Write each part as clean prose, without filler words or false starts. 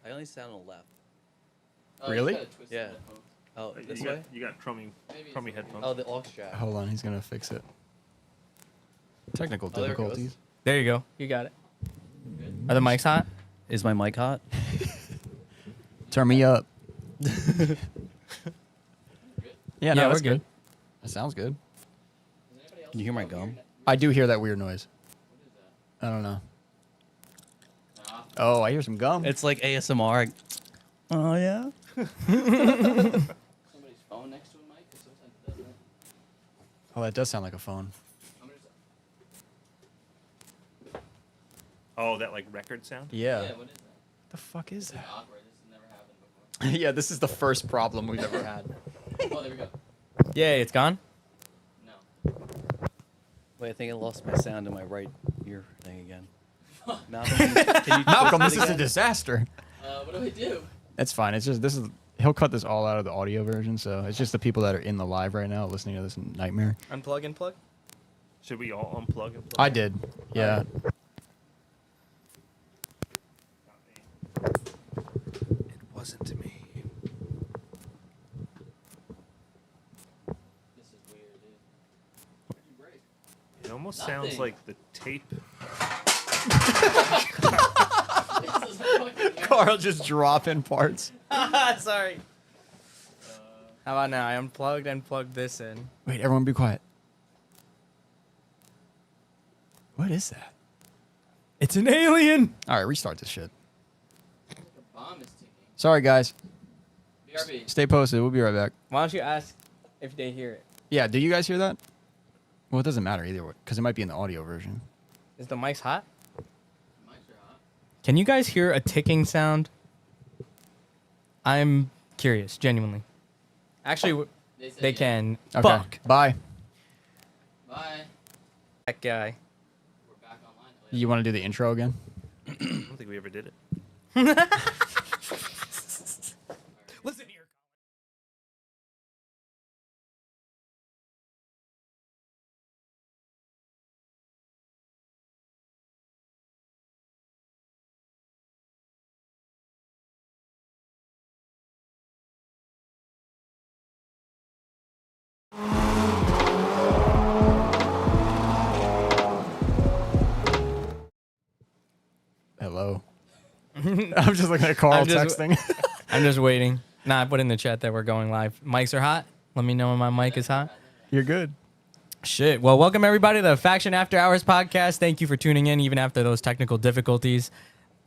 I only sound on the left. Really? Yeah. Oh, this way? You got crummy headphones. Oh, the aux jack. Hold on, he's gonna fix it. Technical there it difficulties. goes. There you go. You got it. Are the mics hot? Is my mic hot? Turn me up. Yeah, no, we're that's good. That sounds good. Can you hear my gum? I do hear that weird noise. I don't know. Oh, I hear some gum. It's like ASMR. Oh, yeah? Somebody's phone next to a mic? 'Cause sometimes it does that. Oh, that does sound like a phone. Oh, that like record sound? Yeah. Yeah, what is that? The fuck is that? Awkward. This has never happened before. Yeah, this is the first problem we've ever had. Oh, there we go. Yay, it's gone? No. Wait, I think I lost my sound in my right ear thing again. Malcolm, can you Malcolm, twist this it is a again? disaster. What do I do? It's fine. It's just he'll cut this all out of the audio version, so it's just the people that are in the live right now listening to this nightmare. Unplug and plug? Should we all unplug and plug? I did. Yeah. It wasn't to me. This is weird, dude. Where'd you break? It almost Nothing. sounds like the tape. This is fucking Carl just dropping parts. Sorry. How about now? I unplugged and plugged this in. Wait, everyone be quiet. What is that? It's an alien! All right, restart this shit. like a bomb is ticking. Sorry, guys. BRB. Stay posted. We'll be right back. Why don't you ask if they hear it? Yeah, do you guys hear that? Well, it doesn't matter either way, because it might be in the audio version. Is the mics hot? Mics are hot. Can you guys hear a ticking sound? I'm curious, genuinely. Actually, They said they yeah. can. Okay. Fuck. Bye. Bye. That guy. We're back online. You want to do the intro again? I don't think we ever did it. Listen here. Hello. I'm just looking at Carl I'm just- texting. I'm just waiting. Nah, I put in the chat that we're going live. Mics are hot. Let me know when my mic is hot. You're good. Shit. Well, welcome everybody to the Faction After Hours podcast. Thank you for tuning in, even after those technical difficulties.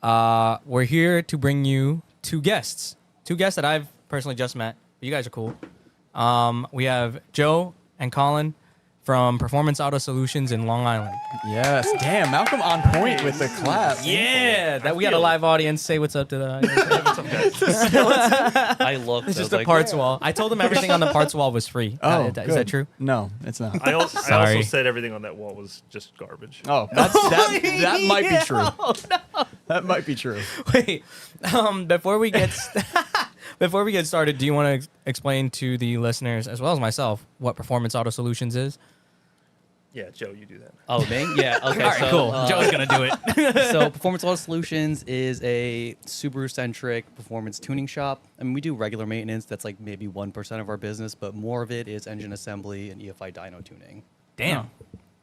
We're here to bring you two guests that I've personally just met. You guys are cool. We have Joe and Colin from Performance Auto Solutions in Long Island. Yes. Damn, Malcolm on point with the clap. Yeah, that we got a live audience. Say what's up to the. I looked. It's I just was a parts wall. I told them everything on the parts wall was free. Oh, Is good. that true? No, it's not. I Sorry. also said everything on that wall was just garbage. Oh, that might be true. Oh, no. That might be true. Wait, before we get started, do you want to explain to the listeners as well as myself what Performance Auto Solutions is? Yeah, Joe, you do that. Oh, me? Yeah, okay. All right, so, cool. Joe's gonna do it. So Performance Auto Solutions is a Subaru-centric performance tuning shop. I mean, we do regular maintenance. That's like maybe 1% of our business, but more of it is engine assembly and EFI dyno tuning. Damn,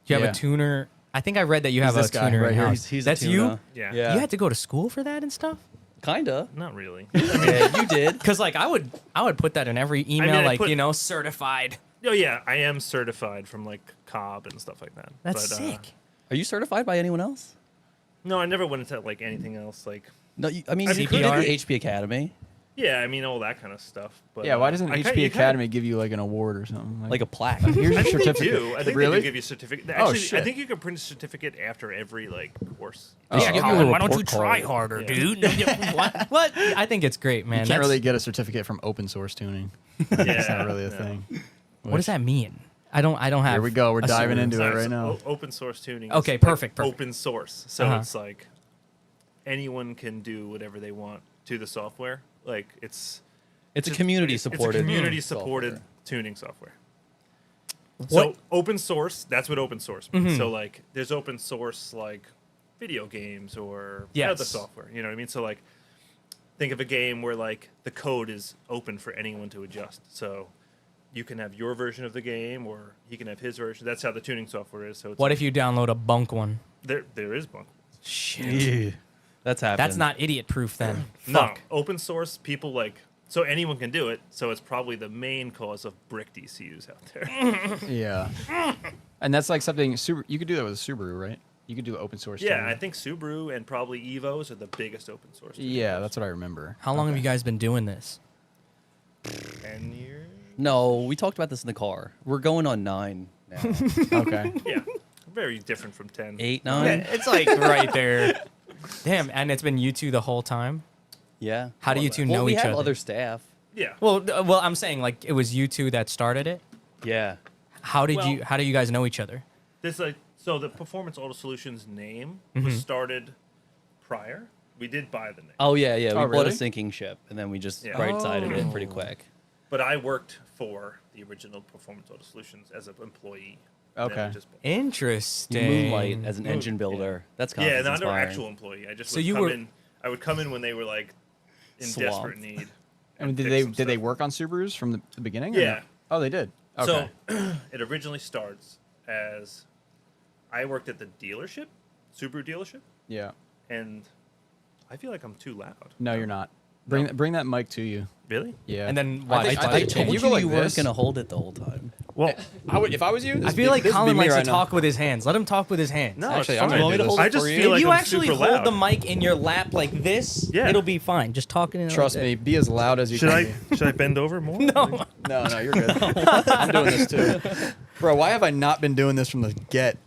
you have Yeah. a tuner. I think I read that you have this a guy tuner right here. in-house. He's That's a you. tuna. Yeah. Yeah. You had to go to school for that and stuff. Kinda. Not really. Yeah, you did. Cause like I would put that in every email, I like put- certified. Oh yeah, I am certified from like Cobb and stuff like that. That's but, sick. Are you certified by anyone else? No, I never went into like anything else. Like, No, I mean, I you mean, could do CPR? the HP Academy, yeah, I mean all that kind of stuff. But Yeah, why doesn't I HP you Academy give you like an award or something? like a plaque. here's your I think certificate. they do. I think Really? they do give you a certificate. Oh, Actually, shit. I think you can print a certificate after every like course. Oh, Yeah, okay. Colin, why don't report you try card. harder, Yeah. dude? What? I think it's great, man. You can't really get a certificate from open source tuning. It's not really a thing. What does that mean? I don't have. Here we go. We're a diving cer- into it So right it's now. Open source tuning. Okay, is, perfect, Like, perfect. open source, so Uh-huh. it's like anyone can do whatever they want to the software. Like It's a community It's supported. a community supported software. tuning software. What? So open source, that's what open source means. Mhm. So like there's open source like video games or Yes. other software. You know what I mean? So like think of a game where like the code is open for anyone to adjust. So you can have your version of the game, or he can have his version. That's how the tuning software is. So it's What if you download a bunk one? there is bunk. Shit. Yeah. That's happened. That's not idiot proof then. No, Fuck. open source people like so anyone can do it. So it's probably the main cause of brick DCUs out there. Yeah. And that's like something you could do that with a Subaru, right? You could do open source. Yeah, tuning. I think Subaru and probably Evos are the biggest open source. Yeah, that's what I remember. How long have you guys been doing this? 10 years. No, we talked about this in the car. We're going on 9 now. Okay. Yeah, very different from 10. 8, Yeah, 9. it's like right there. Damn, and it's been you two the whole time? Yeah. How do you two Well, know we each have other? other staff. Yeah. Well, I'm saying like it was you two that started it. Yeah. How do Well- you guys know each other? This like so the Performance Auto Solutions name Mm-hmm. was started prior. We did buy the name, Oh yeah, yeah. We Oh, bought a really? sinking ship, and then we just Yeah. right-sided it Oh. pretty quick. but I worked for the original Performance Auto Solutions as an employee. And then we Okay. just bought- You Interesting. moonlight as an Moon- engine builder. That's Yeah, confidence not an inspiring. actual employee. I just So would you come were- in. I would come in when they were like in Swamped. desperate need. I mean, and did fix they some did they stuff. work on Subarus from the beginning? or Yeah. no? Oh, they did. Okay. So it originally starts as I worked at the dealership, Subaru dealership, Yeah. and I feel like I'm too loud. No, you're not. Bring that mic to you. Really? Yeah. And then I watch. think- I if told you you go like you weren't this- gonna hold it the whole time. Well, I would if I was you. I feel like Colin likes to talk with his hands. Let him talk with his hands. no, Actually, it's I'm fine. gonna do Want me to this. hold I it just for you? feel If like you I'm actually super hold loud. the mic in your lap like this, Yeah. it'll be fine. Just talking in Trust like me. Be as loud as you Should can. I should I bend over more? No. No, you're good. I'm doing this too, bro. Why have I not been doing this from the get?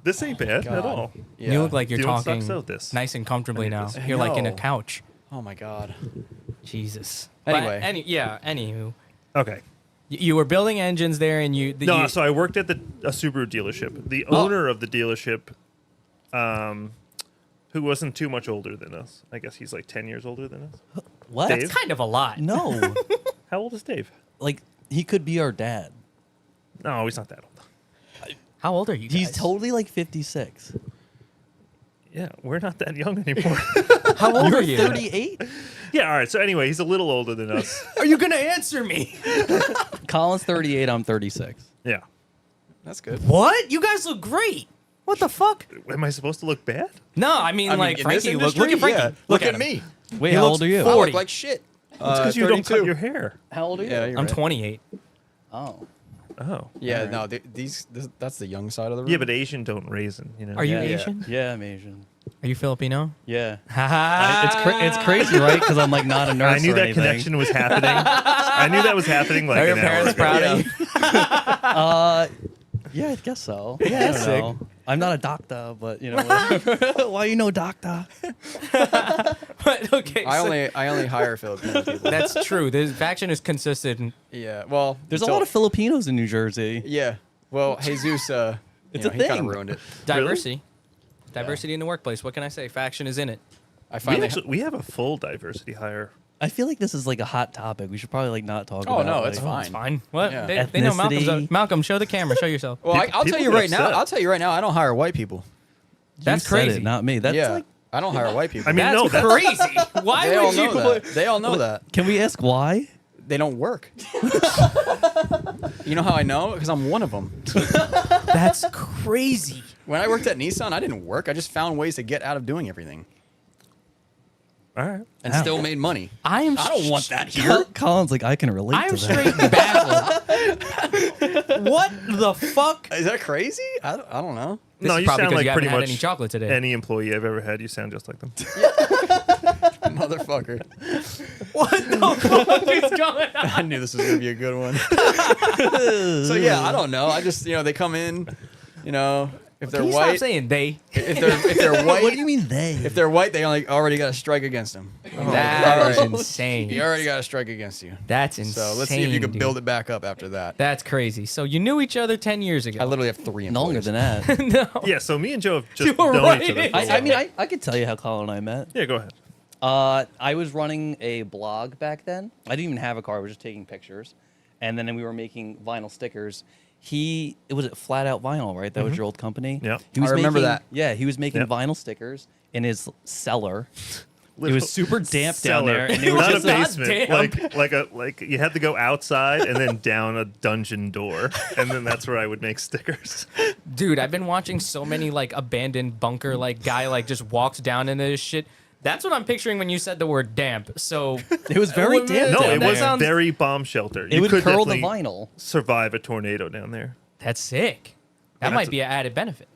This ain't bad God. at all. Yeah. You look like you're Doing talking sucks out this. nice and comfortably I need now. this. You're like in a know. couch. Oh my god. Jesus. Anyway. Anywho. Okay. You were building engines there, and No, so I worked at a Subaru dealership. The owner of the dealership, who wasn't too much older than us. I guess he's like 10 years older than us. What? Dave? that's kind of a lot. No. How old is Dave? Like he could be our dad. No, he's not that old. How old are you? He's guys? totally like 56. Yeah, we're not that young anymore. How old are You're you? 38. Yeah, all right. So anyway, he's a little older than us. Are you gonna answer me? Colin's 38. I'm 36. Yeah. That's good. What? You guys look great. What the fuck? Am I supposed to look bad? No, I mean, like in this Frankie. Look industry, at Frankie. yeah. Look at me. Wait, He how looks old are you? full. I 40. look like shit. It's because you don't cut 32. your hair. How old are you? Yeah, you're I'm right. 28. Oh. Oh. Yeah, Alright. no, that's the young side of the room. Yeah, but Asian don't raisin, you know. Are you Yeah, yeah. Asian? Yeah, I'm Asian. Are you Filipino? Yeah. Ha It's crazy, right? Because I'm like not a nurse. I knew or that anything. connection was happening. I knew that was happening like Are your an hour parents ago. proud Yeah. of you? Yeah, I guess so. Yeah, I that's don't know. I'm not a doctor, but you know, whatever. Why you know doctor? But, okay, I so only hire Filipino people. that's true. The faction is consistent. Yeah, well, There's a until- lot of Filipinos in New Jersey. Yeah, well, Jesus, It's you a know, he kind thing. of ruined it. Diversity. Diversity in the workplace. What can I say? Faction is in it. I We, finally. actually, we have a full diversity hire. I feel like this is like a hot topic. We should probably like not talk Oh, about. no, like, it's fine. It's fine. What? Yeah. They know Malcolm's Ethnicity. Malcolm, show the camera. Show yourself. well, I'll tell People you get right now. upset. I'll tell you right now. I don't hire white people. That's you said crazy. it, not me. That's yeah, like. I don't hire white people. I mean, That's no, that's crazy. Why they all would you? know that. They all know that. Can we ask why? They don't work. You know how I know? Because I'm one of them. That's crazy. When I worked at Nissan, I didn't work. I just found ways to get out of doing everything all right. and still made money. I am. I don't want that here. Colin's like I can relate I am to that. straight baffled. What the fuck? Is that crazy? I don't know. This No, is you probably sound 'cause like you pretty haven't had much any chocolate today. any employee I've ever had. You sound just like them. Motherfucker. What the fuck is going on? I knew this was going to be a good one. So, yeah, I don't know. I just, they come in, if they're Can you stop white. saying they? If they're white. What do you mean they? If they're white, they already got a strike against them. That is Alright. insane. You already got a strike against you. That's insane. So let's see if you can dude. build it back up after that. That's crazy. So you knew each other 10 years ago. I literally have 3 employees. Longer than that. no. Yeah, so me and Joe have You just were known right. each other. For a I while. mean, I could tell you how Colin and I met. Yeah, go ahead. I was running a blog back then. I didn't even have a car. I was just taking pictures. And then we were making vinyl stickers. It was Flat Out Vinyl, right? That was your old company. Yeah. He was I remember making- that. Yeah, he was making Yep. vinyl stickers in his cellar It was super damp down cellar. there, and they were Not just a basement, damp. like you had to go outside and then down a dungeon door, and then that's where I would make stickers. Dude, I've been watching so many like abandoned bunker like guy like just walks down into this shit. That's what I'm picturing when you said the word damp. So It was very damp. No, down it was there. very bomb shelter. It You would could curl the definitely vinyl. survive a tornado down there. that's sick. That Yeah, might that's be an added benefit.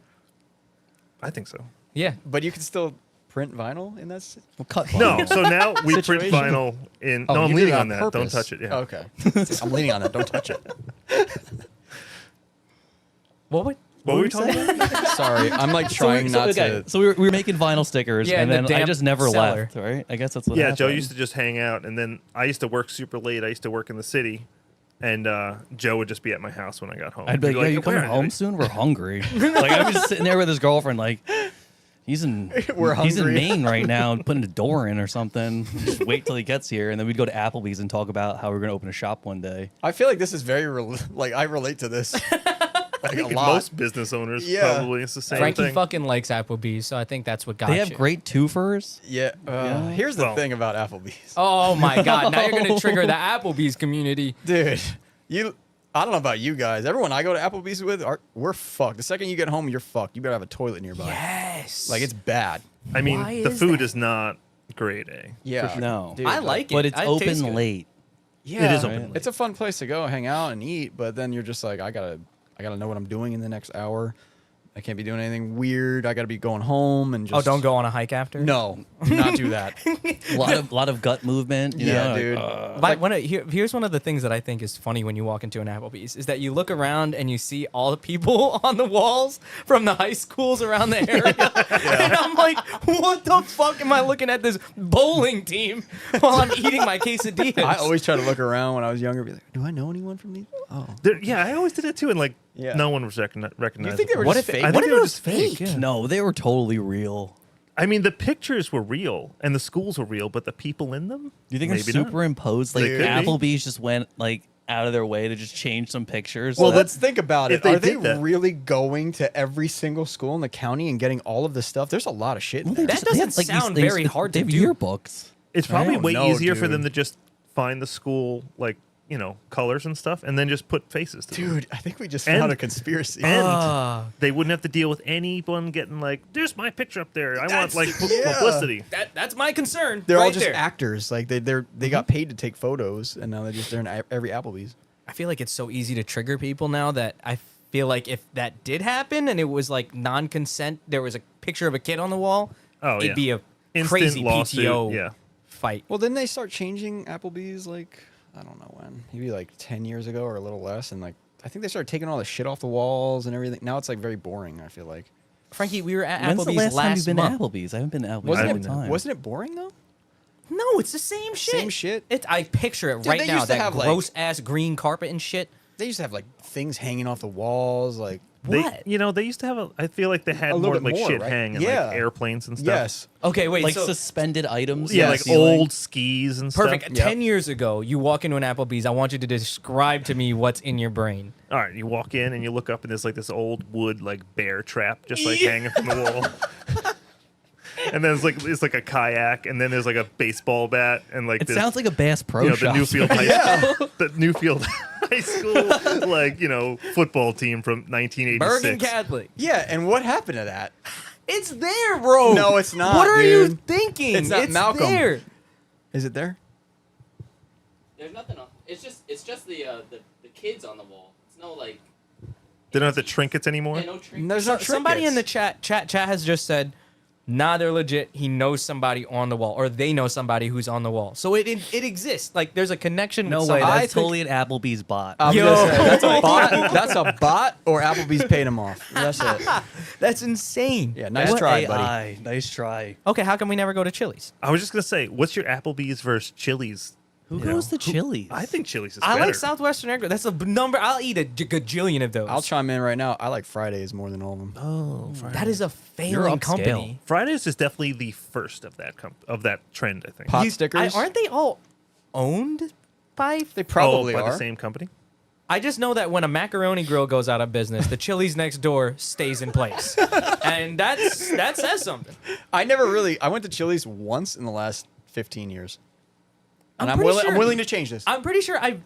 I think so. Yeah. But you can still print vinyl in that. We'll cut No, vinyl. so now we print Situation. vinyl in. Oh, no, I'm you did leaning it on that. Don't purpose. touch it. Yeah. Okay. I'm leaning on that. Don't touch it. What would What were we talking about? Sorry, I'm like trying not to. So we were making vinyl stickers, Yeah, and in the then I damp just never cellar. left. Right? I guess that's what Yeah, happened. Joe used to just hang out, and then I used to work super late. I used to work in the city, and Joe would just be at my house when I got home. I'd be He'd like, "Yo, you "Where coming are home soon? We're hungry." Like I was just sitting there with his girlfriend, like he's in he's in hungry. Maine right now, putting a door in or something. Just wait till he gets here, and then we'd go to Applebee's and talk about how we're gonna open a shop one day. I feel like this is very like I relate to this. I think a lot. most business owners Yeah. probably it's the same Frankie thing. fucking likes Applebee's, so I think that's what got They you. have great twofers. Yeah. Yeah. Here's the Well- thing about Applebee's, Oh my god! Now you're gonna trigger the Applebee's community. dude. I don't know about you guys. Everyone I go to Applebee's with, we're fucked. The second you get home, you're fucked. You better have a toilet nearby. Yes. Like it's bad. I mean, Why the is food that? is not grade A. Yeah. No. Dude, I like it. But it's It tastes open good. late. Yeah, It is open late. It's a fun place to go hang out and eat, but then you're just like, I gotta know what I'm doing in the next hour. I can't be doing anything weird. I gotta be going home and just. Oh, don't go on a hike after. No, do not do that. A lot of gut movement. You Yeah, know, dude. Here's one of the things that I think is funny when you walk into an Applebee's is that you look around and you see all the people on the walls from the high schools around the area. And I'm like, what the fuck am I looking at this bowling team while I'm eating my quesadillas? I always try to look around when I was younger. Be like, do I know anyone from these? Oh, Yeah, I always did it too, and like Yeah. no one was recognized. you think they were What just if it- fake? I what think if they it were was just fake. fake? Yeah. No, they were totally real. I mean, the pictures were real, and the schools were real, but the people in them. Do you think maybe they're not. superimposed? Like They could be. Applebee's just went like out of their way to just change some pictures. Well, Well, let's think about if it. they Are they did that- really going to every single school in the county and getting all of the stuff? There's a lot of shit. in They there. That doesn't have, sound these very hard they to have do. yearbooks. It's probably don't way know, easier for dude. them to just find the school, like colors and stuff, and then just put faces to them. Dude, I think we just And- found a conspiracy. And they wouldn't have to deal with anyone getting like, "There's my picture up there. I want like yeah. publicity." That's my concern. They're all right just there. actors. Like they got paid to take photos, and now they're in every Applebee's. I feel like it's so easy to trigger people now that I feel like if that did happen and it was like non-consent, there was a picture of a kid on the wall, Oh, it'd yeah. be a Instant crazy lawsuit, PTO yeah. fight. Well, didn't they start changing Applebee's like I don't know when, maybe like 10 years ago or a little less, and like I think they started taking all the shit off the walls and everything. Now it's like very boring. I feel like Frankie, we were at When's Applebee's the last time you've been month. to Applebee's? I haven't been to Applebee's in a long time. wasn't it boring though? No, it's the same shit. Same shit? I picture it Dude, right they now. used to That have, like- gross ass green carpet and shit. They used to have like things hanging off the walls, like What? They used to have I feel like they had A little more bit like more, shit right? hanging, Yeah. like airplanes and stuff. yes. Okay, wait. Like so suspended items. Yeah, on the like ceiling? old skis and perfect. stuff. Yep. 10 years ago, you walk into an Applebee's. I want you to describe to me what's in your brain. All right, you walk in and you look up and there's like this old wood like bear trap just like hanging from the wall. And then it's like a kayak, and then there's like a baseball bat, and like It this, sounds like a Bass Pro the Shop. Newfield High School, the Newfield High School, like football team from 1986. Bergen Catholic. Yeah, and what happened to that? It's there, bro. No, it's not, What are you dude. thinking? It's not Malcolm. there. Is it there? There's nothing on. It's just the kids on the wall. It's no like. They don't have the trinkets anymore. Yeah, no trinkets. There's no Somebody in the trinkets. chat has just said, nah, they're legit. He knows somebody on the wall, or they know somebody who's on the wall. So it exists. Like there's a connection. No with way. somebody. That's totally an Applebee's bot. I was Yo. gonna say, that's a bot. That's a bot, or Applebee's paid him off. That's it. That's insane. Yeah, nice What try, buddy. AI. Nice try. Okay, how come we never go to Chili's? I was just gonna say, what's your Applebee's versus Chili's? Who You goes know, to Chili's? I think Chili's is I better. like Southwestern Airport. That's a number. I'll eat a gajillion of those. I'll chime in right now. I like Fridays more than all of them. Oh, That is a You're failing upscale. company. Fridays is definitely the first of that trend. I think. Pot stickers? Aren't they all owned by? They probably by are. the same company. I just know that when a macaroni grill goes out of business, the Chili's next door stays in place, and that says something. I went to Chili's once in the last 15 years, and I'm pretty sure- willing to change this. I'm pretty sure I.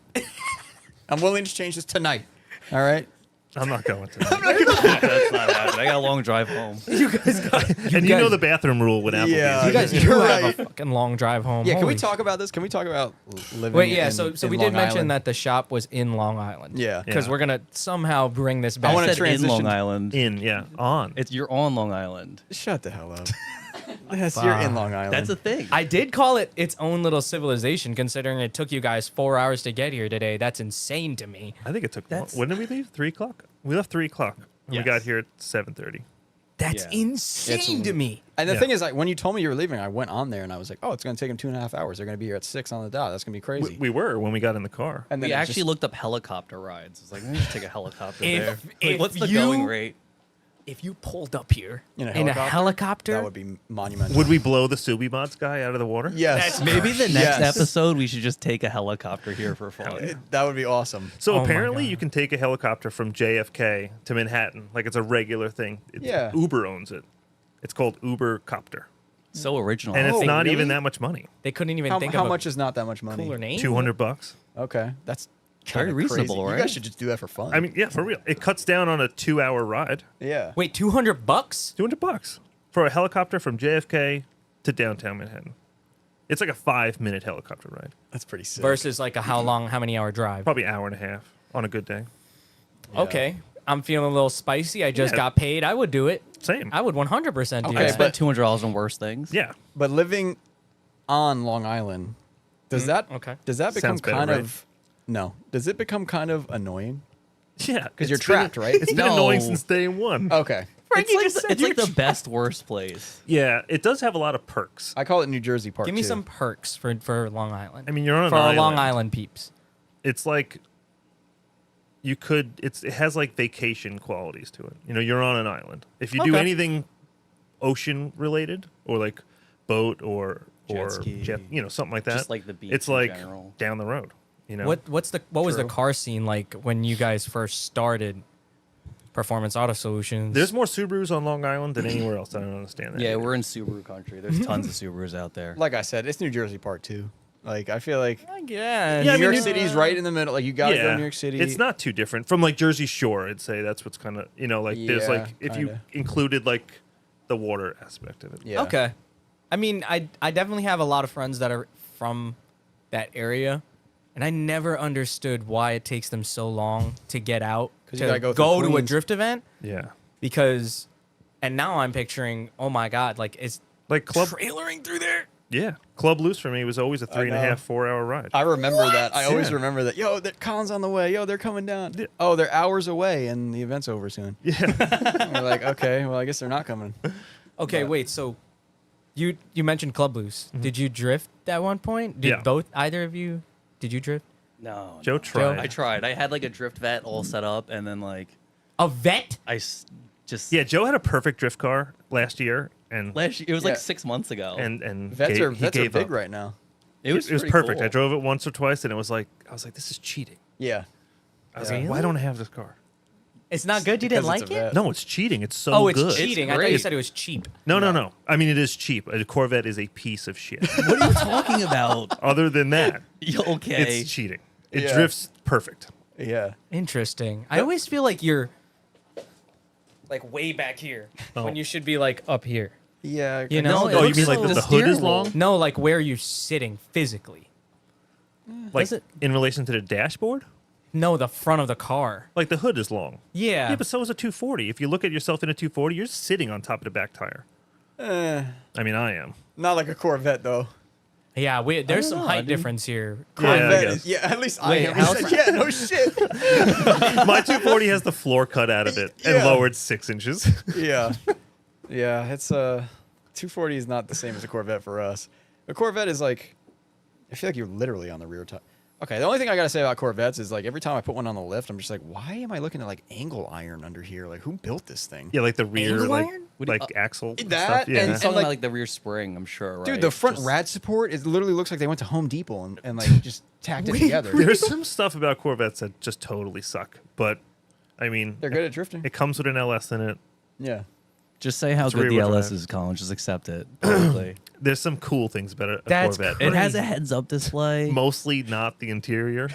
I'm willing to change this tonight. All right. I'm not going to. That's not happening. I got a long drive home. You guys got. And you know the bathroom rule with Applebee's. Yeah. You guys You're do have right. a fucking long drive home. Yeah. Can we Holy talk about this? Can we talk about living? Wait, yeah. in- So in we Long did mention Island? that the shop was in Long Island. Yeah. Because Yeah. we're gonna somehow bring this back. I wanna I said in transition Long to- Island. On. You're on Long Island. Shut the hell up. Yes, you're in Long Island. That's a thing. I did call it its own little civilization, considering it took you guys 4 hours to get here today. That's insane to me. I think it took. That's- When did we leave? 3 o'clock. We left 3 o'clock. And Yes. We got here at 7:30. That's Yeah. insane to me. And the Yeah. thing is, like, when you told me you were leaving, I went on there and I was like, "Oh, it's going to take them 2.5 hours. They're going to be here at 6 on the dot. That's going to be crazy." We were when we got in the car. and then We it actually just- looked up helicopter rides. It's like, let me just take a helicopter If- there. if Like, what's the you- going rate? If you pulled up here in a in helicopter, a helicopter, that would be monumental. Would we blow the Subi Mods guy out of the water? Yes, Maybe the next Yes. episode we should just take a helicopter here for fun. That would be awesome. So Oh my apparently God. you can take a helicopter from JFK to Manhattan. Like it's a regular thing. Yeah. Uber owns it. It's called Uber Copter. So original. And it's Oh, not really? even that much money. they couldn't even How, think how of much a is not that much money? cooler name. $200. Okay, that's Very kinda reasonable, crazy. right? You guys should just do that for fun. I mean, yeah, for real. It cuts down on a 2-hour ride. yeah. Wait, $200? $200 for a helicopter from JFK to downtown Manhattan. It's like a 5-minute helicopter ride. That's pretty sick. Versus like a how many hour drive? Probably an hour and a half on a good day. Yeah. Okay, I'm feeling a little spicy. I just Yeah. got paid. I would do it. Same. I would 100% do Okay, I that. spent $200 on worse things. Yeah. But living on Long Island, does that okay. does that become Sounds better, kind right? of no? Does it become kind of annoying? Yeah. Because you're It's been- trapped, right? It's been annoying No. since day one. Okay. It's like the best worst place. Yeah, it does have a lot of perks. I call it New Jersey Part Give me 2. some perks for Long Island. I mean, you're on an for our island. Long Island peeps. It's like you could. It has like vacation qualities to it. You know, you're on an island. If you do Okay. anything ocean related or like boat or Jet ski. something like that. Just like the beach It's in like general. down the road. You know, What was the True. car scene like when you guys first started Performance Auto Solutions? There's more Subarus on Long Island than anywhere else. I don't understand that. Yeah, we're in Subaru country. There's tons of Subarus out there. Like I said, it's New Jersey Part 2. Like I feel like yeah, Yeah, I New mean, York you- City's right in the middle. Like you got to go to New York City. It's not too different from like Jersey Shore. I'd say that's what's kind of like there's Yeah, like if you kinda. included like the water aspect of it. Yeah. Okay. I mean, I definitely have a lot of friends that are from that area, and I never understood why it takes them so long to get out 'Cause you to gotta go go through to a Queens. drift event. Yeah, Because, and now I'm picturing, oh my God, like it's like club. trailering through there. Yeah, Club Loose for me was always a 3.5, know. 4 hour ride. I remember that. I always Yeah. remember that. Yo, Colin's on the way. Yo, they're coming down. Yeah. Oh, they're hours away, and the event's over soon. Yeah, We're like, okay, well, I guess they're not coming. Okay, But- wait. So, you mentioned Club Loose. Did you drift at one point? Did Yeah. either of you? Did you drift? No. Joe no. tried. I tried. I had like a drift vet all set up, and then like A vet? just Yeah, Joe had a perfect drift car last year, and last year, it was Yeah. like 6 months ago. and Vets gave- are he vets are gave big up. right now. it was pretty perfect. cool. I drove it once or twice, and it was like I was like, this is cheating. Yeah. I was Yeah. like, why don't I have this car? It's not good. You didn't Because like it's a it? vet. No, it's cheating. It's so Oh, it's good. cheating. It's I thought you great. said it was cheap. No. I mean, it is cheap. A Corvette is a piece of shit. What are you talking about? Other than that, Okay. it's cheating. It Yeah. drifts perfect. Yeah. Interesting. I always feel like you're like way back here when you should be like up here. Yeah. You I know, guess- it Oh, you looks mean like so- that the the hood is steering wheel. long? No, like where you're sitting physically. Like Does it- in relation to the dashboard? No, the front of the car. Like the hood is long. Yeah. Yeah, but so is a 240. If you look at yourself in a 240, you're sitting on top of the back tire. I mean, I am. Not like a Corvette though. Yeah, there's don't some know, height dude. difference here. Yeah, I Corvette guess. is- yeah, at least Wait, I am. how's- Yeah, no shit. My 240 has the floor cut out of it and Yeah. lowered 6 inches. Yeah. Yeah, it's 240 is not the same as a Corvette for us. A Corvette is like I feel like you're literally on the rear tire. Okay, the only thing I gotta say about Corvettes is like every time I put one on the lift, I'm just like, why am I looking at like angle iron under here? Like, who built this thing? Yeah, like the rear, Angle like iron? axle. and That stuff. Yeah. and- He's talking like- about like the rear spring, I'm sure, right? Dude, the front Just- rad support, it literally looks like they went to Home Depot and like just tacked it together. There's some stuff about Corvettes that just totally suck, but I mean, They're good at drifting. it comes with an LS in it. Yeah. Just say how It's good the rear-wheel LS drive. is, Colin. Just accept it publicly. There's some cool things about a That's Corvette. It has a Crazy. heads-up display. Mostly not the interior.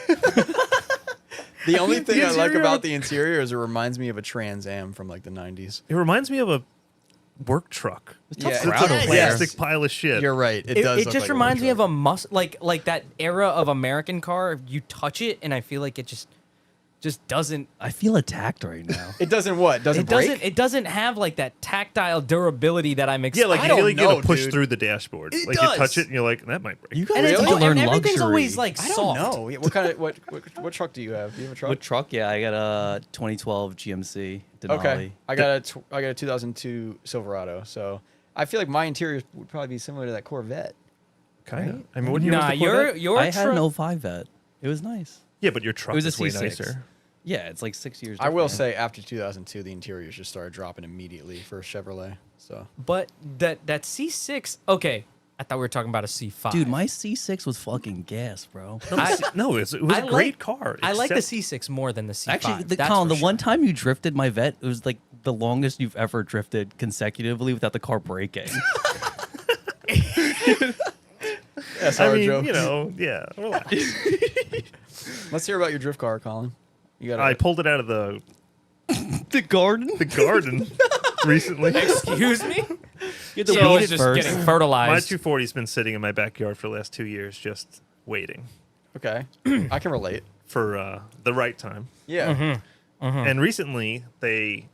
The only thing I like interior- about the interior is it reminds me of a Trans Am from like the 90s. It reminds me of a work truck. Yeah, It's crowd a over plastic there. pile of shit. You're right. It, It, does. it look just like a reminds me work of a like that era of American car. You touch it, and I feel like it just doesn't. I feel attacked right now. It doesn't what? Doesn't It doesn't. break? It doesn't have like that tactile durability that I'm Yeah, expecting. like I you don't feel like you're know, gonna push dude. through the dashboard. It Like does. you touch it and you're like, that might break. You guys and, need it's to all, learn and everything's luxury. always like I don't soft. know. Yeah, what kind of what truck do you have? Do you have a truck? What truck? Yeah, I got a 2012 GMC Denali. Okay, I got a 2002 Silverado. So I feel like my interior would probably be similar to that Corvette. Kind of. Right? I mean, what year was Nah, the Corvette? your I had truck- an 05 vet. It was nice. Yeah, but your truck It was a is way C6. nicer. Yeah, it's like 6 years. I will different. say after 2002, the interiors just started dropping immediately for a Chevrolet. So But that C6. Okay, I thought we were talking about a C5. Dude, my C6 was fucking gas, bro. No, it was I a great like- car. I like the except- C6 more than the C5. Actually, that's Colin, for the one sure. time you drifted my vet, it was like the longest you've ever drifted consecutively without the car braking. that's I our mean, joke. you know, yeah. Relax. Let's hear about your drift car, Colin. You got. I pulled it out of the the garden? garden recently. Excuse me. You had So to weed it's it just first. getting My fertilized. 240's been sitting in my backyard for the last 2 years, just waiting Okay, I can relate. for the right time. Yeah, And recently, they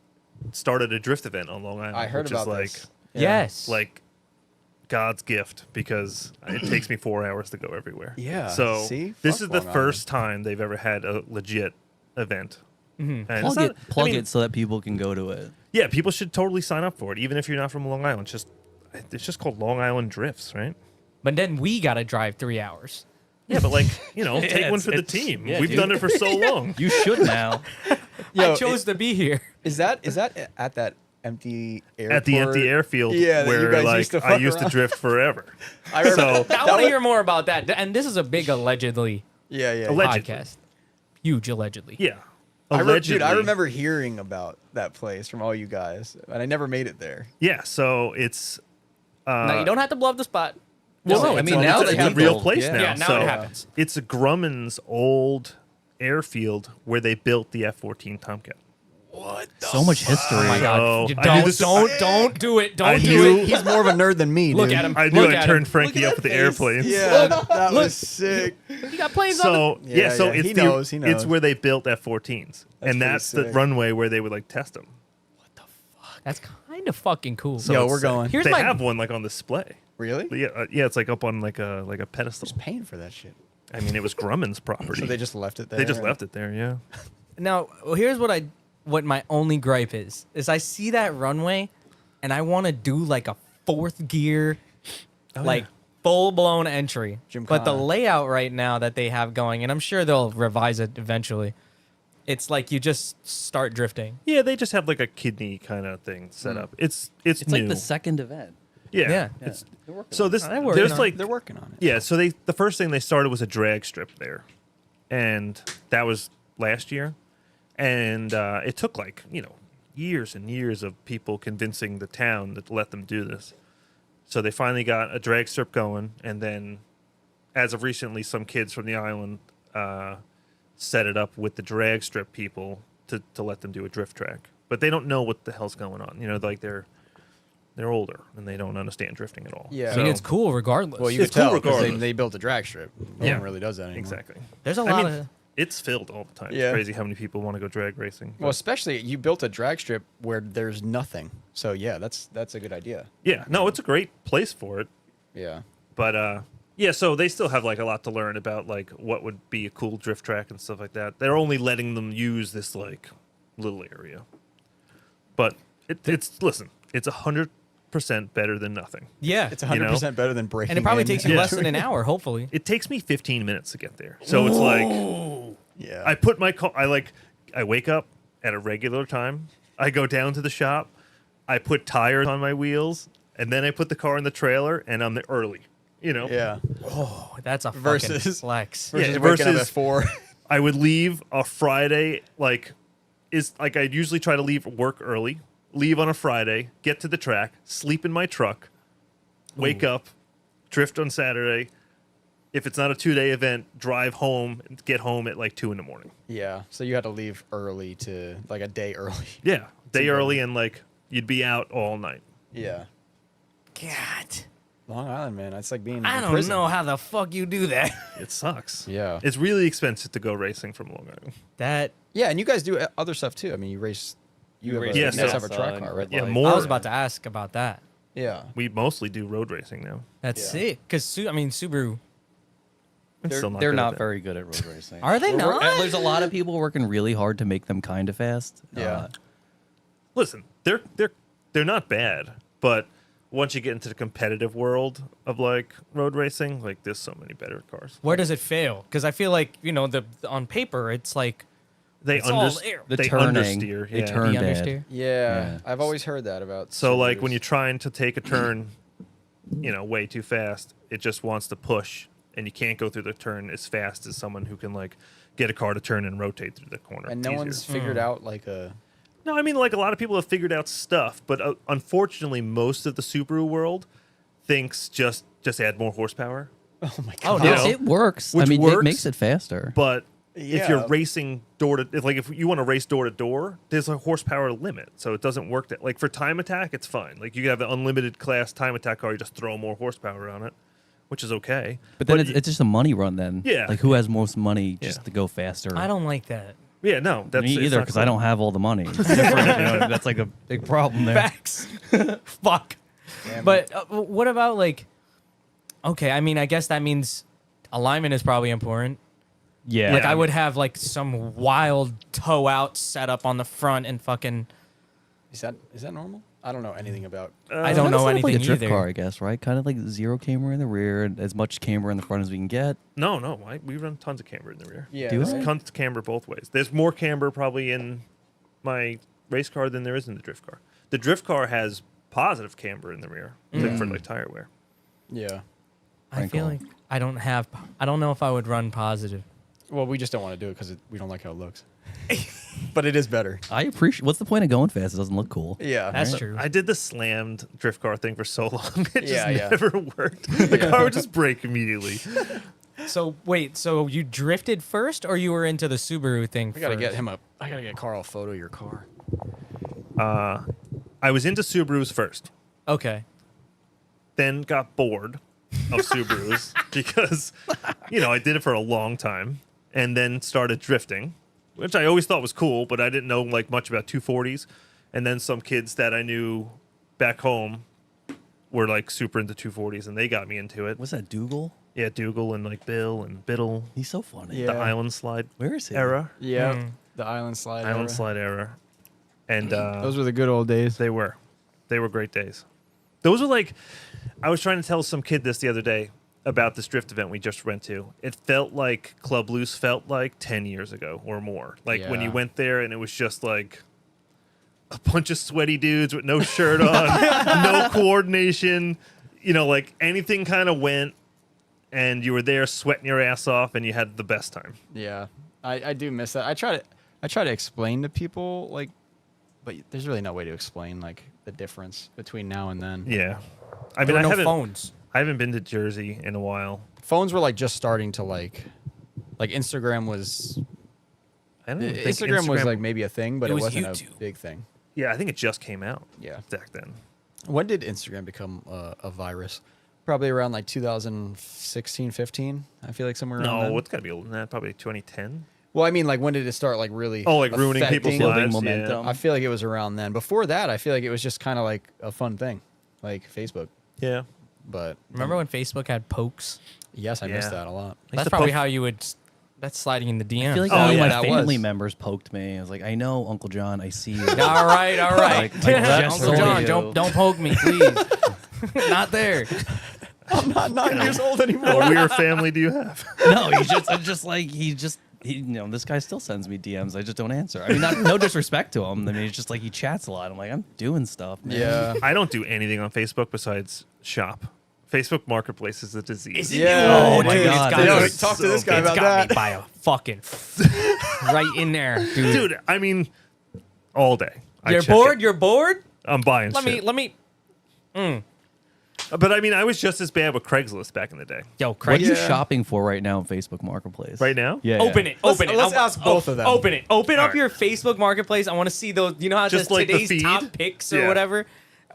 started a drift event on Long Island. I heard which about is like, this. Yes. like God's gift because it takes me 4 hours to go everywhere. Yeah, So see? this Fuck is the Long first time they've ever had a legit event. And it's Plug not- it, plug I mean, it so that people can go to it. Yeah, people should totally sign up for it, even if you're not from Long Island. It's just called Long Island Drifts, right? But then we got to drive 3 hours. Yeah, but like, you know, take Yeah, one for the it's- team. yeah, We've dude. done it for so long. You should now. Yo, I chose to be here. Is that at that empty airport? At the empty airfield Yeah, that you where guys like used to I fuck used to around. drift forever. I remember. So I want to hear more about that. And this is a big allegedly Yeah. Allegedly. podcast. Huge allegedly. yeah. Dude, I Allegedly. remember hearing about that place from all you guys, and I never made it there. Yeah, so it's Now, you don't have to blow up the spot. well, no, I it's mean, a- now it's they a have real both. place Yeah. now. Yeah, now so it happens. It's a Grumman's old airfield where they built the F-14 Tomcat. So much history. Oh my God. Oh, You I knew this- don't do it. I Don't do knew- it. He's more of a nerd than me. Look dude. at him. I knew Look I at turned him. Frankie up with the airplanes. Yeah, that was sick. You got planes on So Yeah, yeah, so yeah, it's he the, knows, he it's knows. where they built F-14s, and pretty that's the sick. runway where they would like test them. That's kind of fucking cool. So Yo, it's we're sick. going. Here's they my- have one like on display. Really? But yeah, it's like up on like a pedestal. Just paying for that shit. I mean, it was Grumman's property. So they just left it there. They just left it there. Yeah. Now, here's what my only gripe is I see that runway, and I want to do like a fourth gear, like full blown entry. But the Gymkhana. layout right now that they have going, and I'm sure they'll revise it eventually. It's like you just start drifting. Yeah, they just have like a kidney kind of thing set up. It's It's new. like the second event. yeah. Yeah. It's, They're working so this They're working there's on it. like They're working on it. yeah. So the first thing they started was a drag strip there, and that was last year, and it took like years and years of people convincing the town to let them do this. So they finally got a drag strip going, and then as of recently, some kids from the island set it up with the drag strip people to let them do a drift track. But they don't know what the hell's going on. Like they're older and they don't understand drifting at all. Yeah. I mean, So- it's cool regardless. Well, you It's could tell cool because regardless. they built a drag strip. No Yeah. one really does that anymore. Exactly. There's a I lot mean, of it's filled all the time. Yeah. It's crazy how many people want to go drag racing. Well, But especially you built a drag strip where there's nothing. So yeah, that's a good idea. yeah, no, it's a great place for it. Yeah. But yeah, so they still have like a lot to learn about like what would be a cool drift track and stuff like that. They're only letting them use this like little area. But it's listen, it's better than nothing. Yeah. It's 100% better than breaking. And it probably in takes you and less than doing an hour, hopefully. It takes me 15 minutes to get there. So it's like Yeah. I put my car. I wake up at a regular time. I go down to the shop. I put tires on my wheels, and then I put the car in the trailer, and I'm there early. You know. Yeah. Oh, that's a fucking Versus- flex. Versus Yeah, waking up versus- at 4. I would leave a Friday. I usually try to leave work early. Leave on a Friday. Get to the track. Sleep in my truck. Wake up. Drift on Saturday. If it's not a 2-day event, drive home and get home at like 2 in the morning. Yeah. So you had to leave early to like a day early. Yeah, day important. early, and like you'd be out all night. Yeah. God. Long Island, man. It's like being I in don't prison. know how the fuck you do that. It sucks. Yeah. It's really expensive to go racing from Long Island. That Yeah, and you guys do other stuff too. I mean, you race. You race Yes, you guys yeah. have a track car, right? Yeah, Like- more- I was about to ask about that. Yeah. We mostly do road racing now. That's Yeah. sick. Because Subaru. It's still They're good not at very good at road racing. Are they not? There's a lot of people working really hard to make them kind of fast. Yeah. Listen, they're not bad, but once you get into the competitive world of like road racing, like there's so many better cars. Where does it fail? Because I feel like, on paper, it's like They It's all air. The they turning, understeer. they Yeah. turn the bad. understeer. Yeah. Yeah. I've always heard that about. So like when Subarus. you're trying to take a turn, way too fast, it just wants to push, and you can't go through the turn as fast as someone who can like get a car to turn and rotate through the corner. and It's no easier. one's figured out like a. No, I mean, like a lot of people have figured out stuff, but unfortunately, most of the Subaru world thinks just add more horsepower. Oh my Oh, god. no. You know, It works. which I mean, works, it makes it faster. But if you're Yeah. racing if you want to race door to door, there's a horsepower limit, so it doesn't work. That like for time attack, it's fine. Like you have an unlimited class time attack car, you just throw more horsepower on it, which is okay. But then y- it's just a money run then. Yeah. Like who has most money just Yeah. to go faster? I don't like that. yeah, no, that's Me it's either not because cool. I don't have all the money. It's different, that's like a big problem there. Facts. Fuck. Damn But what about like? Okay, I mean, I guess that means alignment is probably important. Yeah. Like I would have like some wild toe out setup on the front and fucking. Is that normal? I don't know anything about. I don't Kinda know set up anything like a drift either. car, I guess, right? Kind of like zero camber in the rear and as much camber in the front as we can get. No, we run tons of camber in the rear. Yeah. Do that's- I? Tons of camber both ways. There's more camber probably in my race car than there is in the drift car. The drift car has positive camber in the rear like for like tire wear. Yeah. I feel like I don't know if I would run positive. Well, we just don't want to do it because we don't like how it looks. But it is better. I appreciate. What's the point of going fast? It doesn't look cool. Yeah. That's true. I did the slammed drift car thing for so long. It just Yeah, yeah. never worked. The car would just break immediately. So wait, so you drifted first, or you were into the Subaru thing? I gotta first? get him up. I gotta get Carl a photo of your car. I was into Subarus first, Okay. then got bored of Subarus because, I did it for a long time and then started drifting, which I always thought was cool, but I didn't know like much about 240s. And then some kids that I knew back home were like super into 240s and they got me into it. What's that, Dougal? Yeah, Dougal and like Bill and Biddle, He's so funny. Yeah. the Island Slide Where is he? era. Yeah. Mm. The Island Slide. Island era. Slide era. And Those were the good old days. they were great days. Those were like, I was trying to tell some kid this the other day about this drift event we just went to. It felt like Club Loose felt like 10 years ago or more. Like when you Yeah. went there and it was just like a bunch of sweaty dudes with no shirt on, no coordination, like anything kind of went and you were there sweating your ass off and you had the best time. Yeah. I do miss that. I try to explain to people like, but there's really no way to explain like the difference between now and then. Yeah. I There mean, were no phones. I haven't been to Jersey in a while. Phones were like just starting to like Instagram was. I don't even think Instagram was like maybe a thing, but It it, was wasn't YouTube. a big thing. Yeah, I think it just came out. Yeah. Back then. When did Instagram become a virus? Probably around like 2016, 15. I feel like somewhere around No, then. it's got to be older than that. Probably 2010. Well, I mean, like when did it start like really? Oh, like ruining people's affecting- Building lives. momentum. I feel like it was around then. Before that, I feel like it was just kind of like a fun thing, like Facebook. Yeah. But Remember when Facebook had pokes? yes, I missed Yeah. that a lot. I used That's to probably poke- how you would That's sliding in the DMs. I feel like Oh, one of yeah, my that family was. members poked me. I was like, I know, Uncle John, I see you. all right. Like just Uncle for John, you. don't poke me, please. Not there. I'm not 9 years old anymore. What weird family do you have? No, I'm just like this guy still sends me DMs. I just don't answer. I mean, no disrespect to him. I mean, it's just like he chats a lot. I'm like, I'm doing stuff, man. Yeah. I don't do anything on Facebook besides shop. Facebook Marketplace is a disease. Yeah. Oh my dude, God. It's got Yo, me, talk to this guy it's about got that. me by a fucking right in there, dude. Dude, I mean, all day. I You're check bored? it. You're bored? I'm buying Let shit. me. But I mean, I was just as bad with Craigslist back in the day. Yo, What Craig. are you Yeah. shopping for right now on Facebook Marketplace? Right now? Yeah. Open yeah. it. Open it. Let's I- ask both of them. Open it. Open up right. your Facebook Marketplace. I want to see those. You know how it Just says like the today's feed? top picks or Yeah. whatever.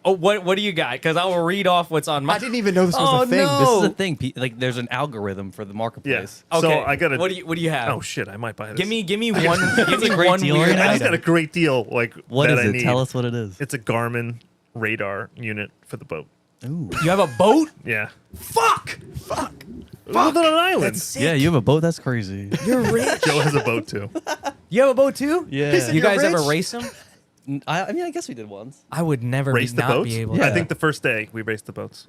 Oh, what do you got? Because I will read off what's on my. I didn't even know this was Oh, a thing. no. This is the thing. Like, there's an algorithm for the Yeah. marketplace. Okay. So I got to. What do you have? Oh shit! I might buy this. Give me one. Give me a great one deal weird right now. I just got a item. great deal. Like What that is I it? need. Tell us what it is. It's a Garmin radar unit for the boat. Ooh. You have a boat? Yeah. Fuck. We live on an island. That's sick. Yeah, you have a boat? That's crazy. You're rich. Joe has a boat too. You have a boat too? Yeah. You guys You're ever rich? race them? I mean, I guess we did once. I would never Race the not boats. be able. Yeah. I think the first day we raced the boats.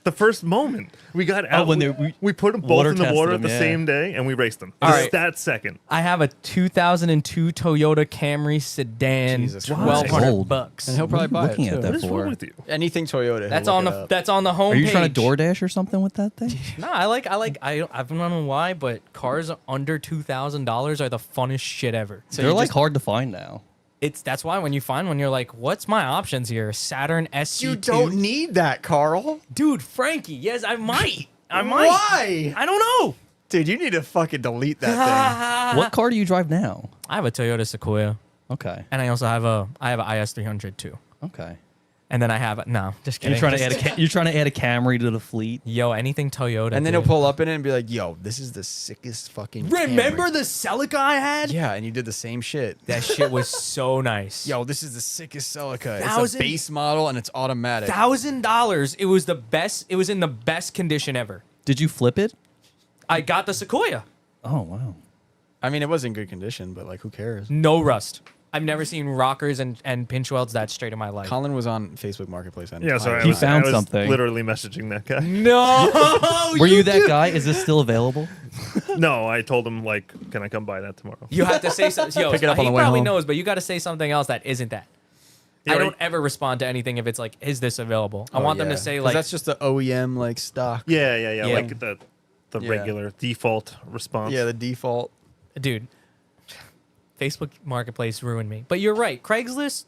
The first moment we got out, when we put them both water in the water tested the them, yeah. same day, and we raced them. All Just right. that second. I have a 2002 Toyota Camry sedan, Jesus Christ. $1,200. And he'll probably buy looking it at too. that What is for? wrong with you? Anything Toyota. That's he'll on look the it up. that's on the homepage. Are you trying to DoorDash or something with that thing? No, I don't know why, but cars under $2,000 are the funnest shit ever. So They're you like just- hard to find now. that's why when you find one, you're like, what's my options here? Saturn SC2. You don't need that, Carl. Dude, Frankie. Yes, I might. I might. Why? I don't know. Dude, you need to fucking delete that What car do you drive now? I have a Toyota Sequoia, Okay. and I also have an IS300 too. Okay. And then I have no, just kidding. You're trying to add a Camry to the fleet. Yo, anything Toyota. thing. And then dude. he'll pull up in it and be like, yo, this is the sickest fucking Remember Camry. the Celica I had? Yeah, and you did the same shit. That shit was so nice. Yo, this is the sickest Celica. It's a Thousand- base model and it's automatic. $1,000. It was the best. It was in the best condition ever. Did you flip it? I got the Sequoia. Oh wow. I mean, it was in good condition, but like, who cares? No rust. I've never seen rockers and pinch welds that straight in my life. Colin was on Facebook Marketplace. And Yeah, sorry. He found I was something. literally messaging that guy. No. Were you that guy? Is this still available? No, I told him like, can I come buy that tomorrow? You have to say something. Yo, Pick it up he on the way probably home. knows, but you got to say something else that isn't that. Yeah, I right. don't ever respond to anything if it's like, is this available? I want them to say 'Cause like, that's just the OEM like stock. Yeah. Yeah. Like the Yeah. regular default response. Yeah, the default. dude, Facebook Marketplace ruined me. But you're right. Craigslist,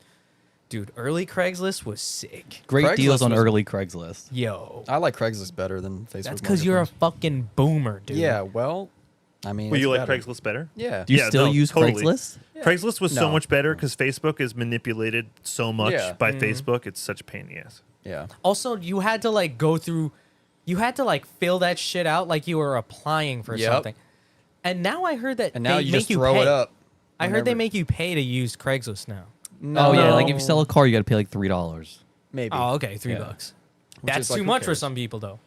dude, early Craigslist was sick. Great Craigslist deals on was- early Craigslist. Yo. I like Craigslist better than Facebook. That's because you're a fucking boomer, dude. Yeah, well, I mean, Well, you it's like better. Craigslist better? Yeah. Do you Yeah, still no, use totally. Craigslist? Craigslist was so No. much better because Facebook is manipulated so much Yeah. by Facebook. It's such a pain in the ass. Yeah. Also, you had to like go through, you had to like fill that shit out like you were applying for Yep. something. And now I heard that And now they you make just you throw pay. it up. I heard they whenever. make you pay to use Craigslist now. Oh yeah, like if No. you sell a car, you got to pay like $3. Maybe. Oh, okay, $3. Yeah. That's is, like, too who much for cares? some people, though.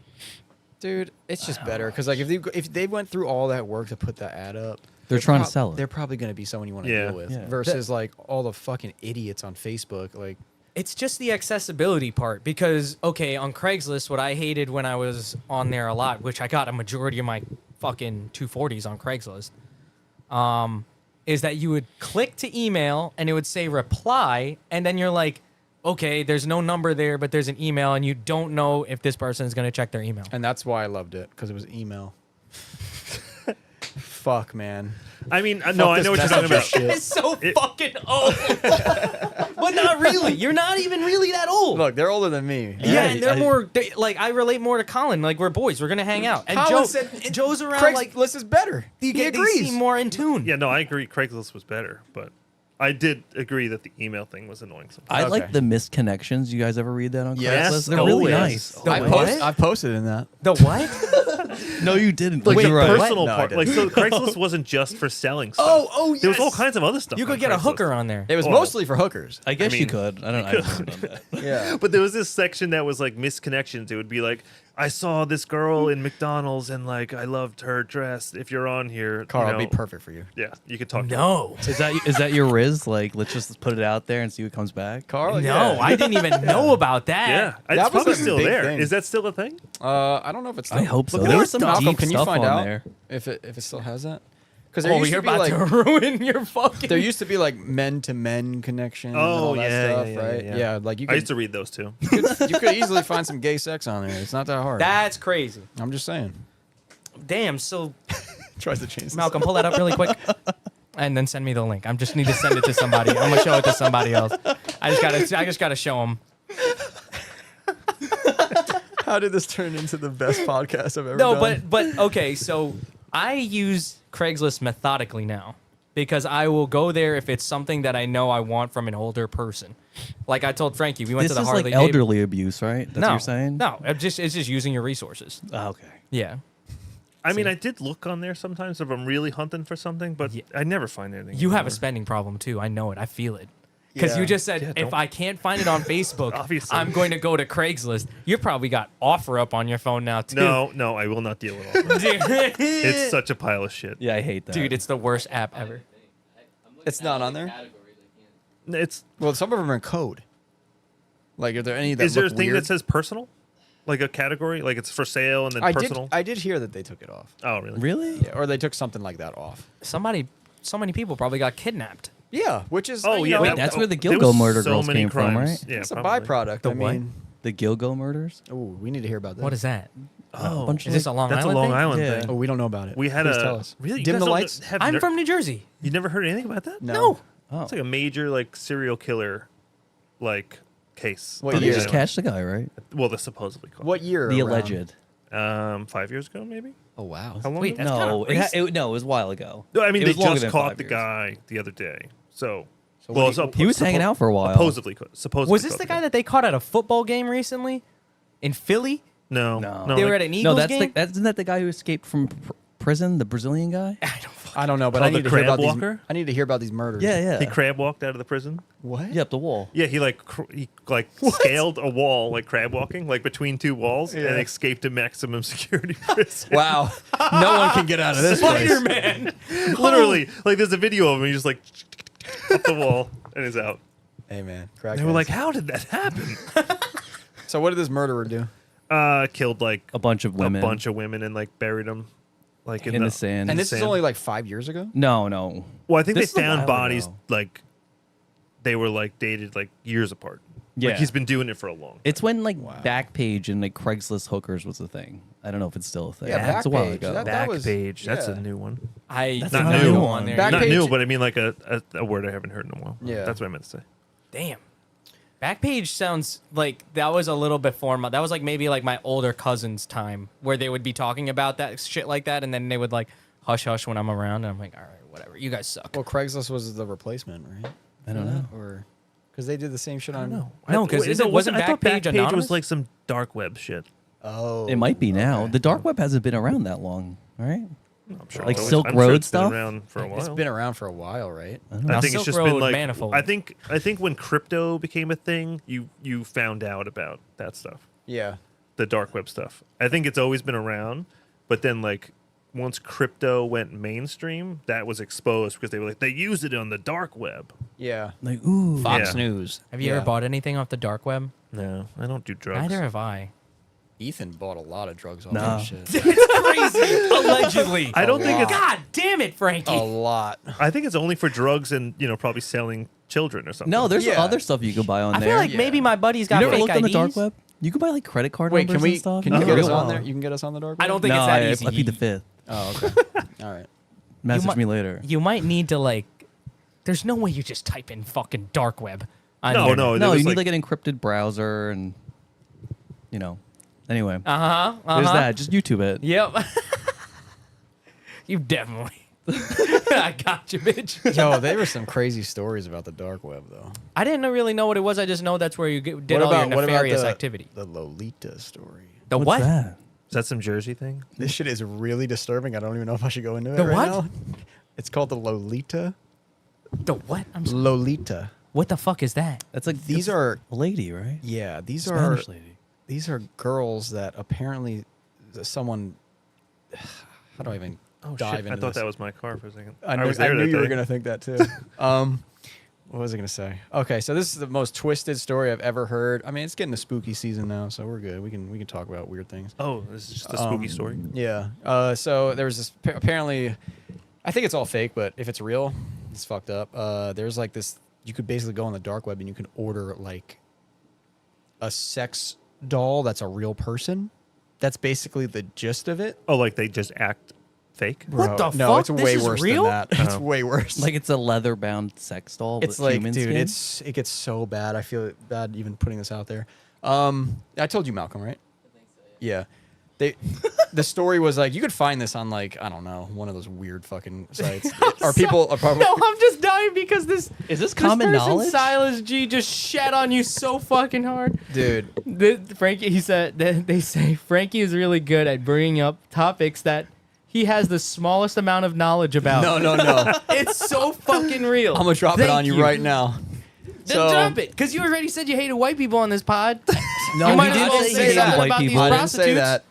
Dude, it's just better because like if they went through all that work to put that ad up, They're trying to sell it. They're probably going to be someone you want to Yeah. deal with Yeah. versus like all the fucking idiots on Facebook. Like, It's just the accessibility part because, okay, on Craigslist, what I hated when I was on there a lot, which I got a majority of my fucking 240s on Craigslist, is that you would click to email and it would say reply, and then you're like, okay, there's no number there, but there's an email, and you don't know if this person is going to check their email. and that's why I loved it because it was email. Fuck, man. I mean, no, I this know what you're talking messenger about. shit. It's so It- fucking old. But not really. You're not even really that old. Look, they're older than me. Yeah, and they're more like I relate more to Colin. Like we're boys, we're gonna hang out. And Colin said Joe's around. Craigslist Like is better. you He get, they agrees. seem more in tune. Yeah, no, I agree. Craigslist was better, but I did agree that the email thing was annoying sometimes. I Okay. like the missed connections. You guys ever read that on Yes. Craigslist? They're Oh, really yes. nice. The I what? posted in that. The what? No, you didn't. Like Like, the you're right. personal No, I part. Like so, didn't. Craigslist wasn't just for selling stuff. Oh, There was all yes. kinds of other stuff. You on could get a Craigslist. hooker on there. It was Oh. mostly for hookers. I guess I you mean, could. I don't know. Yeah. But there was this section that was like misconnections. It would be like I saw this girl in McDonald's and like I loved her dress. If you're on here, Carl, you it'd know, be perfect for you. Yeah, you could talk. No. Is that your Riz? Like, let's just put it out there and see what comes back. Carl, No, I didn't even know about that. Yeah, That it's was probably a still big there. thing. Is that still a thing? I don't know if it's. I hope so. Look, There was some Malcolm, deep can you stuff find on out there. if it still has that? Because Oh, you're about to ruin your fucking. there used to be like men-to-men connections. and Oh, all that yeah, stuff, yeah, right? yeah. Yeah, like you I could, used to read those too. you could easily find some gay sex on there. It's not that hard. That's crazy. I'm just saying. Damn. So Tries to change. Malcolm, pull that up really quick, and then send me the link. I just need to send it to somebody. I'm gonna show it to somebody else. I just gotta show them. How did this turn into the best podcast I've ever No, done? but okay. So I use Craigslist methodically now because I will go there if it's something that I know I want from an older person. Like I told Frankie, we went This to the is Harley. like Dav- elderly abuse, right? That's no, what you're saying? no. It's just using your resources. Oh, okay. Yeah. I mean, I did look on there sometimes if I'm really hunting for something, but Yeah. I never find anything. You have a anymore. spending problem too. I know it. I feel it. Because you Yeah. just said, Yeah, if don't- I can't find it on Facebook, Obviously. I'm going to go to Craigslist. You probably got OfferUp on your phone now too. No, I will not deal with all that. It's such a pile of shit. Yeah, I hate that. Dude, it's the worst app ever. It's not on there? It's Well, some of them are in code. Like, are there any that is there a look thing weird? that says personal, like a category, like it's for sale and then personal? I did hear that they took it off. Oh, really? Really? Yeah, or they took something like that off. So many people probably got kidnapped. Yeah, which is Oh, yeah. Wait, that's where the there Gilgo was murder so girls many came from, crimes. right? Yeah, it's a probably. byproduct. The I what? mean, The Gilgo murders? oh, we need to hear about that. What is that? Oh, bunch Is this a Long that's Island a Long thing? Island Yeah. thing. Oh, we don't know about it. We had Please a tell us. really. You Dim guys the don't lights. have I'm from New Jersey. You never heard anything about that? No. Oh. It's like a major like serial killer, like case. What on They year? the just island. catch the guy, right? Well, the supposedly caught. What year? The around? alleged. 5 years ago, maybe. Oh wow. How long? Wait, ago? that's No, kinda recent. no, it was a while ago. No, I mean It they was longer just than caught 5 the years. guy the other day. So, So well, what do you- He was hanging out for a while. Supposedly, supposedly. Was this caught the guy that they caught at a football game recently in Philly? No, No. They like- were at an No, Eagles that's game. isn't that the guy who escaped from prison, the Brazilian guy? I don't know, but Oh, I the need to hear about crab these. walker? I need to hear about these murders. Yeah, yeah. He crab walked out of the prison. What? Yeah, up the wall. Yeah, he like scaled a wall like crab walking, like between two walls, Yeah. and escaped a maximum security prison. Wow. No one can get out of this place. Spider-Man. Literally, like there's a video of him. He's just like up the wall and is out. Hey man, crack. They were like, "How did that happen?" So what did this murderer do? Killed like A bunch of women. a bunch of women, and like buried them, like in the sand. And this is sand. only like 5 years ago. No, no. Well, I think This is they a found while bodies ago. like they were like dated like years apart. Yeah. Like he's been doing it for a long. It's when like Wow. Backpage and like Craigslist hookers was a thing. I don't know if it's still a thing. Yeah, it's a while Backpage, ago. that- Back was- page. That's a yeah. new one. I That's not not new. new on there. Back Not page- new, but I mean like a word I haven't heard in a while. Yeah. That's what I meant to say. Damn. Backpage sounds like that was a little before my. That was like maybe like my older cousin's time where they would be talking about that shit like that, and then they would like hush hush when I'm around, and I'm like, all right, whatever, you guys suck. Well, Craigslist was the replacement, right? I don't know. Or because they did the same shit on. No, No, 'cause wasn't I thought Backpage Backpage anonymous? was like some dark web shit. Oh. It might be now. okay. The dark web hasn't been around that long, right? I'm sure Like it's Silk I'm sure Road it's been stuff? around for a while. It's been around for a while, right? I Now, think Silk it's just Road been like manifold. I think when crypto became a thing, you found out about that stuff, Yeah. the dark web stuff. I think it's always been around, but then like once crypto went mainstream, that was exposed because they were like they used it on the dark web. Yeah. Like, ooh. Fox News. Have you ever bought anything off the dark web? No, I don't do drugs. Neither have I. Ethan bought a lot of drugs off Nah. that shit. Crazy, allegedly. I don't think it's. God damn it, Frankie. A lot. I think it's only for drugs and probably selling children or something. No, there's Yeah. other stuff you can buy on I there. feel like Yeah. maybe my buddy's you got never fake looked on the dark IDs. web? You can buy like credit card Wait, numbers can we? and stuff. Can you Oh, get us really? on there? You can get us on the dark web? I don't think no, it's that I easy. plead the fifth. Oh, okay. All right. Message might- me later. You might need to like. There's no way you just type in fucking dark web. on No, there. no. there No, was, you need like an encrypted browser and, Anyway, Uh-huh. there's that. Just YouTube it. Yep. You definitely. I got you, bitch. Yo, there were some crazy stories about the dark web, though. I didn't really know what it was. I just know that's where you did all your nefarious activity. the Lolita story? The What's what? that? Is that some Jersey thing? This shit is really disturbing. I don't even know if I should go into it The right what? now. It's called the Lolita. The what? I'm Lolita. What the fuck is that? That's like These it's are a lady, right? yeah. These Spanish are lady. these are girls that apparently someone. How do I even Oh dive shit! into I thought this? that was my car for a second. I was there knew that you were day. gonna think that too. What was I gonna say? Okay, so this is the most twisted story I've ever heard. I mean, it's getting the spooky season now, so we're good. We can talk about weird things. Oh, this is just a spooky story. Yeah. So there was this. Apparently, I think it's all fake, but if it's real, it's fucked up. There's like this. You could basically go on the dark web and you can order like a sex doll that's a real person. That's basically the gist of it. Oh, like they just act fake? What the No, fuck? it's This way is worse real? than that. It's Oh. way worse. Like it's a leather-bound sex doll. it's with like, human dude, skin? it gets so bad. I feel bad even putting this out there. I told you, Malcolm, right? I think so, yeah. Yeah. The story was like you could find this on like I don't know one of those weird fucking sites. Are people? Are probably, No, I'm just dying because this Is this common person, knowledge? Silas G just shat on you so fucking hard. dude. Frankie, he said they say Frankie is really good at bringing up topics that he has the smallest amount of knowledge about. No. It's so fucking real. I'm gonna drop it Thank on you right now. Then drop it, because you already said you hated white people on this pod. No, You might he as did well say say he hated something white about these people. I didn't say prostitutes. that.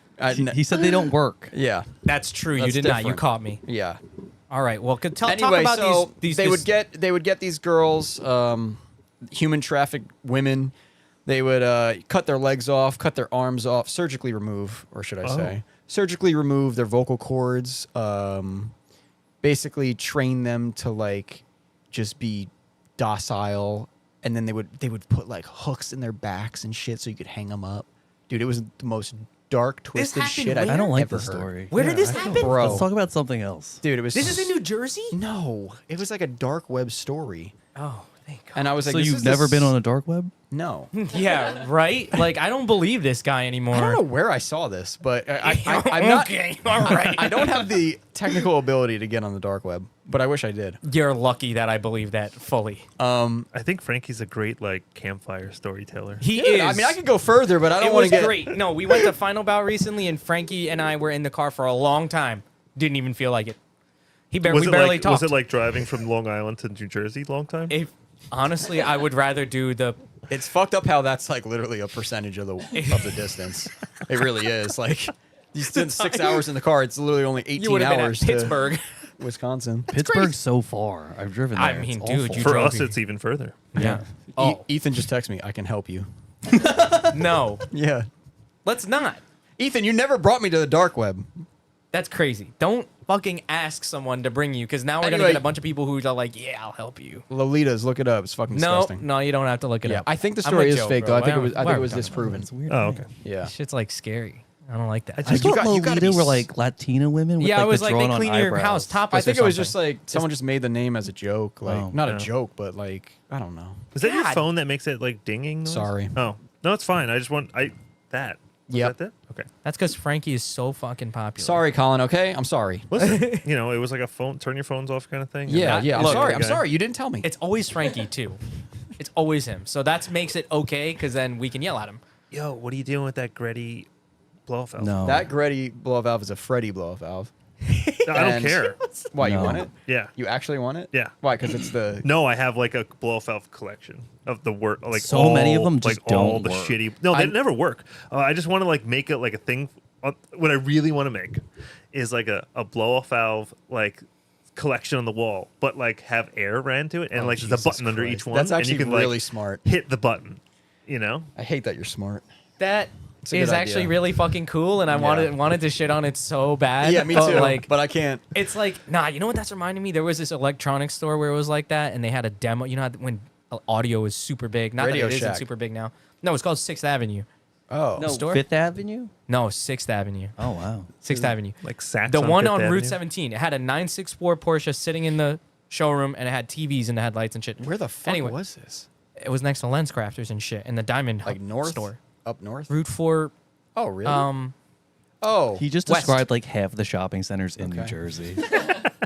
He said they don't work. Yeah, That's true. You That's did not. You different. caught me. yeah. All right. Well, talk Anyway, about so these. they would get these girls, human trafficked women. They would cut their legs off, cut their arms off, surgically remove, or should I say, surgically remove their vocal cords. Basically train them to like just be docile, and then they would put like hooks in their backs and shit so you could hang them up. Dude, it was the most dark, twisted happened shit I've where? I don't like ever this heard. story. Where did this I- happen? bro? Let's talk about something else. Dude, it was. This is in New Jersey. No, it was like a dark web story, Oh, thank God. and I was like, So this you've is never this- been on a dark web? No. Yeah, right. Like I don't believe this guy anymore. I don't know where I saw this, but I'm not. Okay, all right. I don't have the technical ability to get on the dark web, but I wish I did. You're lucky that I believe that fully. I think Frankie's a great like campfire storyteller. He Dude, is. I mean, I could go further, but I don't It want was to get. great. No, we went to Final Bout recently, and Frankie and I were in the car for a long time. Didn't even feel like it. We barely talked. Was it like driving from Long Island to New Jersey long time? If honestly, I would rather do the. It's fucked up how that's like literally a percentage of the distance. It really is. Like you spend 6 hours in the car. It's literally only 18 You would have been at hours Pittsburgh. to Wisconsin. Pittsburgh's so far. I've driven there. I mean, It's dude, awful. you For drove us, here. it's even further. Yeah. Oh Ethan just texted me. I can help you. no, Yeah. let's not. Ethan, you never brought me to the dark web. That's crazy. Don't fucking ask someone to bring you, because now we're gonna Anyway. get a bunch of people who are like, "Yeah, I'll help you." Lolitas, look it up. It's fucking No, disgusting. no, you don't have to look it Yeah, up. I think the I'm story a is joke, fake bro. though. I think Why it was. are I we think it was talking about disproven. It's weird. Oh, okay. Yeah. Shit's like scary. I don't like that. I you thought got- you gotta Lolita be were like Latina women. With Yeah, like I was the like, they drawn-on clean your eyebrows. house topless. I think or it was just something. like someone just made the name as a joke. Like Oh. not a Yeah. joke, but like I don't know. Is that your God. phone that makes it like dinging? Noise? Sorry. Oh no, it's fine. I just want that. Was Yep. that it? Okay. That's because Frankie is so fucking popular. Sorry, Colin. Okay, I'm sorry. Listen, it was like a phone. Turn your phones off kind of thing. Yeah, And yeah. I'm Look, sorry. I'm okay. sorry. You didn't tell me. It's always Frankie too. It's always him. So that makes it okay, because then we can yell at him. Yo, what are you doing with that Gretty blow-off valve? No. That Gretty blow valve is a Freddy blow valve. No, I don't And- care. Why you No. want it? Yeah. You actually want it? Yeah. Why? Because it's the. No, I have like a blow-off valve collection of the work. Like So many of them like just all don't the work. shitty. No, they I- never work. I just want to like make it like a thing. What I really want to make is like a blow-off valve like collection on the wall, but like have air ran to it, and Oh, like there's a Jesus button under Christ. each one. That's and actually you can, really like, smart. hit the button. I hate that you're smart. That a is good actually idea. really fucking cool, and I Yeah. wanted to shit on it so bad. Yeah, me but, too. Like, But I can't. it's like, nah, you know what that's reminding me? There was this electronics store where it was like that, and they had a demo. You know how when audio is super big? Not Radio that it isn't Shack. super big now. No, it's called 6th Avenue. Oh. No, store? Fifth Avenue. No, 6th Avenue. Oh wow. 6th Avenue. like sacks The one Fifth on Route Avenue. 17. It had a 964 Porsche sitting in the showroom, and it had TVs in the headlights and shit. Where the fuck Anyway, was this? It was next to Lens Crafters and shit in the Diamond Like north? store. Up north? Route 4. Oh, really? Oh, He just West. described like half the shopping centers in New Okay. Jersey.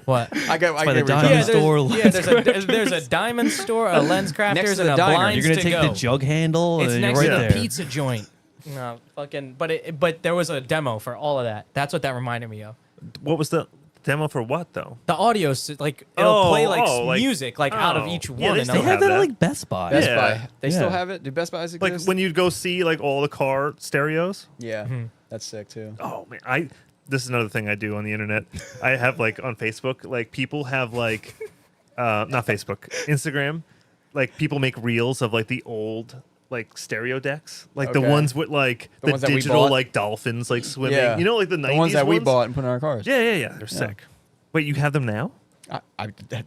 what? I got. I by the get what you're diamond talking store. there's a diamond store, a Lens Next Crafters, to and the a diner. Blinds You're gonna to take go. the jug handle It's and you're next right to there. the pizza joint. No, fucking. But there was a demo for all of that. That's what that reminded me of. What was the Demo for what though? The audio, like it'll play like like- music, like out of oh. each Yeah, one. they and still They I'm have have that at that. like Best Buy. Best Yeah. Buy. They still Yeah. have it. Do Best Buys Like exist? when you'd go see like all the car stereos. Yeah, that's sick too. Oh man, this is another thing I do on the internet. I have like on Facebook, like people have like, not Facebook, Instagram, like people make reels of like the old like stereo decks, like the Okay. ones with like The the ones that we digital bought? like dolphins like swimming. Yeah. You know, like the 90s The ones that we ones? bought and put in our cars. Yeah, they're sick. Wait, you have them now?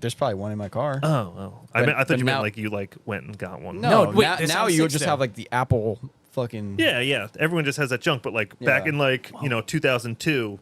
There's probably one in my car. Oh. I But thought you meant now- like you like went and got one. no, wait, now, this now sounds you sick just still. have like the Apple fucking. Yeah. Everyone just has that junk, but like back Yeah. in like 2002,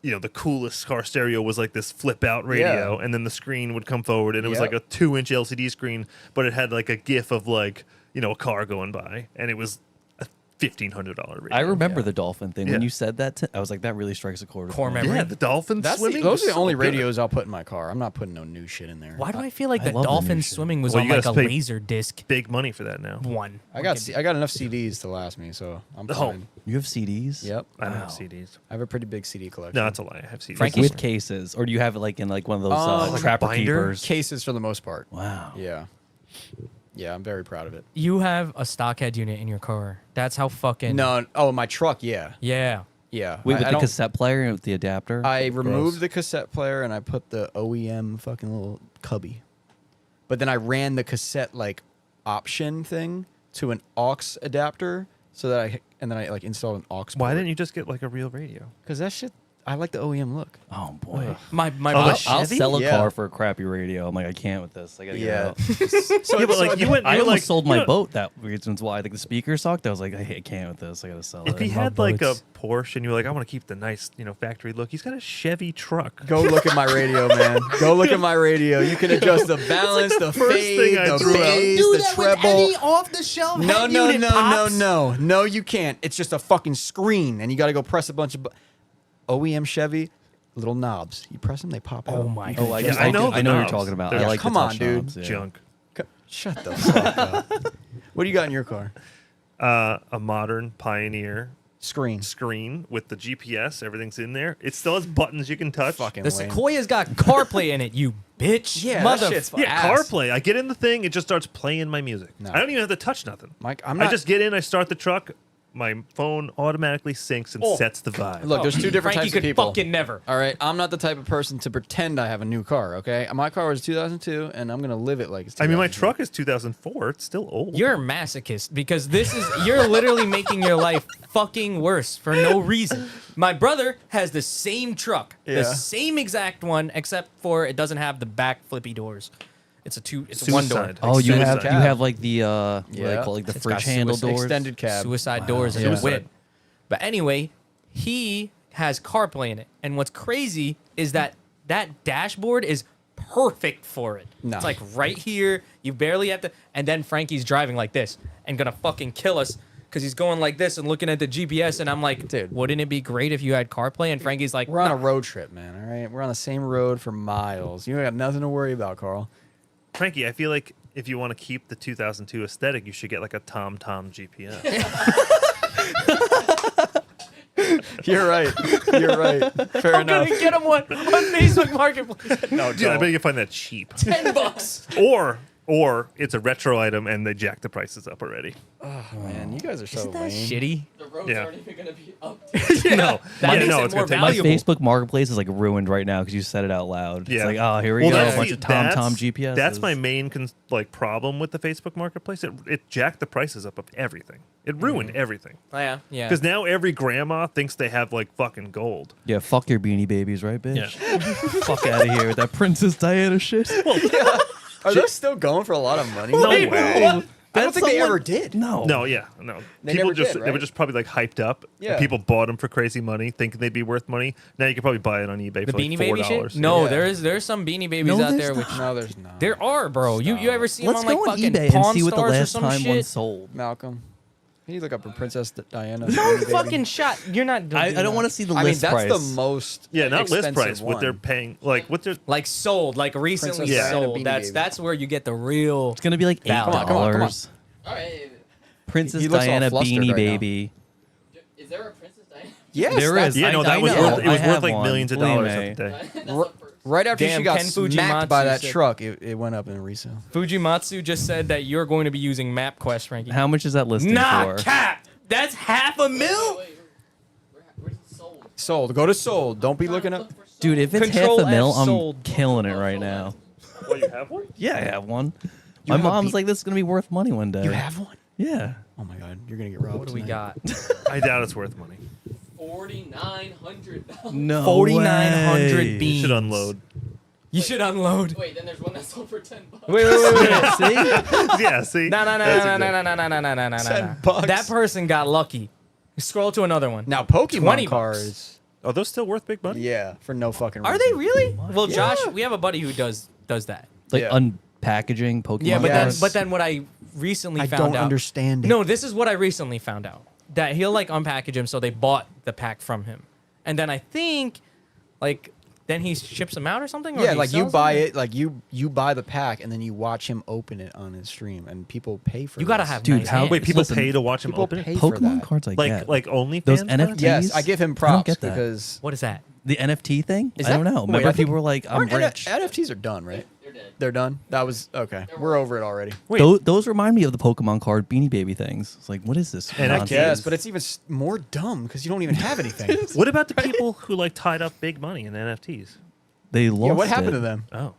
the coolest car stereo was like this flip out radio, Yeah. and then the screen would come forward, and it was Yep. like a 2-inch LCD screen, but it had like a GIF of like a car going by, and it was a $1,500 radio. I remember the dolphin thing. When Yeah. you said that, I was like, that really strikes a chord. with Core me. memory. Yeah, the dolphin swimming. Those are the was so only good. radios I'll put in my car. I'm not putting no new shit in there. Why do I feel like I the love the new dolphin shit. swimming was Well, on you like a gotta pay- laser disc Big money for that now. one? I got enough CDs to last me, so I'm fine. You have CDs? Yep, I don't Wow. have CDs. I have a pretty big CD collection. No, that's a lie. I have CDs. Like Frankie's- with cases, or do you have it like in like one of those like a trapper binder? keepers? Cases for the most part. Wow. Yeah, I'm very proud of it. You have a stockhead unit in your car. That's how fucking My truck, yeah. Yeah. Yeah. Wait, I with the don't- cassette player and with the adapter? I removed Gross. the cassette player and I put the OEM fucking little cubby. But then I ran the cassette like option thing to an aux adapter so that I like installed an aux. Why didn't you just get like a real radio? Because that shit, I like the OEM look. oh boy. My Oh, I'll, the I'll Chevy? sell a Yeah. car for a crappy radio. I'm like, I can't with this. I gotta get out. Yeah, but like you went. I you almost like sold my boat. That reasons why. Like the speaker sucked. I was like, I can't with this. I gotta sell If it. he love had like a boats. Porsche and you were like, I want to keep the nice, factory look. He's got a Chevy truck. Go look at my radio, man. Go look at my radio. You can adjust the balance, the first fade, thing I the threw out. bass, the treble. off the shelf. No, you can't. It's just a fucking screen, and you got to go press a bunch of OEM Chevy little knobs. You press them, they pop out. Oh my You can Oh, I, Yeah, just, I know I know what the you're talking about. knobs. I like Come the on, touch dude. knobs, yeah. Junk. Shut the fuck up. What do you got in your car? A modern Pioneer Screen. screen with the GPS. Everything's in there. It still has buttons you can touch. Fucking The lame. Sequoia's got CarPlay in it, you bitch. Yeah, that Mother. shit's Yeah, ass. CarPlay. I get in the thing. It just starts playing my music. No. I don't even have to touch nothing. Mike, I'm I not. just get in. I start the truck. My phone automatically syncs and sets the vibe. Look, there's two different Frankie types of could people. fucking never. All right, I'm not the type of person to pretend I have a new car. Okay, my car was 2002, and I'm gonna live it like it's. I mean, my 2002. truck is 2004. It's still old. You're a masochist because you're literally making your life fucking worse for no reason. My brother has the same truck, the Yeah. same exact one, except for it doesn't have the back flippy doors. It's a one door. Suicide. Oh, you have Suicide. like the what do they Yeah. call it, like the It's fridge got handle suicide- doors. extended cab. Suicide doors and Suicide. a whip. But anyway, he has CarPlay in it, and what's crazy is that dashboard is perfect for it. No. It's like right here. You barely have to. And then Frankie's driving like this and gonna fucking kill us because he's going like this and looking at the GPS. And I'm like, Dude. wouldn't it be great if you had CarPlay? And Frankie's like, We're on a "Nah." road trip, man. All right, we're on the same road for miles. You got nothing to worry about, Carl. Frankie, I feel like if you want to keep the 2002 aesthetic, you should get like a TomTom GPS. You're right. You're right. Fair I'm enough. gonna get him one on Facebook Marketplace. No, Dude, I bet you can find that cheap. $10. Or it's a retro item and they jack the prices up already. Oh, man, you guys are so Isn't that lame. shitty? The roads Yeah. aren't even gonna be up. No, That makes no, it it's more gonna take My valuable. Facebook Marketplace is like ruined right now because you said it out loud. Yeah. It's like, oh, here we Well, go, that's- a bunch of that's- TomTom GPS. That's my main problem with the Facebook Marketplace. It jacked the prices up of everything. It ruined everything. Oh, yeah, yeah. Because now every grandma thinks they have like fucking gold. Yeah, fuck your Beanie Babies, right, bitch? Yeah. Fuck out of here with that Princess Diana shit. Are they still going for a lot of money? No I way. don't think they ever did. No. No. They People never just did, they were right? just probably like hyped up. and Yeah. people bought them for crazy money, thinking they'd be worth money. Now you can probably buy it on eBay The for Beanie like Baby $4. shit? No, Yeah. there's some Beanie Babies No, out there's there which No, there's not. there are, bro. You ever see Let's them on go like on fucking eBay and Pawn see what the Stars or last some time shit? one sold. Malcolm. Can you look up a Princess Diana? No Beanie Baby? fucking shot. You're not. I don't want to see the I mean, list that's price. the most. Yeah, not list expensive price. What they're one. paying, like what they're. like sold, like recently Princess Diana sold. Beanie That's Baby. that's where you get the real. It's gonna be like $8. Come on, come on, come on. All right. Princess He looks all Diana flustered Beanie right now. Baby. Is there a Princess Diana? Yes, There that's- is. Yeah, no, I that was know. worth, it was I worth have like one, millions of believe dollars me. at the day. That's the first. Right after Damn, she got Ken smacked by Fujimatsu that said- truck, it went up in a resale. Fujimatsu just said that you're going to be using MapQuest ranking. How much is that listing Nah, for? cap. That's $500,000. Where's it sold? Sold. Go to sold. Don't be looking up. Dude, if it's Control half a mil, F I'm sold. killing it right now. Oh, you have one? Yeah, I have one. You My have a mom's beat- like, this is gonna be worth money one day. You have one? Yeah. Oh my god, you're gonna get robbed. What do we tonight. got? I doubt it's worth money. $4,900. No. 4,900 way. You beans. should unload. You should unload. Wait, then there's one that sold for $10. Wait. See? Yeah, see? No. That's exactly- $10. That person got lucky. Scroll to another one. Now Pokemon 20 cards. Are those still worth big money? Yeah, for no fucking reason. Are they really? Well, Yeah. Josh, we have a buddy who does that. Like Yeah. unpackaging Pokemon. Yeah, but Yes. then what I recently I found don't out. understand it. No, this is what I recently found out. That he'll like unpackage him, so they bought the pack from him, and then I think, like, then he ships them out or something. Or Yeah, he like you sells buy them? it, like you buy the pack, and then you watch him open it on his stream, and people pay for. You gotta this. have Dude, nice how- hands. Wait, people Listen, pay to watch him people open pay it? for Pokemon that. cards I Like get. like OnlyFans? Those cards? NFTs? Yes, I give him props get that. because What is that? The NFT thing? Is I don't that- know. wait, Remember I think- people were like, I'm aren't rich. NFTs are done, right? They're dead. They're done. That was okay. We're over it already. Wait, Those remind me of the Pokemon card Beanie Baby things. It's like, what is this? And I nonsense? Yes, but it's even more dumb because you don't even have anything. what about the people who like tied up big money in NFTs? They lost Yeah, what happened it. to them? Oh.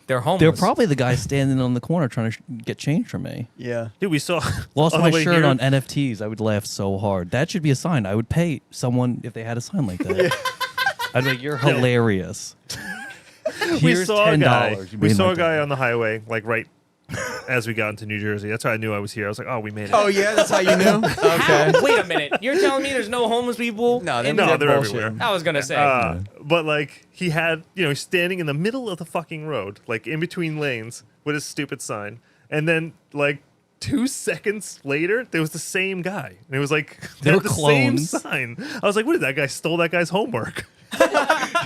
They're homeless. They're probably the guy standing on the corner trying to get change from me. Yeah. Dude, we saw Lost on my the way shirt here- on NFTs. I would laugh so hard. That should be a sign. I would pay someone if they had a sign like that. I'd be like, you're hilarious. we Here's saw a guy. $10. You We made saw my a guy day. on the highway, like right as we got into New Jersey. That's how I knew I was here. I was like, oh, we made it. Oh yeah, that's how you knew. Okay. Wait a minute. You're telling me there's no homeless people? No, they're, in No, they're they're bullshit. everywhere. I was gonna say. But like he had, he's standing in the middle of the fucking road, like in between lanes, with his stupid sign, and then like 2 seconds later, there was the same guy, and it was like They had were the same clones. sign. I was like, what did that guy stole that guy's homework?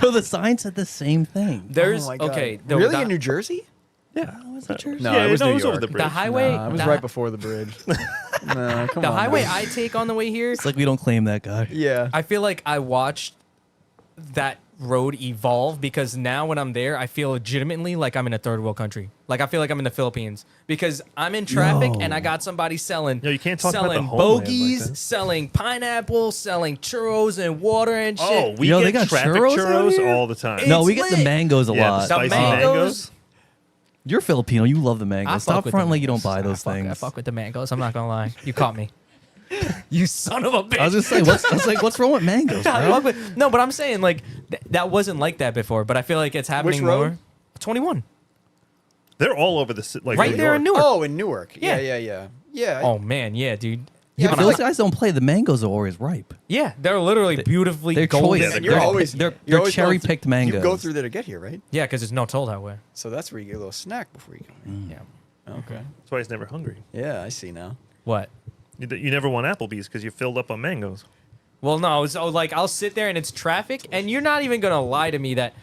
No, the sign said the same thing. There's Oh my God. okay. Really the, in New Jersey? Yeah, was it Jersey? No, yeah, it was no, New it was over York. the bridge. the highway. Nah, it was the, right before the bridge. No, come the on. highway man. I take on the way here. It's like we don't claim that guy. Yeah. I feel like I watched that road evolve because now when I'm there, I feel legitimately like I'm in a third world country. Like I feel like I'm in the Philippines because I'm in traffic No. and I got somebody selling. No, you can't talk about the selling homeland like bogeys, that. selling pineapples, selling churros and water and shit. Oh, we Yo, they get got traffic churros out churros here? all the time. It's No, we get the lit. mangoes a yeah, lot. the spicy The mangoes? You're Filipino. You love the I mangoes. fuck Stop with fronting the like you don't mangoes. buy those I things. fuck with the mangoes. I'm not gonna lie. You caught me. You son of a bitch. I was just saying, what's wrong with mangoes, I bro? fuck with- no, but I'm saying like that wasn't like that before. But I feel like it's happening road? more. 21. They're all over the like Right New there in York. Newark. Oh, in Newark. Yeah. Yeah. Oh man, yeah, dude. Yeah, Yeah, but I those like- guys don't play. The mangoes are always ripe. Yeah, they're literally beautifully They're golden. choice. Yeah, And they're you're great. always They're you're always going cherry picked through- mangoes. You go through there to get here, right? Yeah, because it's no toll that way. So that's where you get a little snack before you go. Yeah. Okay. That's why he's never hungry. Yeah, I see now. What? You never want Applebee's because you filled up on mangoes. Well, no. So like, I'll sit there and it's traffic, and you're not even gonna lie to me that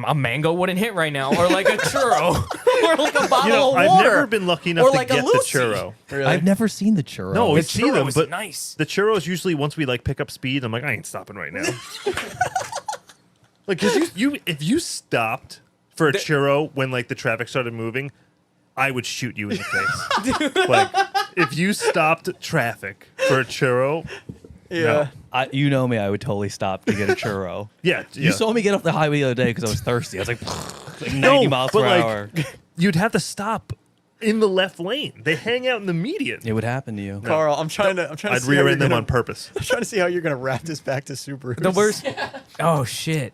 a mango wouldn't hit right now, or like a churro, or like a bottle of I've water. never been lucky enough Or to like a get the Lucy. churro. Really? I've never seen the churro. No, The we see them, churro is but nice. the churros usually once we like pick up speed, I'm like, I ain't stopping right now. Like, cause you if you stopped for a churro when like the traffic started moving, I would shoot you in the face. Like, if you stopped traffic for a churro, Yeah. You know me. I would totally stop to get a churro. yeah, You saw me get off the highway the other day because I was thirsty. I was like 90 no, miles but per like, hour. you'd have to stop in the left lane. They hang out in the median. It would happen to you. Carl, I'm trying to I'd see how you're rear-end them gonna- on purpose. I'm trying to see how you're gonna wrap this back to Subaru. The worst. Oh shit!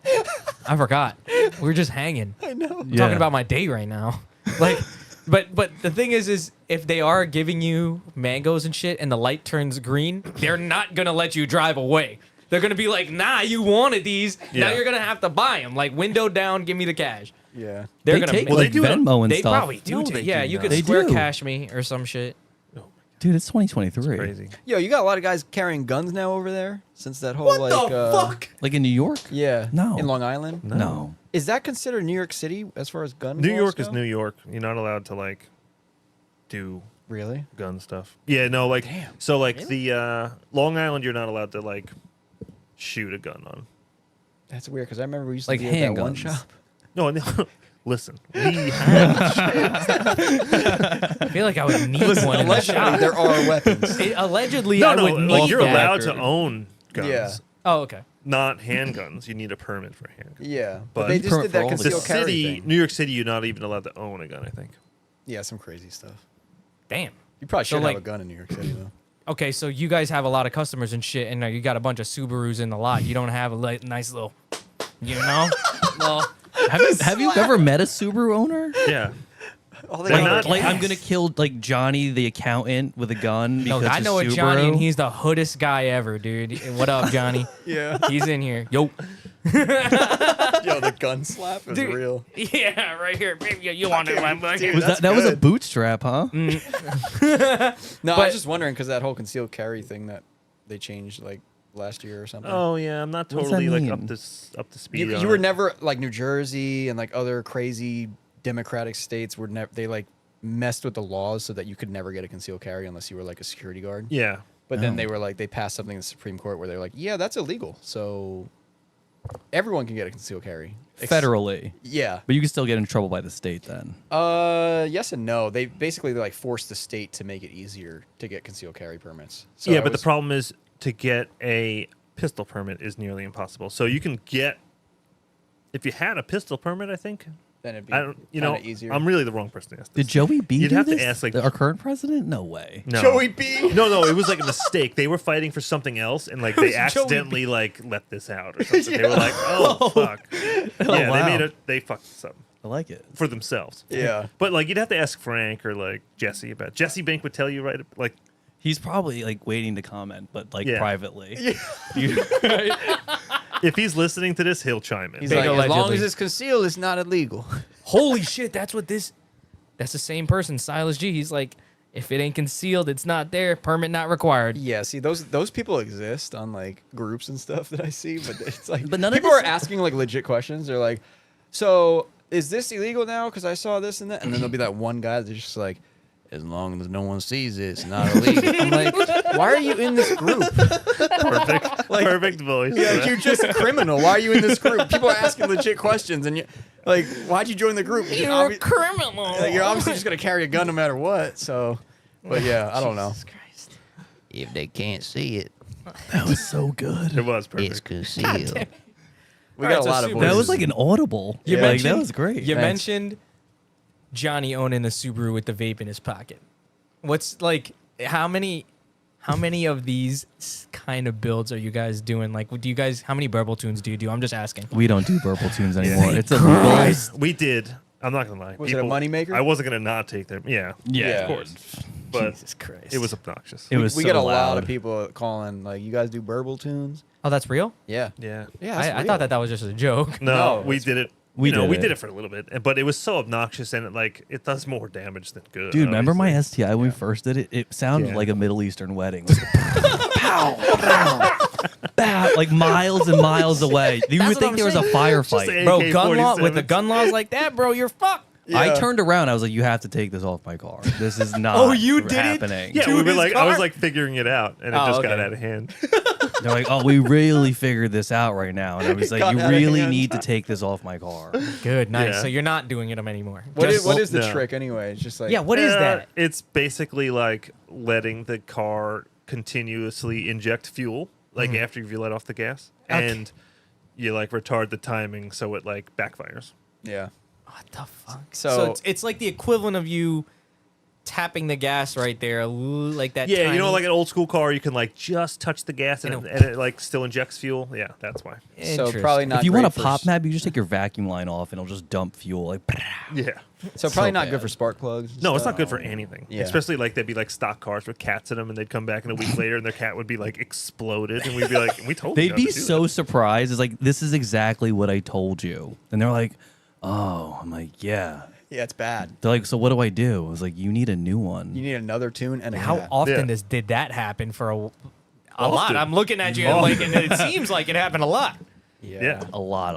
I forgot. We're just hanging. I know. I'm Yeah. talking about my day right now. Like, but the thing is if they are giving you mangoes and shit, and the light turns green, they're not gonna let you drive away. They're gonna be like, nah, you wanted these. Now Yeah. you're gonna have to buy them. Like, window down, give me the cash. Yeah. They're They gonna. take Well, they like do it on- Venmo and they stuff. probably do. No, take- they yeah, do you not. could They square do. cash me or some shit. Dude, it's 2023. Crazy. Yo, you got a lot of guys carrying guns now over there since that whole Like in New York? Yeah. No. In Long Island. No. Is that considered New York City as far as gun? New laws York is go? New York. You're not allowed to like. do Really? gun stuff. Yeah, no, like so like the Long Island, you're not allowed to like shoot a gun on. That's weird because I remember we used to Like be at that one handguns. shop. No, listen, we have, I feel like I would need one in the Allegedly, shop. there are weapons. Allegedly, no, I would need like you're that. allowed to own guns, Yeah. Oh, okay. not handguns. You need a permit for handguns. Yeah, But but they just permit did for that all the The concealed carry city, thing. New York City, you're not even allowed to own a gun. I think. Yeah, some crazy stuff. Damn. You probably So, should like- have a gun in New York City though. Okay, so you guys have a lot of customers and shit, and you got a bunch of Subarus in the lot. You don't have a nice little, you know? Well, Have you ever met a Subaru owner? Yeah. Oh, They're not- Like I'm gonna kill like Johnny the accountant with a gun no, because I know a it's Johnny, Subaru. and he's the hoodest guy ever, dude. What up, Johnny? Yeah. He's in here. Yo. Yo, the gun slap is Dude. real. Yeah, right here. Baby, you want it, my boy. Dude, was that's that was a good. bootstrap, huh? No, I But- was just wondering because that whole concealed carry thing that they changed like last year or something. Oh yeah, I'm not What does that totally like mean? up to speed. you on were it. never like New Jersey and like other crazy Democratic states were never they like messed with the laws so that you could never get a concealed carry unless you were like a security guard. Yeah. But then Oh. they were like they passed something in the Supreme Court where they're like, yeah, that's illegal. So everyone can get a concealed carry. Federally, Yeah. but you can still get in trouble by the state then. Yes and no. They basically like forced the state to make it easier to get concealed carry permits. So yeah, I but was- the problem is to get a pistol permit is nearly impossible. So you can get, if you had a pistol permit, I think. then it'd be I don't, you know, easier. I'm really the wrong person to ask this. Did Joey B You'd do have to this? ask, like- our current president? No way. No. Joey B. No, it was like a mistake. They were fighting for something else, and like they accidentally like let this out or something. They were like, "Oh fuck!" Yeah, wow. they made it. They fucked this up I like it. for themselves. Yeah. But like you'd have to ask Frank or like Jesse about. Jesse Bank would tell you, right? Like, He's probably like waiting to comment, but like Yeah. privately. You- if he's listening to this, he'll chime in. He's Big like, as long allegedly. as it's concealed, it's not illegal. Holy shit, that's the same person, Silas G. He's like, if it ain't concealed, it's not there. Permit not required. Yeah, see those people exist on like groups and stuff that I see, but it's like But none of people this- are asking like legit questions. They're like, "So is this illegal now? Because I saw this and that." And then there'll be that one guy that's just like, "As long as no one sees it, it's not illegal." I'm like, "Why are you in this group? Perfect voice. Yeah, you're just a criminal. Why are you in this group? People are asking legit questions, and you like, why'd you join the group? You're a criminal. Like, you're obviously just gonna carry a gun no matter what. So, but yeah, I don't know. If they can't see it, that was so good. It was it's perfect. concealed. We All got right, a so lot of Subaru- voices. That was like an audible. You Like, mentioned that was great. You Thanks. mentioned Johnny owning the Subaru with the vape in his pocket. What's like how many of these kind of builds are you guys doing? Like, do you guys how many burble tunes do you do? I'm just asking. We don't do burble tunes anymore. Yeah. It's illegal. We did. I'm not gonna lie. Was it a moneymaker? I wasn't gonna not take them. Yeah. Yeah. Of course. But Jesus Christ. it was obnoxious. It was we so get a loud. lot of people calling like, "You guys do burble tunes?" Oh, that's real? Yeah, Yeah. yeah. I thought that was just a joke. No, No, we it's- did it. we We did did it. it for a little bit, but it was so obnoxious and it does more damage than good. Dude, remember my obviously. STI when we first did it? It sounded Yeah. like a Middle Eastern wedding. Like, pow, pow, pow, like miles and miles away. You That's would what think I'm there was a saying. firefight. Bro, gun law AK-47. with the gun laws like that, bro, you're fucked. I Yeah. turned around. I was like, "You have to take this off my car. This is not. Oh, you did it? happening." Yeah, to we were his like, I car? was like figuring it out, and it Oh, just okay. got out of hand. They're like, "Oh, we really figured this out right now," and I was like, Got "You out of really hand. need to take this off my car." Good, nice. Yeah. So you're not doing it anymore. What Just- is the no. trick anyway? It's just like, Yeah, what is that? It's basically like letting the car continuously inject fuel, like after you let off the gas, Okay. and you like retard the timing so it like backfires. yeah. What the fuck? So- it's like the equivalent of you tapping the gas right there, like that. Yeah, you tiny- know, like an old school car, you can like just touch the gas and, You know. and it like still injects fuel. Yeah, that's why. So Interesting. probably not. If you want a great for pop s- map, you just take your vacuum line off, and it'll just dump fuel. Like, Yeah. So probably so not good bad. for spark plugs. and No, it's stuff. not good for anything. Yeah. Especially like they'd be like stock cars with cats in them, and they'd come back in a week later, and their cat would be like exploded, and we'd be like, "We told you." they'd not be to do so that." surprised. It's like, "This is exactly what I told you," and they're like, "Oh," I'm like, "Yeah." Yeah, it's bad. They're like, "So what do I do?" I was like, "You need a new one." You need another tune and a How cat. often Yeah. did that happen for a lot? Often. I'm looking at you and like, and it seems like it happened a lot. Yeah. A lot.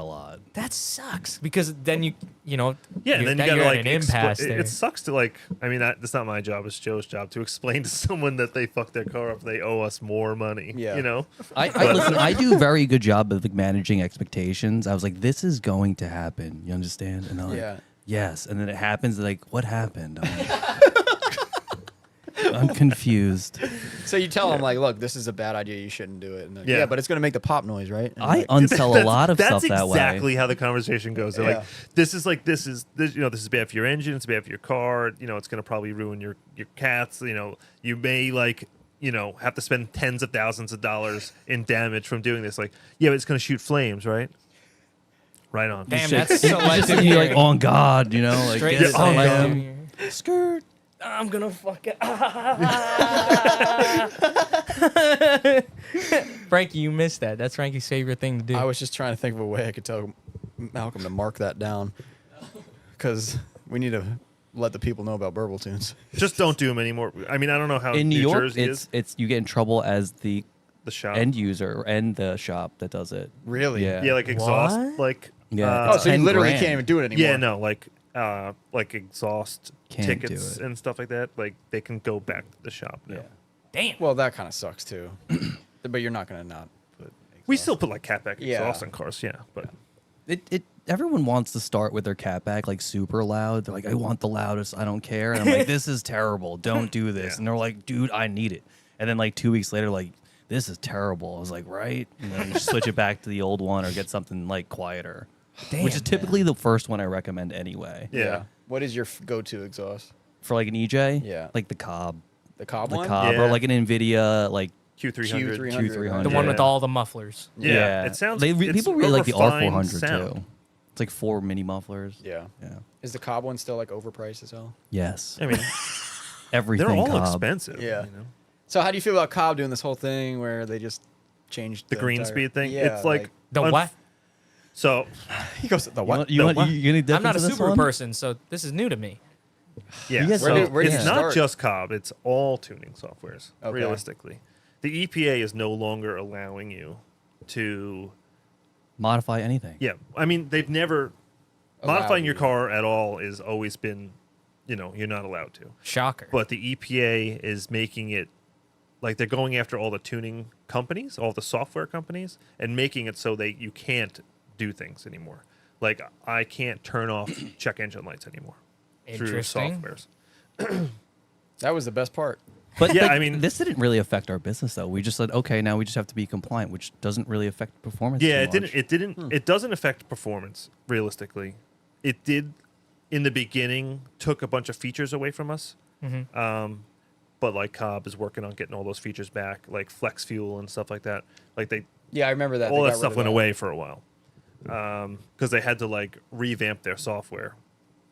That sucks because then you know Yeah, and then you you're gotta at like an impasse there. it sucks to like. I mean, that's not my job. It's Joe's job to explain to someone that they fucked their car up. They owe us more money. Yeah. You know. Listen, I do a very good job of like, managing expectations. I was like, this is going to happen. You understand? And I'm like, Yeah. yes. And then it happens. Like, what happened? I'm, like, I'm confused. So you tell them like, look, this is a bad idea. You shouldn't do it. And they're like, Yeah. yeah, but it's gonna make the pop noise, right? And I like, unsell a lot of stuff That's that way. exactly how the conversation goes. They're Yeah. like, this is you know, this is bad for your engine. It's bad for your car. You know, it's gonna probably ruin your cats. You know, you may like. You know, have to spend tens of thousands of dollars in damage from doing this. Like, yeah, but it's gonna shoot flames, right? Right on. Damn, Shit. that's It's selective just you're like, hearing. on God, you know, like Straight get on slammed. selective hearing. Skirt. I'm gonna fuck it. Frankie, you missed that. That's Frankie's favorite thing to do. I was just trying to think of a way I could tell Malcolm to mark that down because we need to let the people know about Burble Tunes. Just don't do them anymore. I mean, I don't know how In New New York, Jersey is. it's you get in trouble as the The shop. end user and the shop that does it. Really? Yeah. Yeah, like exhaust, What? like Yeah, Oh, so you 10 literally grand. can't even do it anymore. yeah, no, like exhaust Can't do tickets it. and stuff like that. Like they can go back to the shop now. Yeah. Damn. Well, that kind of sucks too. But you're not gonna not put. We exhaust. still put like catback Yeah. exhaust in cars, yeah, but Everyone wants to start with their catback like super loud. They're like, I want the loudest. I don't care. And I'm like, this is terrible. Don't do this. Yeah. And they're like, dude, I need it. And then like 2 weeks later, like, this is terrible. I was like, right. And then you switch it back to the old one or get something like quieter, which is typically the first one I recommend anyway. yeah. What is your go-to exhaust? For like an EJ, Yeah. like the Cobb, The Cobb the one? Cobb, Yeah. or like an Nvidia, like Q300. Q300. The one Yeah. with all the mufflers. Yeah, it sounds. it's people really a like the refined R400 sound. too. It's like 4 mini mufflers. Yeah. Yeah. Is the Cobb one still like overpriced as hell? Yes. I mean, Everything. they're all Cobb. expensive. Yeah. You know? So how do you feel about Cobb doing this whole thing where they just changed The green entire- speed thing. Yeah, It's like The unf- what? So he goes the You what? want, you want, what? you gonna dip I'm not a into this Subaru one? person, so this is new to me. yeah, You guys so are- where did it's you not start? just Cobb. It's all tuning softwares. Okay. Realistically, the EPA is no longer allowing you to. Modify anything. Yeah, I mean they've never Allowed modifying your you. car at all has always been, you know, you're not allowed to. Shocker. But the EPA is making it like they're going after all the tuning companies, all the software companies, and making it so that you can't do things anymore. Like I can't turn off check engine lights anymore through Interesting. softwares. That was the best part. But Yeah, like, I mean- this didn't really affect our business though. We just said, okay, now we just have to be compliant, which doesn't really affect performance. Yeah, too it didn't. much. It didn't. It doesn't affect performance. Realistically, it did in the beginning. Took a bunch of features away from us. But like Cobb is working on getting all those features back, like flex fuel and stuff like that. Like they Yeah, I remember that. all They that got stuff rid of went that. away for a while because they had to like revamp their software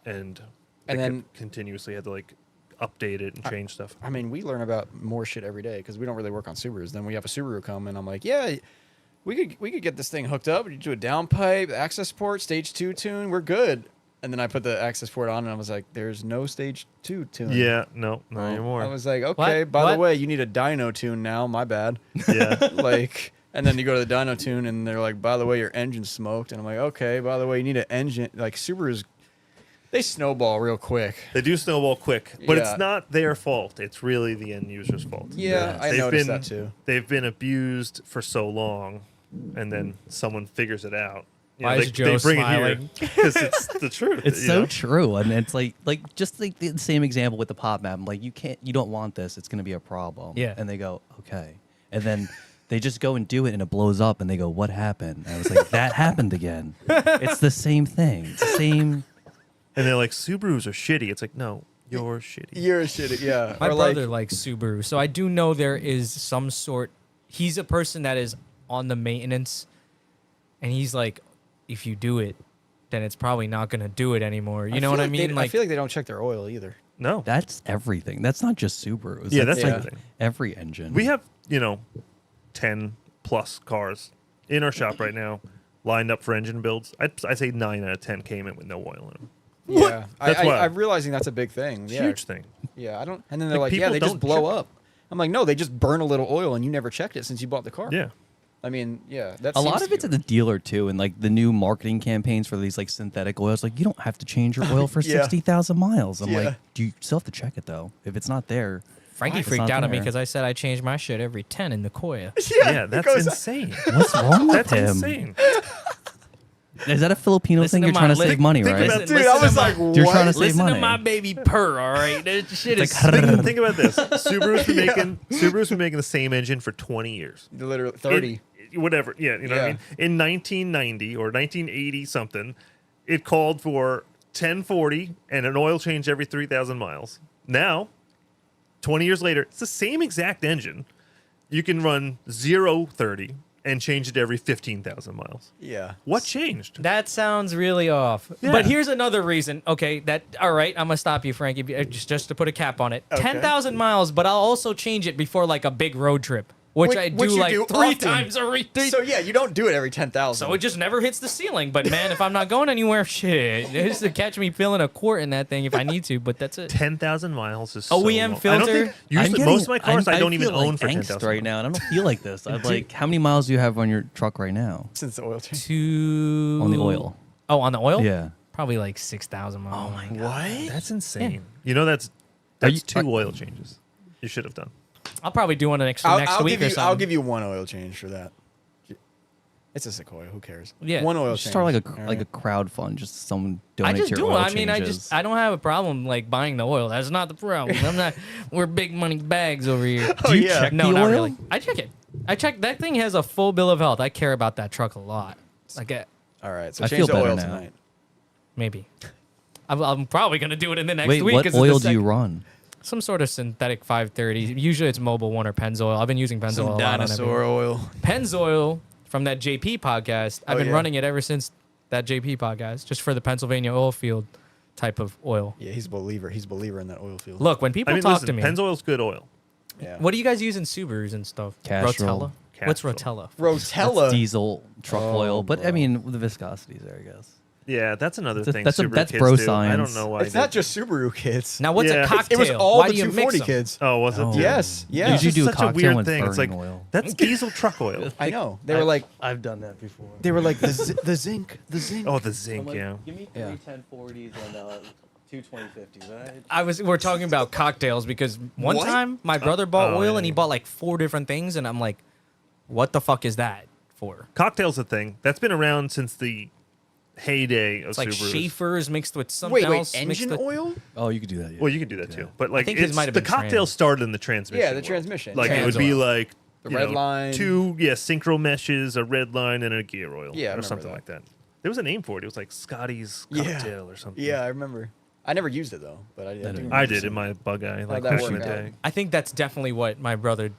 and And they then- continuously had to like update it and change stuff. I mean, we learn about more shit every day because we don't really work on Subarus. Then we have a Subaru come, and I'm like, yeah, we could get this thing hooked up. You do a downpipe, access port, stage 2 tune, we're good. And then I put the access port on, and I was like, there's no stage 2 tune. Yeah, no, not anymore. I was like, okay, What? by What? the way, you need a dyno tune now. My bad. yeah, Like, and then you go to the dyno tune, and they're like, by the way, your engine's smoked. And I'm like, okay, by the way, you need an engine. Like, Subarus, they snowball real quick. they do snowball quick, but Yeah. it's not their fault. It's really the end user's fault. Yeah, I They've noticed been- that too. They've been abused for so long, and then someone figures it out. You Why know, is Joe bring smiling? it here because it's the truth. It's you so know? true, and it's like just like the same example with the pop map. I'm like, you don't want this. It's gonna be a problem. Yeah. And they go, okay, and then they just go and do it, and it blows up, and they go, what happened? And I was like, that happened again. It's the same thing. It's the same. And they're like, Subarus are shitty. It's like, no, you're shitty. You're shitty, yeah. My Or brother likes Subaru, so I do know there is some sort. He's a person that is on the maintenance, and he's like, if you do it, then it's probably not gonna do it anymore. You know what I mean? I feel like they don't check their oil either. No. That's everything. That's not just Subarus. Yeah, that's like everything. every engine. We have, 10 plus cars in our shop right now lined up for engine builds. I'd say 9 out of 10 came in with no oil in them. Yeah, That's why- I'm realizing that's a big thing. Yeah, Huge thing. Yeah, I don't. And then they're Like, like, yeah, people they just don't blow check it. up. I'm like, no, they just burn a little oil, and you never checked it since you bought the car. Yeah. I mean, yeah, that's A lot of it's at the dealer too, and like the new marketing campaigns for these like synthetic oils. Like you don't have to change your oil for Yeah. 60,000 miles. I'm Yeah. like, do you still have to check it though? If it's not there, Frankie it's freaked not out at me there. because I said I changed my shit every 10 in the Koya. Yeah, that's insane. What's wrong with That's him? insane. Is that a Filipino Listen thing? to You're my- trying to think- save money, think right? about- Dude, I was like, what? You're trying to save Listen money. to my baby purr, all right? That shit is Think about this. Subaru's been making the same engine for 20 years. Literally 30. Whatever. Yeah, you know what I Yeah. mean? In 1990 or 1980 something, it called for 1040 and an oil change every 3,000 miles. Now, 20 years later, it's the same exact engine. You can run 0-30 and change it every 15,000 miles. Yeah. What changed? That sounds really off. Yeah. But here's another reason. Okay, all right, I'm gonna stop you, Frankie, just to put a cap on it. Okay. 10,000 miles, but I'll also change it before like a big road trip, which I do which you like do 3 often. times a week. So yeah, you don't do it every 10,000. So it just never hits the ceiling. But man, if I'm not going anywhere, shit, it's to catch me filling a quart in that thing if I need to. But that's it. 10,000 miles is OEM so long. I don't filter? think, usually, most of my cars I don't even feel own like for angst 10,000 right now, and I don't feel like this. I'm like, how many miles do you have on your truck right now? since the oil change. To On the oil. Oh, on the oil? Yeah. Probably like 6,000 miles. Oh my god. What? That's insane. You know that's you- 2 oil changes. You should have done. I'll probably do one next I'll week give or you. something. I'll give you one oil change for that. It's a Sequoia. Who cares? Yeah. One oil change. Just start like a all like a right? crowd fund. Just someone I donate just your do oil it. I mean, changes. I don't have a problem like buying the oil. That's not the problem. I'm not. We're big money bags over here. Do you yeah. check No, the not oil? really. I check it. I check that thing has a full bill of health. I care about that truck a lot. Like All right. So I change feel the better oil now. tonight. maybe. I'm probably gonna do it in the next Wait, week. what 'cause it's the oil do you sec- run? Some sort of synthetic 530. Usually it's Mobil 1 or Pennzoil. I've been using Pennzoil a Some lot. on dinosaur oil. Pennzoil from that JP podcast. I've Oh, been yeah. running it ever since that JP podcast, just for the Pennsylvania oil field type of oil. Yeah, he's a believer. He's a believer in that oil field. Look, when people I mean, talk listen, to me, Pennzoil's good oil. Yeah. what do you guys use in Subarus and stuff? Castrol. Rotella? What's Castrol. Rotella? Rotella. That's diesel truck Oh, oil, but bro. I mean, the viscosity's there, I guess. Yeah, that's another thing. That's Subaru kids bro do. I science. don't know why. It's not just Subaru kids. Now, what's Yeah. a It's- cocktail? It was all Why the do you mix 240 them? kids. Oh, was it? No. Yes. Yeah. Usually It's do a such a cocktail weird with thing. It's like burning oil. that's diesel truck oil. I know. They were like, I've done that before. they were like the zinc, the zinc. Oh, the zinc. Yeah. Give me 3 Yeah. 1040s and 2 2050s. We're talking about cocktails because one What? time my brother bought oh, oil yeah, and he yeah. bought like 4 different things, and I'm like, what the fuck is that for? Cocktail's a thing that's been around since the heyday of It's like Subarus. Schaefer's mixed with something Wait, else. mixed engine with- oil? Oh, you could do that. Yeah. Well, you can do that too, but like think his it's, might have the been cocktail trans. started in the transmission. Yeah, the world. transmission. Like Yeah. it would be Trans oil. like The you red know, line. 2 synchro meshes, a red line, and a gear oil. Yeah, I or remember something that. like that. There was a name for it. It was like Scotty's cocktail or something. Yeah, I remember. I never used it though, but I didn't. did. I did in my bug eye like that back in the worked out. day. I think that's definitely what my brother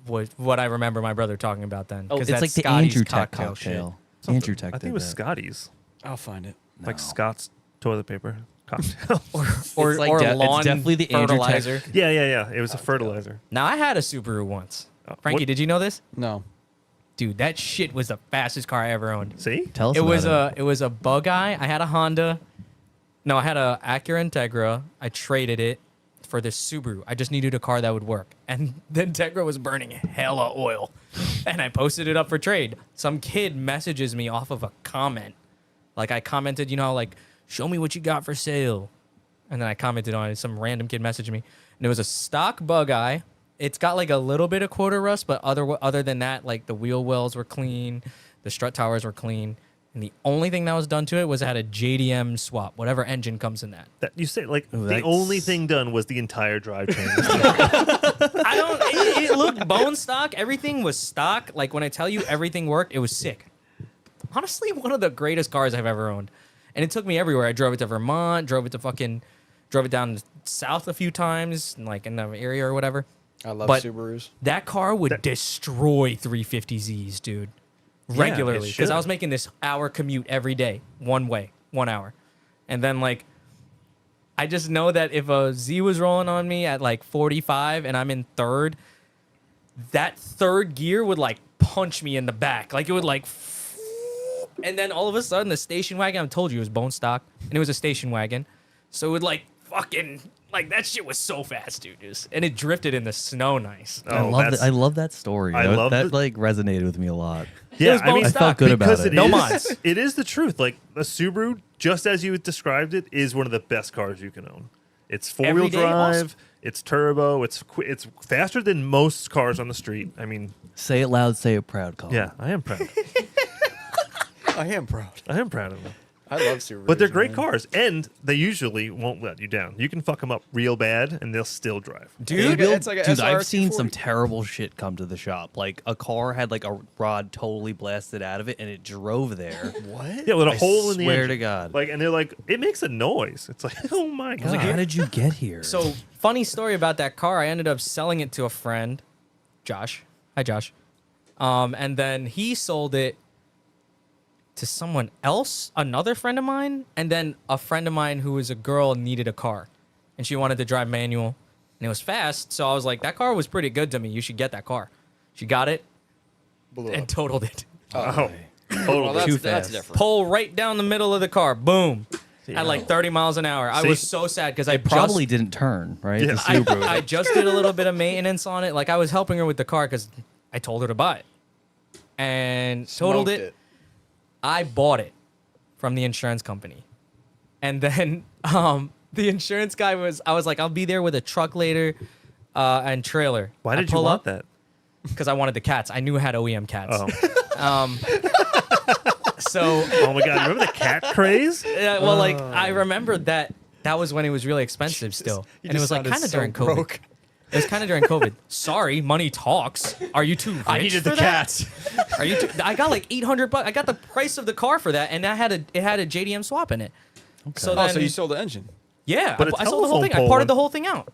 what I remember my brother talking about then. Oh, 'cause it's that's like the Scotty's Andrew Tech cocktail shit. cocktail. Something. Andrew Tech I think did it was that. Scotty's, I'll find it. like No. Scott's toilet paper cocktail. Or It's like or it's lawn definitely the Andrew Tech- fertilizer. yeah. It was a fertilizer. Now I had a Subaru once. Frankie, what- did you know this? No. Dude, that shit was the fastest car I ever owned. See? Tell us It was about it was a bug eye. I had a Honda. No, I had a Acura Integra. I traded it for this Subaru. I just needed a car that would work. And the Integra was burning hella oil. And I posted it up for trade. Some kid messages me off of a comment. Like I commented, like, show me what you got for sale. And then I commented on it. Some random kid messaged me. And it was a stock bug eye. It's got like a little bit of quarter rust, but other than that, like the wheel wells were clean, the strut towers were clean, and the only thing that was done to it was it had a JDM swap, whatever engine comes in that. That you say like Ooh, the that's- only thing done was the entire drivetrain. I don't. It looked bone stock. Everything was stock. Like when I tell you everything worked, it was sick. Honestly, one of the greatest cars I've ever owned, and it took me everywhere. I drove it to Vermont, drove it down south a few times, like in the area or whatever. I love But- Subarus. That car would That- destroy 350Zs, dude. Yeah, it Regularly. Because should. I was making this hour commute every day, one way, 1 hour. And then, like, I just know that if a Z was rolling on me at like 45 and I'm in third, that third gear would like punch me in the back. Like, it would like. And then all of a sudden, the station wagon, I told you it was bone stock, and it was a station wagon. So it would like fucking Like that shit was so fast, dude. And it drifted in the snow nice. I love that. I love that story. I love that. it. Like resonated with me a lot. Yeah, was bone I stock. felt good about because it. No is- mods. It is the truth. Like the Subaru, just as you described it, is one of the best cars you can own. It's 4-wheel Everyday drive. awesome. It's turbo. It's faster than most cars on the street. I mean, Say it loud, say it proud, Colin. yeah, I am proud. I am proud. I am proud of them. I love Subarus. But they're great man. cars, and they usually won't let you down. You can fuck them up real bad, and they'll still drive. Dude, It's like a Dude, SR I've seen some 240. terrible shit come to the shop. Like a car had like a rod totally blasted out of it, and it drove there. What? Yeah, with a I hole in the swear engine. to God. Like, and they're like, it makes a noise. It's like, oh my I was god. like, how did you get here? So funny story about that car. I ended up selling it to a friend, Josh. Hi, Josh. And then he sold it to someone else, another friend of mine, and then a friend of mine who was a girl needed a car, and she wanted to drive manual, and it was fast. So I was like, that car was pretty good to me. You should get that car. She got it and totaled it. Oh, Well, totally. that's, Too that's fast. different. Pull right down the middle of the car. Boom. Yeah. At like 30 miles an hour. I See? was so sad because I probably didn't turn, right? Yeah. The Subaru. I just did a little bit of maintenance on it. Like I was helping her with the car because I told her to buy it, and totaled Smoked it. I bought it from the insurance company, and then the insurance guy I was like, I'll be there with a truck later, and trailer. Why I did you pull want up that? Because I wanted the cats. I knew it had OEM cats. Oh. So Oh my god! Remember the cat craze? well, like I remember that was when it was really expensive still, You and it just was like sounded kind of so during COVID. broke. It was kind of during COVID. Sorry, money talks. Are you too rich for that? cats. Are you? I got like $800. I got the price of the car for that, and it had a JDM swap in it. So Oh, then, so you sold the engine? yeah, But I a sold the whole telephone thing. I pole parted one- the whole thing out.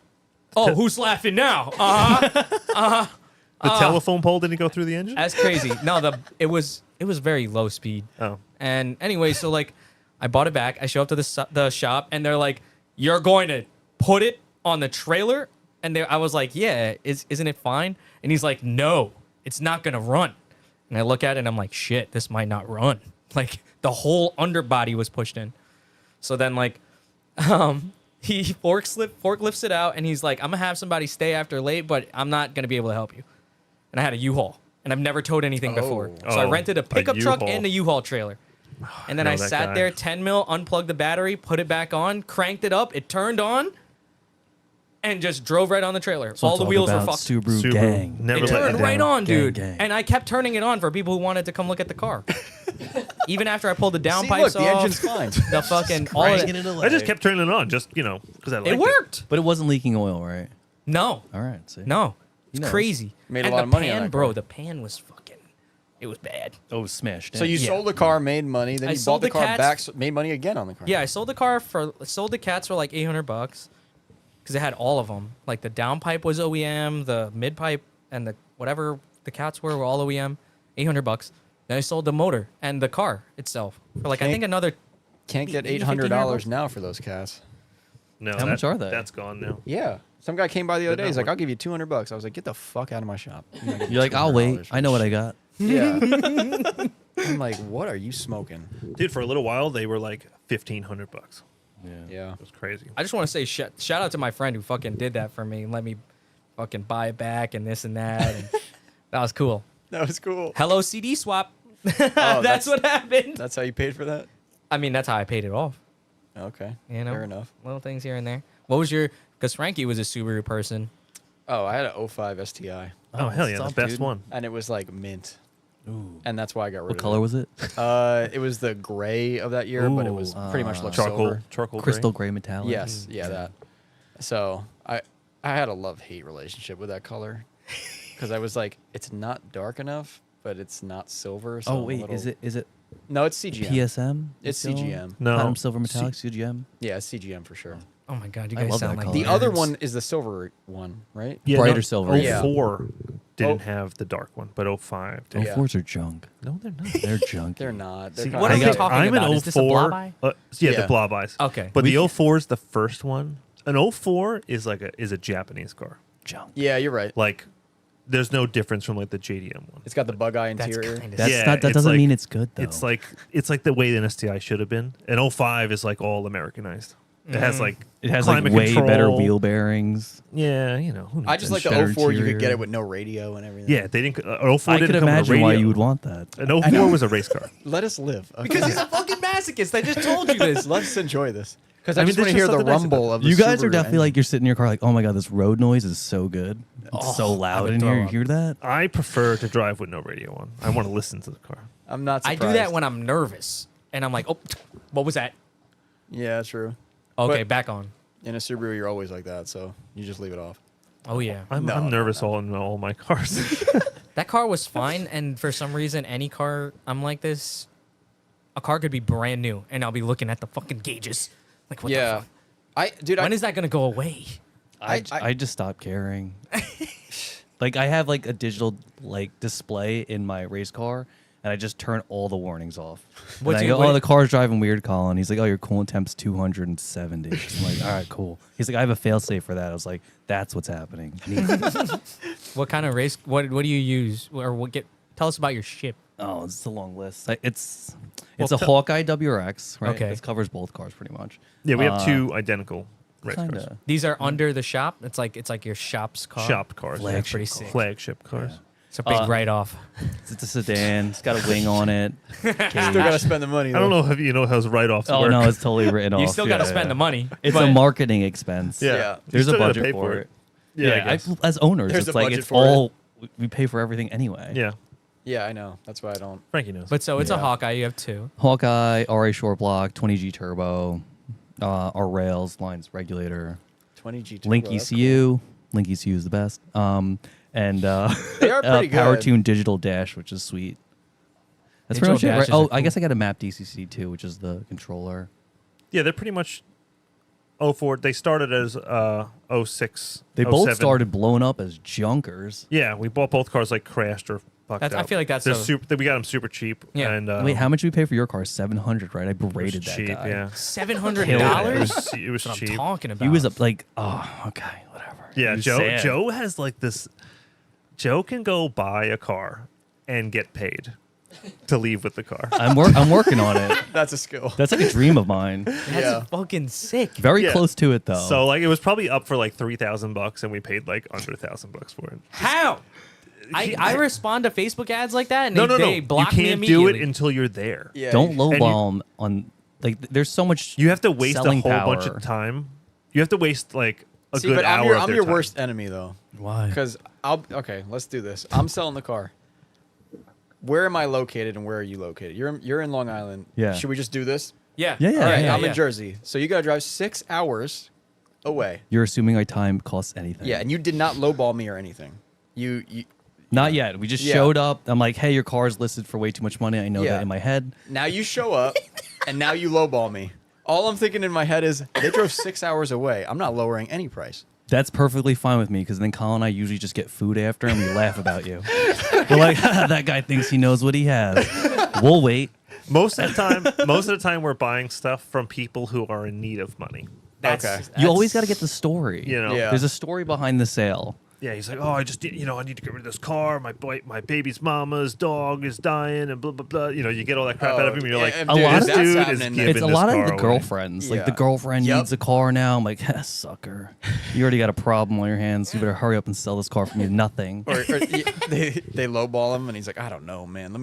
Oh, who's laughing now? The telephone pole didn't go through the engine. That's crazy. No, it was very low speed. Oh, And anyway, so like, I bought it back. I show up to the shop, and they're like, "You're going to put it on the trailer?" And I was like, "Yeah, isn't it fine?" And he's like, "No, it's not gonna run." And I look at it, and I'm like, "Shit, this might not run." Like the whole underbody was pushed in. So then like, he forklifts it out, and he's like, "I'm gonna have somebody stay after late, but I'm not gonna be able to help you." And I had a U-Haul, and I've never towed anything before, so I Oh, rented a a pickup truck U-Haul. and a U-Haul trailer. And then know I that sat guy. there, 10 mil, unplugged the battery, put it back on, cranked it up, it turned on, and just drove right on the trailer. So All it's the wheels were about fucked. Subaru gang. Never It let you turned down. right on, Gang, dude. gang. And I kept turning it on for people who wanted to come look at the car. Even after I pulled the See, look, downpipes the off, engine's fine. the fucking all of Cranking it. it away. I just kept turning it on, just because I liked It worked. But it wasn't leaking oil, right? No, All right. See. no, it's knows? crazy. Made a And lot the of money on pan, that bro. car. The pan was fucking. It was bad. Oh, it was smashed. So you Yeah. sold the car, made money, then I you sold bought the the car cats- back, made money again on the car. Yeah, I sold the cats for like $800 because it had all of them. Like the downpipe was OEM, the mid pipe and the whatever the cats were all OEM. $800. Then I sold the motor and the car itself for like I Can't- think another. Can't get Maybe $800 $1,500 now for those cats. No, How much are they? That's gone now. Yeah. Some guy came by the other Did day. not He's like, work. "I'll give you $200." I was like, "Get the fuck out of my shop." You're like, I'll wait. I know what I got. Yeah. I'm like, "What are you smoking?" Dude, for a little while they were like $1,500. Yeah. It was crazy. I just want to say shout out to my friend who fucking did that for me and let me fucking buy it back and this and that. And that was cool. That was cool. Hello CD swap. Oh, that's what happened. That's how you paid for that? I mean, that's how I paid it off. Okay. You know, Fair enough. Little things here and there. What was your? Because Frankie was a Subaru person. Oh, I had an 05 STI, Oh, hell yeah, what's the up, best dude? one. and it was like mint. Ooh. And that's why I got rid What of color was it? it. It was the gray of that year, but it was Ooh, pretty much looked Charcoal silver. Crystal gray. gray metallic. Yes, yeah, that. So I had a love-hate relationship with that color because I was like, it's not dark enough, but it's not silver. So Oh I'm a wait, little- is it No, it's CGM. PSM? It's still? CGM. No. Platinum silver metallic CGM. Yeah, it's CGM for sure. Oh my god, you I guys love sound that like color. The other nerds. one is the silver one, right? Yeah, Brighter no, silver. Yeah. 04 didn't Oh. have the dark one, but 05 did. Yeah. 04s are junk. No, they're not. They're junk. They're not. They're See, kinda- What are I we got- talking I'm about? an Is this a 04. blob eye? Yeah, Yeah. the blob eyes. Okay. But the 04 is the first one. An 04 is like a Japanese car. Junk. Yeah, you're right. Like, there's no difference from like the JDM one. It's got the bug eye That's interior. kind of That's Yeah, not. That it's doesn't like- mean it's good though. It's like the way an STI should have been. An 05 is like all Americanized. It has like It has like climate way better control. wheel bearings. Yeah, you know. Who knows? I just like better the 04. You could interior. get it with no radio and everything. Yeah, they didn't. 04 I didn't could come with a imagine radio. why you would want that. An 04 was a race car. Let us live. Okay? Because he's a fucking masochist. I just told you this. Let's enjoy this. Because I I mean, just want to there's hear just the something nice rumble of the You guys are Subaru definitely engine. like, you're sitting in your car like, oh my god, this road noise is so good. It's so loud in throw here. You up. hear that? I prefer to drive with no radio on. I want to listen to the car. I'm not I surprised. do that when I'm nervous, and I'm like, oh, what was that? Yeah, true. Okay, But- back on. In a Subaru, you're always like that, so you just leave it off. Oh yeah. I'm No, nervous no. all in all my cars. That car was fine, and for some reason, any car I'm like this, a car could be brand new, and I'll be looking at the fucking gauges, like what the Yeah. fuck? Dude, When is that gonna go away? I just stopped caring. Like I have like a digital like display in my race car, and I just turn all the warnings off. And What's I your- go, oh, the car's driving weird, Colin. He's like, oh, your coolant temp's 270. I'm like, all right, cool. He's like, I have a failsafe for that. I was like, that's what's happening. Neat. What kind of race? What do you use, or what get? Tell us about your ship. Oh, it's a long list. It's Well, a Hawkeye WRX, right? Okay. This covers both cars pretty much. Yeah, we have two identical race cars. Kinda. These are under the shop. It's like your shop's car. Shop cars. Flagship That's pretty sick. Flagship cars. It's a big write-off. It's a sedan. It's got a wing on it. still gotta spend the money. I don't know if you know how write-offs Oh work. no, it's totally written off. You still got to Yeah, spend yeah. the money. It's but a marketing expense. Yeah. Yeah. There's You a still gotta budget pay for it. Yeah, I guess. as owners, There's it's a like budget it's for it. all we pay for everything anyway. Yeah. Yeah, I know. That's why I don't. Frankie knows. But so it's a Yeah. Hawkeye. You have two. Hawkeye, RA short block, 20G turbo, our rails, lines regulator, 20G. Link ECU. Link ECU is the best. And They are pretty Power good. Tune digital dash, which is sweet. That's Digital pretty much it, right? dashes Oh, are I cool. guess I got a map DCC too, which is the controller. Yeah, they're pretty much 04. They started as 06. They both 07. started blowing up as junkers. Yeah, we bought both cars like crashed or fucked That's- I out. feel like that's They're a- super. We got them super cheap. Yeah. And Wait, how much did we pay for your car? 700, right? I it was berated that cheap? guy. Yeah. $700. It That's was, it was what I'm cheap. talking about. He was up like, oh, okay, whatever. Yeah, He was Joe. sad. Joe has like this. Joe can go buy a car and get paid to leave with the car. I'm working on it. That's a skill. That's like a dream of mine. That's Yeah. fucking sick. Very Yeah. close to it though. So like it was probably up for like $3,000, and we paid like under $1,000 for it. How? I respond to Facebook ads like that, and No, they, no, no. they You block me can't do immediately. it until you're there. Yeah. don't you- lowball 'em on like. There's so much. You have to waste a selling whole bunch power. of time. You have to waste like a See, good but hour. of I'm their your time. worst enemy though. Why? Because okay, let's do this. I'm selling the car. Where am I located and where are you located? You're in Long Island. Yeah. Should we just do this? Yeah. Yeah, yeah, All right. yeah, I'm in Jersey, so you gotta drive 6 hours away. You're assuming our time costs anything. Yeah, and you did not lowball me or anything. You Not yet. We just Yeah. showed up. I'm like, hey, your car's listed for way too much money. I know Yeah. that in my head. now you show up, and now you lowball me. All I'm thinking in my head is they drove 6 hours away. I'm not lowering any price. That's perfectly fine with me because then Colin and I usually just get food after and we laugh about you. We're like, that guy thinks he knows what he has. We'll wait. Most of the time, we're buying stuff from people who are in need of money. That's, Okay. You always got to get the story. You know. Yeah. There's a story behind the sale. Yeah, he's like, oh, I just, I need to get rid of this car. My baby's mama's dog is dying, and blah blah blah. You know, you get all that crap out of him. And you're like, if A lot this of- dude that's is happening, giving It's a this lot of car the away. girlfriends. Like the Yeah. girlfriend Yep. needs a car now. I'm like, sucker. You already got a problem on your hands. You better hurry up and sell this car for me. Nothing. or they lowball him, and he's like, I don't know, man.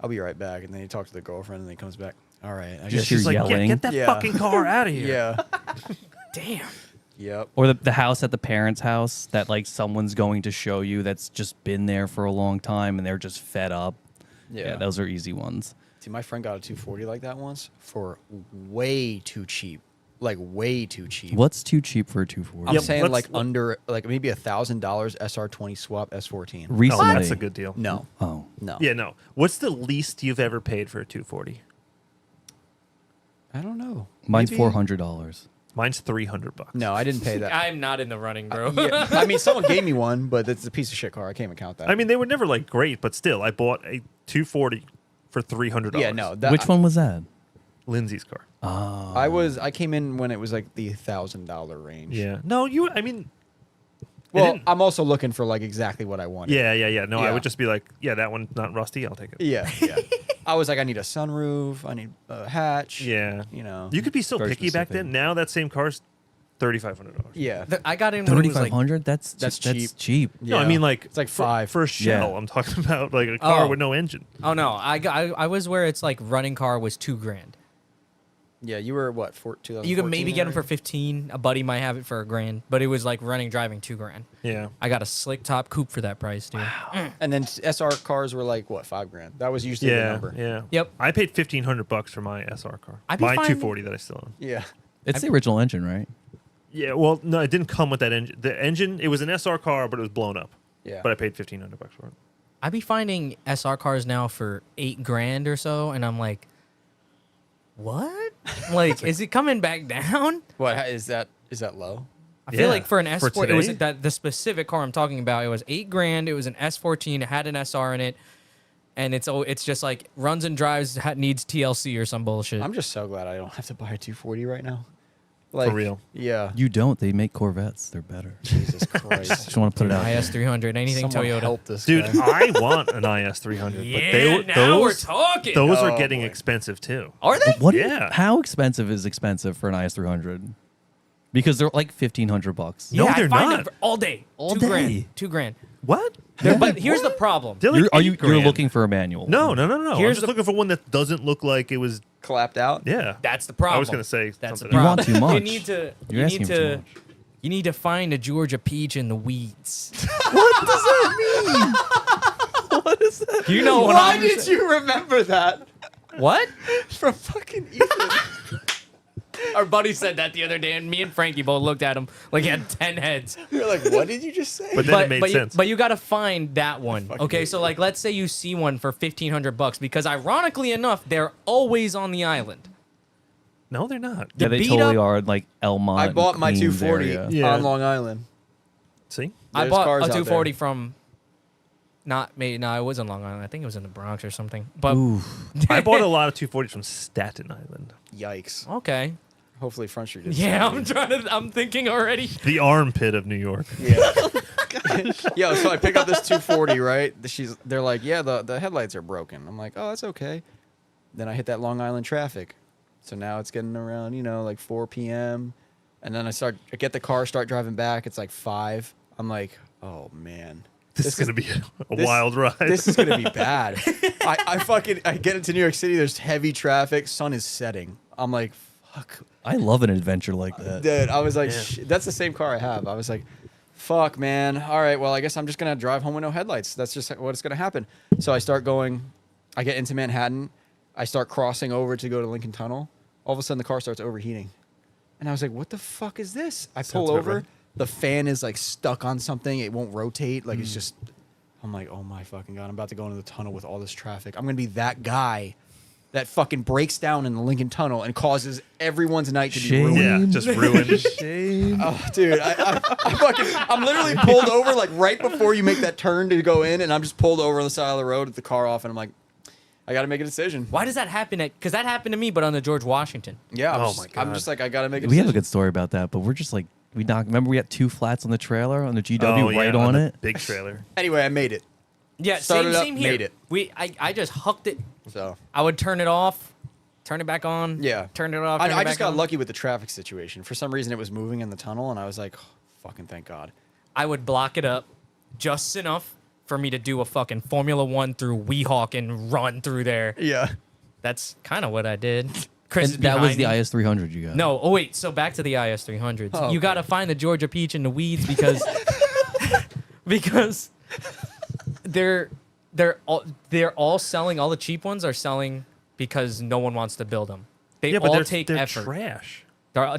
I'll be right back. And then he talks to the girlfriend, and then he comes back. All right. I Just guess you're She's like, yelling. get that Yeah. fucking car out of here. Yeah. damn. Yep. Or the house at the parents' house that like someone's going to show you that's just been there for a long time and they're just fed up. Yeah, those are easy ones. See, my friend got a 240 like that once for way too cheap. Like way too cheap. What's too cheap for a 240? I'm Yeah, saying let's- like under like maybe $1,000 SR20 swap S14. Oh, Recently. that's a good deal. No. Oh. No. Yeah, no. What's the least you've ever paid for a 240? I don't know. Mine's Maybe- $400. Mine's $300. No, I didn't pay that. I'm not in the running, bro. Yeah, I mean, someone gave me one, but it's a piece of shit car. I can't even count that. I mean, they were never like great, but still, I bought a 240 for $300. yeah, no. That, Which one was that? Lindsay's car. I came in when it was like the $1,000 range. Yeah. No, I mean. Well, didn't- I'm also looking for like exactly what I wanted. Yeah. No, I Yeah. would just be like, yeah, that one's not rusty. I'll take it. Yeah. Yeah. I was like, I need a sunroof, I need a hatch. Yeah. You know. You could be so Very picky back specific. then. Now that same car's $3,500. Yeah. I got in when it was like $3,500. That's cheap. cheap. No, I Yeah. mean like It's like for- five. for a shell. Yeah. I'm talking about like a car Oh. with no engine. oh no, I was where it's like running car was $2,000. Yeah, you were what, 2014? You could maybe get them for area? 15. A buddy might have it for $1,000, but it was like driving $2,000. Yeah. I got a slick top coupe for that price, dude. And then SR cars were like what, $5,000? That was usually the Yeah. number. Yeah. Yep. I paid $1,500 for my SR car. I'd be My fine- 240 that I still own. Yeah. It's the original engine, right? Yeah. Well, no, it didn't come with that engine. The engine, it was an SR car, but it was blown up. Yeah. But I paid $1,500 for it. I'd be finding SR cars now for $8,000 or so, and I'm like, what? Like, is it coming back down? What is that low? I feel Yeah, like for an for S4, it was today? that the specific car I'm talking about. It was $8,000. It was an S14. It had an SR in it, and it's just like runs and drives, needs TLC or some bullshit. I'm just so glad I don't have to buy a 240 right now. Like, real. Yeah. You don't. They make Corvettes. They're better. Jesus Christ. Just want to put it out. there. IS300, anything Someone Toyota. help this Dude, guy. I want an IS300. Yeah, but now we're those, talking. those Oh, are getting boy. expensive too. Are they? What? Yeah. How expensive is expensive for an IS300? Because they're like $1,500. No, Yeah, they're I find not. them all day. All $2,000. day. $2,000. What? But here's the problem. They're like You're $8,000. looking for a manual? No. I'm Here's just the- looking for one that doesn't look like it was. Clapped out. Yeah. That's the problem. I was gonna say that's the something You problem. want too much. You need to. You're you asking need for to. too much. You need to find a Georgia peach in the weeds. What does that mean? What is that? You know what Why I'm did you remember that? What? From fucking Ethan. Our buddy said that the other day, and me and Frankie both looked at him like he had 10 heads. You're like, what did you just say? But then it made but sense. You got to find that one. Fucking Okay, so like, let's say you see one for $1,500, because ironically enough, they're always on the island. No, they're not. Yeah, they beat totally up- are like Elmont. I bought and my Queens 240 area. Yeah. on Long Island. See? I There's bought cars a out there. 240 from, no, it was in Long Island. I think it was in the Bronx or something. But Ooh. I bought a lot of 240s from Staten Island. Yikes. okay, Hopefully Front Street is. yeah, I'm thinking already. The armpit of New York. Yeah. Yo, so I pick up this 240, right? They're like, yeah, the headlights are broken. I'm like, oh, that's okay. Then I hit that Long Island traffic. So now it's getting around, like 4 p.m. And then I get the car, start driving back. It's like 5. I'm like, oh, man. This is going to be a this- wild ride. This is going to be bad. I get into New York City. There's heavy traffic. Sun is setting. I'm like, fuck. I love an adventure like that. Dude, I was like, Yeah. that's the same car I have. I was like, fuck, man. All right, well, I guess I'm just going to drive home with no headlights. That's just what's going to happen. So I start going, I get into Manhattan. I start crossing over to go to Lincoln Tunnel. All of a sudden, the car starts overheating. And I was like, what the fuck is this? I pull Sounds about over. right. The fan is like stuck on something. It won't rotate. Like, it's just, I'm like, oh my fucking God. I'm about to go into the tunnel with all this traffic. I'm going to be that guy that fucking breaks down in the Lincoln Tunnel and causes everyone's night to be Shame. ruined. Yeah, just ruined. Shame. Oh, dude, I'm literally pulled over like right before you make that turn to go in, and I'm just pulled over on the side of the road with the car off, and I'm like, I got to make a decision. Why does that happen? Because that happened to me, but on the George Washington. Yeah, Oh I'm my I'm God. just like, I got to make a We decision. have a good story about that, but we're just like remember we had 2 flats on the trailer on the GW Oh, yeah, right on the it. Big trailer. Anyway, I made it. Yeah, Started up, same here. made it. I just hucked it. So I would turn it off, turn it back on. yeah, Turn it off. Turn it I back just got on. lucky with the traffic situation. For some reason, it was moving in the tunnel, and I was like, oh, fucking thank God. I would block it up just enough for me to do a fucking Formula One through Weehawk and run through there. Yeah. That's kind of what I did. Chris is And that was behind the me. IS300 you got. No, oh wait. So back to the IS300s. Oh, you okay. got to find the Georgia peach in the weeds because because they're all selling. All the cheap ones are selling because no one wants to build them. They Yeah, but all they're, take they're effort. trash.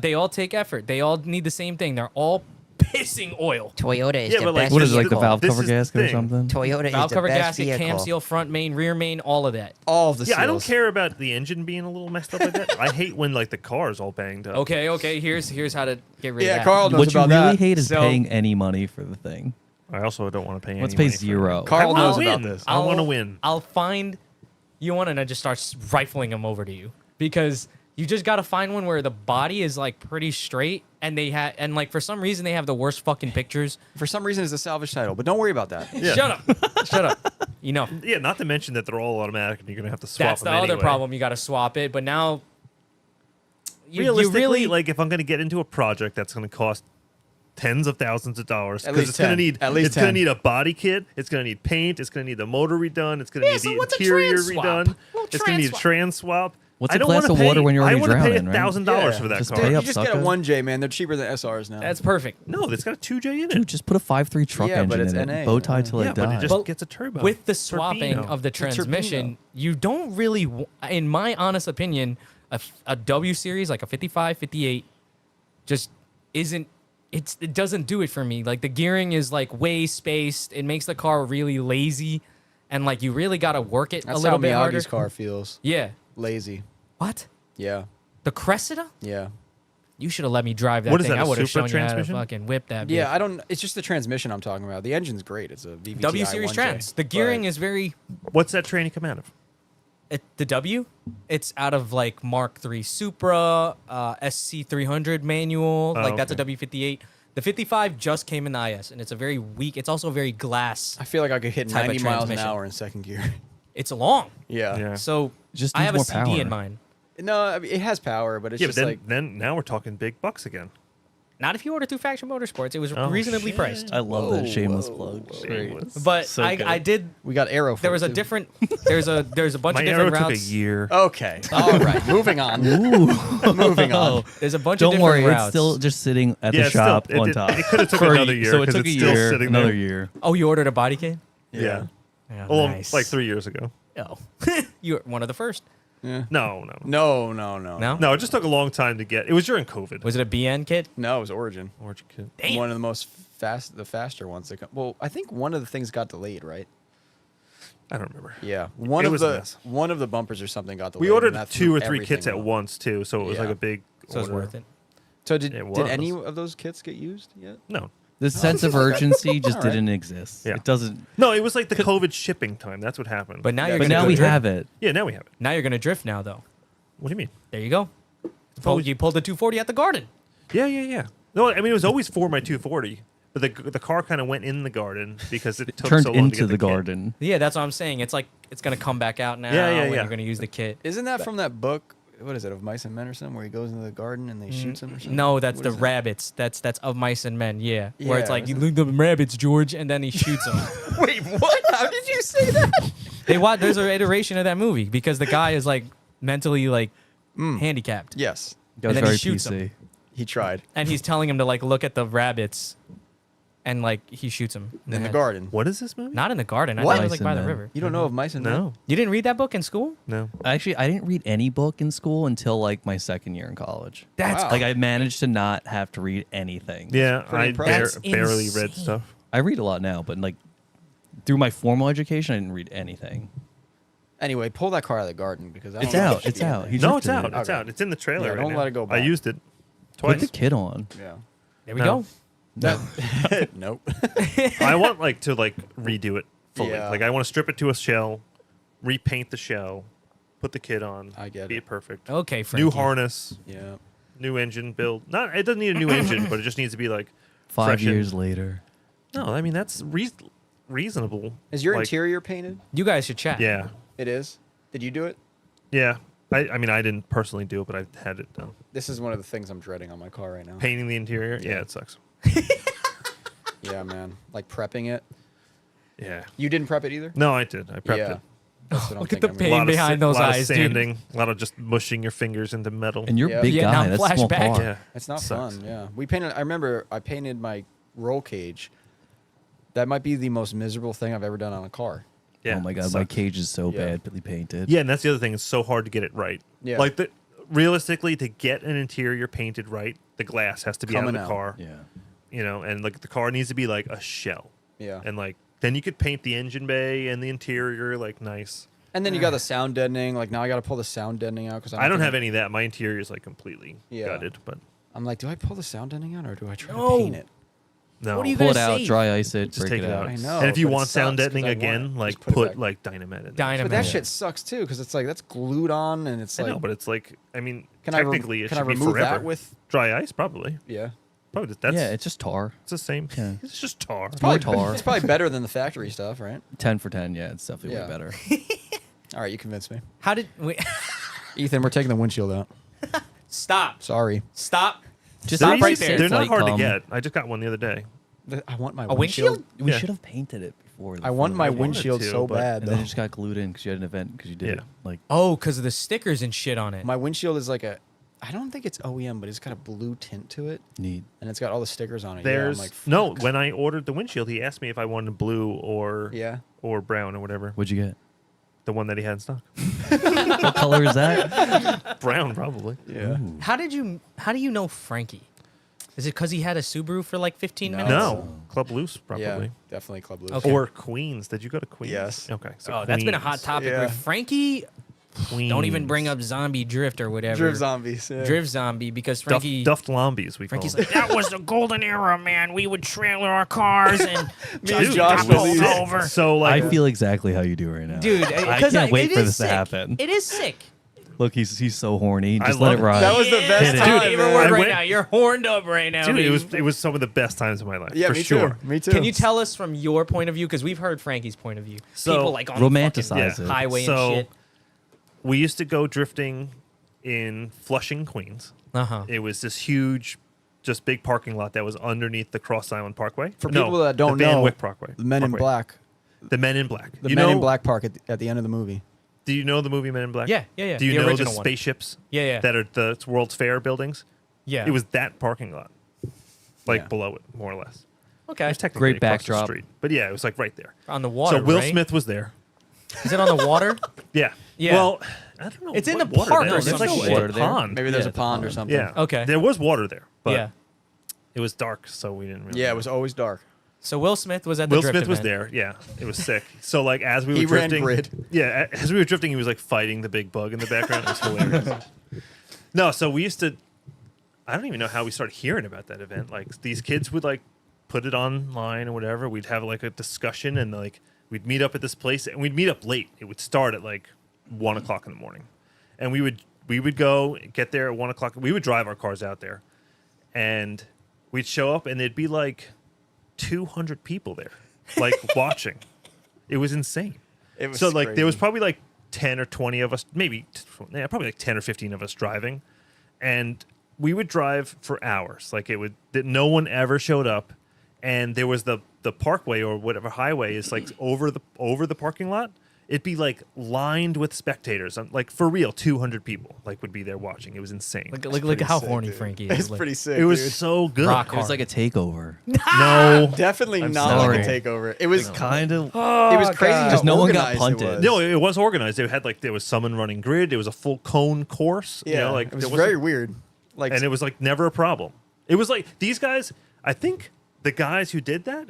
They all take effort. They all need the same thing. They're all pissing oil. Toyota is Yeah, the but, like, best What is it, like the vehicle. valve This cover is the gasket or thing. something? Toyota Valve is the cover best gasket, vehicle. cam seal, front main, rear main, all of that. All of the Yeah, I don't seals. care about the engine being a little messed up like that. I hate when like the car's all banged up. Okay. Here's how to get rid of Yeah, that. Carl knows What you about really that. hate is So- paying any money for the thing. I also don't want to pay. Let's any pay money for it. zero. Carl I knows wanna about win. this. I want to win. I'll find you one, and I just start rifling them over to you because you just got to find one where the body is like pretty straight, and like for some reason they have the worst fucking pictures. For some reason, it's a salvage title, but don't worry about that. Yeah. Shut up. enough. Yeah, not to mention that they're all automatic and you're gonna have to swap That's the them other anyway. problem. You got to swap it. But now, you Realistically, really like if I'm gonna get into a project that's gonna cost tens of thousands of dollars At because least it's gonna 10. need At least it's gonna 10. need a body kit, it's gonna need paint, it's gonna need the motor redone, it's gonna Yeah, need so the what's a interior trans swap? redone, Well, it's gonna need a trans trans swap. What's I a don't glass wanna of pay, water when you're I already want to pay drowning, right? $1,000 for that Just car. pay You up, just get a sucker. 1J, man. They're cheaper than SRs now. that's perfect. No, it's got a 2J in it. Dude, just put a 5.3 truck Yeah, but engine it's in NA, it. Bow tie till yeah, it but it dies. just But gets a turbo. With the swapping Turbino. of the transmission, you don't really, in my honest opinion, a W series like a 55, 58, just isn't. It doesn't do it for me. Like the gearing is like way spaced. It makes the car really lazy, and like you really got to work it That's a little how bit harder. Miyagi's car feels. Yeah. Lazy. What? Yeah. The Cressida? Yeah. You should have let me drive that What is thing. that, a I would have Supra shown you how to transmission? fucking whip that. Yeah, bitch. I don't. It's just the transmission I'm talking about. The engine's great. It's a VVTi W series 1J, trans. The gearing but- is very. What's that tranny come out of? The W, it's out of like Mark III Supra, SC300 manual. Like that's a okay. W58. The 55 just came in the IS, and it's a very weak. It's also very glass. I feel like I could hit type of 90 miles an transmission. hour in second gear. It's long, Yeah. Yeah. so Just I have a needs more CD in power. mind. No, I mean, it has power, but it's Yeah, but just then, like then now we're talking big bucks again. Not if you order through Faction Motorsports. It was Oh, reasonably shit. priced. I love Whoa, that shameless whoa, plug. whoa. Great. Shameless. But So I good. did. we got arrow. There was a different. There's a bunch My of arrow different took a routes. year. Okay. All right. Moving on. Moving on. There's a bunch of Don't different worry, routes. it's still just sitting at Yeah, the it's still- shop it on did- top. it coulda took For another year, So it 'cause took a it's still year, sitting another there. year. Oh, you ordered a body kit? Yeah. Yeah, Well, nice. like 3 years ago. Oh, you're one of the first. Yeah. No. No, no, no. No, No, it just took a long time to get. It was during COVID. Was it a BN kit? No, it was Origin. Origin kit. Damn. One of the most the faster ones that come. Well, I think one of the things got delayed, right? I don't remember. Yeah. It was a mess. One of the bumpers or something got delayed. We ordered and that 2 threw or 3 everything kits at off. once too, so it was like Yeah. a big. So it's order. worth it. So did It any was. of those kits get used yet? No, The sense of urgency just All right. didn't exist. Yeah. It doesn't. no, it was like the COVID shipping time. That's what happened. But now Yeah, you're But gonna now go we drift. have it. yeah, now we have it. Now you're gonna drift now though. What do you mean? There you go. always- You pulled the 240 at the garden. Yeah. No, I mean it was always for my 240, but the car kind of went in the garden because it took Turned so long to into get the kit. garden. Yeah, that's what I'm saying. It's like it's gonna come back out now. Yeah, when yeah. You're gonna use the kit. Isn't that from that book? What is it, of Mice and Men or something, where he goes into the garden and they shoots him or something? No, that's What the is that? rabbits. That's Of Mice and Men. Yeah, where it's Yeah, like you isn't- look at rabbits, George, and then he shoots them. Wait, what? How did you say that? There's an iteration of that movie because the guy is like mentally like handicapped, Yes, That was then he very shoots PC. him. he tried and he's telling him to like look at the rabbits, and like he shoots him in the head. garden. What is this movie? Not in the garden. I What? thought it was like Mice by and the Men. river. You don't know of Mice and Men? No, You didn't read that book in school? no. Actually, I didn't read any book in school until like my second year in college. That's Wow. Like I managed to not have to read anything. Yeah, pretty I impressive. barely That's read insane. stuff. I read a lot now, but like through my formal education, I didn't read anything. Anyway, pull that car out of the garden because I don't It's know if out. it should It's be in out. there. He No, it's drifted out. it. It's Okay. out. It's in the trailer. Yeah, right don't now. let it go I back. used it Put twice. the kid on. Yeah. There we No. go. That, nope. I want like to like redo it fully. Yeah. Like I want to strip it to a shell, repaint the shell, put the kit on. I get be it. perfect. Okay, Frankie. New harness, Yeah. new engine build. Not it doesn't need a new engine, but it just needs to be like 5 fresh and- years later. No, I mean that's reasonable. Is your Like, interior painted? You guys should chat. Yeah, It is. Did you do it? yeah. I mean I didn't personally do it, but I had it done. This is one of the things I'm dreading on my car right now. Painting the interior, yeah, Yeah. it sucks. Yeah, man. Like prepping it. Yeah. You didn't prep it either? No, I did. I prepped Yeah. it. That's what I'm Look at the thinking. pain A lot of behind those lot eyes, of dude. sanding, a lot of just mushing your fingers into metal. And you're Yeah. a big Vietnam guy. That's a small flashback. car. yeah, It's not sucks. fun. Yeah. We painted. I remember I painted my roll cage. That might be the most miserable thing I've ever done on a car. Yeah, Oh my it god, my sucks. cage is so Yeah. badly painted. Yeah, and that's the other thing. It's so hard to get it right. Yeah. Like realistically, to get an interior painted right, the glass has to be Coming out of out. the car. Yeah. You know, and like the car needs to be like a shell. Yeah. And like then you could paint the engine bay and the interior like nice. And then you got the sound deadening. Like now I got to pull the sound deadening out because I don't have any of that. My interior is like completely Yeah. gutted, but I'm like, do I pull the sound deadening out or do I try No. to paint it? no. What are you Pull it gonna out, save? dry ice it, Just break take it out. I know. And if you but it want sound sucks 'cause deadening I want it. again, Just like put it put back. like dynamite in it. Dynamite. But that Yeah. shit sucks too because it's like that's glued on and it's I like. know, but it's like I mean, Can I technically it can I should be remove forever. that with? Dry ice, probably. Yeah. Probably that's Yeah, it's just tar. it's the same. Yeah. It's just tar. More tar. It's probably better than the factory stuff, right? 10 for 10. Yeah, it's definitely Yeah. way better. All right, you convinced me. How did we Ethan, we're taking the windshield out. stop? Sorry. Stop. Just Stop easy right to there. They're not like, hard to come. get. I just got one the other day. I want my A windshield? We Yeah. should have painted it before. I want my I wanted windshield to, so but- bad. And then Though. it just got glued in because you had an event because you did Yeah. it. Like, Oh, because of the stickers and shit on it. My windshield is like a. I don't think it's OEM, but it's got a blue tint to it, neat. and it's got all the stickers on it. There's yeah, I'm like, no. fuck. When I ordered the windshield, he asked me if I wanted blue or Yeah. or brown or whatever. What'd you get? The one that he had in stock. What color is that? Brown, probably. Yeah. How do you know Frankie? Is it because he had a Subaru for like 15 No. minutes? No, Club Loose probably. Yeah, definitely Club Loose. Okay. Or Queens. Did you go to Queens? Yes. Okay. So Oh, that's been a hot Queens. topic Yeah. with Frankie. Queens. Don't even bring up Zombie Drift or whatever. Drift Zombies. Yeah. Drift Zombie because Frankie. Duffed Lombies. We Frankie's call like, them. that was the golden era, man. We would trailer our cars and Me and Dude, Josh it were was leaving. sick. over. So like, I feel exactly how you do right now. Dude, I 'cause can't wait it for is this to sick. happen. It is sick. Look, he's so horny. I Just love let it it. ride. That was the best Hit it. time, Favorite man. word I right went- now. You're horned up right now, dude, dude. it was some of the best times of my life. Yeah, for me sure. too. Me too. Can you tell us from your point of view? Because we've heard Frankie's point of view. So, People like on romanticize fucking it. highway So- and shit. We used to go drifting in Flushing, Queens. Uh-huh. It was this huge, just big parking lot that was underneath the Cross Island Parkway. For No, people that don't the Van know, Wyck Parkway. the Men in Parkway. Black, The Men in Black. the You Men know- in Black Park at the end of the movie. Do you know the movie Men in Black? Yeah, yeah, yeah. Do you The know the original one. spaceships? Yeah, yeah. That are the World's Fair buildings? Yeah. It was that parking lot, like Yeah. below it, more or less. It okay. was technically Great across the backdrop. street, but yeah, it was like right there. On the water, So Will right? Smith was there. Is it on the water? Yeah. Yeah. Well, I don't know. It's in what the water park there or is. There's some like shit. a Water there? pond. Maybe there's Yeah, a it's a pond or pond. something. Yeah. Okay. There was water there, but yeah. it was dark, so we didn't really. Yeah, know. it was always dark. So Will Smith was at the Will drift Smith was event. there. Yeah, it was sick. So like as we were He ran drifting, grid. yeah, as we were drifting, he was like fighting the big bug in the background. It was hilarious. No, so we used to. I don't even know how we started hearing about that event. Like these kids would like put it online or whatever. We'd have like a discussion and like we'd meet up at this place and we'd meet up late. It would start at like 1 o'clock in the morning, and we would go get there at 1 o'clock. We would drive our cars out there, and we'd show up and there'd be like 200 people there, like watching. It was insane. It was So like there was crazy. probably like 10 or 20 of us, maybe probably like 10 or 15 of us driving, and we would drive for hours. Like it would that no one ever showed up, and there was the parkway or whatever highway is like over the parking lot. It'd be like lined with spectators. Like for real, 200 people like would be there watching. It was insane. Look at how sick, horny dude. Frankie is. It's Like, pretty sick. It was dude. so good. Rock It was like a takeover. No, Definitely I'm not like a sorry. takeover. It was Kind of. it was crazy. God. how Just no one got organized it punted. was. no, it was organized. It had like there was someone running grid. There was a full cone course. Yeah, you know, like it was there very wasn't- weird. Like and it was like never a problem. It was like these guys. I think the guys who did that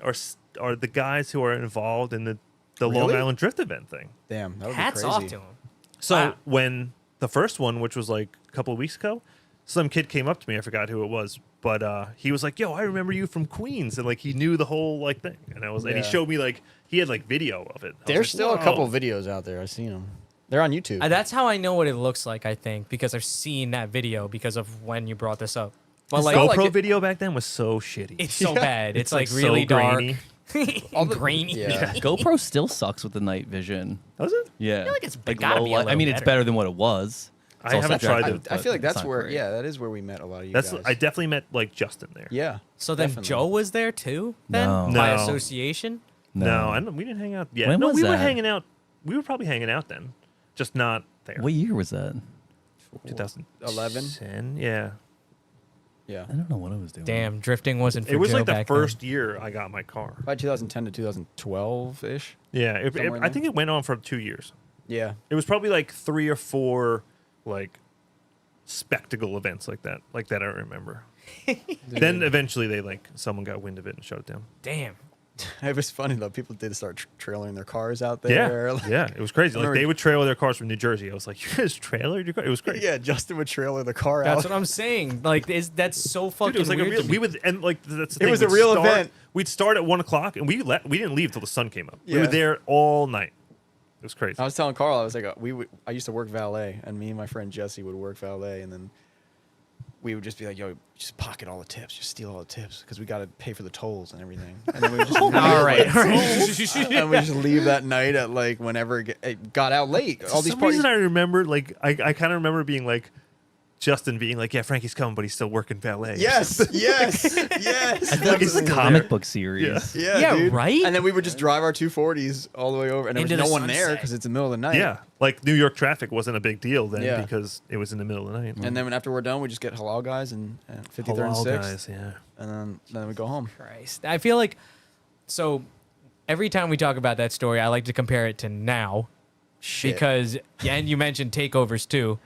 are the guys who are involved in the Long Really? Island Drift event thing. damn, that would hats be crazy. off to him. So Wow. when the first one, which was like a couple of weeks ago, some kid came up to me. I forgot who it was, but he was like, "Yo, I remember you from Queens," and like he knew the whole like thing. And and he Yeah. showed me like he had like video of it. I was There's like, still a "Whoa." couple videos out there. I've seen them. They're on YouTube. That's how I know what it looks like, I think, because I've seen that video because of when you brought this up. But like, not GoPro like it- video back then was so shitty. it's so bad. It's like so really dark. grainy. All the grainy. yeah. GoPro still sucks with the night vision. Was it? Yeah. feel like it's gotta low be a light. I little mean, it's better. better than what it was. It's I also haven't tried subjective, it. I but feel like it's that's not where great. that is where we met a lot of you That's guys. I definitely met like Justin there. yeah. So then definitely. Joe was there too, then? No. By No. association? No, we didn't hang out yet. When no, was we were that? hanging out. We were probably hanging out then, just not there. What year was that? 2011. Yeah. Yeah. I don't know what I was doing. Damn, drifting wasn't for It was Joe like the back first year I got my car. By 2010 to 2012 ish. Yeah, Somewhere in I there. think it went on for 2 years. Yeah. It was probably like 3 or 4 like spectacle events like that I remember. Then eventually someone got wind of it and shut it down. Then. Damn. It was funny though. People did start trailering their cars out Yeah, there. Like, yeah, it was crazy. Like remember- they would trailer their cars from New Jersey. I was like, you guys trailered your car? It was crazy. yeah. Justin would trailer the car That's out. what I'm saying. Like, that's so fucking Dude, it was like a weird real. to We me. would and like that's the It thing. was a we'd real start- event. We'd start at 1 o'clock and we didn't leave till the sun came up. We Yeah. were there all night. It was crazy. I was telling Carl, I was like, I used to work valet, and me and my friend Jesse would work valet, and then we would just be like, yo, just pocket all the tips, just steal all the tips, because we got to pay for the tolls and everything. And then we would just leave, All right. and we just leave that night at like whenever it got out late. All For these some parties. reason I remember, like, I kind of remember being like, Justin being like, yeah, Frankie's coming, but he's still working valet. Yes, yes, yes. I feel like it's a Absolutely. comic book series. Yeah. Yeah, dude. right? And then we would just drive our 240s all the way over, and there was Into no the one there sunset. because it's the middle of the night. Yeah. Like New York traffic wasn't a big deal then Yeah. because it was in the middle of the night. And then after we're done, we just get halal guys and 53rd and Halal 6th, guys, yeah. and then we go home. Christ. I feel like so every time we talk about that story, I like to compare it to now Shit. because and you mentioned takeovers too.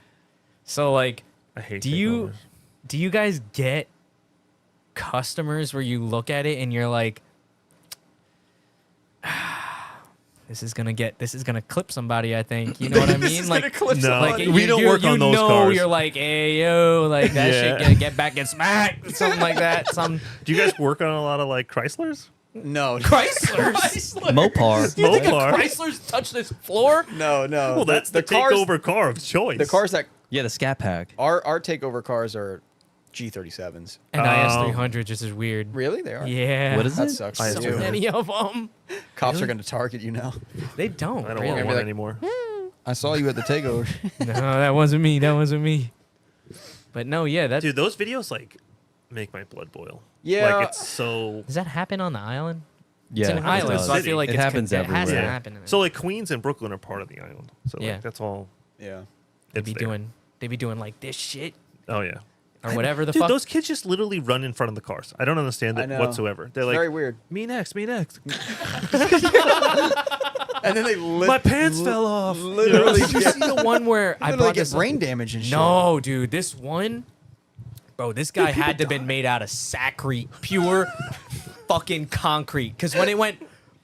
So like I hate do you takeovers. do you guys get customers where you look at it and you're like this is gonna clip somebody, I think. You know what I mean? Like No, like we don't work on those cars. You're like, hey yo, like that Yeah. shit gonna get back and smacked, something like that. Some Do you guys work on a lot of like Chryslers? No, Chrysler's. Mopar. You think a Mopar? Chrysler's touch this floor? no. Well, that's the cars. takeover car of choice. The cars that Yeah, the Scat Pack. our takeover cars are G37s. And IS300 just is weird. Really, they are. Yeah. What is That it? sucks. I So do. many of them. Cops are going to target you now. They don't. I don't really. want one like- anymore. I saw you at the takeover. No, that wasn't me. That wasn't me. But no, yeah, that Dude, those videos like make my blood boil. Yeah. Like it's so does that happen on the island? Yeah, It's an it island, does. so I feel like It it's happens it has to everywhere. Yeah. happen. So like Queens and Brooklyn are part of the island. So Yeah. like that's all Yeah. they it's be there. doing like this shit Oh yeah. or whatever the Dude, fuck. those kids just literally run in front of the cars. I don't understand I it know. whatsoever. They're like, Very weird. me next, me next. And then they My pants fell off. literally Did you see the one where I literally brought get this up? brain damage and shit. No, dude, this one, bro, this guy had to have been made out of sacrete, pure fucking concrete. Because when it went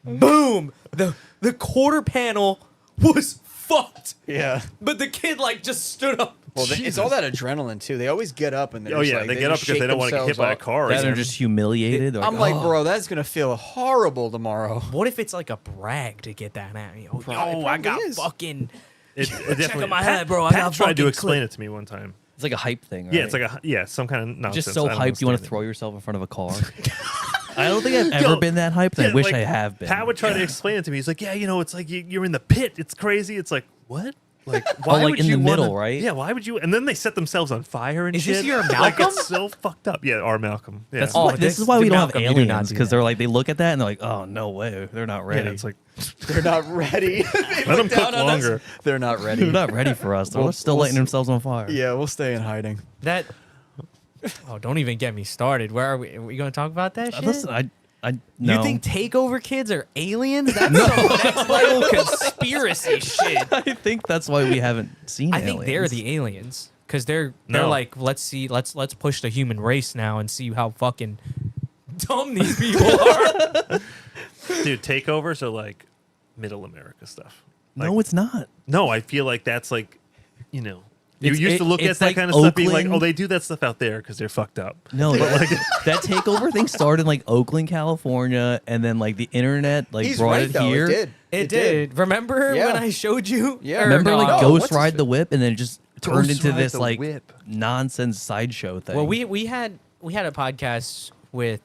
boom, the quarter panel was fucked. Yeah. But the kid like just stood up. Well, it's all that adrenaline too. They always get up and they're Oh just yeah, like, they get up just because they shake don't want to get hit themselves by a off. car. That either. are just humiliated. I'm like, oh. bro, that's gonna feel horrible tomorrow. What if it's like a brag to get that at me? Oh, It yo, I got probably is. fucking. It definitely. on my Pat, head, bro. I Pat got tried to fucking explain clipped. it to me one time. It's like a hype thing, right? Yeah, it's like some kind of nonsense. just so I don't hyped you want to understand throw yourself in front of a car. I don't think I've ever Yo, been that hyped. And I Yeah, wish like, I have been. Pat would try to explain it to me. He's like, yeah, it's like you're in the pit. It's crazy. It's like what? Like why like would in you the wanna- middle, right? Yeah, why would you? And then they set themselves on fire and Is shit. this your Like Malcolm? it's so fucked up. Yeah, our Malcolm. Yeah. That's Oh, why, this- this is why we don't have Malcolm, you do not aliens do because that. they're like they look at that and they're like, oh no way, they're not ready. Yeah, it's like They're not ready. let them cook longer. They're not ready. they're not ready for us. They're We'll- still we'll lighting see. themselves on fire. Yeah, we'll stay in hiding. That. Oh, don't even get me started. Where are we? Are we going to talk about that shit? Listen, I no. You think takeover kids are aliens? That's some next level conspiracy shit. I think that's why we haven't seen. I think they're aliens. the aliens because they're No. like, let's push the human race now and see how fucking dumb these people are. Dude, takeovers are like middle America stuff. Like, No, it's not. no, I feel like that's like, you It's- used to look at it's that like kind of stuff being like, Oakland. oh, they do that stuff out there because they're fucked up. No, that takeover thing started in like Oakland, California, and then like the internet like He's brought right it though. here. It did. It did. Remember Yeah. when I showed you? Yeah. Or Remember no, like no, Ghost what's his Ride fa- the Whip, and then it just turned Ghost into Ride this the like Whip. nonsense sideshow thing. Well, we had a podcast with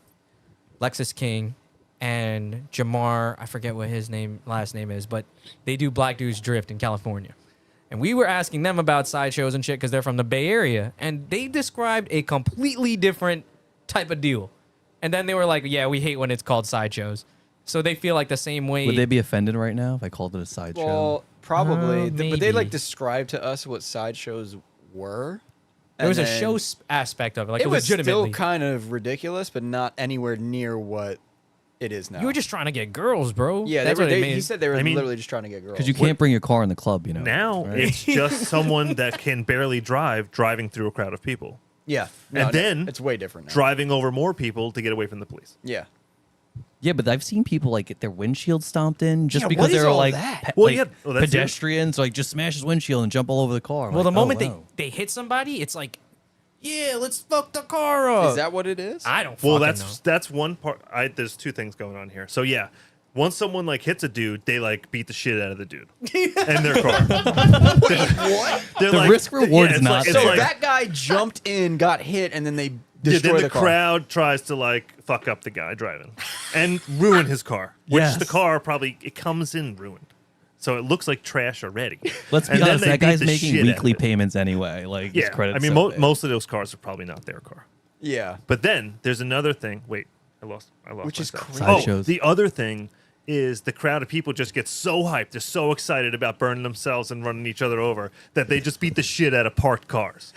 Lexus King and Jamar. I forget what his last name is, but they do Black Dudes Drift in California. And we were asking them about sideshows and shit because they're from the Bay Area, and they described a completely different type of deal. And then they were like, "Yeah, we hate when it's called sideshows." So they feel like the same way. would they be offended right now if I called it a sideshow? Well, probably. But they maybe. like described to us what sideshows were. there was a and then show aspect of it, like It was legitimately. still kind of ridiculous, but not anywhere near what it is now. You were just trying to get girls, bro. yeah. That's They were. what it He made. said they were I mean- literally just trying to get girls. because you can't bring your car in the club, you know. Now right? it's just someone that can barely drive driving through a crowd of people, Yeah. And then it's way different now. driving over more people to get away from the police. Yeah. Yeah, but I've seen people like get their windshield stomped in just Yeah, because what is they're all like, that? Well, like yeah, well, that's it. pedestrians, like just smash his windshield and jump all over the car. I'm Well, the like, moment oh, wow. they hit somebody, it's like, yeah, let's fuck the car up. Is that what it is? I don't Well, fucking know. that's one part. There's two things going on here. So yeah, once someone like hits a dude, they like beat the shit out of the dude and their car. What? The risk reward is not So there. that guy jumped in, got hit, and then they destroy then the car. crowd tries to like fuck up the guy driving and ruin his car, which Yes. the car probably it comes in ruined, so it looks like trash already. Let's be And then honest, they that beat guy's the making shit out of weekly it. payments anyway. Like, his Yeah, credit's I mean, so big. most of those cars are probably not their car. Yeah. But then there's another thing. Wait, I lost. Which is myself. crazy. Oh, Sideshows. the other thing is the crowd of people just get so hyped. They're so excited about burning themselves and running each other over that they just beat the shit out of parked cars.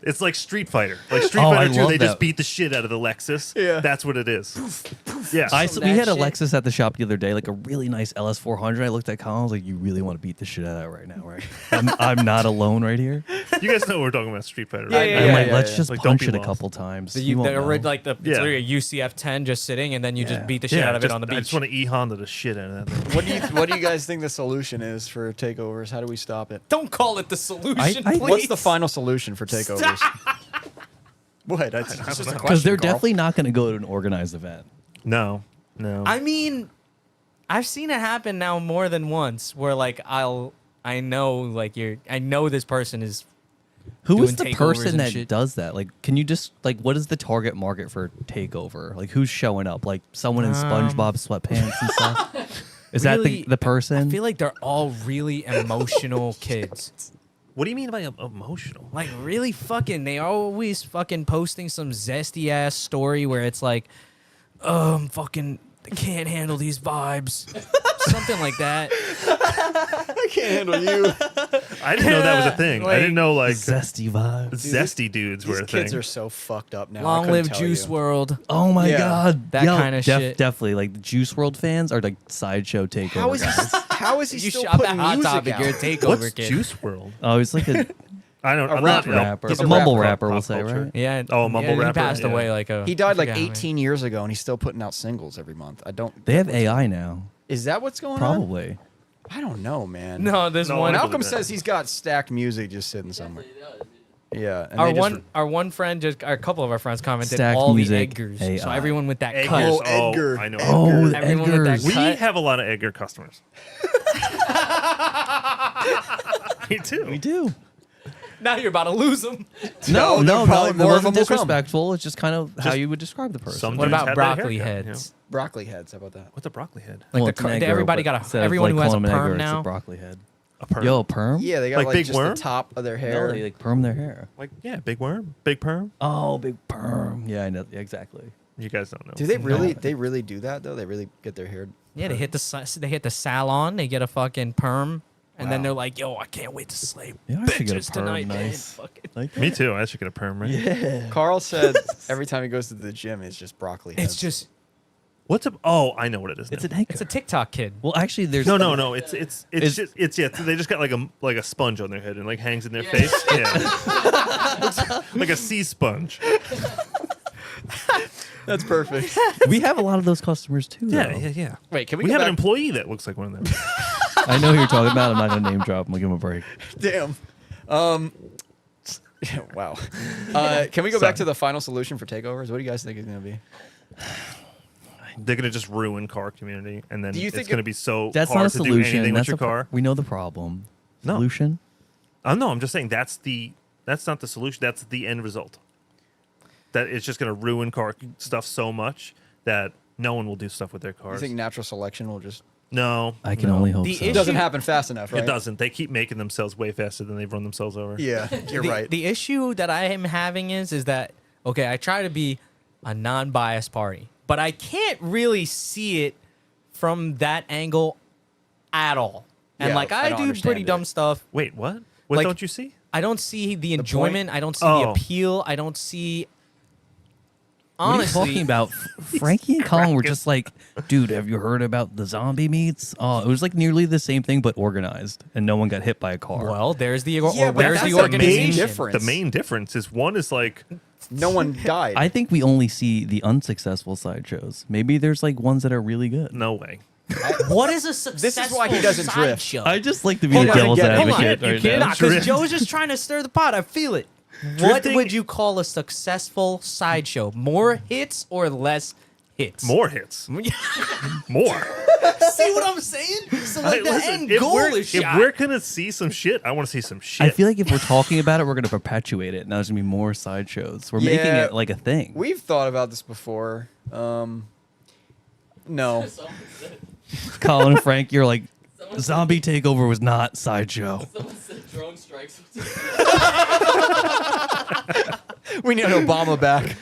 It's like Street Fighter. Like Street Oh, I Fighter 2, love they just that. beat the shit out of the Lexus. Yeah. That's what it is. Yeah. We had a That Lexus at the shop the other day, like a really nice LS400. I looked at Colin, I was like, "You really want to beat the shit out of that right now, right? I'm not alone right here." You guys know we're talking about Street Fighter, Yeah, right? yeah, I'm like, yeah, let's yeah. just Like, don't punch be it a lost. couple times. The, You won't know. like the it's Yeah. literally a UCF-10 just sitting, and then you Yeah. just beat the shit out of it on the I beach. just want to E-Honda the shit out of that thing. What do you guys think the solution is for takeovers? How do we stop it? Don't call it the solution. I- please. What's the final solution for takeovers? What? That's just a know. question. Because they're Carl. definitely not going to go to an organized event. No. I mean, I've seen it happen now more than once where like I know this person is Who is doing the takeovers person and that shit. does that? Like, can you just like, what is the target market for takeover? Like, who's showing up? Like, someone in SpongeBob sweatpants and stuff. Is that really- the person? I feel like they're all really emotional kids. What do you mean by emotional? Like really fucking, they always fucking posting some zesty ass story where it's like, I'm fucking, I can't handle these vibes. Something like that. I can't handle you. I didn't know that was a thing. I Like, didn't know like Zesty vibe. zesty dudes were These a kids thing. are so fucked up now. I Long couldn't live tell Juice you. World. Oh my Yeah. god, That kinda shit. Definitely, like the Juice World fans are like sideshow takeover How is guys. how is he You still shop at putting Hot music Topic, out? you're a takeover What's kid. Juice World? Oh, he's like a I don't. A I'm not rapper, He's a a mumble rapper. rapper, we'll Pop say, culture. right? Yeah. Oh, a mumble yeah, rapper? He passed Yeah. away like a. He died like I forget how 18 years ago, and he's still putting out singles every month. I don't. They have AI now, Is that what's going on? probably. I don't know, man. many. No, there's No, one. I Malcolm believe that. says he's got stacked music just sitting somewhere. Yeah. And Our they just- one friend, just a couple of our friends commented Stacked all music, the Edgars. So AI. everyone with that Eggers. cut. Oh, Oh, Edgar. I know. Oh, the Everyone with that Edgars. We cut. have a lot of Edgar customers. Me too. We do. Now you're about to lose them. No, no, no, probably it more of wasn't them will come. disrespectful. It's just kind of how Just you would describe the person. some What dudes about have that broccoli haircut, heads? broccoli heads. How about that? What's a broccoli head? Like Well, the it's an cur- egg everybody girl, got but a instead of, everyone like, who has a calling them perm egg, it's now. a broccoli head. A perm. Yo, perm? Yeah, they got Like like, big just worm? the top of their No, hair. they like perm their hair. Like big worm, big perm. Oh, big perm. Yeah, I know exactly. You guys don't know. Do they really? They really do that though. They really get their hair. Yeah, they hit the salon, they get a fucking perm, and then Wow. they're like, "Yo, I can't wait to sleep Yeah, I should get a bitches perm. tonight, man." Nice. Fucking- Like Me too. I should get a perm, right? Yeah. Carl said every time he goes to the gym, it's just broccoli heads. It's just What's a? Oh, I know what it is. It's now. an egg. it's a TikTok kid. Well, actually, there's No. It's Is- just yeah. They just got like a sponge on their head and like hangs in their face. Yeah. Like a sea sponge. That's perfect. We have a lot of those customers too. Yeah, though. yeah. Wait, can we We go have an back? employee that looks like one of them. I know who you're talking about. I'm not gonna name drop. I'm gonna give him a break. Damn. Wow. Can we go Sorry. back to the final solution for takeovers? What do you guys think is going to be? They're gonna just ruin car community, and then Do you it's think gonna it- be so That's hard not a to do solution. anything That's with your car. we know the problem. No. Solution. No, I'm just saying that's not the solution. That's the end result. That it's just gonna ruin car stuff so much that no one will do stuff with their You cars. think natural selection will just... No, I can no. only hope The so. It issue- doesn't happen fast enough, right? It doesn't. They keep making themselves way faster than they've run themselves over. Yeah, you're the, right. The issue that I am having is that okay, I try to be a non-biased party, but I can't really see it from that angle at all. And Yeah, like I I don't do understand pretty it. dumb stuff. Wait, what? What Like- don't you see? I don't see the enjoyment. I don't see the Oh. appeal. I don't see. What are you Honestly, talking about? Frankie and Colin were just like, dude, have you heard about the zombie meets? Oh, it was like nearly the same thing, but organized, and no one got hit by a car. well, there's the Yeah, or but there's that's the the main organization. difference. The main difference is one is like No one died. I think we only see the unsuccessful sideshows. Maybe there's like ones that are really good. no way. What is a successful why he doesn't drift. sideshow? I just like to be Hold the on, devil's get it. Hold on, advocate right can't now. Nah, because Drift. Joe's just trying to stir the pot. I feel it. What Drifting- would you call a successful sideshow? More hits or less hits. More hits. More. See what I'm saying? So like the end goal is if shot. we're gonna see some shit, I want to see some shit. I feel like if we're talking about it, we're gonna perpetuate it. Now there's gonna be more sideshows. We're making Yeah. it like a thing. We've thought about this before. No. Someone said, Colin and Frank, you're like, someone zombie takeover was not sideshow. Someone said drone strikes. We need Obama back.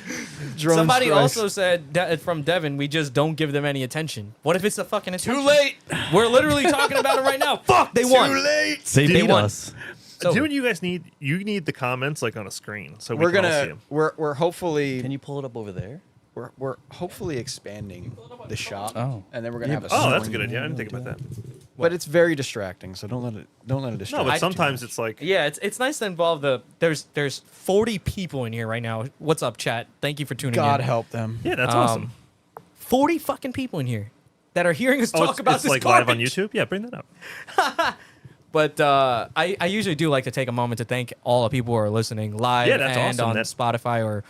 Drone Somebody strikes. also said from Devin, we just don't give them any attention. What if it's the fucking attention? Too late. We're literally talking about it right now. Fuck, they won. Too late. They They beat won. us. So- Do what you guys need? You need the comments like on a screen, so we We're can all see gonna. them. We're hopefully. Can you pull it up over there? We're hopefully expanding the shop. Oh. And then we're gonna have a. Oh, that's a screen. good idea. I didn't think about that. But it's very distracting, so don't let it No, distract. but you sometimes too much. it's like Yeah, it's nice to involve there's 40 people in here right now. What's up, chat? Thank you for tuning God in. help them. yeah, that's awesome. 40 fucking people in here that are hearing us Oh, talk it's, about it's this like live on garbage. YouTube. Yeah, bring that up. But I usually do like to take a moment to thank all the people who are listening live Yeah, that's and awesome. on That's- Spotify or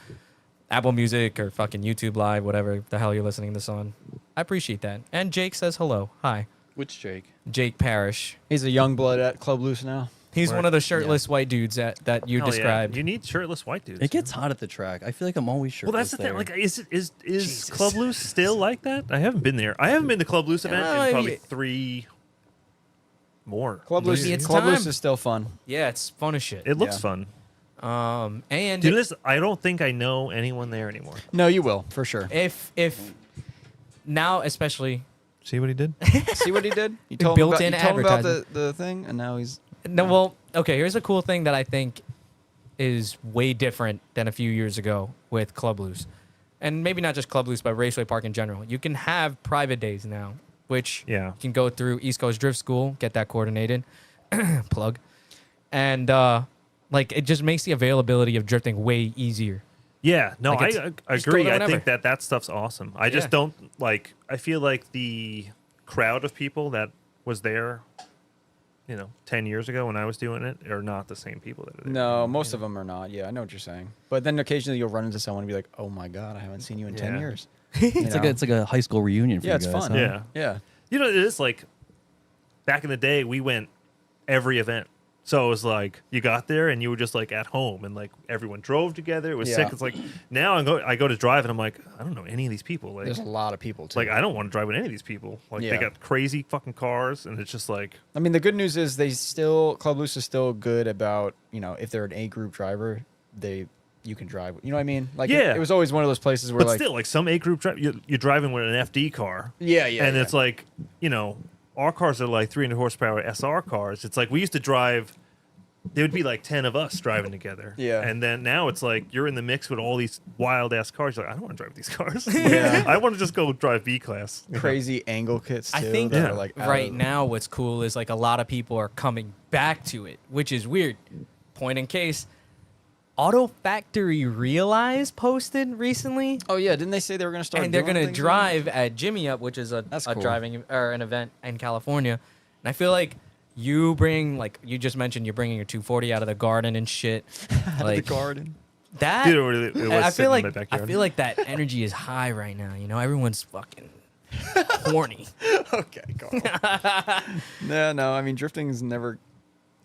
Apple Music or fucking YouTube Live, whatever the hell you're listening to this on. I appreciate that. And Jake says hello. Hi. Which Jake? Jake Parrish. He's a young blood at Club Loose now. He's Right. one of the shirtless white dudes that you Hell yeah. described. You need shirtless white dudes. It gets hot at the track. I feel like I'm always sure. Well, that's the thing. Like, is Club Loose still like that? I haven't been there. I haven't been to Club Loose event No, in probably maybe- 3 more. Club Loose. Maybe it's Club Loose time. is still fun. Yeah, it's fun as shit. It looks Yeah. fun. And Dude, listen, I don't think I know anyone there anymore. No, you will for sure. if now especially See what he did? See what he did? You told Built-in him about, you told him about advertising. the thing, and now he's. no, well, okay, here's a cool thing that I think is way different than a few years ago with Club Loose. And maybe not just Club Loose, but Raceway Park in general. You can have private days now, which Yeah. you can go through East Coast Drift School, get that coordinated, plug. And like it just makes the availability of drifting way easier. Yeah, no, Like, I just go agree. there I whenever. think that stuff's awesome. I just Yeah. don't like. I feel like the crowd of people that was there, 10 years ago when I was doing it, are not the same people that are there. No, most of them are not. Yeah, I know what you're saying. But then occasionally you'll run into someone and be like, "Oh my god, I haven't seen you in 10 Yeah. years." It's like a high school reunion for Yeah, you it's guys. fun. huh? Yeah. Yeah. It is like back in the day. We went every event, so it was like you got there and you were just like at home, and like everyone drove together. It was Yeah. sick. It's like now I go to drive and I'm like, I don't know any of these people. Like There's a lot of people too. like I don't want to drive with any of these people. Like they Yeah. got crazy fucking cars, and it's just like I mean, the good news is Club Loose is still good about, if they're an A group driver, you can drive. You know what I mean? Like Yeah. it was always one of those places where but like still, like some A group drive, you're driving with an FD car, yeah, and it's like our cars are like 300 horsepower SR cars. It's like we used to drive. There would be like 10 of us driving together. Yeah. And then now it's like you're in the mix with all these wild ass cars. You're like, I don't want to drive these cars. Yeah. I want to just go drive B class. crazy angle kits too. I think that Yeah. are like out right of- now what's cool is like a lot of people are coming back to it, which is weird. Point in case, Auto Factory Realize posted recently, Oh yeah, didn't they say they were gonna start? and they're doing gonna things drive at Jimmy Up, which is a That's a cool. driving or an event in California. And I feel like you bring, like you just mentioned, you're bringing your 240 out of the garden and shit. out of Like the garden? that. Dude, it was I sitting feel in my like backyard. that energy is high right now. Everyone's fucking horny. Okay, Carl. No. I mean, drifting's never.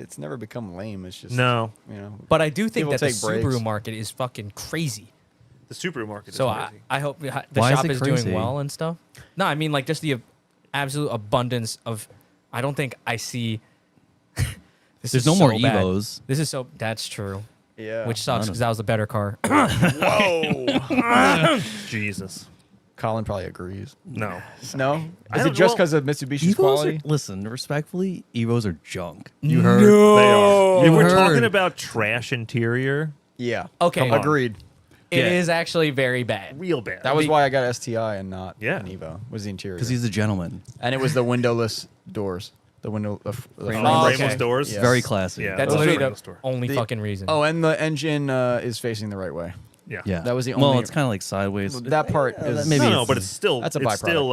It's never become lame. It's just No. But I do think People that the take breaks. Subaru market is fucking crazy. The Subaru market So is I, crazy. I hope the Why is shop it is crazy? doing well and stuff. No, I mean like just the absolute abundance of. I don't think I see. This There's is no more so bad. Evos. This is so. That's true. Yeah. Which sucks None because of- that was the better car. Whoa. Jesus. Colin probably agrees. No. No, I is don't- it just well, because of Mitsubishi's Evos quality? are, listen, respectfully, Evos are junk. You heard? They are. If we're heard. talking about trash interior, Yeah. Okay. Come on. Agreed. It Yeah. is actually very bad. real bad. That was why I got STI and not Yeah. an Evo. Was the interior? Because he's a gentleman. and it was the windowless doors. The window. The frameless Oh, okay. doors. Yeah. Very classy. Yeah. That's Those are literally frameless the door. only The- fucking reason. Oh, and the engine is facing the right way. Yeah. Yeah. That was the Well, only- it's kind of like sideways. That part is maybe No, it's- but it's still That's a it's byproduct. still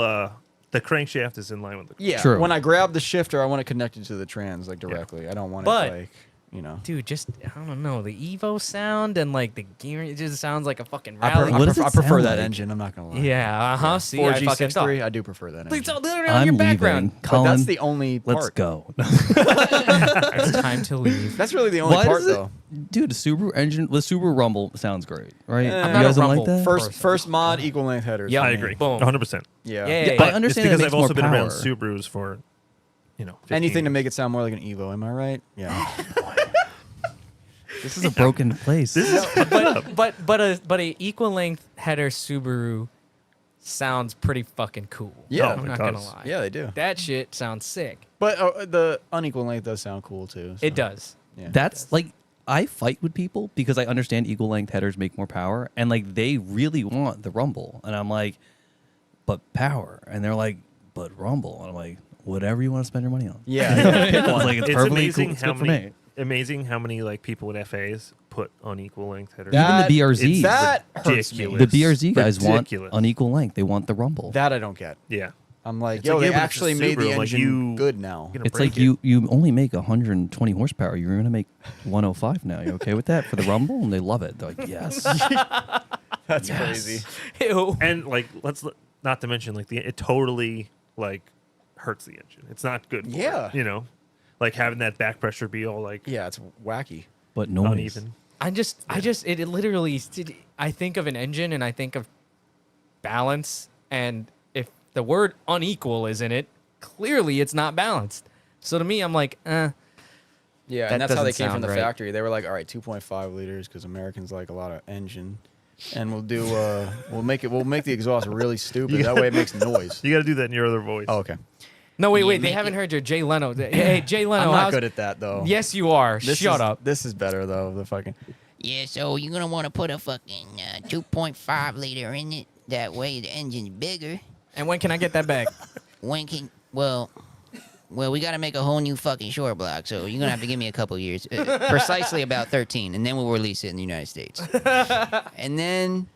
the crankshaft is in line with the Yeah. True. When I grab the shifter, I want it connected to the trans like directly. I don't want But- it like you know. Dude, just I don't know the Evo sound and like the gear. It just sounds like a fucking I, rally. What does it I prefer sound that like? engine. I'm not gonna lie. Yeah, See, I fucking thought. 4G63, I do prefer that It's engine. literally on I'm your leaving. background. But Colin, that's the only part. let's go. It's time to leave. That's really the only Why part, does it- though. Dude, the Subaru engine, the Subaru Rumble sounds great, right? I'm You not a guys don't like Rumble that? First mod, equal length headers. Yep. I for me. agree. Boom. 100%. Yeah. Yeah, Yeah, yeah. I understand It's because it I've makes also more been around power. Subarus for, 15 Anything to years. make it sound more like an Evo. Am I right? Yeah. This is a broken place. This is but a equal length header Subaru sounds pretty fucking cool. Yeah, I'm it not gonna does. lie. Yeah, they do. That shit sounds sick. But the unequal length does sound cool too. so, It does. Yeah. That's like I fight with people because I understand equal length headers make more power, and like they really want the Rumble, and I'm like, but power, and they're like, but Rumble, and I'm like, whatever you want to spend your money on. Yeah. It's like it's, it's perfectly amazing cool. It's how good for many me. like people with FAs put unequal length headers. That- Even the BRZs. That hurts me. ridiculous. The BRZ guys Ridiculous. want unequal length. They want the Rumble. That I don't get. Yeah. I'm like, It's yo, like, they yeah, but it's a actually made the Subaru, like, engine you- good now. You're gonna It's like break it. you only make 120 horsepower. You're gonna make 105 now. You okay with that for the Rumble? And they love it. They're like, yes. That's Yes. crazy. Ew. And like not to mention like it totally like hurts the engine. It's not good. For Yeah. It, like having that back pressure be all like Yeah, it's wacky. But noise. uneven. It literally, I think of an engine and I think of balance. And if the word unequal is in it, clearly it's not balanced. So to me, I'm like, Yeah, That and that's how they doesn't came from sound the right. factory. They were like, all right, 2.5 liters because Americans like a lot of engine, and we'll do we'll make the exhaust really stupid. That way it makes noise. You got to do that in your other voice. Oh, okay. no, wait, they make haven't it- heard your Jay Leno. Hey, Jay Leno. I'm not how's- good at that though. Yes, you are. This Shut is- up. This is better though. The fucking. Yeah, so you're gonna want to put a fucking 2.5 liter in it. That way the engine's bigger. And when can I get that back? When can well, we got to make a whole new fucking shore block. So you're gonna have to give me a couple years, precisely about 13, and then we'll release it in the United States. And then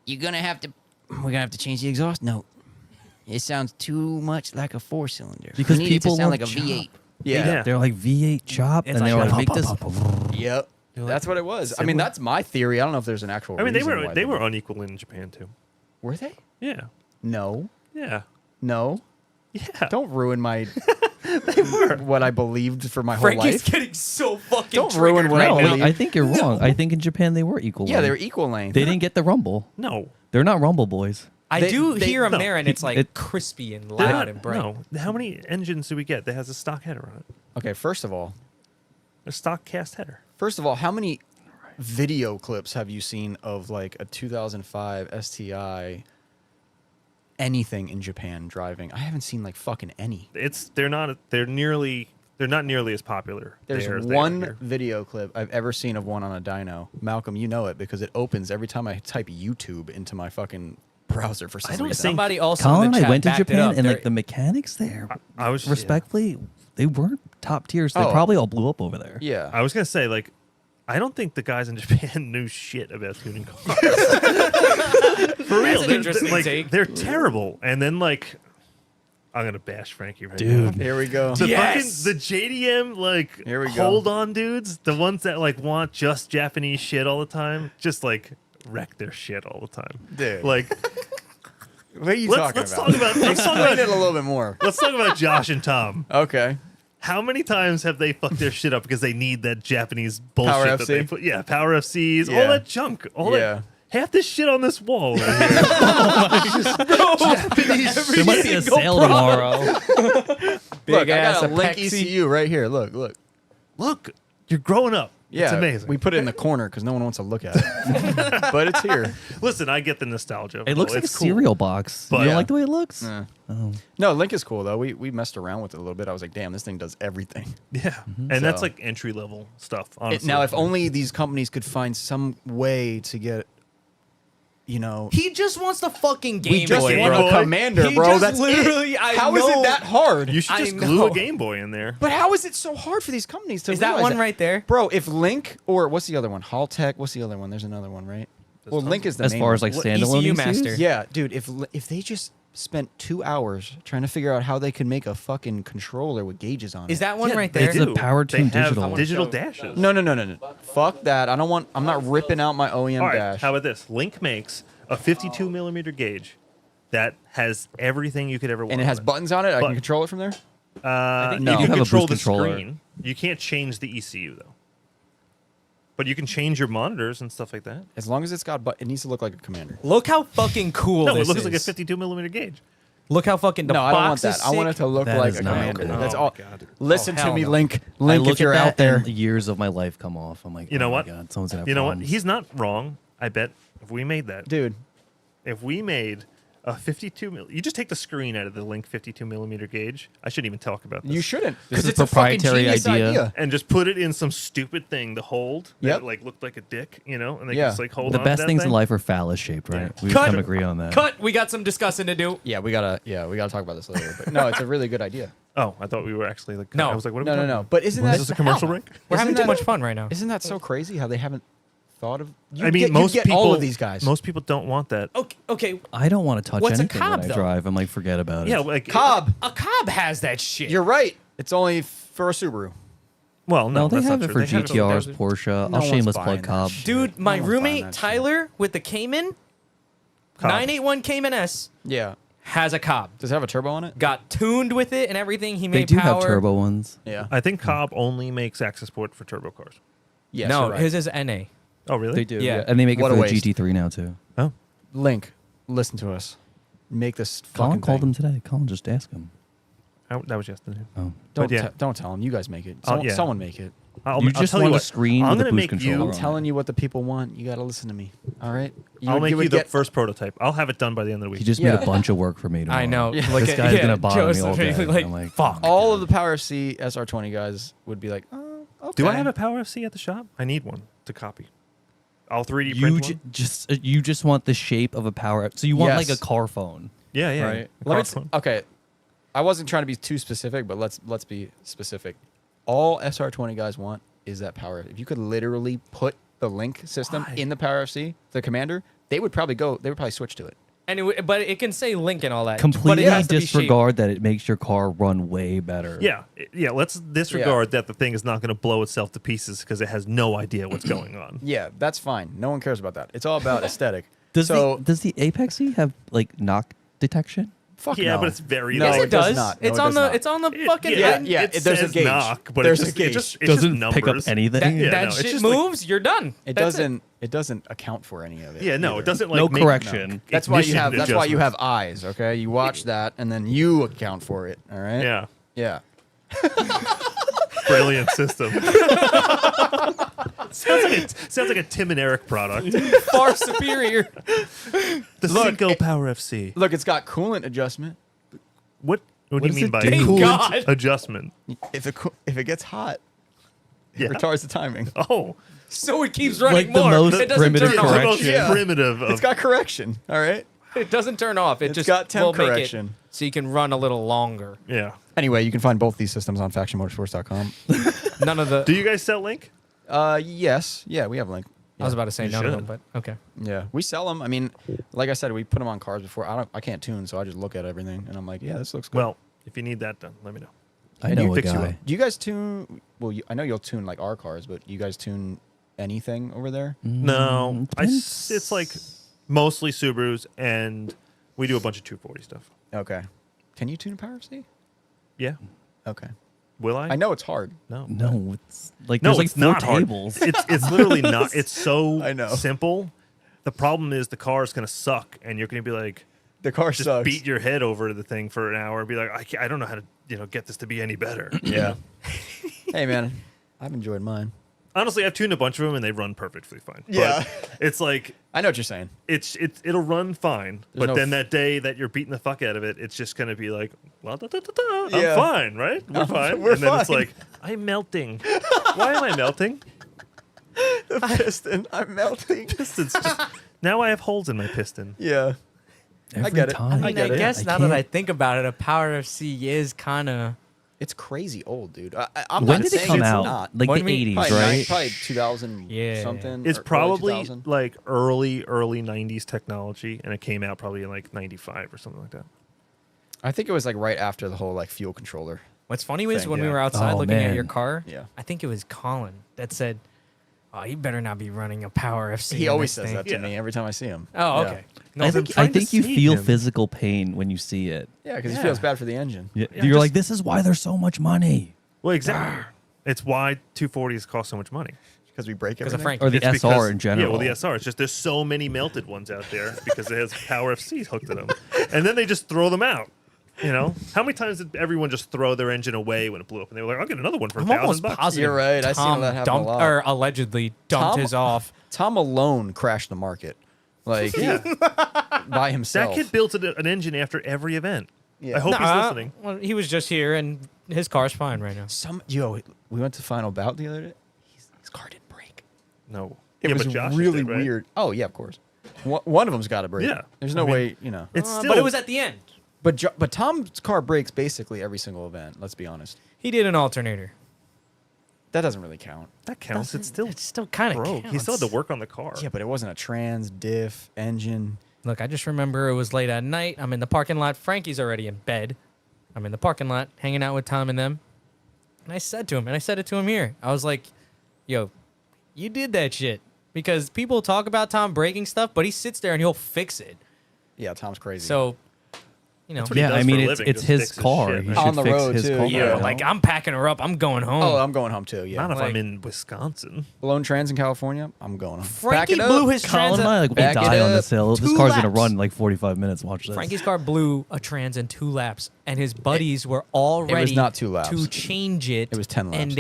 we're gonna have to change the exhaust note. It sounds too much like a 4-cylinder. Because we need it to people sound want like a V8. Yeah. They're like V8 chop, It's and they're like like, make this. Yep. That's what it was. I mean, that's my theory. I don't know if there's an actual. I mean, they reason were why they were unequal in Japan too. Were they? Yeah. No. Yeah. No. Yeah. Don't ruin my. What I believed for my whole Frankie's life. getting so fucking Don't triggered ruin what right I now. believe. I think you're wrong. I think in Japan they were equal. Yeah, they were length. equal length. They didn't get the Rumble. No. They're not Rumble boys. I They- do they- hear them no. there, and it's like It- crispy and They're loud not- and bright. No. How many engines do we get that has a stock header on it? Okay, first of all, A stock cast header. how many video clips have you seen of like a 2005 STI anything in Japan driving? I haven't seen like fucking any. They're not nearly as popular. There's there as they are one here. video clip I've ever seen of one on a dyno. Malcolm, you know it because it opens every time I type YouTube into my fucking browser for some I don't reason. think- Somebody also Colin in the and I chat went to backed it Japan, up. and They're- like the mechanics there, I was respectfully, they weren't top tiers. They Oh. probably all blew up over there. Yeah. I was gonna say like, I don't think the guys in Japan knew shit about tuning cars. For real, an interesting like, take. they're terrible. And then like, I'm gonna bash Frankie right Dude. now. Here we go. The Yes! fucking the JDM like Here we go. hold on dudes, the ones that like want just Japanese shit all the time, just like wreck their shit all the time. Dude. Like What are you let's talking talk about Explain it a little bit more. let's talk about Josh and Tom. Okay. How many times have they fucked their shit up because they need that Japanese bullshit Power that they FC? put? Yeah, Power FCs, Yeah. all that junk, all Yeah. that. Half this shit on this wall. Over here. There might be a sale tomorrow. Look, I ass got a link Apexi. ECU right here. Look. Look, you're growing up. Yeah, it's amazing. We put it in the corner because no one wants to look at it, but it's here. Listen, I get the nostalgia. of It looks all. like a It's cool. cereal box. But- you don't Yeah. like the way it looks? Uh, No, Link is cool though. We messed around with it a little bit. I was like, damn, this thing does everything. Yeah, and that's So- like entry level stuff. Honestly, Now, if only these companies could find some way to get, He just wants the fucking Game we just Boy, want Boy. a commander, He bro. just That's literally- it. I How is know. it that hard? you should I just glue know. a Game Boy in there. But how is it so hard for these companies to? Is that realize one right there? bro? If Link or what's the other one? Haltech. What's the other one? There's another one, right? Well, Link is the As main far one. as like What, standalone ECU ECUs? master? Yeah, dude. If they just spent 2 hours trying to figure out how they could make a fucking controller with gauges on it. Is that one Yeah, right they there? It's a do. Power They Tune have digital. digital dashes. No. Fuck that. I don't want. I'm not ripping out my OEM All right, dash. how about this? Link makes a 52 millimeter gauge that has everything you could ever want. and it has on buttons on it. I But- can control it from there. You no. can You have a control boost the controller. screen. You can't change the ECU though. But you can change your monitors and stuff like that. As long as it's got, it needs to look like a Commander. Look how fucking cool No, this it looks is. like a 52 millimeter gauge. Look how fucking the No, I don't want box is that. I want it sick. to look That like is a not Commander. cool. That's Oh all. my God. Listen Oh, to hell me, no. Link. I Link, look if you're at that out there. and the years of my life come off. I'm like, You know oh what? My God, someone's gonna have You know what? problems. He's not wrong. I bet if we made that, Dude, if we made a 52 you just take the screen out of the Link 52 millimeter gauge. I shouldn't even talk about this. you shouldn't. This is Because it's a fucking proprietary genius idea. And just put it in some stupid thing to hold Yep. that like looked like a dick, you know, and they Yeah. just like hold the on to best that things thing. in life are phallus shaped, right? We Cut. can agree on that. Cut. We got some discussing to do. Yeah, we gotta talk about this later. But no, it's a really good idea. Oh, I thought we were actually like. No. I was like, what are we No. talking about? But isn't Is that this a commercial break? We're having Isn't too that- much fun right now. Isn't that so crazy how they haven't thought of? I mean, most get people, all of these guys. Most people don't want that. Okay. I don't want to touch What's a anything Cobb, when I though? drive. I'm like, forget about it. Yeah, like Cobb. A Cobb has that shit. You're right. It's only for a Subaru. Well, no, No, they that's have not it true. for They have it GTRs, for- Porsche. No I'll one's shameless buying plug that Cobb. shit. Dude, my No one's buying roommate that shit. Tyler with the Cayman, Cobb. 981 Cayman S, Yeah. has a Cobb. Does it have a turbo on it? Got tuned with it and everything. He They made do power. have turbo ones. Yeah. I think Cobb only makes access port for turbo cars. Yes, No, you're right. his is NA. Oh, really? They do. Yeah. Yeah. And they make it What for a the waste. GT3 now, too. Oh, Link, listen to us. Make this Colin fucking called thing. him today. Colin, just ask him. that was yesterday. Oh. Don't But yeah. don't tell him. You guys make it. Oh, yeah. Someone make it. I'll just tell want a what, screen I'm with a gonna boost make controller you. on I'm telling you what the people want. You got to listen to me. All right. I'll make you would the get first prototype. I'll have it done by the end of the week. He just Yeah. made a bunch of work for me tomorrow. I know. Yeah. Look This at, guy's yeah, gonna bother me Joseph, all day. Like, I'm like, fuck. all of the Power FC SR20 guys would be like, oh, okay. Do I have a Power FC at the shop? I need one to copy. I'll 3D print one. You just want the shape of a power. So you want Yes. like a car phone, Yeah, yeah. right? A Let me car phone. okay. I wasn't trying to be too specific, but let's be specific. All SR20 guys want is that power. If you could literally put the link system Why? in the Power FC, the Commander, they would probably switch to it. And but it can say Link and all that. but Completely it has to be shaped. disregard that it makes your car run way better. Yeah, yeah. Let's disregard that the thing is not going to blow itself to pieces because it has no idea what's going on. Yeah, that's fine. No one cares about that. It's all about aesthetic. Does so does the Apex C have like knock detection? fuck Yeah, no. but it's very. No, Yes, like, it does. not. No, It's it on does the. not. It's on the it- fucking. yeah, it yeah, there's a says gauge. knock, but There's it's a just, gauge. It just, it's Doesn't just pick up numbers. anything. Yeah, that no, it's shit just like- moves. You're done. It That's doesn't. It doesn't account for any of it. Yeah, no, either. it doesn't like No make correction. That's why you ignition have. That's why you adjustments. have eyes. Okay, you watch that and then you account for it. All right. Yeah, Yeah. brilliant system. sounds like a Tim and Eric product. far superior. The Cinco Power FC. Look, it's got coolant adjustment. What do you does mean it by do? Thank coolant God. adjustment? If it gets hot, Yeah. it retards the timing. Oh, So it keeps running Like the more. most It doesn't primitive turn the off. correction. most Yeah. primitive of It's got correction. All right. It doesn't turn off. It It's just got temp will make it correction. so you can run a little longer. yeah. Anyway, you can find both these systems on FactionMotorsports.com. None of the. Do you guys sell Link? Yes. Yeah, we have Link. I was about to say You none of should. them, but okay. Yeah, we sell them. I mean, like I said, we put them on cars before. I can't tune, so I just look at everything and I'm like, yeah, this looks good. Well, if you need that done, let me know. I know a fix you guy. up. do you guys tune? Well, I know you'll tune like our cars, but you guys tune anything over there? No, depends. it's like mostly Subarus, and we do a bunch of 240 stuff. Okay. Can you tune a Power C? Yeah. Okay. Will I? I know it's hard. No. No, it's like No, there's like it's four not hard. tables. It's literally not. It's so I know. simple. The problem is the car is going to suck, and you're going to be like, The car just sucks. beat your head over the thing for an hour and be like, I don't know how to get this to be any better. Yeah. Hey man, I've enjoyed mine. Honestly, I've tuned a bunch of them and they run perfectly fine. Yeah. But it's like I know what you're saying. it'll run fine, There's but no then that day that you're beating the fuck out of it, it's just gonna be like, well, I'm Yeah. fine, right? We're fine. we're and then it's fine. like, I'm melting. Why am I melting? The piston, I'm melting. Piston's just now I have holes in my piston. Yeah. Every get it. time. I I get it. guess now that I think about it, a Power FC is kind of. It's crazy old, dude. I'm When not did it saying come it's out? not. Like When the we- 80s, Probably, right? probably 2000 Yeah. something. It's or early probably 2000. like early 90s technology, and it came out probably in like 95 or something like that. I think it was like right after the whole like fuel controller. What's funny was Thing, when we yeah. were outside Oh, looking at man. your car. Yeah. I think it was Colin that said, "Oh, you better not be running a Power FC." He in always this says thing." that to Yeah. me every time I see him. Oh, Yeah. okay. I I'm think trying to you see feel him. physical pain when you see it. Yeah, because Yeah. he feels bad for the engine. Yeah, Yeah, you're just- like, this is why there's so much money. Well, exactly. It's why 240s cost so much money. Because we break Because of everything. Frank. Or the It's SR because- in general. Yeah, well, the SR. It's just there's so many melted ones out there because it has Power FC hooked to them, and then they just throw them out. You know, how many times did everyone just throw their engine away when it blew up, and they were like, "I'll get another one for I'm $1,000 almost bucks." positive. You're right. I seen Tom that happen a dumped, lot. or allegedly dumped Tom- his off. Tom alone crashed the market, like Yeah, by that himself. kid built an engine after every event. Yeah. I hope he's Nah, listening. Well, he was just here, and his car's fine right now. We went to Final Bout the other day. His car didn't break. No, It Yeah, was but Josh's really did, right? weird. Oh yeah, of course. One of them's got to break. Yeah. There's I no mean, way, you know. It's still, But it was at the end. But Tom's car breaks basically every single event. Let's be honest. He did an alternator. That doesn't really count. that counts. It's still kind of broke. He still had to work on the car. Yeah, but it wasn't a trans, diff, engine. Look, I just remember it was late at night. I'm in the parking lot. Frankie's already in bed. I'm in the parking lot hanging out with Tom and them. And I said to him, and I said it to him here. I was like, yo, you did that shit. Because people talk about Tom breaking stuff, but he sits there and he'll fix it. Yeah, Tom's crazy. So, you know. That's what he Yeah, does I for mean, a it's living, it's just his fixes car. shit, He right? should On the fix road, his too, car. Yeah, you know? like I'm packing her up. I'm going home. oh, I'm going home too. Yeah. Not if Like- I'm in Wisconsin. Lone trans in California. I'm going home. Frankie Back it up. blew his Colin and I, trans. like, we Back it die on up. this hill. This 2 car's gonna laps. run in like 45 minutes. Watch this. Frankie's car blew a trans in 2 laps, and his buddies were all ready not 2 laps. to change it. It was 10 laps.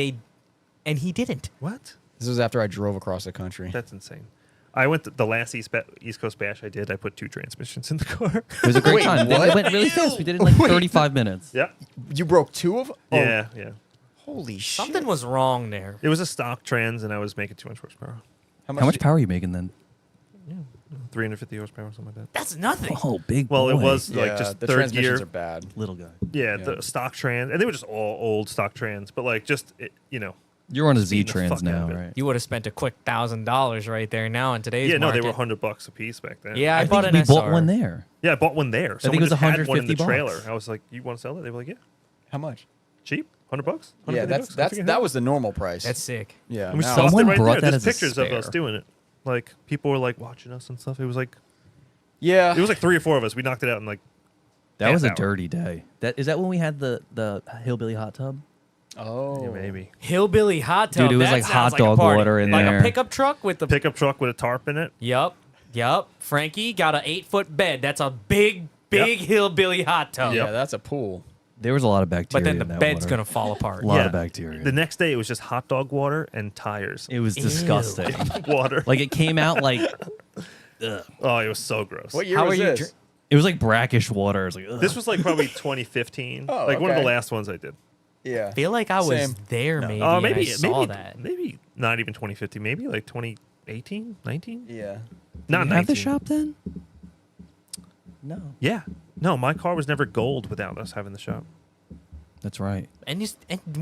And he didn't. What? This was after I drove across the country. That's insane. I went to the last East Coast Bash I did. I put 2 transmissions in the car. It was a great Wait, time. what? It went really fast. We did it in like 35 minutes. yeah. You broke 2 of them? Oh, Yeah. Yeah. holy shit. Something was wrong there. It was a stock trans, and I was making 200 horsepower. How much power are you making then? 350 horsepower, something like that. That's nothing. Oh, big. Well, it boy. was Yeah, like just the third transmissions gear. are bad. little guy. Yeah, Yeah. the stock trans, and they were just all old stock trans, but like just You're on a Speeding the Z-Trans fuck out now, of it. right? You would have spent a quick $1,000 right there now in today's yeah, no, they market. were $100 a piece back then. Yeah, I, I bought think an we SR. bought one there. Yeah, I bought one there. think Someone it was just had one in the $150. trailer. I was like, "You want to sell it?" They were like, "Yeah." How much? Cheap, $100. Yeah, that was the normal price. That's sick. yeah. And we now- tossed Someone it right brought there. that There's as a pictures of us spare. doing it. Like people were like watching us and stuff. It was like yeah. it was like 3 or 4 of us. We knocked it out in like That was a half hour. dirty day. Is that when we had the hillbilly hot tub? oh, Yeah, maybe Hillbilly hot tub. Dude, it was that like sounds hot a dog party. water in like there. a pickup truck with the. pickup truck with a tarp in it. Yup. Frankie got an 8-foot bed. That's a big hillbilly hot tub. Yeah, that's a pool. There was a lot of bacteria. But then the in that bed's water. gonna fall apart. A lot Yeah. of bacteria. The next day it was just hot dog water and tires. It was disgusting. Water. Like it came out like Oh, it was so gross. What year How was are you this? dr- it was like brackish water. It was like ugh. This was like probably 2015. Oh, like one of the okay. last ones I did. yeah. I feel like I was Same. there. Maybe. Oh, and maybe I saw maybe that. maybe not even 2015. Maybe like 2018, 19. Yeah. Not Did 19. you have the shop then? No. Yeah. No, my car was never gold without us having the shop. That's right. And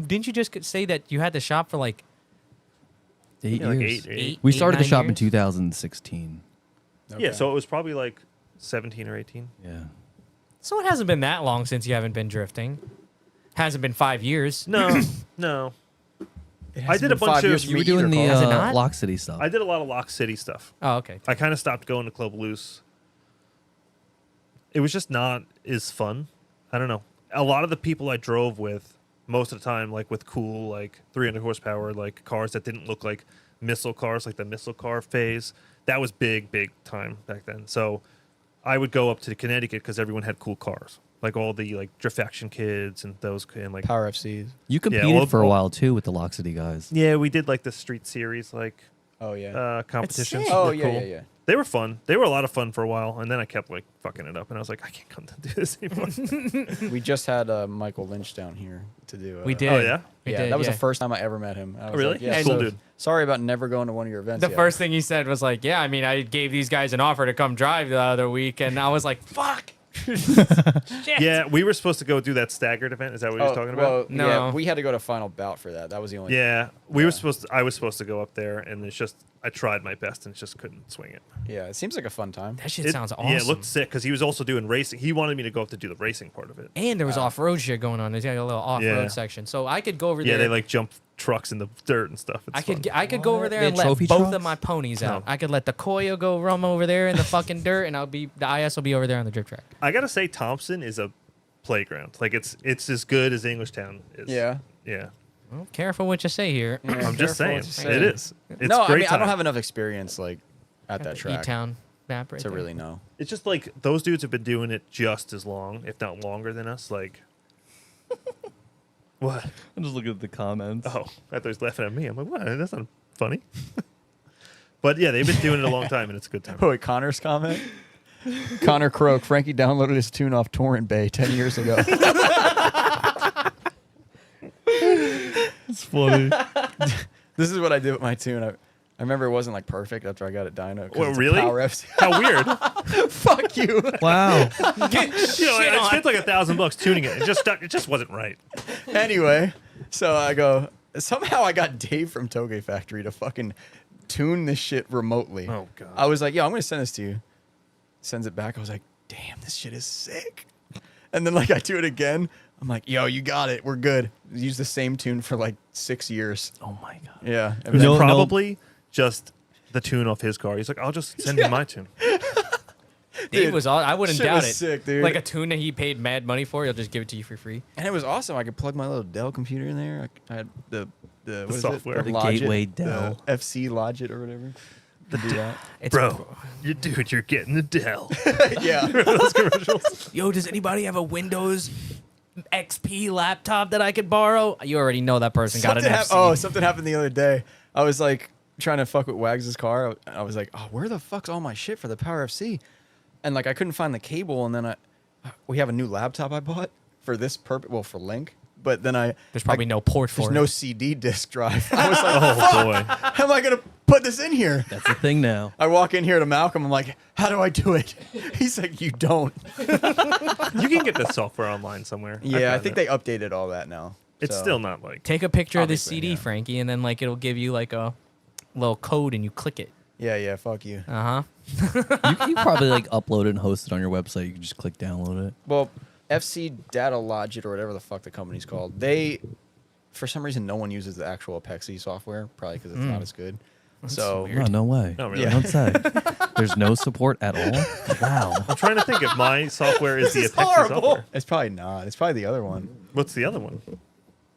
didn't you just say that you had the shop for like 8 Yeah, like years. 8. We started the 9 shop in years? 2016. Yeah, Okay. so it was probably like 17 or 18. Yeah. So it hasn't been that long since you haven't been drifting. Hasn't been 5 years. No, no. It I hasn't did a been bunch 5 of- years for You me were doing either, the Carl. Has it not? Lock City stuff. I did a lot of Lock City stuff. Oh, okay. I kind of stopped going to Club Loose. It was just not as fun. I don't know. A lot of the people I drove with, most of the time, like with cool, like 300 horsepower, like cars that didn't look like missile cars, like the missile car phase, that was big time back then. So I would go up to Connecticut because everyone had cool cars, like all the like drift action kids and those and like Power FCs. You competed well, for a well- while too with the Lock City guys. yeah, we did like the street series like Oh yeah. competitions. sick. oh Were yeah, cool. yeah, yeah. They were fun. They were a lot of fun for a while, and then I kept like fucking it up, and I was like, I can't come to do this anymore. We just had Michael Lynch down here to do. We did. Oh, yeah? We yeah, did, that was yeah. the first time I ever met him. I was really? Like, yeah, Cool so dude. Sorry about never going to one of your events. The yet. first thing he said was like, "Yeah, I mean, I gave these guys an offer to come drive the other week," and I was like, "Fuck." Yeah, we were supposed to go do that staggered event. Is that what he was talking about? Well, No. yeah, we had to go to Final Bout for that. That was the only. Yeah, we Yeah. were supposed to. I was supposed to go up there, and it's just I tried my best and just couldn't swing it. Yeah, it seems like a fun time. That shit sounds awesome. Yeah, it looked sick because he was also doing racing. He wanted me to go up to do the racing part of it. And there was off-road shit going on. There's like a little off-road Yeah. section, so I could go over Yeah, there. they like jump trucks in the dirt and stuff. It's fun. I could go over there They and had let trophy both trucks? of my ponies out. No. I could let the Koya go rum over there in the fucking dirt, and the IS will be over there on the drip track. I gotta say, Thompson is a playground. Like it's as good as Englishtown is. Yeah. Yeah. Well, careful what you say here. I'm just Careful saying, what you say. it is. It's No, I great mean I time. don't have enough experience like at that track E-Town map right to there. really know. It's just like those dudes have been doing it just as long, if not longer than us. Like, what? I'm just looking at the comments. Oh, I thought he was laughing at me. I'm like, what? That's not funny. But yeah, they've been doing it a long time, and it's a good time. Oh, wait, Connor's comment. Connor Croak, Frankie downloaded his tune off Torrent Bay 10 years ago. It's funny. This is what I did with my tune. I remember it wasn't like perfect after I got it dyno. 'cause Well, it's a really? Power FC. How weird. Fuck you. Wow. You know, I spent like $1,000 tuning it. It just wasn't right. Anyway, so I go. Somehow I got Dave from Toge Factory to fucking tune this shit remotely. Oh, God. I was like, yo, I'm gonna send this to you. Sends it back. I was like, damn, this shit is sick. And then like I do it again. I'm like, yo, you got it. We're good. Use the same tune for like 6 years. Oh my god. Yeah. It was No, probably just the tune off his car. He's like, I'll just send you my tune. Dave Dude, was all. I wouldn't shit doubt was it. sick, dude. Like a tune that he paid mad money for, he'll just give it to you for free. And it was awesome. I could plug my little Dell computer in there. I had the what is software. It? The Logit, Gateway the Dell. FC Logit or whatever. To do that. It's Bro, you're getting the Dell. Yeah. Those commercials. Yo, does anybody have a Windows XP laptop that I could borrow? You already know that person got an FC. Something happened the other day. I was like trying to fuck with Wags' car. I was like, oh, where the fuck's all my shit for the Power FC? And like I couldn't find the cable. And then we have a new laptop I bought for this purpose. Well, for Link. But then There's probably no port for there's it. no CD disc drive. I was like, Oh, boy. how am I gonna put this in here? That's the thing now. I walk in here to Malcolm. I'm like, how do I do it? He's like, you don't. You can get the software online somewhere. Yeah, I think they updated all that now. It's So- still not like. Take a picture of the Obviously, CD, yeah. Frankie, and then like it'll give you like a little code and you click it. Yeah, fuck you. Uh-huh. You probably like upload it and host it on your website. You can just click download it. Well, FC Data Logit or whatever the fuck the company's called, they, for some reason, no one uses the actual Apexi software, probably because it's not as good. So Oh, no way. Oh, really? Yeah. Don't say. There's no support at all. Wow. I'm trying to think if my software is the This is Apexi horrible. software. It's probably not. It's probably the other one. What's the other one?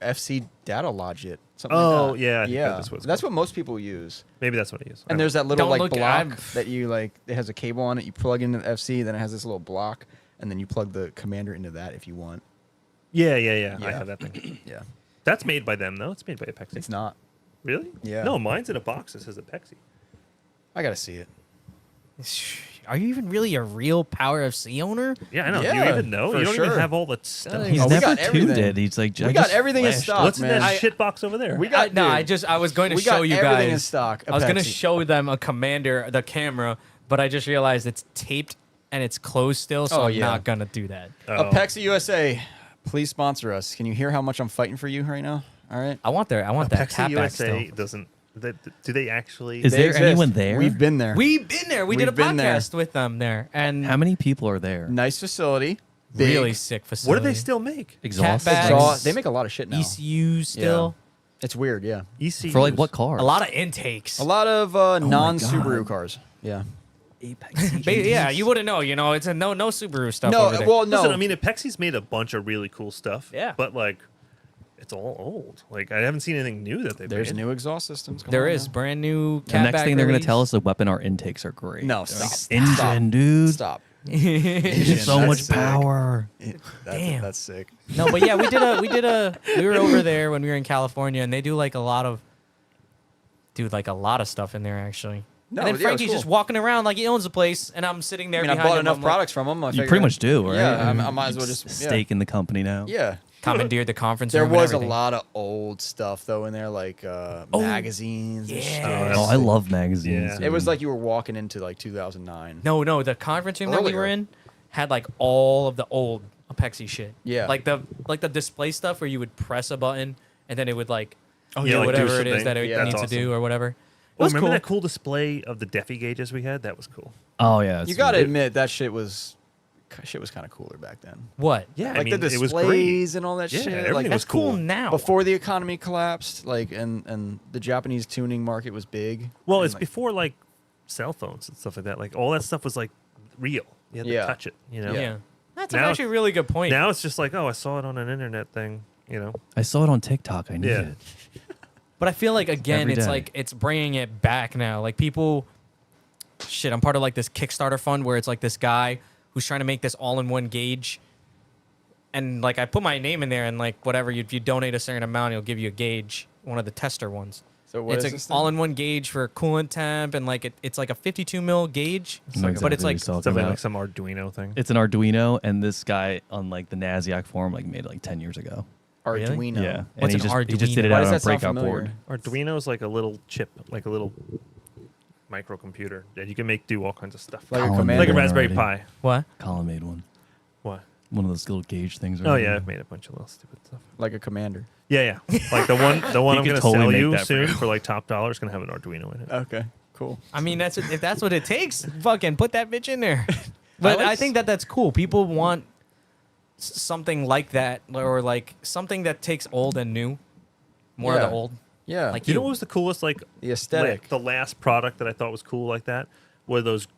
FC Data Logit. Something Oh, like that. yeah, I think Yeah. that's what it's That's called. what most people use. Maybe that's what I use. And there's that little Don't like look- block I'm- that you like. It has a cable on it. You plug into the FC, then it has this little block, and then you plug the commander into that if you want. Yeah. I Yeah. have that thing. Yeah. That's made by them, though. It's made by Apexi. It's not. Really? Yeah. No, mine's in a box that says Apexi. I gotta see it. Are you even really a real Power FC owner? Yeah, I know. Do Yeah, you even know? for You don't sure. even have all the stuff. He's Oh, we never got tuned everything. it. He's like, We got everything in flashed stock, What's in man. that shit box over there? We got I was going to we show got you everything in guys. stock. I was going to Apexi. show them a commander, the camera, but I just realized it's taped and it's closed still, so Oh, I'm yeah. not going to do that. Oh. Apexi USA, please sponsor us. Can you hear how much I'm fighting for you right now? All right. I want that Apexi tap back USA still. doesn't. Do they actually? Is They there exist. anyone there? We've been there. We've been there. We did a We've been there. podcast with them there. And How many people are there? Nice facility. Big. really sick facility. What do they still make? Exhaust bags. Exhaust. They make a lot of shit now. ECU still. It's weird, yeah. ECUs. for like what car? A lot of intakes. A lot of non-Subaru God. cars. Yeah. Apex. Yeah, you wouldn't know. You know, it's a no Subaru stuff No, over there. well, no. Listen, I mean, Apexi's made a bunch of really cool stuff. Yeah. But like, it's all old. Like, I haven't seen anything new that they've There's made. new exhaust systems. Come there on is now. brand new. The next thing they're going to release. tell us the weapon our intakes are great. No, Like, stop. Engine, Stop. dude. Stop. So That's much sick. power. Damn. That's sick. No, but yeah, we were over there when we were in California, and they do like a lot of stuff in there actually. No, and then yeah, it was Frankie's cool. just walking around like he owns the place, and I'm sitting there I mean, I behind bought him. enough I'm like, products from them. You pretty much do, right? Yeah, I might as well just stake in the company now. Yeah. commandeered the conference There room and was a everything. lot of old stuff though in there, like magazines. And shit. yeah. Oh, I love magazines. Yeah. dude. It was like you were walking into like 2009. No, the conference room that we were Earlier. in had like all of the old Apexi shit. Yeah. Like the display stuff where you would press a button and then it would like yeah, do like whatever do it is something. that it Yeah. needs That's to do or whatever. It Oh, was remember cool. that cool display of the Defi gauges we had? That was cool. Oh yeah, You got to admit that shit was kind of cooler back then. What? Yeah, Like the it was great. displays and all that Yeah, shit. everything Like was That's cool cool. now. before the economy collapsed, like and the Japanese tuning market was big. Well, and, it's like, before like cell phones and stuff like that. Like all that stuff was like real. You had to Yeah. touch it. You know. Yeah. That's Now- actually a really good point. Now it's just like, oh, I saw it on an internet thing. You know. I saw it on TikTok. I need Yeah. it. But I feel like again, Every it's day. like it's bringing it back now. Like people, shit. I'm part of like this Kickstarter fund where it's like this guy who's trying to make this all-in-one gauge, and like I put my name in there, and like whatever if you donate a certain amount, he'll give you a gauge, one of the tester ones. So what It's is an this thing? all-in-one gauge for coolant temp, and like it's like a 52 mil gauge, I know but it's exactly what like he's talking Something about. like some Arduino thing. It's an Arduino, and this guy on like the NASDAQ forum like made it like 10 years ago. Really? Arduino. Yeah, and What's he an just did Arduino? it Why out does on a that sound breakout familiar? board. Arduino is like a little chip, like a little microcomputer that you can do all kinds of stuff. Like a Colin command. Like a made one Raspberry already. Pi. what? Colin made one. What? One of those little gauge things. Oh right yeah, there. I've made a bunch of little stupid stuff. Like a commander. Yeah, yeah. Like the one You I'm could gonna totally sell make you that for soon you. for like top dollar is gonna have an Arduino in it. Okay. Cool. I mean, if that's what it takes, fucking put that bitch in there. But like I think that's cool. People want something like that, or like something that takes old and new, more of Yeah. the old. Yeah. Like You know what was the coolest? Like the aesthetic. the last product that I thought was cool like that were those.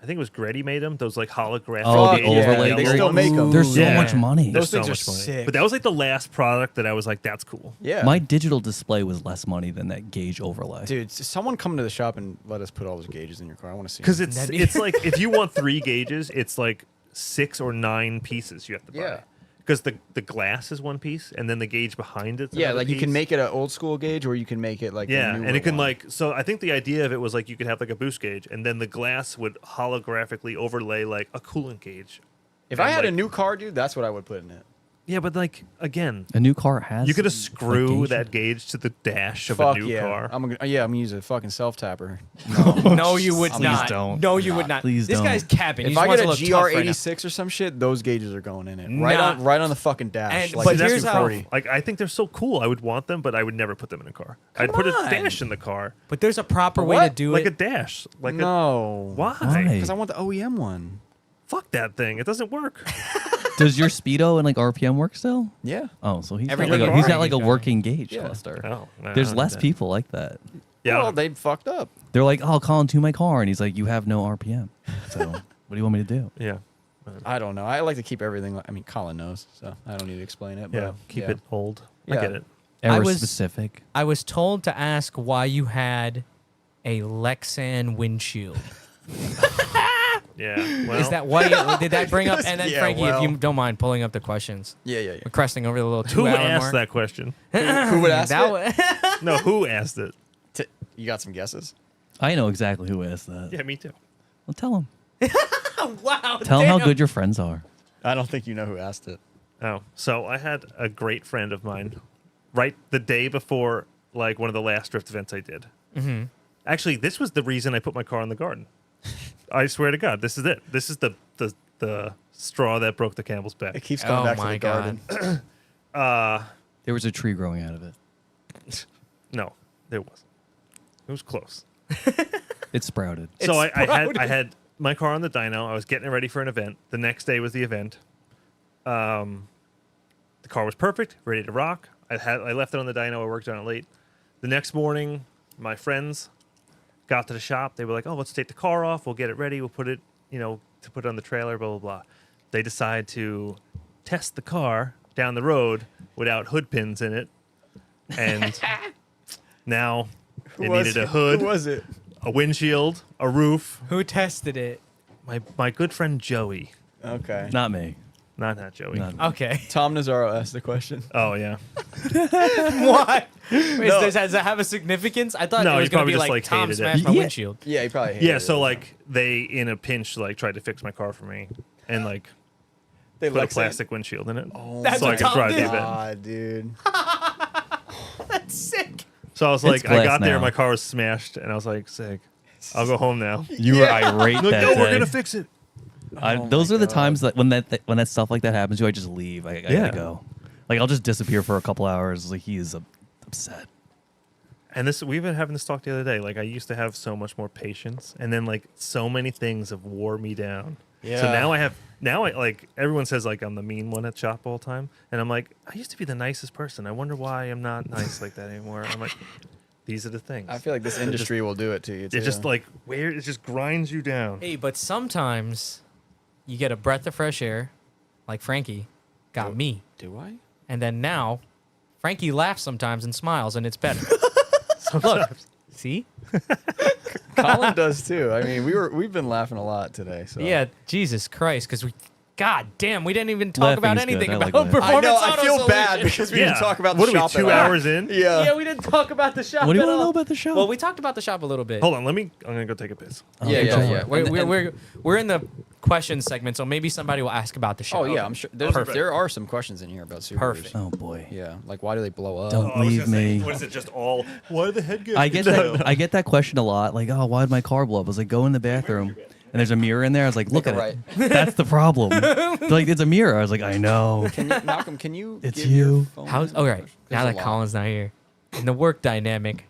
I think it was Gretty made them. Those like holographic. Oh, Fuck the yeah, overlay. they gauge. still make 'em. There's so Yeah. much money. Those There's things so are much money. sick. But that was like the last product that I was like, that's cool. Yeah. My digital display was less money than that gauge overlay. Dude, someone come to the shop and let us put all those gauges in your car. I want to see. Because them. it's like if you want 3 gauges, it's like 6 or 9 pieces you have to buy. Yeah. Because the glass is one piece, and then the gauge behind it's Yeah, another like you can piece. make it an old school gauge, or you can make it like a Yeah, newer and it can one. like so. I think the idea of it was like you could have like a boost gauge, and then the glass would holographically overlay like a coolant gauge. If I and, had a like- new car, dude, that's what I would put in it. Yeah, but like again, A new car has. you could a just screw gauge. that gauge to the dash of Fuck a new yeah. car. I'm gonna use a fucking self tapper. No, you would Please not. don't. No, you would not. Please this don't. guy's capping. He If just I wants get a to look tough right now. GR86 or some shit, those gauges are going in it. Nah. Right on the fucking dash. And- like but it's here's how- 240. Like I think they're so cool. I would want them, but I would never put them in a car. I'd put a on. dash in the car, But there's a proper way What? to do like a it. dash. Like No. why? Why? Because I want the OEM one. Fuck that thing. It doesn't work. Does your speedo and like RPM work still? Yeah. Oh, so he's got Everything like, in he's the got like a car. working gauge Yeah. cluster. Oh, no, There's no, less no. people like that. Yeah. Well, they fucked up. They're like, "Oh, Colin, to my car," and he's like, "You have no RPM." So, what do you want me to do? yeah. I don't know. I like to keep everything. I mean, Colin knows, so I don't need to explain it. Yeah. But Keep yeah. it old. Yeah. I get it. Error was- specific. I was told to ask why you had a Lexan windshield. Yeah. Well, Is that why? Did that bring up? And then Yeah, Frankie, well. if you don't mind pulling up the questions, Yeah. we're cresting over the little who 2-hour asked mark. that question? Who would ask That it? wa- No, who asked it? You got some guesses? I know exactly who asked that. Yeah, me too. Well, tell him. wow. Tell him how damn. good your friends are. I don't think you know who asked it. Oh, so I had a great friend of mine, right the day before like one of the last drift events I did. Mm-hmm. Actually, this was the reason I put my car in the garden. I swear to God, this is it. This is the straw that broke the camel's It back. keeps coming Oh back to my the garden. There was a tree growing out of it. No, there wasn't. It was close. It sprouted. So I sprouted. had my car on the dyno. I was getting it ready for an event. The next day was the event. The car was perfect, ready to rock. I left it on the dyno. I worked on it late. The next morning, my friends got to the shop. They were like, "Oh, let's take the car off. We'll get it ready. We'll put it, to put it on the trailer." Blah blah blah. They decide to test the car down the road without hood pins in it, and now it needed a hood, Who was it? a windshield, a roof. Who tested it? My good friend Joey, Okay. Not me. not Joey. Not me. Okay. Tom Nazaro asked the question. Oh yeah. What? Does that have a significance? I thought No, it was he going to probably be just, like like, Tom hated it. smashed my Yeah. windshield. Yeah, he probably hated Yeah, it. so like they in a pinch like tried to fix my car for me and like they put a like saying- plastic windshield in it. Oh That's so what I could Tom drive did. the event. God, dude. That's sick. So I was It's like, I glass got there, now. my car was smashed, and I was like, sick. I'll go home now. You were irate Like, that no, we're day. gonna fix it. Those are the God. times that when that stuff like that happens to you, I just leave. I Yeah. gotta go. Like I'll just disappear for a couple hours. Like he is upset. And we've been having this talk the other day. Like I used to have so much more patience, and then like so many things have wore me down. Yeah. So now I like everyone says like I'm the mean one at shop all the time, and I'm like I used to be the nicest person. I wonder why I'm not nice like that anymore. I'm like, these are the things. I feel like this industry will do it to you. Too. It just like it just grinds you down. Hey, but sometimes you get a breath of fresh air, like Frankie got me. do I? And then now, Frankie laughs sometimes and smiles, and it's better. Look, Sometimes. see? Colin does too. I mean, we've been laughing a lot today. So Yeah, Jesus Christ, because God damn, we didn't even talk about Laughing's good. anything I like about laughing. performance. I know. I feel auto bad solutions. because we didn't talk about the What are we, shop 2 at all. hours in? Yeah. Yeah, we didn't talk about the shop. What do you at want to all. know about the show? Well, we talked about the shop a little bit. Hold on, I'm gonna go take a piss. Okay, go for it. We're in the questions segment, so maybe somebody will ask about the shop. Oh yeah, I'm sure there are some questions in here about Subarus. Perfect. Oh boy. Yeah, like why do they blow up? Don't Oh, I was leave gonna say, me. what is it? Just all? Why the head get? I get that question a lot. Like, oh, why did my car blow up? I was like, go in the bathroom, and there's a mirror in there. I was like, look at Right. it. That's the problem. They're like, it's a mirror. I was like, I know. Malcolm, can you? It's give your you. phone How's number? all right? There's Now a that lot. Colin's not here, in the work dynamic,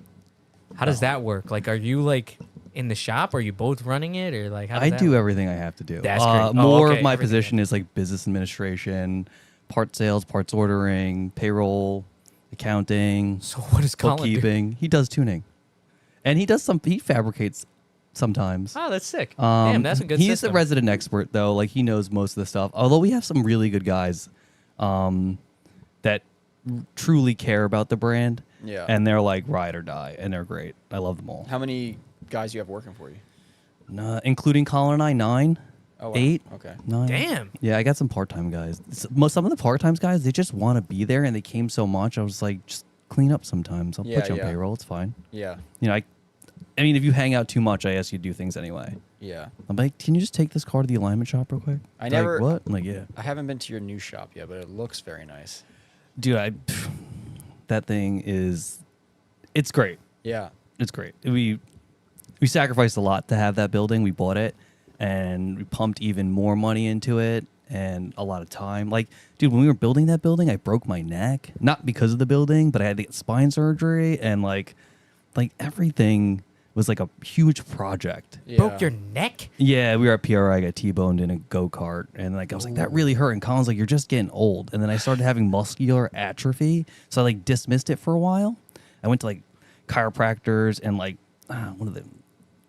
how does that work? Like, are you like in the shop? Or are you both running it, or like how does I that do work? everything I have to do. That's great. Oh, More okay, of my everything. position is like business administration, part sales, parts ordering, payroll, accounting, So what does Colin do? bookkeeping. He does tuning, and he fabricates sometimes. Oh, that's sick. Damn, that's a good He's system. the resident expert though. Like he knows most of the stuff. Although we have some really good guys that truly care about the brand. Yeah. And they're like ride or die, and they're great. I love them all. How many guys you have working for you? Including Colin and I, 9, Oh, wow. 8, Okay. 9. Damn. Yeah, I got some part-time guys. Some of the part-time guys, they just want to be there, and they came so much. I was like, just clean up sometimes. I'll Yeah, put you on yeah. payroll. It's fine. Yeah. You know, I mean, if you hang out too much, I ask you to do things anyway. Yeah. I'm like, can you just take this car to the alignment shop real quick? I They're never- Like, what? I'm like, yeah. I haven't been to your new shop yet, but it looks very nice. Dude, that thing it's great. Yeah. It's great. We sacrificed a lot to have that building. We bought it, and we pumped even more money into it and a lot of time. Like, dude, when we were building that building, I broke my neck. Not because of the building, but I had to get spine surgery, and like everything was like a huge project. Yeah. Broke your neck? Yeah, we were at PRI. I got T-boned in a go-kart, and like I was like, that really hurt. And Colin's like, you're just getting old. And then I started having muscular atrophy, so I like dismissed it for a while. I went to like chiropractors and like one of the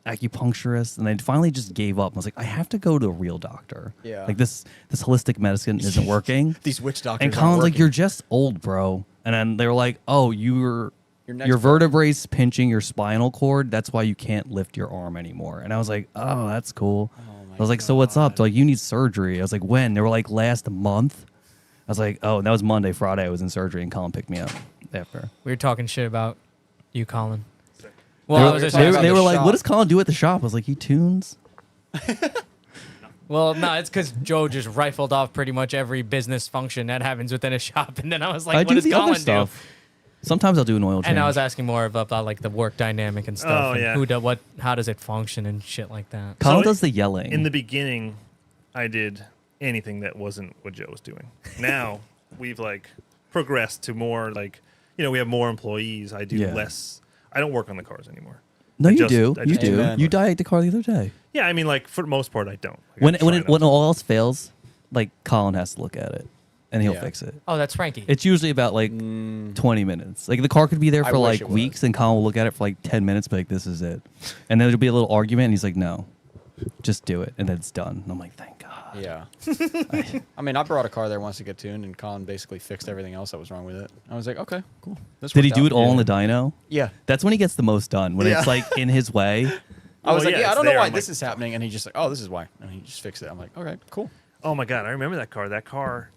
acupuncturists, and I finally just gave up. I was like, I have to go to a real doctor. Yeah. Like this holistic medicine isn't working. These witch doctors. And aren't Colin's like, working. you're just old, bro. And then they were like, oh, your neck's vertebrae's pinching your spinal cord. That's why you can't lift your arm anymore. And I was like, oh, that's cool. I was like, so what's up? They're like, you need surgery. I was like, when? They were like, last month. I was like, oh, and that was Monday. Friday, I was in surgery, and Colin picked me up after. We were talking shit about you, Colin. They Well, I were, was just talking they, about they the were like, shop. what does Colin do at the shop? I was like, he tunes. well, no, it's because Joe just rifled off pretty much every business function that happens within a shop, and then I was like, I what do does the Colin other stuff. Sometimes I'll do an oil change. And I was asking more about like the work dynamic and stuff. Oh, and yeah. who does what? How does it function and shit like that? Colin So does the yelling. In the beginning, I did anything that wasn't what Joe was doing. Now we've like progressed to more like, we have more employees. I do Yeah. less. I don't work on the cars anymore. no, I you just- do. I You just- do. Amen. You died the car the other day. Yeah, I mean, like for the most part, I don't. Like, When all else fails, like Colin has to look at it, and he'll Yeah. fix it. Oh, that's Frankie. It's usually about like 20 minutes. Like the car could be there I for wish like it was. weeks, and Colin will look at it for like 10 minutes, be like, this is it. And then there'll be a little argument, and he's like, no, just do it. And then it's done. And I'm like, thank God. Yeah. I mean, I brought a car there once to get tuned, and Colin basically fixed everything else that was wrong with it. I was like, okay, cool. This Did he worked do out. it all in Yeah. the dyno? Yeah. That's when he gets the most done, when Yeah. it's like in his way. I was Well, like, yeah, I it's don't know there. why I'm this like- is happening, and he just like, oh, this is why, and he just fixed it. I'm like, okay, cool. Oh my God, I remember that car. That car.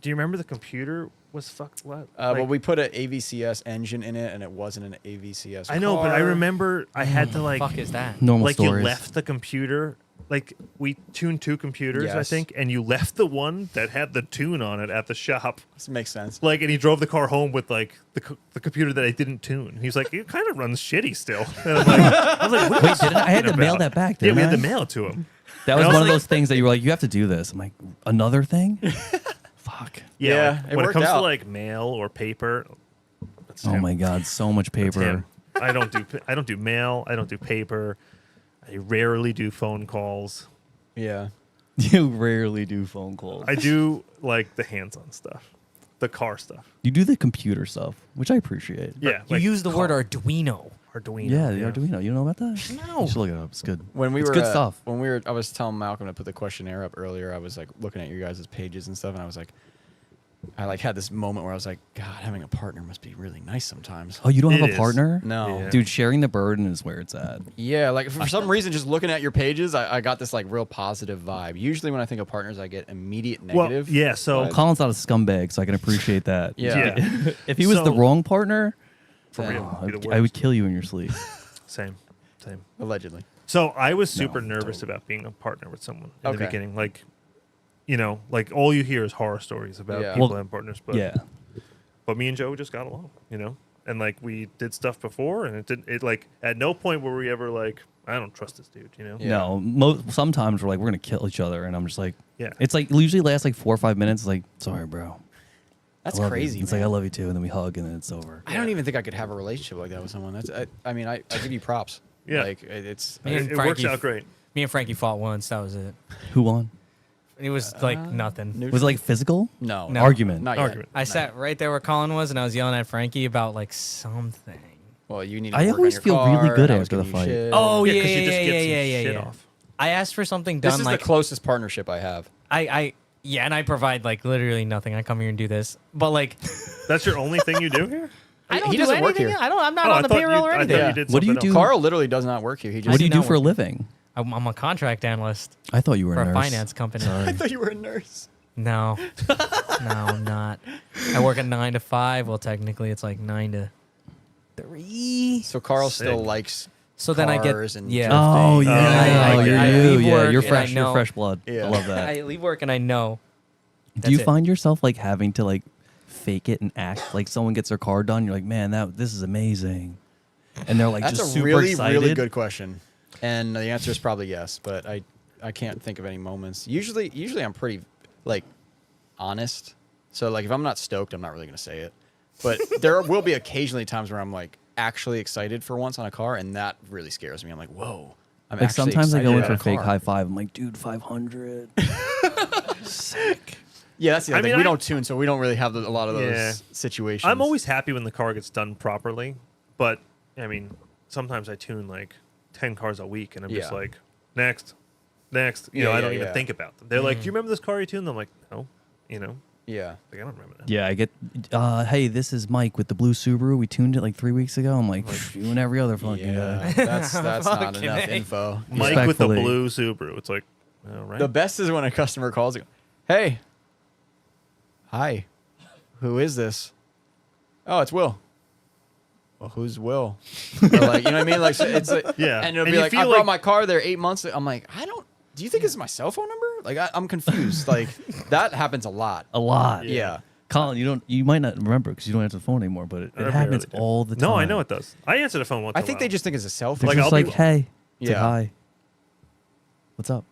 Do you remember the computer was fucked? What? Well, we put an AVCS engine in it, and it wasn't an AVCS. I know, but I car. remember I had to like. fuck is that? Normal like stories. you left the computer. Like we tuned 2 computers, I Yes. think, and you left the one that had the tune on it at the shop. This makes sense. Like, and he drove the car home with like the computer that I didn't tune. He's like, it kind of runs shitty still. And I was like, what are Wait, you I had to talking mail about? that back, Yeah, didn't we had I? to mail it to him. That was I was one of like- those things that you were like, you have to do this. I'm like, another thing? Fuck. Yeah, like, it when it worked comes to out. like mail or paper, that's Oh him. my God, so much That's paper. him. I don't do mail. I don't do paper. I rarely do phone calls. Yeah. You rarely do phone calls. I do like the hands-on stuff, the car stuff. You do the computer stuff, which I appreciate. Yeah, You like use the word car- Arduino. Arduino. Yeah, the Arduino. You know about that? No. You should look it up. It's good. When we it's were good stuff. When we were, I was telling Malcolm to put the questionnaire up earlier. I was like looking at your guys' pages and stuff, and I was like, I like had this moment where I was like, God, having a partner must be really nice sometimes. Oh, you don't It have a is. partner? No. Yeah. Dude, sharing the burden is where it's at. Yeah, like for some reason, just looking at your pages, I got this like real positive vibe. Usually, when I think of partners, I get immediate Well, negative. yeah. So But- Colin's not a scumbag, so I can appreciate that. Yeah. yeah, If he was the So- wrong partner, for Yeah. real, be the I would worst. kill you in your sleep. Same. Allegedly. So I was super nervous about being a partner with someone in the Okay. beginning. Like, like all you hear is horror stories about Yeah. people Well, having partners. But Yeah. but me and Joe just got along, and like we did stuff before, and it like at no point were we ever like, I don't trust this dude, Yeah. No, sometimes we're like, we're going to kill each other. And I'm just like, Yeah. It's like, it usually lasts like 4 or 5 minutes. It's like, sorry, bro. That's I love you." crazy. It's man. like, I love you too. And then we hug and then it's over. I don't even think I could have a relationship like that with someone. I mean, I give you props. Yeah. Like it's. Me and It works Frankie- out great. Me and Frankie fought once. That was it. Who won? It was like nothing. Was it like physical? No. No. Argument. Not yet. Argument. I sat right there where Colin was, and I was yelling at Frankie about like something. Well, you need. To I work on always your feel really car, good and I was after the giving you fight. shit. Oh yeah, 'cause yeah, you just yeah, get yeah, some yeah, shit yeah. off. I asked for something This done is like the closest partnership I have. yeah, and I provide like literally nothing. I come here and do this, but like That's your only thing you do here? I don't He do doesn't work anything. here. I'm not Oh, on the payroll or I anything. thought Yeah. you did What do you something do? else. Carl literally does not work here. He just. What do you not do for a work- living? I'm a contract analyst I thought you were for a a nurse. finance company. I thought you were a nurse. No, no, I'm not. I work at 9 to 5. Well, technically, it's like 9 to 3. So Carl Sick. still likes. So then I get cars and yeah. drifting. Oh, yeah. I Oh, like you're it. I you. leave Yeah, work you're and I fresh. You're know- fresh blood. Yeah. I love that. I leave work and I know. Do you That's it. find yourself like having to like fake it and act like someone gets their car done? You're like, man, this is amazing, and they're like That's just a super really, excited. really good question, and the answer is probably yes. But I can't think of any moments. Usually I'm pretty like honest. So like if I'm not stoked, I'm not really gonna say it. But there will be occasionally times where I'm like actually excited for once on a car, and that really scares me. I'm like, whoa. I'm Like actually sometimes I go in excited for a about fake car. high five. I'm like, dude, 500. Sick. Yeah, that's the other I thing. mean, We I- don't tune, so we don't really have a lot of those Yeah. situations. I'm always happy when the car gets done properly, but I mean, sometimes I tune like 10 cars a week, and I'm just Yeah. like, next. Yeah, I don't yeah, even yeah. think about them. They're like, "Do you remember this car you tuned?" I'm like, "No," Yeah. like I don't remember that. Yeah, I get. Hey, this is Mike with the blue Subaru. We tuned it like 3 weeks ago. I'm like, you and every other fucking Yeah, guy. that's not Fucking enough A. info. Mike with the Respectfully. blue Subaru. It's like, all right. The best is when a customer calls and goes, "Hey, hi, who is this?" "Oh, it's Will." "Well, who's Will?" Or like, you know what I mean? Like, so it's like, Yeah. and it'll And be you like, feel "I brought like- my car there 8 months." I'm like, do you think it's my cell phone number? Like, I'm confused. Like, that happens a lot. A lot. Yeah. Colin, you might not remember because you don't answer the phone anymore, but it I happens barely do. all the time. No, I know it does. I answer the phone once. I in a think they while. just think it's a cell They're phone. Like, just I'll like, be- hey, it's like, Yeah. hi. What's up?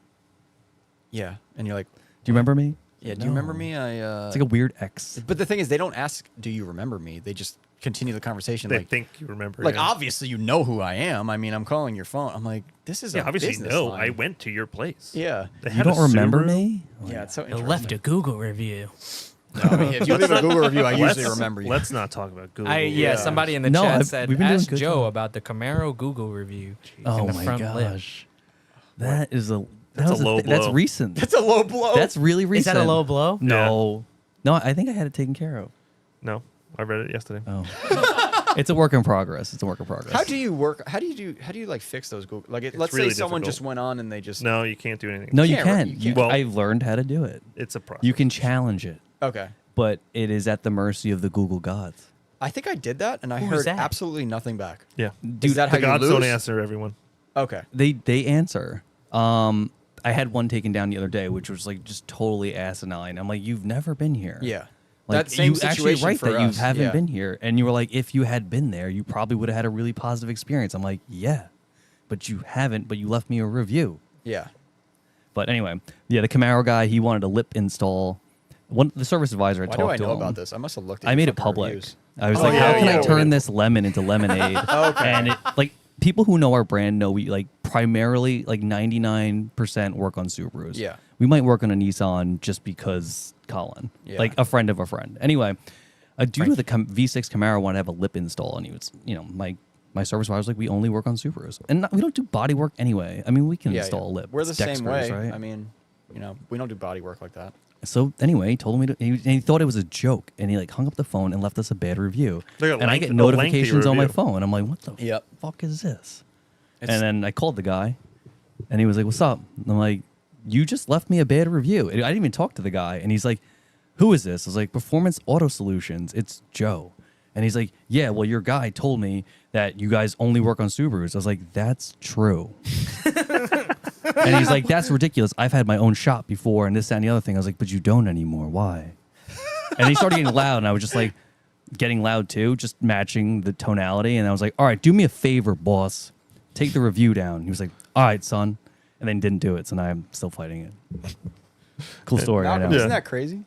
Yeah. And you're like, Do you remember me? "Yeah, do you remember No. me?" It's like a weird X. But the thing is, they don't ask, "Do you remember me?" They just continue the conversation. They like, think you remember. like him. obviously you know who I am. I mean, I'm calling your phone. I'm like, this is Yeah, a obviously, business no. line. I went to your place. Yeah. They You had a don't remember Subaru. me? Yeah, it's so I interesting. left a Google review. No, I mean, if you leave a Google review, I usually Let's- remember you. Let's not talk about Google. Yeah, somebody in the No, chat I've- said, we've been doing ask good Joe job. about the Camaro Google review. Oh in the my front lip. gosh. That is a That's a was low That's blow. recent. That's a low blow. That's really Is recent. that a low blow? No. No, I think I had it taken care of. No, I read it yesterday. Oh. It's a work in progress. It's a work in progress. How do you work? How do you like fix those Google? Like, let's really say someone difficult. just went on and they just. No, you can't do anything. No, you can't, can. right? You can't. Well- I've learned how to do it. It's a process. You can challenge it, Okay. but it is at the mercy of the Google gods. I think I did that, and I Who was heard that? absolutely nothing back. Yeah. Is that how The you gods lose? don't answer everyone. Okay. They answer. I had one taken down the other day, which was like just totally asinine. I'm like, you've never been here. Yeah. Like, that same you actually situation right for that you us. haven't Yeah. been here, and you were like, if you had been there, you probably would have had a really positive experience. I'm like, yeah, but you haven't. But you left me a review. Yeah. But anyway, yeah, the Camaro guy, he wanted a lip install. The service advisor had Why do talked I to know him. about this? I must have looked at I your made it fucking public. reviews. I was Oh, like, yeah, how can yeah, I turn yeah. this lemon into lemonade? Okay. And it, like people who know our brand know we like primarily like 99% work on Subarus. Yeah. We might work on a Nissan just because Colin, Yeah. like a friend of a friend. Anyway, a dude with a V6 Camaro wanted to have a lip install, and he was, my service advisor was like, we only work on Subarus, and we don't do body work anyway. I mean, we can install a lip. We're the It's same way. dexterous, right? I mean, we don't do body work like that. So anyway, he told me he thought it was a joke, and he like hung up the phone and left us a bad review. Like a and I get a notifications lengthy on my review. phone. I'm like, what the Yep. fuck is this? It's- And then I called the guy, and he was like, "What's up?" And I'm like, "You just left me a bad review." And I didn't even talk to the guy, and he's like, "Who is this?" I was like, "Performance Auto Solutions. It's Joe." And he's like, "Yeah, well, your guy told me that you guys only work on Subarus." I was like, "That's true." And he's like, "That's ridiculous. I've had my own shop before, and this, that, and the other thing." I was like, "But you don't anymore. Why?" And he started getting loud, and I was just like, getting loud too, just matching the tonality. And I was like, "All right, do me a favor, boss. Take the review down." He was like, "All right, son," and then didn't do it. So now I'm still fighting it. Cool story. I know. Isn't that crazy?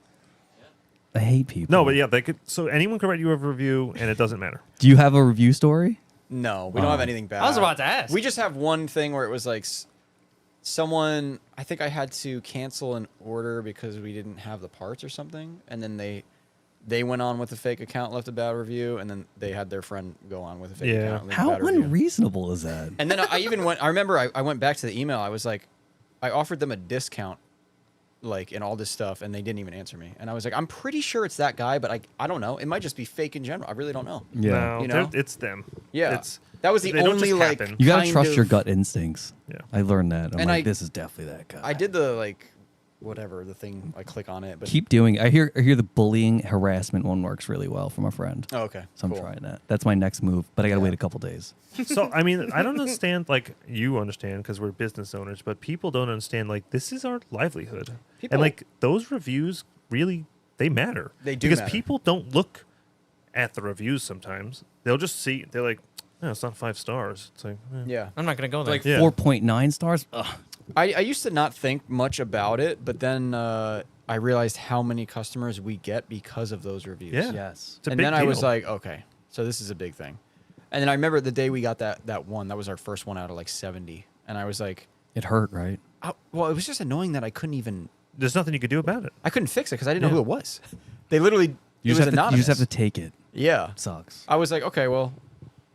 I hate people. No, but yeah, they could. So anyone could write you a review, and it doesn't matter. Do you have a review story? No, we don't have anything bad. I was about to ask. We just have one thing where it was like someone. I think I had to cancel an order because we didn't have the parts or something, and then they went on with a fake account, left a bad review, and then they had their friend go on with a fake Yeah. account. And leave a How bad review. unreasonable is that? And then I even went. I remember I went back to the email. I was like, I offered them a discount, like in all this stuff, and they didn't even answer me. And I was like, I'm pretty sure it's that guy, but I don't know. It might just be fake in general. I really don't know. Yeah. No, You know? it's them. Yeah, It's, that was the they don't only just like. happen. You gotta kind trust your of- gut instincts. Yeah. I learned that. I'm And like, I- this is definitely that guy. I did the like, whatever the thing. I click on it, but Keep doing it. I hear the bullying harassment one works really well from a friend. Oh, okay. So I'm cool. trying that. That's my next move, but I gotta Yeah. wait a couple days. So I mean, I don't understand. Like you understand because we're business owners, but people don't understand. Like this is our livelihood, People- and like those reviews really they matter. They do because matter. people don't look at the reviews sometimes. They'll just see. They're like, "Oh, it's not 5 stars." It's like, eh. Yeah. I'm not gonna go there. Like, Yeah. 4.9 stars. Ugh. I used to not think much about it, but then I realized how many customers we get because of those reviews. Yeah. Yes. It's a And big then I was deal. like, okay, so this is a big thing. And then I remember the day we got that one. That was our first one out of like 70. And I was like, It hurt, right? well, it was just annoying that I couldn't even, There's nothing you could do about it. I couldn't fix it because I didn't know Yeah. who it was. They literally, You it was just, have to, anonymous. you just have to take it. Yeah. Sucks. I was like, okay, well,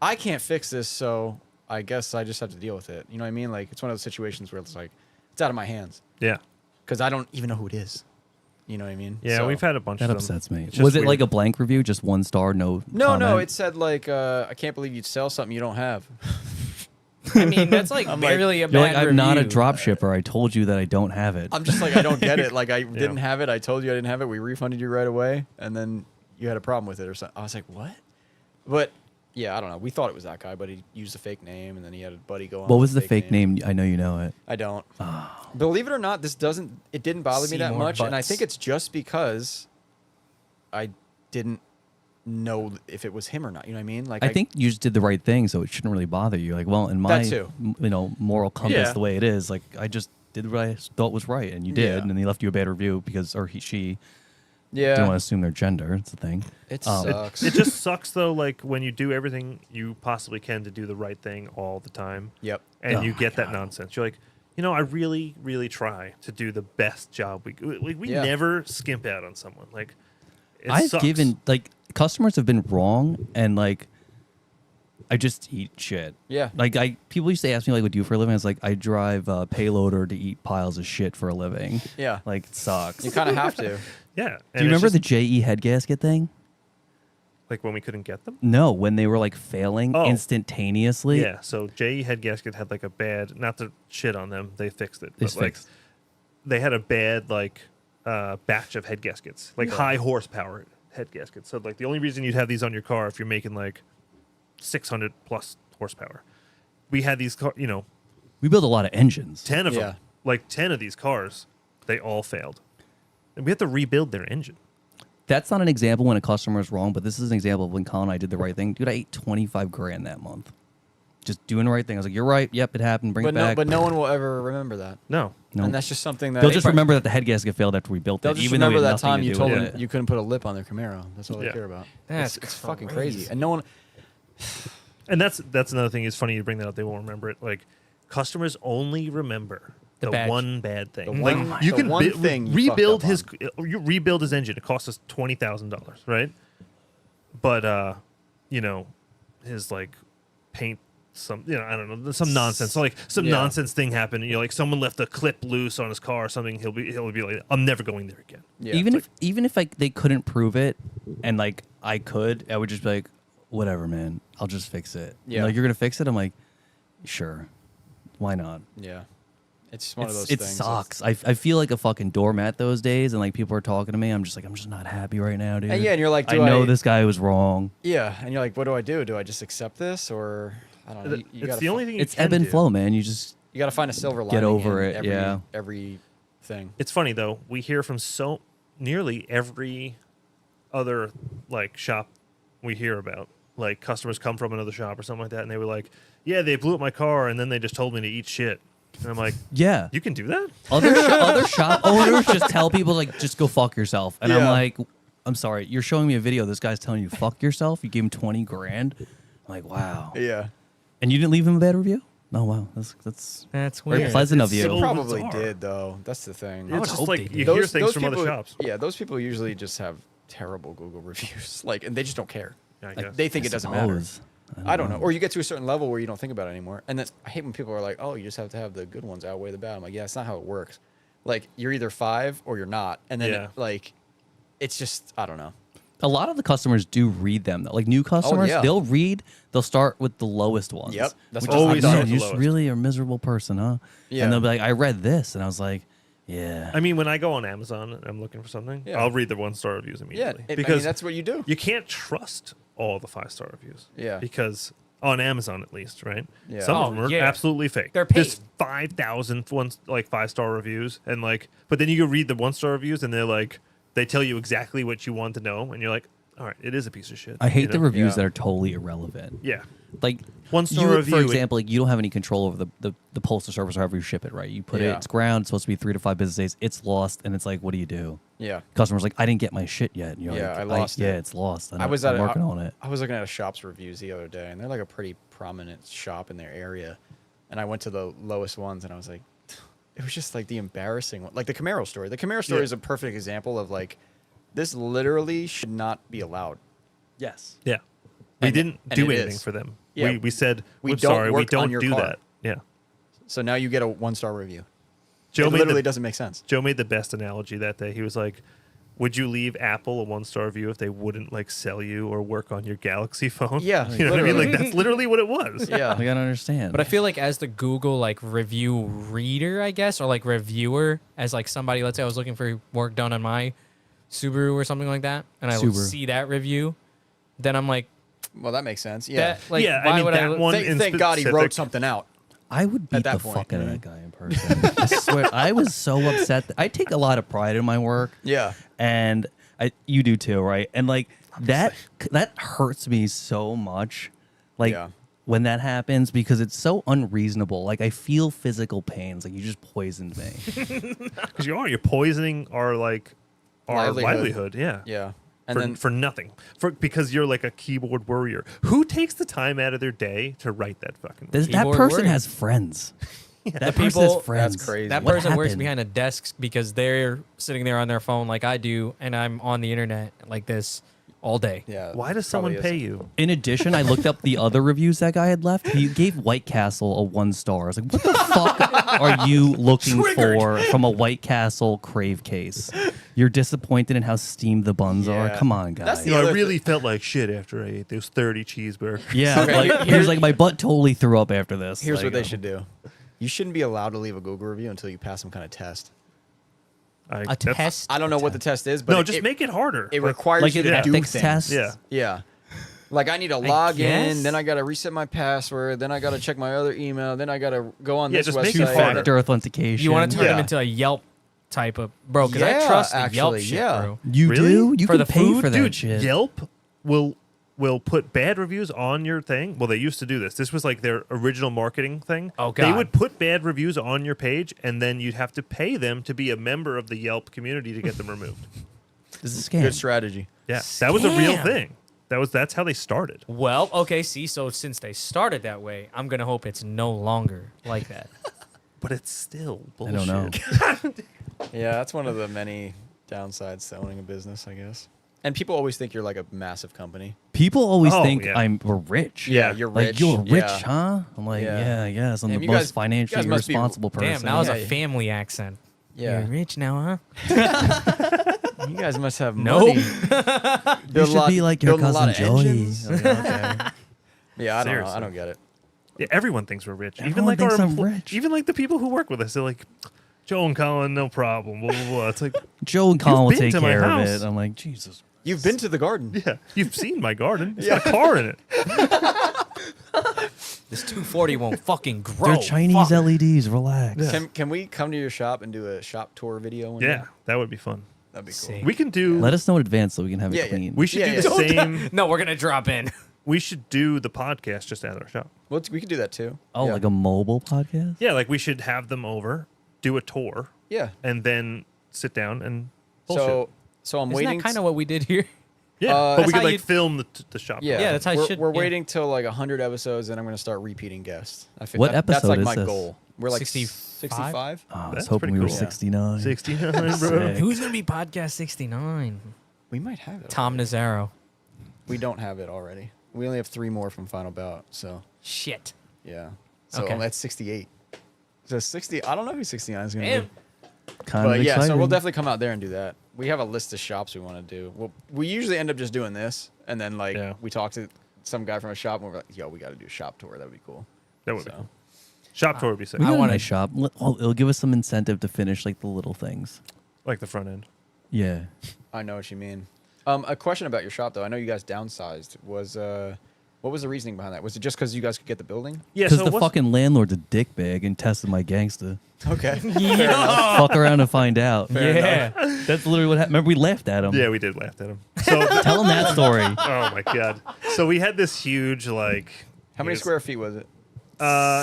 I can't fix this, so I guess I just have to deal with it. You know what I mean? Like, it's one of those situations where it's like, it's out of my hands Yeah. because I don't even know who it is. You know what I mean? Yeah, So- we've had a bunch That of them. upsets me. It's just Was it weird. like a blank review, just 1 star, no? No, comment? it said like, I can't believe you'd sell something you don't have. I mean, that's like I'm like- barely a You're bad like, I'm not a review. drop shipper. I told you that I don't have it. I'm just like, I don't get it. Like, I didn't have it. I told you I didn't have it. We refunded you right away, and then you had a problem with it or something. I was like, what? But yeah, I don't know. We thought it was that guy, but he used a fake name, and then he had a buddy go on. What with was a the fake name? I know you know it. I don't. Believe it or not, it didn't bother me that Seymour much, and I Butts. think it's just because I didn't know if it was him or not. You know what I mean? Like, I think you just did the right thing, so it shouldn't really bother you. Like, well, in my That too. moral compass, Yeah. the way it is, like I just did what I thought was right, and you did, Yeah. and then they left you a bad review because, or she yeah, didn't want to assume their gender. It's the thing. it Um, sucks. It just sucks though. Like when you do everything you possibly can to do the right thing all the time, Yep. and Oh you my get that God. nonsense. You're like, I really, really try to do the best job we Yeah. never skimp out on someone. Like, it I've sucks. given like customers have been wrong, and like I just eat shit. Yeah. Like people used to ask me like, what do you do for a living? I was like, I drive a payloader to eat piles of shit for a living. Yeah. Like it sucks. You kind of have to. Yeah. Do you remember the JE head gasket thing? like when we couldn't get them? No, when they were like failing Oh. instantaneously. Yeah. So JE head gasket had like a bad, not to shit on them, they fixed it. They but like fixed. they had a bad like batch of head gaskets, like high horsepower head gaskets. So like the only reason you'd have these on your car if you're making like 600 plus horsepower. We had these We build a lot of engines. 10 of Yeah. them, like 10 of these cars, they all failed. And we had to rebuild their engine. That's not an example when a customer is wrong, but this is an example of when Colin and I did the right thing. Dude, I ate 25 grand that month. just doing the right thing. I was like, you're right. Yep, it happened. Bring it back. But no one will ever remember that. No. And that's just something that They'll just remember that the head gasket failed after we built they'll it, just even though we remember had that nothing time to you do told with them it. you couldn't put a lip on their Camaro. That's all they Yeah. care about. That's It's fucking crazy. crazy. And no one. And that's another thing. It's funny you bring that up. They won't remember it. Like customers only remember The the badge. one bad thing. The Like one- you the can one thing you rebuild fucked up you rebuild his engine. It costs us $20,000, right? But you know, his like paint. Some I don't know, some nonsense. So, like some nonsense thing happened. And, like someone left a clip loose on his car or something. He'll be like, I'm never going there again. Yeah. Even if like they couldn't prove it, and like I could, I would just be like, whatever, man. I'll just fix it. Yeah. Like you're gonna fix it. I'm like, sure, why not? Yeah. It's one of those It things. sucks. I feel like a fucking doormat those days, and like people are talking to me. I'm just not happy right now, dude. And yeah, and you're like, I know this guy was wrong. Yeah, and you're like, what do I do? Do I just accept this, or I don't know? You It's gotta the only thing. You It's can ebb and do. flow, man. You just You got to find a silver lining. Get over in it, Every, yeah. Everything. It's funny though. We hear from so nearly every other like shop we hear about. Like customers come from another shop or something like that, and they were like, "Yeah, they blew up my car, and then they just told me to eat shit." And I'm like, yeah. "You can do that?" Other shop owners just tell people like just go fuck yourself, and I'm Yeah. like, I'm sorry, you're showing me a video. This guy's telling you fuck yourself. You gave him 20 grand. I'm like, wow. Yeah. And you didn't leave him a bad review? Oh wow, that's That's very weird. pleasant of It's you. so It probably bizarre. did though. That's the thing. It's just hope like they you do. hear things from people, other shops. Yeah, those people usually just have terrible Google reviews, like, and they just don't care. I Like, guess. they think it doesn't matter. Suppose. I don't know. Or you get to a certain level where you don't think about it anymore. And that's, I hate when people are like, oh, you just have to have the good ones outweigh the bad. I'm like, yeah, that's not how it works. Like, you're either 5 or you're not. And then, Yeah. like, it's just, I don't know. A lot of the customers do read them though. Like new customers, yeah. they'll start with the lowest ones. Yep, that's Which what is always like, start "Man, with the you're just lowest." really a miserable person, huh? Yeah. And they'll be like, I read this, and I was like, yeah. I mean, when I go on Amazon and I'm looking for something, Yeah. I'll read the 1-star reviews Yeah, immediately. I because mean, that's what you do. you can't trust all the 5-star reviews. Yeah. Because on Amazon, at least, right? Yeah. Some of Oh, them are yeah. absolutely fake. They're paid. There's 5,000 like 5-star reviews, and like, but then you go read the 1-star reviews, and they're like, they tell you exactly what you want to know, and you're like, all right, it is a piece of shit. I hate you the know? reviews Yeah. that are totally irrelevant. Yeah. Like 1-star you, review, for it- example, like you don't have any control over the postal service or however you ship it, right? You put it, Yeah. it's ground, it's supposed to be 3 to 5 business days. It's lost, and it's like, what do you do? Yeah. Customer's like, I didn't get my shit yet. And you're Yeah, like, I lost Yeah, it. it's lost. I was at I'm working on it. I was looking at a shop's reviews the other day, and they're like a pretty prominent shop in their area. And I went to the lowest ones, and I was like, it was just like the embarrassing one, like the Camaro story. The Camaro story Yeah. is a perfect example of like, this literally should not be allowed. Yes. Yeah. We And- didn't and do it anything is. for them. Yeah. We said, We we're don't sorry, we work on don't your do car. that. Yeah. So now you get a 1-star review. Joe It made literally the, doesn't make sense. Joe made the best analogy that day. He was like, would you leave Apple a 1-star review if they wouldn't like sell you or work on your Galaxy phone? Yeah, You know what I mean? literally. Like that's literally what it was. Yeah. I gotta understand. But I feel like as the Google like review reader, I guess, or like reviewer, as like somebody, let's say I was looking for work done on my Subaru or something like that, and I would Subaru. see that review, then I'm like, Well, that makes sense. Yeah. that, like, Yeah, I why mean, would that I? one Thank God he specific- wrote something out. I would beat that the point, fuck out of yeah. that guy in person. I swear, I was so upset. I take a lot of pride in my work. Yeah. And you do too, right? And like that hurts me so much. Like Yeah. when that happens because it's so unreasonable. Like I feel physical pains. Like you just poisoned me. Because you're poisoning our like our livelihood. Yeah. Yeah. And for, then for nothing. Because you're like a keyboard warrior. Who takes the time out of their day to write that fucking That Keyboard person warrior. has friends. That person people- has friends. that's crazy. That What person works happened? behind a desk because they're sitting there on their phone like I do, and I'm on the internet like this all day. yeah. Why does someone probably pay is. you? In addition, I looked up the other reviews that guy had left. He gave White Castle a 1 star. I was like, what the fuck are you looking for from a White Castle crave case? You're disappointed in how steamed the buns are? Yeah. Come on, guys. That's the You know, I other really felt like shit after I ate those 30 cheeseburgers. Yeah, Okay, like, he was like, my butt totally threw up after this. Here's Like, what they should do. You shouldn't be allowed to leave a Google review until you pass some kind of test. A That's- test. I don't know what the test is, but No, just make it harder. it Like, requires like you an to do ethics things. test. Yeah. Yeah. Like I need to log in, guess. then I gotta reset my password, then I gotta check my other email, then I gotta go on Yeah, this just website. make it harder. Two-factor authentication. You want to turn them Yeah. into a Yelp type of bro? Because I Yeah, trust the actually, Yelp shit, yeah. bro. You Really? do? You For can the pay food? for that Dude, shit. Yelp will will put bad reviews on your thing. Well, they used to do this. This was like their original marketing thing. Oh, They God. would put bad reviews on your page, and then you'd have to pay them to be a member of the Yelp community to get them removed. This is a scam. Good strategy. Yeah, that was a real Scam. thing. That's how they started. Well, okay, see, so since they started that way, I'm gonna hope it's no longer like that. But it's still I bullshit. don't know. Yeah, that's one of the many downsides to owning a business, I guess. And people always think you're like a massive company. People always Oh, think yeah. we're rich. Yeah, you're Like, rich. you're rich, Yeah. huh? I'm like, Yeah. yeah, yes. I'm Damn, the you most guys- financially you guys must be- responsible person. Damn, that was Yeah, a yeah. family accent. Yeah. You're rich now, huh? You guys must have Nope. money. You should be like your building a lot cousin of Joey. engines. Like, okay. Yeah, I don't know. Seriously. I don't get it. Yeah, everyone thinks we're rich. Even Everyone like thinks our I'm rich. even like the people who work with us. They're like, Joe and Colin, no problem. Blah blah blah. It's like, Joe and Colin will been take to my care of house. it. I'm like, Jesus. You've been to the garden. yeah, you've seen my garden. It's got a car in it. This 240 won't fucking grow. They're Chinese Fuck. LEDs. Relax. Yeah. Can we come to your shop and do a shop tour video? one Yeah, day? that would be fun. That'd be cool. Sick. We can do. Let us know in advance so we can have Yeah, it yeah. clean. We should Yeah, do the yeah. same. No, we're gonna drop in. We should do the podcast just at our shop. Well, we could do that too. oh, yeah. like a mobile podcast? Yeah, like we should have them over, do a tour, Yeah. and then sit down and bullshit. So I'm Isn't waiting. that kind of what we did here? yeah, uh, but that's we could how like you- film the shop. Yeah, Yeah, that's how it we're, should- We're yeah. waiting till like 100 episodes, and I'm going to start repeating guests. What That's episode like is my this? goal. We're like 65? 65. Oh, I was That's hoping pretty we were cool. 69. 69, bro. Sick. Who's gonna be podcast 69? We might have it. Tom Nazaro. We don't have it already. We only have 3 more from Final Bout. So Shit. yeah. So Okay. that's 68. So 60. I don't know who 69 is going to Damn. be. Kind But of yeah, exciting. so we'll definitely come out there and do that. We have a list of shops we want to do. Well, we usually end up just doing this, and then like Yeah. we talk to some guy from a shop, and we're like, "Yo, we got to do a shop tour. That would be cool." That would be So cool. Shop tour would be sick. We I got a wanna- nice shop. It'll give us some incentive to finish like the little things. Like the front end. Yeah. I know what you mean. A question about your shop though. I know you guys downsized. What was the reasoning behind that? Was it just because you guys could get the building? Yeah, Because so the what's- fucking landlord's a dickbag and tested my gangsta. Okay. Yeah. Fuck around and find out. Yeah. That's literally what happened. Remember, we laughed at him. Yeah, we did laugh at him. So, Tell him that story. oh my god. So we had this huge like. How many it was, square feet was it?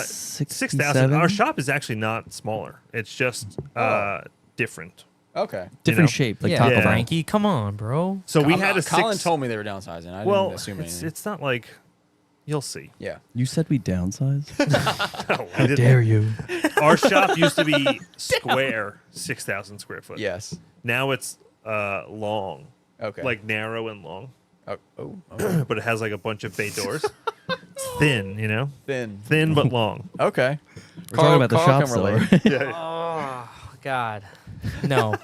6,000. Our shop is actually not smaller. It's just different. Okay. Different know? shape, like yeah, Taco Yeah. Bell. Frankie, come on, bro. So we I'm had not- a Colin six. told me they were downsizing. I well, didn't assume anything. it's not like you'll see. Yeah. You said we downsized? No, How dare you? Our shop used to be square, 6,000 square foot. Yes. Now it's long, Okay. like narrow and long, oh, okay. but it has like a bunch of bay doors. It's thin, you know, Thin. thin but long. Okay. We're talking about the shop can relate. store. Yeah. Oh God. No.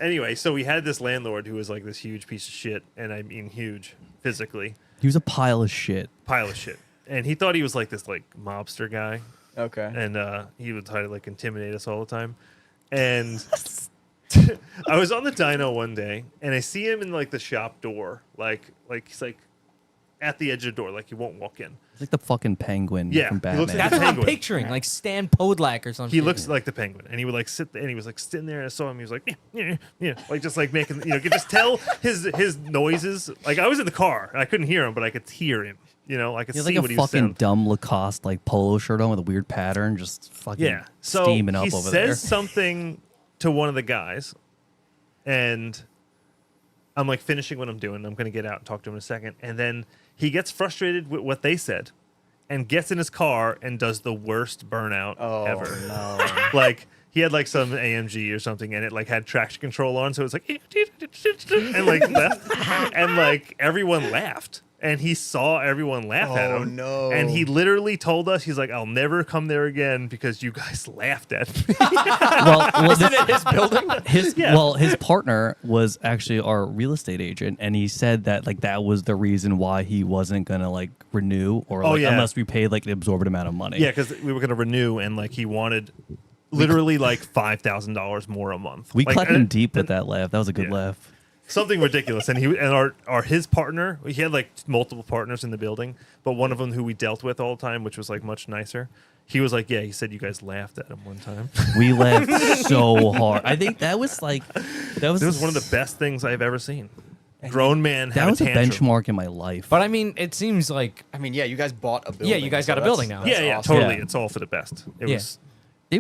Anyway, so we had this landlord who was like this huge piece of shit, and I mean huge physically, He was a pile of shit. pile of shit. And he thought he was like this like mobster guy, Okay. and he would try to like intimidate us all the time. And I was on the dyno one day, and I see him in like the shop door, like he's like at the edge of the door, like he won't walk in. It's like the fucking penguin Yeah, from he Batman. looks like That's what I'm Penguin. picturing, like Stan Podlak or something. He looks like the penguin, and he would like sit there, and he was like sitting there, and I saw him. He was like, yeah, like just like making, you could just tell his noises. Like I was in the car, and I couldn't hear him, but I could hear him. You know, I could He had see like what a he was fucking saying. dumb Lacoste like polo shirt on with a weird pattern, just fucking Yeah, so steaming up he over says there. something to one of the guys, and I'm like finishing what I'm doing. I'm gonna get out and talk to him in a second, and then he gets frustrated with what they said, and gets in his car and does the worst burnout Oh, ever. no. Like he had like some AMG or something, and it like had traction control on, so it was like and like left, and like everyone laughed. And he saw everyone laugh at Oh, him. no. And he literally told us, he's like, I'll never come there again because you guys laughed at me. well, Isn't it his building? his Yeah. well, his partner was actually our real estate agent, and he said that like that was the reason why he wasn't gonna like renew or Oh, like, yeah. unless we paid like the absorbent amount of money. Yeah, because we were going to renew, and like he wanted literally like $5,000 more a month. we like, cut and- him deep with and that laugh. That was a good Yeah. laugh. something ridiculous. And our his partner, he had like multiple partners in the building, but one of them who we dealt with all the time, which was like much nicer. He was like, yeah, he said you guys laughed at him one time. We laughed so hard. I think that was like It was one of the best things I've ever seen. grown man That had was a tantrum. benchmark in my life. But I mean, it seems like I mean, yeah, you guys bought a building. Yeah, you guys got a that's- building now. that's Yeah, awesome. totally. Yeah. It's all for the best. It Yeah. was.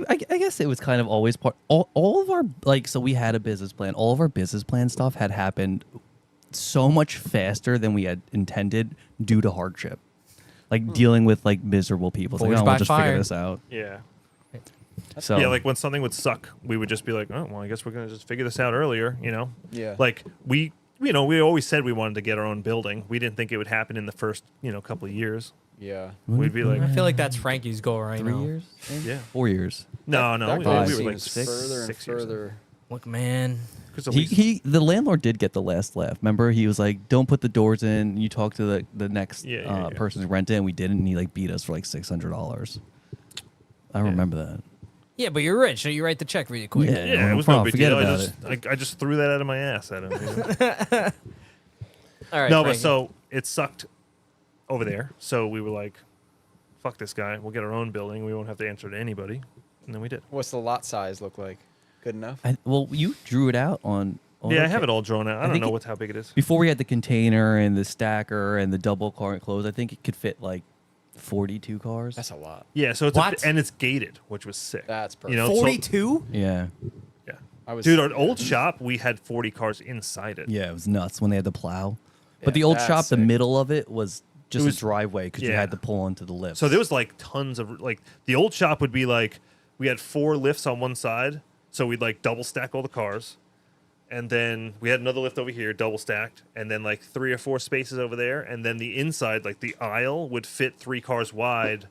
I guess it was kind of always part. All of our so we had a business plan. All of our business plan stuff had happened so much faster than we had intended due to hardship, like dealing with like miserable people. It's like, Forged oh, by we'll just fire. figure this out. Yeah. So Yeah, like when something would suck, we would just be like, oh, well, I guess we're going to just figure this out earlier, you know? Yeah. Like we always said we wanted to get our own building. We didn't think it would happen in the first, couple of years. Yeah. We'd be like, I feel like that's Frankie's goal right 3 now. years, yeah. 4 years. No, That we, goal we were like seems further and 6 years. further. Look, man. 'Cause at least- The landlord did get the last laugh. Remember, he was like, "Don't put the doors in." You talk to the next Yeah. person to rent it, and we didn't. And he like beat us for like $600. I remember that. Yeah, but you're rich, so you write the check really quick. yeah, it was problem. no big Forget deal. about I just threw that out of my ass at him. All right. No, but Frankie. so it sucked over there. So we were like, fuck this guy. We'll get our own building. We won't have to answer to anybody. And then we did. What's the lot size look like? Good enough? Well, you drew it out on. Yeah, I have it all drawn out. I don't think know it- how big it is. Before we had the container and the stacker and the double car enclosed, I think it could fit like 42 cars. That's a lot. Yeah, so it's What? and it's gated, which was sick. That's perfect. You know, so- 42? Yeah. yeah. I was- Dude, our old shop, we had 40 cars inside it. Yeah, it was nuts when they had the plow. Yeah, But the old that's shop, the sick. middle of it was just It was- a driveway because you yeah. had to pull onto the lift. So there was like tons of like the old shop would be like we had 4 lifts on one side, so we'd like double stack all the cars. And then we had another lift over here, double stacked, and then like 3 or 4 spaces over there, and then the inside, like the aisle, would fit 3 cars wide,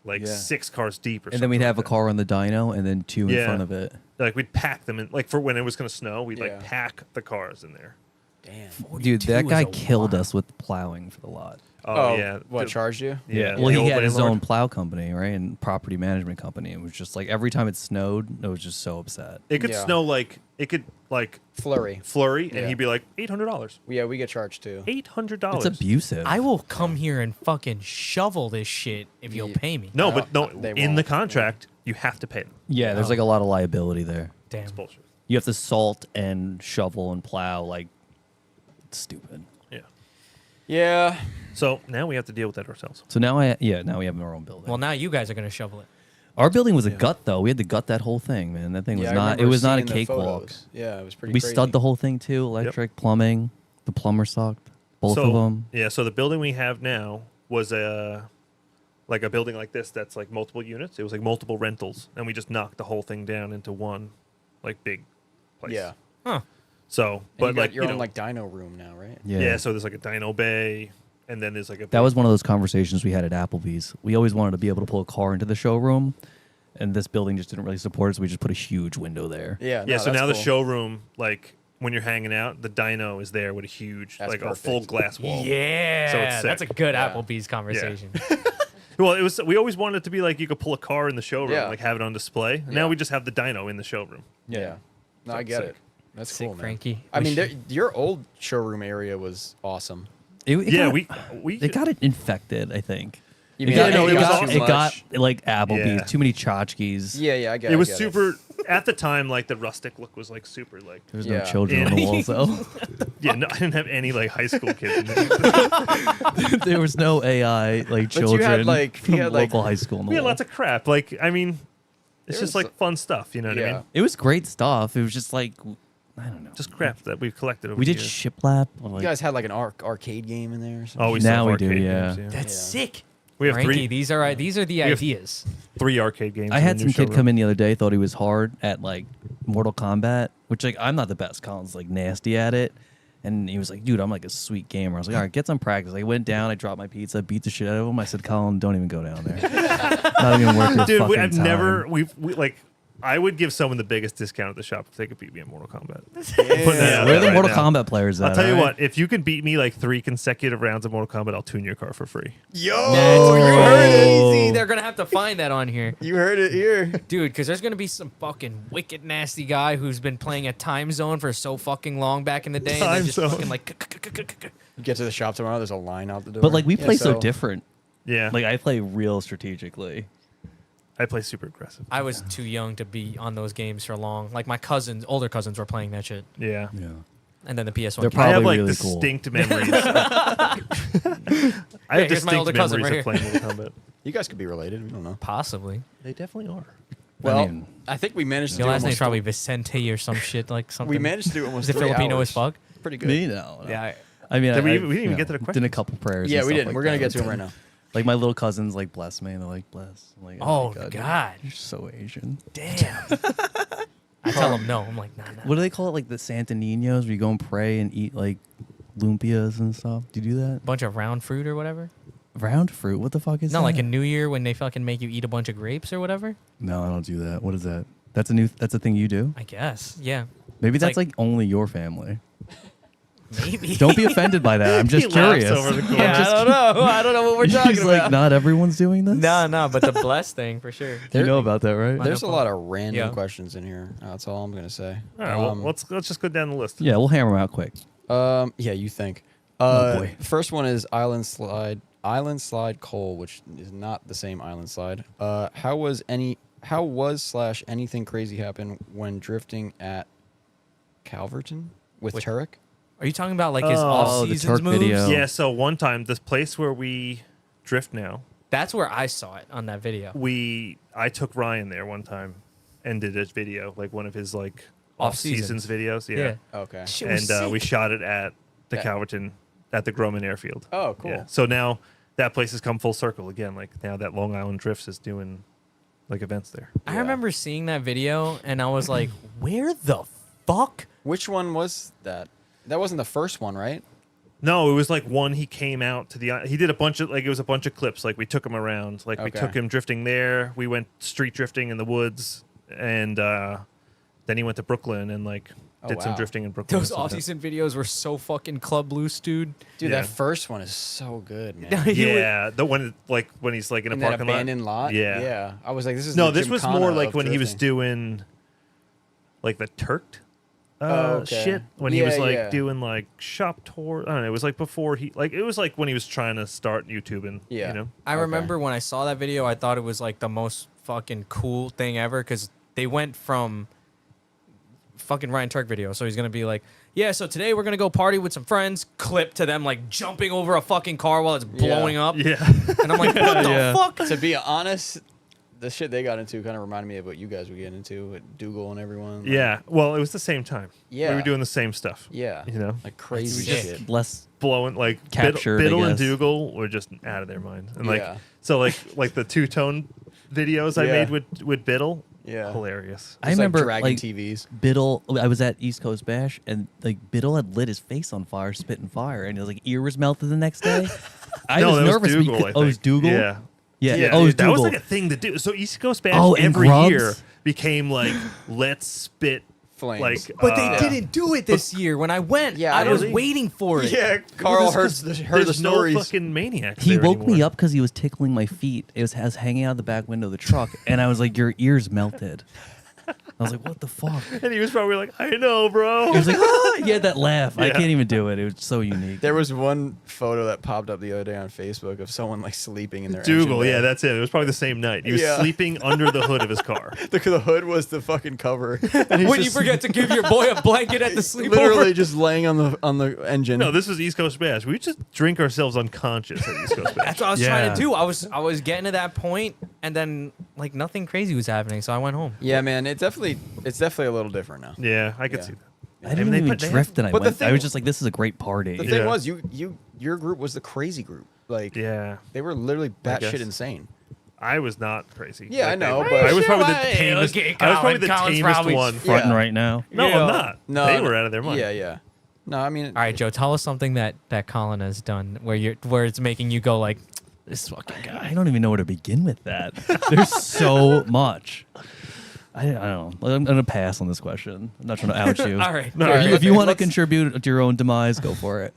like Yeah. 6 cars deep, or and then we'd something have a like that. car on the dyno and then 2 in Yeah. front of it. Like we'd pack them in, like for when it was gonna snow, we'd Yeah. like pack the cars in there. Damn. Dude, 42 that is guy a killed lot. us with plowing for the lot. Oh, yeah, What, Dude, charged you? Yeah, Well, the he old had his landlord. own plow company, right? And property management company. It was just like every time it snowed, it was just so upset. It could Yeah. snow like it could like Flurry. flurry, and Yeah. he'd be like $800. Yeah, we get charged too. $800. It's abusive. I will come here and fucking shovel this shit if you'll Yeah. pay me. No, but no. They In the won't. contract, you have to pay them. yeah, there's Oh. like a lot of liability there. Damn. It's bullshit. You have to salt and shovel and plow. Like, it's stupid. Yeah. Yeah. So now we have to deal with that ourselves. So now now we have our own building. Well, now you guys are going to shovel it. Our building was a gut though. We had to gut that whole thing, man. That thing was Yeah, I not. It remember was not a seeing the cakewalk. photos. Yeah, it was pretty We crazy. stud the whole thing too. Electric, plumbing. The plumber sucked. Both so, of them. Yeah. So the building we have now was a building like this that's like multiple units. It was like multiple rentals, and we just knocked the whole thing down into one, like big place. Yeah. Huh. So, And but you got like your you own know, like dyno room now, right? yeah. So there's like a dyno bay, and then there's like a That was one of those conversations we had at Applebee's. We always wanted to be able to pull a car into the showroom, and this building just didn't really support it, so we just put a huge window there. Yeah. yeah. no, So that's now the cool. showroom, like when you're hanging out, the dyno is there with a huge, That's like a perfect. full glass wall. Yeah. So it's That's a sick. good Yeah. Applebee's conversation. Well, it was. We always wanted it to be like you could pull a car in the showroom, Yeah. like have it on display. Yeah. Now we just have the dyno in the showroom. Yeah. No, I Sick. get it. That's Sick, cool, man. Frankie. I We mean, should- your old showroom area was awesome. It Yeah, got, we They got it infected, I think. You It mean got, no, it was got, awesome. it got much? like Applebee's, Yeah. too many tchotchkes. Yeah, I get it. It was I get super. At the time, like the rustic look was like super. Like There was Yeah. no children on the Yeah. walls, though. yeah, no, I didn't have any like high school kids. In there. There was no AI like But you children had, like- from you had, like- local high school on the We had wall. lots of crap. Like I mean, it's There just was- like fun stuff. You know what I Yeah. mean? It was great stuff. It was just like, I don't know. Just crap that we've collected over We the did years. shiplap. You Like, guys had like an arcade game in there or something? Oh, we Now still have we do, arcade yeah. games, That's Yeah. sick. We have Frankie, three these are the have- ideas. 3 arcade games. I in had the new some kid showroom. come in the other day, thought he was hard at like Mortal Kombat, which like I'm not the best. Colin's like nasty at it. And he was like, dude, I'm like a sweet gamer. I was like, all right, get some practice. I went down, I dropped my pizza, beat the shit out of him. I said, Colin, don't even go down there. Not even worth your Dude, fucking I've time. never. We like. I would give someone the biggest discount at the shop if they could beat me in Mortal Kombat. Yeah. that Where are out the right Mortal now. Kombat players at? I'll tell you alright? what. If you can beat me like 3 consecutive rounds of Mortal Kombat, I'll tune your car for free. Yo, Oh. you heard it. Easy. They're gonna have to find that on here, You heard it here. dude. Because there's gonna be some fucking wicked nasty guy who's been playing a time zone for so fucking long back in the day, and Time they just zone. fucking like. You get to the shop tomorrow, there's a line out the door. But like we Yeah, play so different. Yeah. Like I play real strategically. I play super aggressive. I was too young to be on those games for long. Like my cousins, older cousins, were playing that shit. Yeah. Yeah. and then the PS1. They're came I out. have Probably like really cool. distinct memories. I have here's my older distinct cousin memories right of playing Mortal Kombat. You guys could be related. We don't know. Possibly. They definitely are. Well, I, mean, think we managed to Your do last name's almost probably Vicente or some shit like something. We managed to do almost Is it 3 Filipino hours. as fuck? Pretty good. me no. Yeah. I mean, Did we I, even- we didn't even you get to the Did a questions. couple prayers. Yeah, and we stuff didn't. like We're gonna that. get to them right now. Like my little cousins, like bless me, and they're like bless. I'm like, Oh, my God. you're so Asian. Damn. I tell them no. I'm like, nah. What do they call it? Like the Santa Ninos, where you go and pray and eat like lumpias and stuff. Do you do that? Bunch of round fruit or whatever. Round fruit? What the fuck is that? No, like a New Year when they fucking make you eat a bunch of grapes or whatever. No, I don't do that. What is that? That's a thing you do? I guess. Yeah. Maybe It's that's like- like only your family. Maybe. Don't be offended by that. I'm just He laughs curious. over the corner. Yeah, I don't know. I don't know what we're talking He's about. like, not everyone's doing this. No, but the blessed thing for sure. You know about that, right? Mine- There's a lot of random Yeah. questions in here. That's all I'm gonna say. All right, well, let's just go down the list. Yeah, we'll hammer them out quick. Yeah, you think? Oh, boy. First one is Island Slide Cole, which is not the same Island Slide. How was / anything crazy happen when drifting at Calverton with With- Turek? Are you talking about like his Oh, off the seasons Turk moves? video. Yeah, so one time, this place where we drift now, That's where I saw it on that video. I took Ryan there one time and did a video, like one of his like Off-seasons. off-seasons videos. Yeah. Okay. Shit was And we sick. shot it at the Yeah. Calverton, at the Grumman Airfield. Oh, cool. Yeah. So now that place has come full circle again. Like now that Long Island Drifts is doing like events there. I Yeah. remember seeing that video and I was like, where the fuck? Which one was that? That wasn't the first one, right? No, it was like one he came out to the. He did a bunch of it was a bunch of clips. Like we took him around. Like we Okay. took him drifting there. We went street drifting in the woods, and then he went to Brooklyn and like Oh, did some wow. drifting in Brooklyn. Those and stuff. off-season videos were so fucking club loose, dude. Dude, Yeah. that first one is so good, man. You would- Yeah, the one like when he's like in a In that parking lot. abandoned lot. Yeah. Yeah. I was like, this is No, the this was Gymkhana more like of when he was drifting. doing like the Turked Oh, okay. shit. When he was Yeah, like yeah. doing like shop tour. I don't know. It was like before it was like when he was trying to start YouTube and Yeah. you know. I Okay. remember when I saw that video, I thought it was like the most fucking cool thing ever because they went from fucking Ryan Turk video. So he's going to be like, yeah, so today we're going to go party with some friends. Clip to them like jumping over a fucking car while it's blowing up. Yeah. And I'm like, what the Yeah. fuck? To be honest, the shit they got into kind of reminded me of what you guys were getting into with Dougal and everyone. Like, Yeah. Well, it was the same time. Yeah. We were doing the same stuff. Yeah. You know? Like crazy Sick. shit. Less. Blowing like Captured, I Biddle and guess. Dougal were just out of their mind. And like Yeah. so like the two-tone videos I Yeah. made with Biddle. Yeah. Hilarious. I Just, remember like dragging like TVs. Biddle. I was at East Coast Bash, and like Biddle had lit his face on fire, spitting fire, and his like ear was melted the next day. I No, was that was nervous. Dougal, because, I oh, it was think. Dougal. Yeah. Yeah. Yeah, Oh, it was Dude, that was Dougal. like a thing to do. So East Coast Bash Oh, and every Grubs? year became like let's spit Flames. like But they uh, didn't do it this year. When I went, Yeah, I was really? waiting for it. Yeah, Carl Well, heard this- the there's no stories. fucking maniacs. He there woke me anymore. up because he was tickling my feet. I was hanging out the back window of the truck, and I was like, "Your ears melted." I was like, "What the fuck?" And he was probably like, I know, bro. He was like, "Ah!" He had that laugh. I Yeah. can't even do it. It was so unique. There was one photo that popped up the other day on Facebook of someone like sleeping in their engine Dougal, bay. yeah, that's it. It was probably the same night. He was Yeah. sleeping under the hood of his car. the hood was the fucking cover. And he's When you just forget to give your boy a blanket at the sleepover. literally just laying on the engine. No, this was East Coast Bash. We just drink ourselves unconscious at East Coast Bash. That's what I was Yeah. trying to do. I was getting to that point, and then like nothing crazy was happening, so I went home. Yeah, man, it's definitely a little different now. Yeah, I could Yeah. see that. I didn't even drift, and I But the went. thing- I was just like, "This is a great party." The Yeah. thing was, your group was the crazy group. Like, Yeah, they were literally guess. batshit insane. I was not crazy. Yeah, I know, they were. but- I was probably the Hey, tamest. okay, I was probably the Colin's tamest probably one. Fronting Yeah. right now. No, Yeah. I'm not. No, They were out of their mind. Yeah, yeah. No, I mean, All right, Joe, tell us something that Colin has done where it's making you go like, this fucking guy. I don't even know where to begin with that. There's so much. I don't know. I'm gonna pass on this question. I'm not trying to out you. All right. No, All right, If you want to let's- contribute to your own demise, go for it.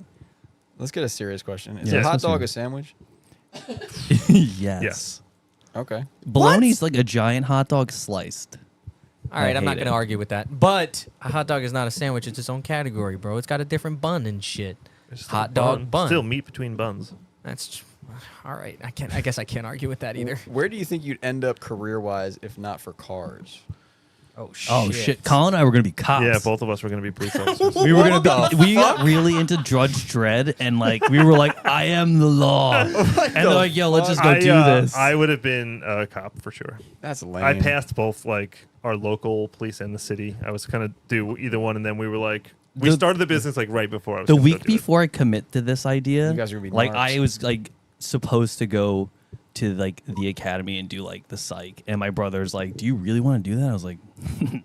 let's get a serious question. Is Yeah, a hot let's go dog serious. a sandwich? Yes. Yes. Okay. Bologna's like a giant hot dog sliced. All right, I I'm not hate going to it. argue with that. But a hot dog is not a sandwich. It's its own category, bro. It's got a different bun and shit. It's still Hot dog bun. Still meat between buns. That's all right. I guess I can't argue with that either. Where do you think you'd end up career-wise if not for cars? Oh shit! Colin and I were gonna be cops. Yeah, both of us were going to be police officers. We were gonna be. We got really into Judge Dredd, and like we were like, "I am the law," and they're like, "Yo, let's just go do this." I would have been a cop for sure. That's lame. I passed both like our local police and the city. I was gonna do either one, and then we were like, we started the business like right before I was. The gonna week go do it. before I commit to this idea, You guys are gonna be like narcs. I was like supposed to go to like the academy and do like the psych, and my brother's like, "Do you really want to do that?" I was like,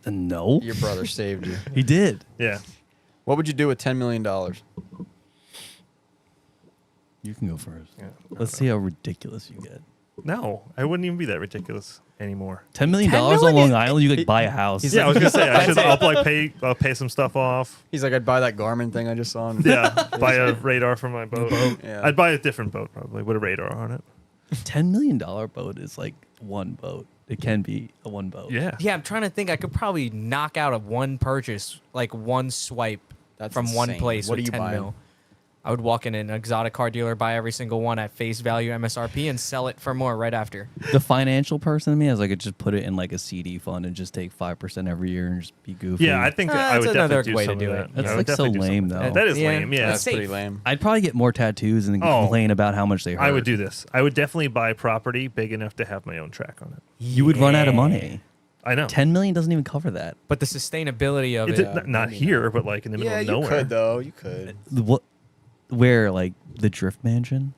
"No." Your brother saved you. He did. Yeah. What would you do with $10 million? You can go first. Yeah. Let's see how ridiculous you get. No, I wouldn't even be that ridiculous anymore. $10 million $10 on million? Long Island, you could buy a house. Yeah, I was gonna say I'll like pay some stuff off. He's like, I'd buy that Garmin thing I just saw. Yeah, buy a radar for my boat. Yeah. I'd buy a different boat probably with a radar on it. $10 million boat is like one boat. It can be a one boat. Yeah. Yeah, I'm trying to think. I could probably knock out a one purchase, like one swipe That's from one insane. place What with are you 10 buying? mil. I would walk in an exotic car dealer, buy every single one at face value MSRP, and sell it for more right after. The financial person in me is like, I could just put it in like a CD fund and just take 5% every year and just be goofy. Yeah, I think I That's would another definitely do way to some do of it. that. That's I would like so definitely do some lame, of that. though. That is Yeah, lame. Yeah. That's safe. pretty lame. I'd probably get more tattoos and then Oh. complain about how much they hurt. I would do this. I would definitely buy property big enough to have my own track on it. You would run out of money. I know. 10 million doesn't even cover that. But the sustainability of It's it. not here, but like in the middle Yeah, of you nowhere. could though. You could. What? Where like the Drift Mansion?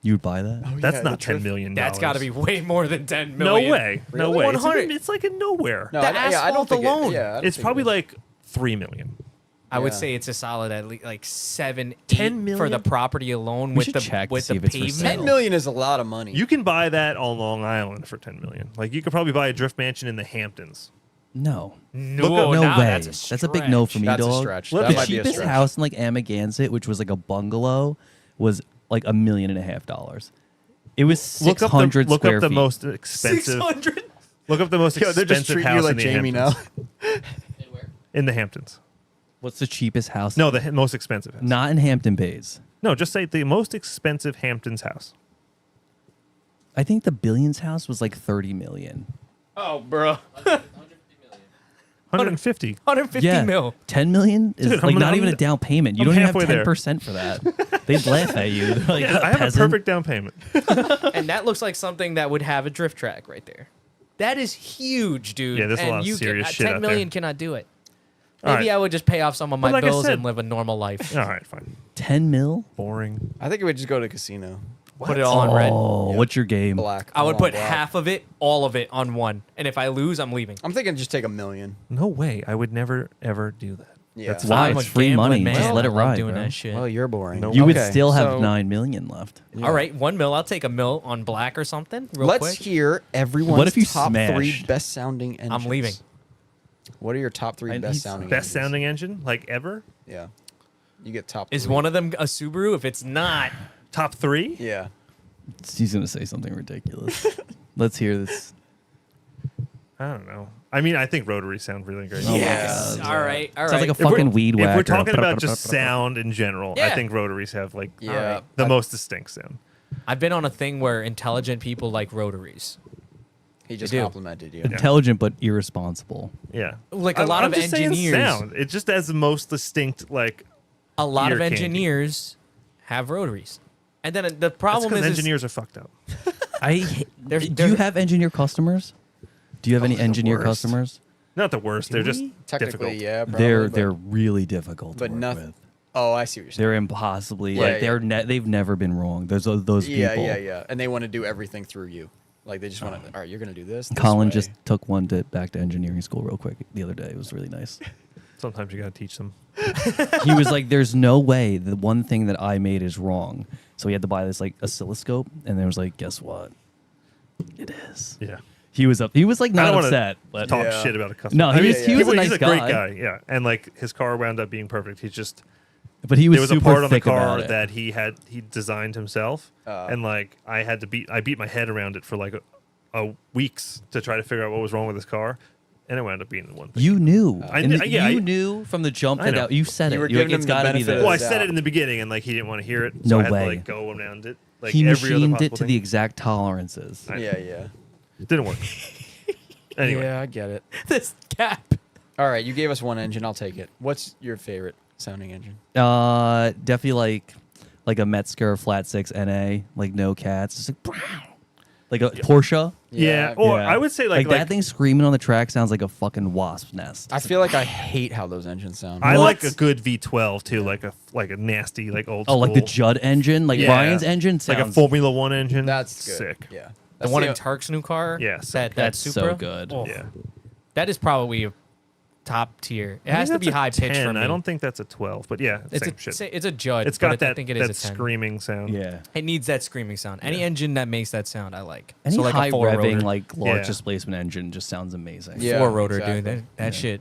You would buy that? That's Yeah, not the $10 million. That's got to be way more than 10 No million. way. No Really? way. 100. It's like in nowhere. No, The I don't asphalt think alone. yeah, I don't It's think probably it is. like 3 million. I would Yeah. say it's a solid at least like 7, 10 8 for the million? property alone We with should the check to with see the if it's for pavement. sale. 10 million is a lot of money. You can buy that on Long Island for 10 million. Like you could probably buy a drift mansion in the Hamptons. No. No, Look No way. That's That's a big no for me, That's a dog. stretch. Look, That The might be a cheapest stretch. house in like Amagansett, which was like a bungalow, was like $1.5 million. It was Look 600 up square the feet. most expensive. 600. Look up the most Yo, they're just expensive treating you house like in the Jamie now. Hamptons. And where? In the Hamptons. What's the cheapest house? No, the most expensive house. Not in Hampton Bays. No, just say the most expensive Hamptons house. I think the Billions house was like 30 million. Oh, bro. 150 million. 150. 150 Yeah, mil. 10 million is Dude, like I'm not gonna- even a down payment. You I'm don't even have halfway there. 10% for that. They'd laugh at you. They're like, Yeah, I have peasant. a perfect down payment. And that looks like something that would have a drift track right there. That is huge, dude. Yeah, there's a and lot of you serious can, shit 10 out million there. cannot do it. All Maybe right. I would just pay off some of my But like I bills said- and live a normal life. All right, fine. 10 mil? Boring. I think it would just go to casino. Put it all on red. Oh, Yeah. what's your game? Black. I would All put black. half of it, all of it on one. And if I lose, I'm leaving. I'm thinking just take $1 million. No way. I would never, ever do that. Yeah. That's Why? I'm It's a free gambling money. Man. Just let it I love ride, doing bro. that shit. Well, you're boring. No. You would Okay, still have so 9 million left. All right, 1 mil. I'll take $1 million on black or something. Real Let's quick. hear everyone's What if you top smash? 3 best sounding engines. I'm leaving. What are your top 3 And best he's sounding Best engines? sounding engine, like ever? Yeah. You get top Is 3. one of them a Subaru? If it's not, Top 3? Yeah. He's going to say something ridiculous. Let's hear this. I don't know. I mean, I think rotaries sound really great. Oh my yes. God. All right. All Sounds right. like a If we're- fucking weed If whacker. we're talking about just sound in general, I Yeah. think rotaries have like Yeah. the most distinct sound. I've been on a thing where intelligent people like rotaries. He just do. complimented you. Intelligent but irresponsible. Yeah. Like a lot I'm of just saying engineers. sound. It just has the most distinct, like, A lot Ear of candy. engineers have rotaries. And then the that's problem because is engineers are fucked up. They're- Do you have engineer customers? Do you have any the engineer worst. customers? Not the worst. They're just Technically, difficult. yeah. Probably, They're really difficult to but work nothing. with. Oh, I see what you're saying. They're impossibly Yeah, like yeah. they've never been wrong. There's those Yeah, people. yeah. And they want to do everything through you. Like they just want to. All right, you're gonna do this. Colin way. just took one back to engineering school real quick the other day. It was really nice. Sometimes you got to teach them. He was like, "There's no way the one thing that I made is wrong." So he had to buy this like oscilloscope, and then was like, "Guess what? It is." Yeah. He was up. He was like I not don't wanna upset, but Talk Yeah. shit about a customer. No, he was- he was a he's nice a great guy. guy. Yeah. And like his car wound up being perfect. He's just but he was there was a super part on the thick about car it. that he designed himself, and like I beat my head around it for like a weeks to try to figure out what was wrong with his car, and it wound up being the one thing. You knew. I And kn- yeah, you I- knew from the jump I that know. you said You it. were You're like, giving it's him the got to be benefit of this. Well, I the said doubt. it in the beginning, and like he didn't want to hear it, so No I had way. to like go around it. Like He every other machined it possible to thing. the exact tolerances. Yeah, yeah. It didn't work. Anyway, Yeah, I get it. This gap. All right, you gave us one engine. I'll take it. What's your favorite sounding engine? Definitely like a Metzger flat 6 NA, like no cats. It's like like a Porsche. yeah. Or Yeah. I would say Like that thing screaming on the track sounds like a fucking wasp nest. I feel like I hate how those engines sound. I like What? a good V12 too, like a nasty like old. Oh, like the school- Judd engine, like Yeah. Ryan's engine sounds like a Formula One engine. That's good. sick. Yeah. The That's one the- in Turk's new car. Yeah, that That's Supra. so good. Oh, Yeah, that is probably a top tier. It I has think to be that's a high pitched 10. for me. I don't think that's a 12, but yeah, It's same a shit. it's a Judd. It's got but I that think it is that a 10. screaming sound. Yeah. It needs that screaming sound. Any Yeah. engine that makes that sound, I like. Any so like high a four revving, rotor, like large Yeah. displacement engine just sounds amazing. Yeah, four rotor, exactly. dude. That shit.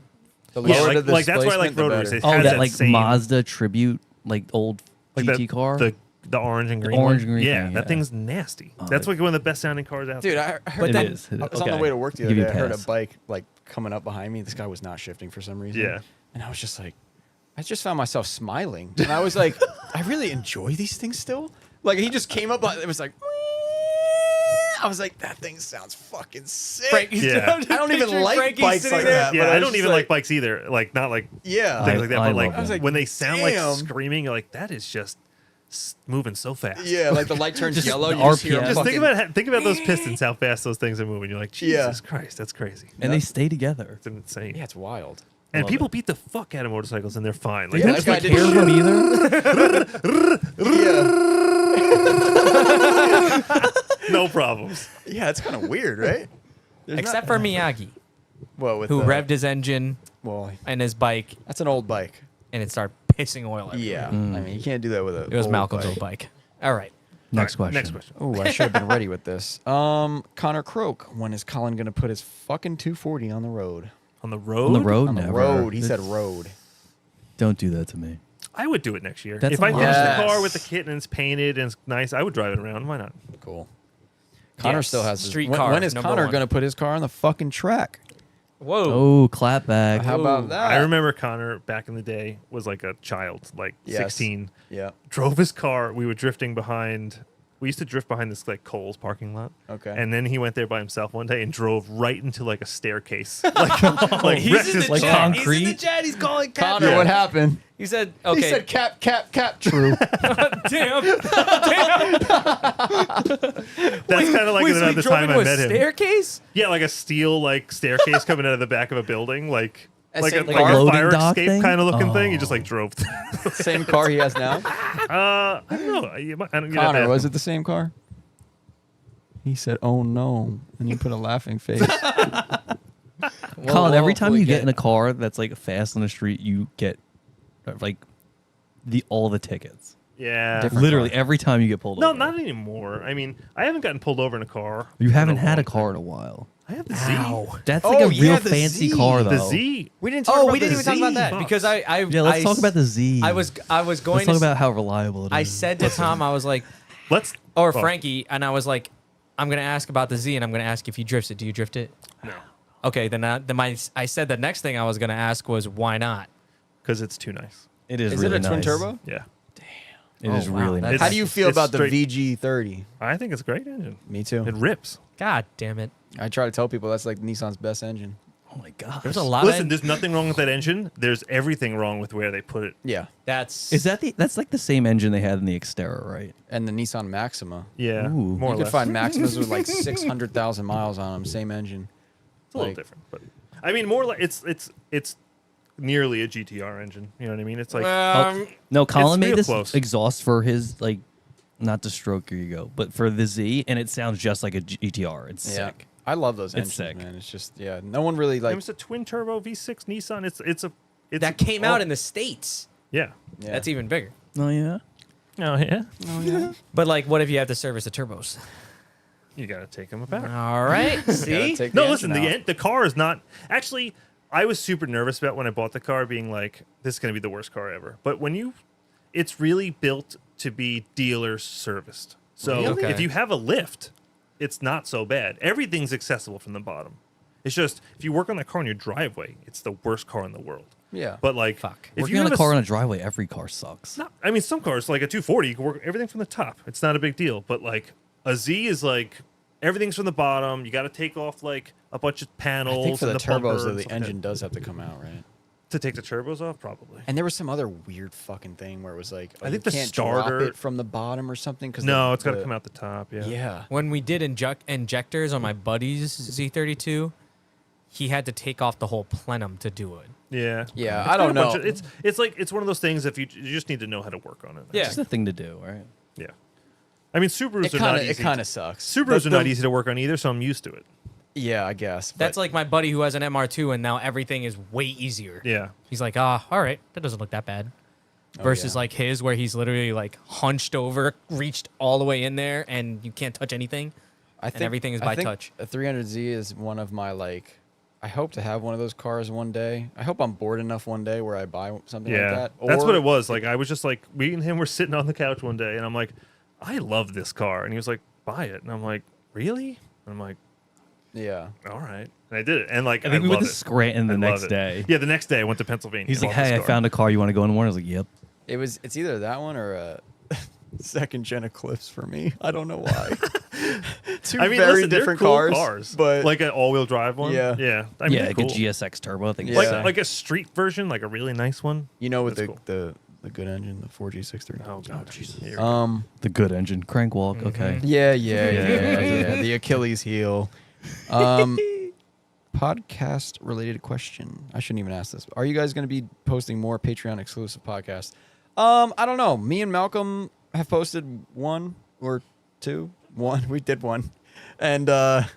The Yeah, lower like, the like that's why I like displacement, the rotors. better. It Oh, has that like same, Mazda tribute, like old like GT the, car. the orange and green. orange one. and green Yeah, thing, that yeah. thing's nasty. Oh, That's it- like one of the best sounding cars out Dude, there. I heard It that. is, it I is. was on the Okay. way to work the Give other you day. a I heard a pass. bike like coming up behind me. This guy was not shifting for some reason. Yeah. And I was just like, I just found myself smiling. And I was like, I really enjoy these things still. Like he just came up, it was like, I was like, that thing sounds fucking sick. Frankie's Yeah. I don't even like bikes sitting like there. that. Yeah, but I was don't just even like bikes either. Like not like Yeah. things like that, I but like, love them. when they sound like damn. screaming, you're like that is just moving so fast. Yeah, like the light turns Just yellow. the You just hear RPM. them Just fucking, think about those pistons, how fast those things are moving. You're like, Jesus Christ, that's crazy. and they stay together. It's insane. Yeah, it's wild. and love people it. beat the fuck out of motorcycles, and they're fine. Like Yeah, that's that guy like, did Care shit. from either. Yeah. no problems. Yeah, it's kind of weird, right? There's Except for Miyagi, well, with who the, revved his engine Well, and his bike, that's an old bike. and it started pissing oil everywhere. Yeah, Mm. I mean you can't do that with a. It was old Malcolm's bike. old bike. All right. Next All right, question. Next question. Oh, I should have been ready with this. Connor Croak. When is Colin gonna put his fucking 240 on the road? On the road. On the road, On the never. road. He said It's- road. Don't do that to me. I would do it next year. That's If a I lot. finish the Yes. car with the kit and it's painted and it's nice, I would drive it around. Why not? Cool. Connor Yes, still has his, street when, car, when is number Connor one. gonna put his car on the fucking track? Whoa. Oh, clap back. How about that? I remember Connor back in the day was like a child, like Yes. 16. Yeah. Drove his car. We were drifting behind. We used to drift behind this like Kohl's parking lot. Okay. And then he went there by himself one day and drove right into like a staircase. Like wrecked his Like car. concrete. He's in the chat. He's calling Cap. Connor, what happened? He said, He okay. said cap. True. Damn. That's kind of like Wait, so at he the drove time into I a met him. staircase? Yeah, like a steel like staircase coming out of the back of a building, like A like a, same like car? a Loading fire dock escape thing? kind of looking thing. He Oh. just like drove. Same car he has now. I don't know. I don't, Connor, was it the same car? He said, "Oh no," and you put a laughing face. Colin, every time hopefully you get get- in a car that's like fast on the street, you get like all the tickets. Yeah. Different Literally car. every time you get pulled No, over. not anymore. I mean, I haven't gotten pulled over in a car. You haven't in had a long car time. in a while. I have the That's Oh, like a real yeah, the fancy Z. car, though. Z. The Z. We didn't talk Oh, about we didn't the even talk about Z. that Fuck. because I Yeah, let's talk about the Z. I was going Let's talk to about how reliable it is. I said to Tom, I was like, Let's. or oh, Frankie, and I was like, I'm gonna ask about the Z, and I'm gonna ask if he drifts it. Do you drift it? No, Okay, then I said the next thing I was gonna ask was why not? because it's too nice. It is Is really it a twin nice. turbo? Yeah. It is Oh, wow, really that's- nice. How do you feel It's about the straight- VG30? I think it's a great engine. Me too. It rips. God damn it! I try to tell people that's like Nissan's best engine. Oh my god. There's a lot. Listen, of there's nothing wrong with that engine. There's everything wrong with where they put it. Yeah. that's Is that that's like the same engine they had in the Xterra, right? And the Nissan Maxima. Yeah, Ooh. more You or could less. find Maximas with like 600,000 miles on them. Same engine. It's a little like- different, but I mean, more like it's nearly a GTR engine. You know what I mean? It's like No, Colin It's real made this close. exhaust for his like, not to stroke your ego, but for the Z, and it sounds just like a GTR. It's sick. I love those It's engines, sick. man. It's just, yeah. No one really it like. was a twin turbo V6 Nissan. It's that came out in the States. yeah. Yeah. That's even bigger. Oh yeah. Oh yeah. But like, what if you have to service the turbos? You gotta take them apart. All right, Gotta see. take No, the listen. engine out. The car is not actually. I was super nervous about when I bought the car, being like, "This is gonna be the worst car ever." But it's really built to be dealer serviced. So Really? if Okay. you have a lift, it's not so bad. Everything's accessible from the bottom. It's just if you work on that car in your driveway, it's the worst car in the world. Yeah. But like, Fuck. if Working you on have a car s- on a driveway, every car sucks. no, I mean, some cars like a 240, you can work everything from the top. It's not a big deal. But like a Z is like everything's from the bottom. You got to take off like a bunch of panels. I think for the and turbos, bumper though, and the stuff like engine that. does have to come out, right? To take the turbos off, probably. And there was some other weird fucking thing where it was like, I think you the can't drop starter- it from the bottom or something. Cause No, it's got to come out the top. Yeah. Yeah. When we did injectors on my buddy's Z32, he had to take off the whole plenum to do it. Yeah. Yeah, It's I got don't a bunch know. of- it's like it's one of those things. If you just need to know how to work on it. Yeah. It's just a thing to do, right? Yeah. I mean, Subarus It are not kind easy. of sucks. Subarus are The- not easy to work on either, so I'm used to it. Yeah, I guess. That's but- like my buddy who has an MR2 and now everything is way easier. Yeah. He's like, all right, that doesn't look that bad. Versus yeah. like his where he's literally like hunched over, reached all the way in there, and you can't touch anything. I think everything is I by think touch. A 300Z is one of my like. I hope to have one of those cars one day. I hope I'm bored enough one day where I buy something Yeah. like that. That's Or- what it was. Like I was just like, we and him were sitting on the couch one day, and I'm like, I love this car, and he was like, buy it, and I'm like, really? And I'm like, Yeah. all right, and I did it, and like I think we love went to it. Scranton the I love next it. day. Yeah, the next day I went to Pennsylvania. He's like, bought this hey, I car. found a car. You want to go in the morning? I was like, yep. It's either that one or a second gen Eclipse for me. I don't know why. Two I mean, very listen, they're different cool cars, but like an all-wheel drive one. Yeah. yeah, I mean, Yeah, they're like cool. a GSX turbo. I think. Yeah. it's like a street version, like a really nice one. you know, with That's the good engine, the 4G63. Oh god, Jesus. Here we go. the good engine crank walk. Okay. Yeah, Yeah. The Achilles heel. Podcast related question. I shouldn't even ask this. Are you guys going to be posting more Patreon exclusive podcasts? I don't know. Me and Malcolm have posted one or two. One. We did one. And I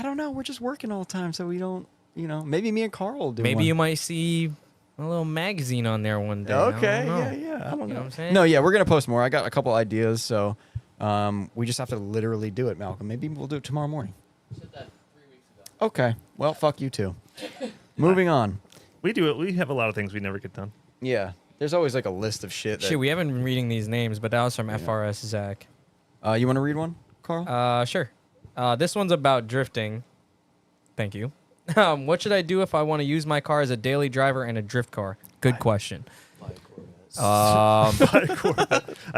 don't know. We're just working all the time, so we don't, maybe me and Carl will do Maybe one. you might see a little magazine on there one day. I don't Okay. know. Yeah. I don't You know know. what I'm saying? No, yeah, we're gonna post more. I got a couple ideas, so we just have to literally do it, Malcolm. Maybe we'll do it tomorrow morning. Said that 3 weeks ago. Okay. Well, fuck you too. Moving on. We do it. We have a lot of things we never get done. Yeah. There's always like a list of shit. That, Shit, we haven't been reading these names, but that was from FRS Zach. you want to read one, Carl? Sure. This one's about drifting. Thank you. What should I do if I want to use my car as a daily driver and a drift car? Good question. I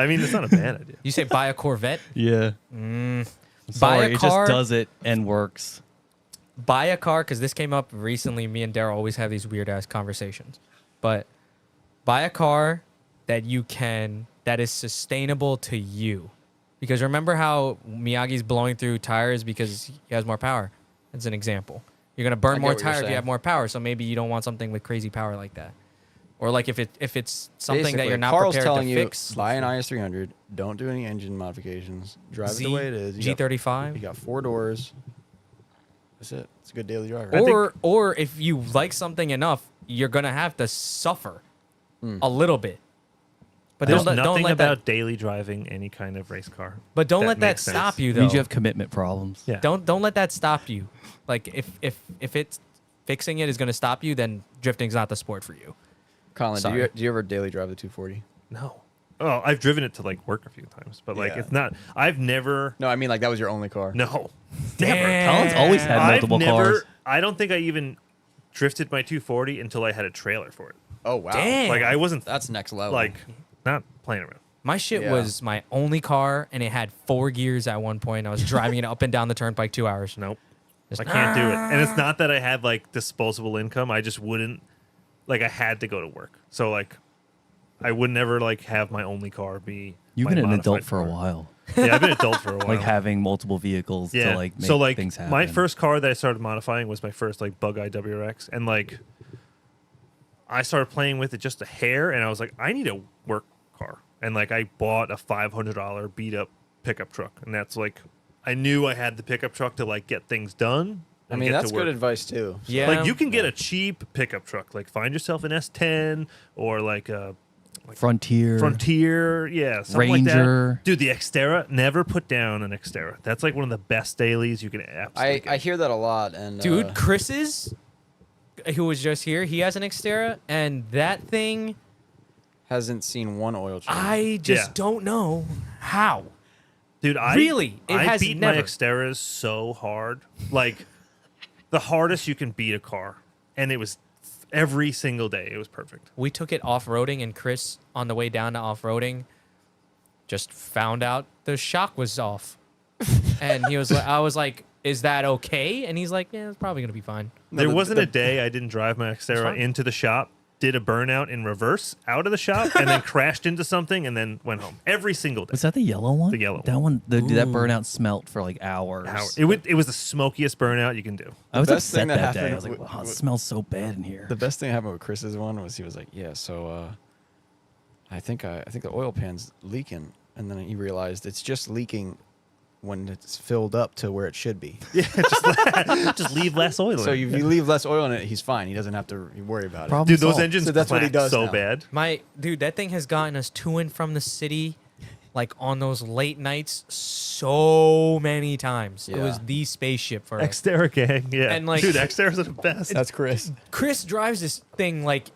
mean, it's not a bad idea. You say buy a Corvette? Yeah. Buy Sorry, a it car. just does it and works. Buy a car, because this came up recently. Me and Daryl always have these weird ass conversations. But buy a car that is sustainable to you. Because remember how Miyagi's blowing through tires because he has more power? That's an example. You're gonna burn I get more what you're tires if you saying. have more power. So maybe you don't want something with crazy power like that. Or like if it's something that Basically, you're not Carl's prepared telling to you, fix. buy an IS300. Don't do any engine modifications. Drive it the way it is. You got G35. 4 doors. That's it. It's a good daily driver. Or if you like something enough, you're gonna have to suffer a little bit. But There's don't nothing let about that. daily driving any kind of race car. But don't that let that makes sense. stop you It though. means you have commitment problems. Yeah. Don't let that stop you. Like if it's fixing it is gonna stop you, then drifting's not the sport for you. Colin, do Sorry. you ever daily drive the 240? No. Oh, I've driven it to like work a few times, but like Yeah. it's not. I've never. No, I mean like that was your only car. No. Damn. Colin's always had multiple I've never. cars. I don't think I even drifted my 240 until I had a trailer for it. Oh wow. Damn. Like I wasn't That's next level. like not playing around. My shit Yeah. was my only car, and it had 4 gears at one point. I was driving it up and down the turnpike 2 hours. Nope. Just- I can't do it. And it's not that I had like disposable income. I just wouldn't. Like I had to go to work, so like I would never like have my only car be. You've my been an modified adult for a car. while. Yeah, I've been an adult for a while. Like having multiple vehicles yeah. to like make so like things happen. my first car that I started modifying was my first like Bug-Eye WRX, and like I started playing with it just a hair, and I was like, I need a work car, and like I bought a $500 beat up pickup truck, and that's like I knew I had the pickup truck to like get things done. I and mean get that's to work. good advice too. Yeah. Like you can get a cheap pickup truck. Like find yourself an S10 or like a Frontier. Frontier, yeah, something like Ranger. that. Dude, the Xterra, never put down an Xterra. That's like one of the best dailies you can absolutely get. I hear that a lot, and Dude, Chris's, who was just here, he has an Xterra, and that thing, hasn't seen one oil change. I just Yeah. don't know how. Dude, I Really? It I has beat never. my Xterras so hard. Like the hardest you can beat a car. And it was every single day. It was perfect. We took it off-roading, and Chris, on the way down to off-roading, just found out the shock was off. And he was like, I was like, is that okay? And he's like, yeah, it's probably gonna be fine. There wasn't a day I didn't drive my Xterra fine. into the shop, did a burnout in reverse out of the shop, and then crashed into something and then went home. Every single day. Was that the yellow one? The yellow That one, dude, that burnout smelt for like hours. It was the smokiest burnout you can do. I was best upset thing that that day. I happened was like, with- wow, it smells so bad in here. The best thing that happened with Chris's one was he was like, yeah, so I think the oil pan's leaking, and then he realized it's just leaking when it's filled up to where it should be. Just leave less oil So in. if you leave less oil in it, he's fine. He doesn't have to worry about it. Problem Dude, those solved. engines So that's what he clack does so now. bad. My dude, that thing has gotten us to and from the city, like on those late nights, so many times. It was Yeah. the spaceship for us. Xterra gang, yeah. And, like- dude, Xterras are the best. That's Chris. Chris drives this thing like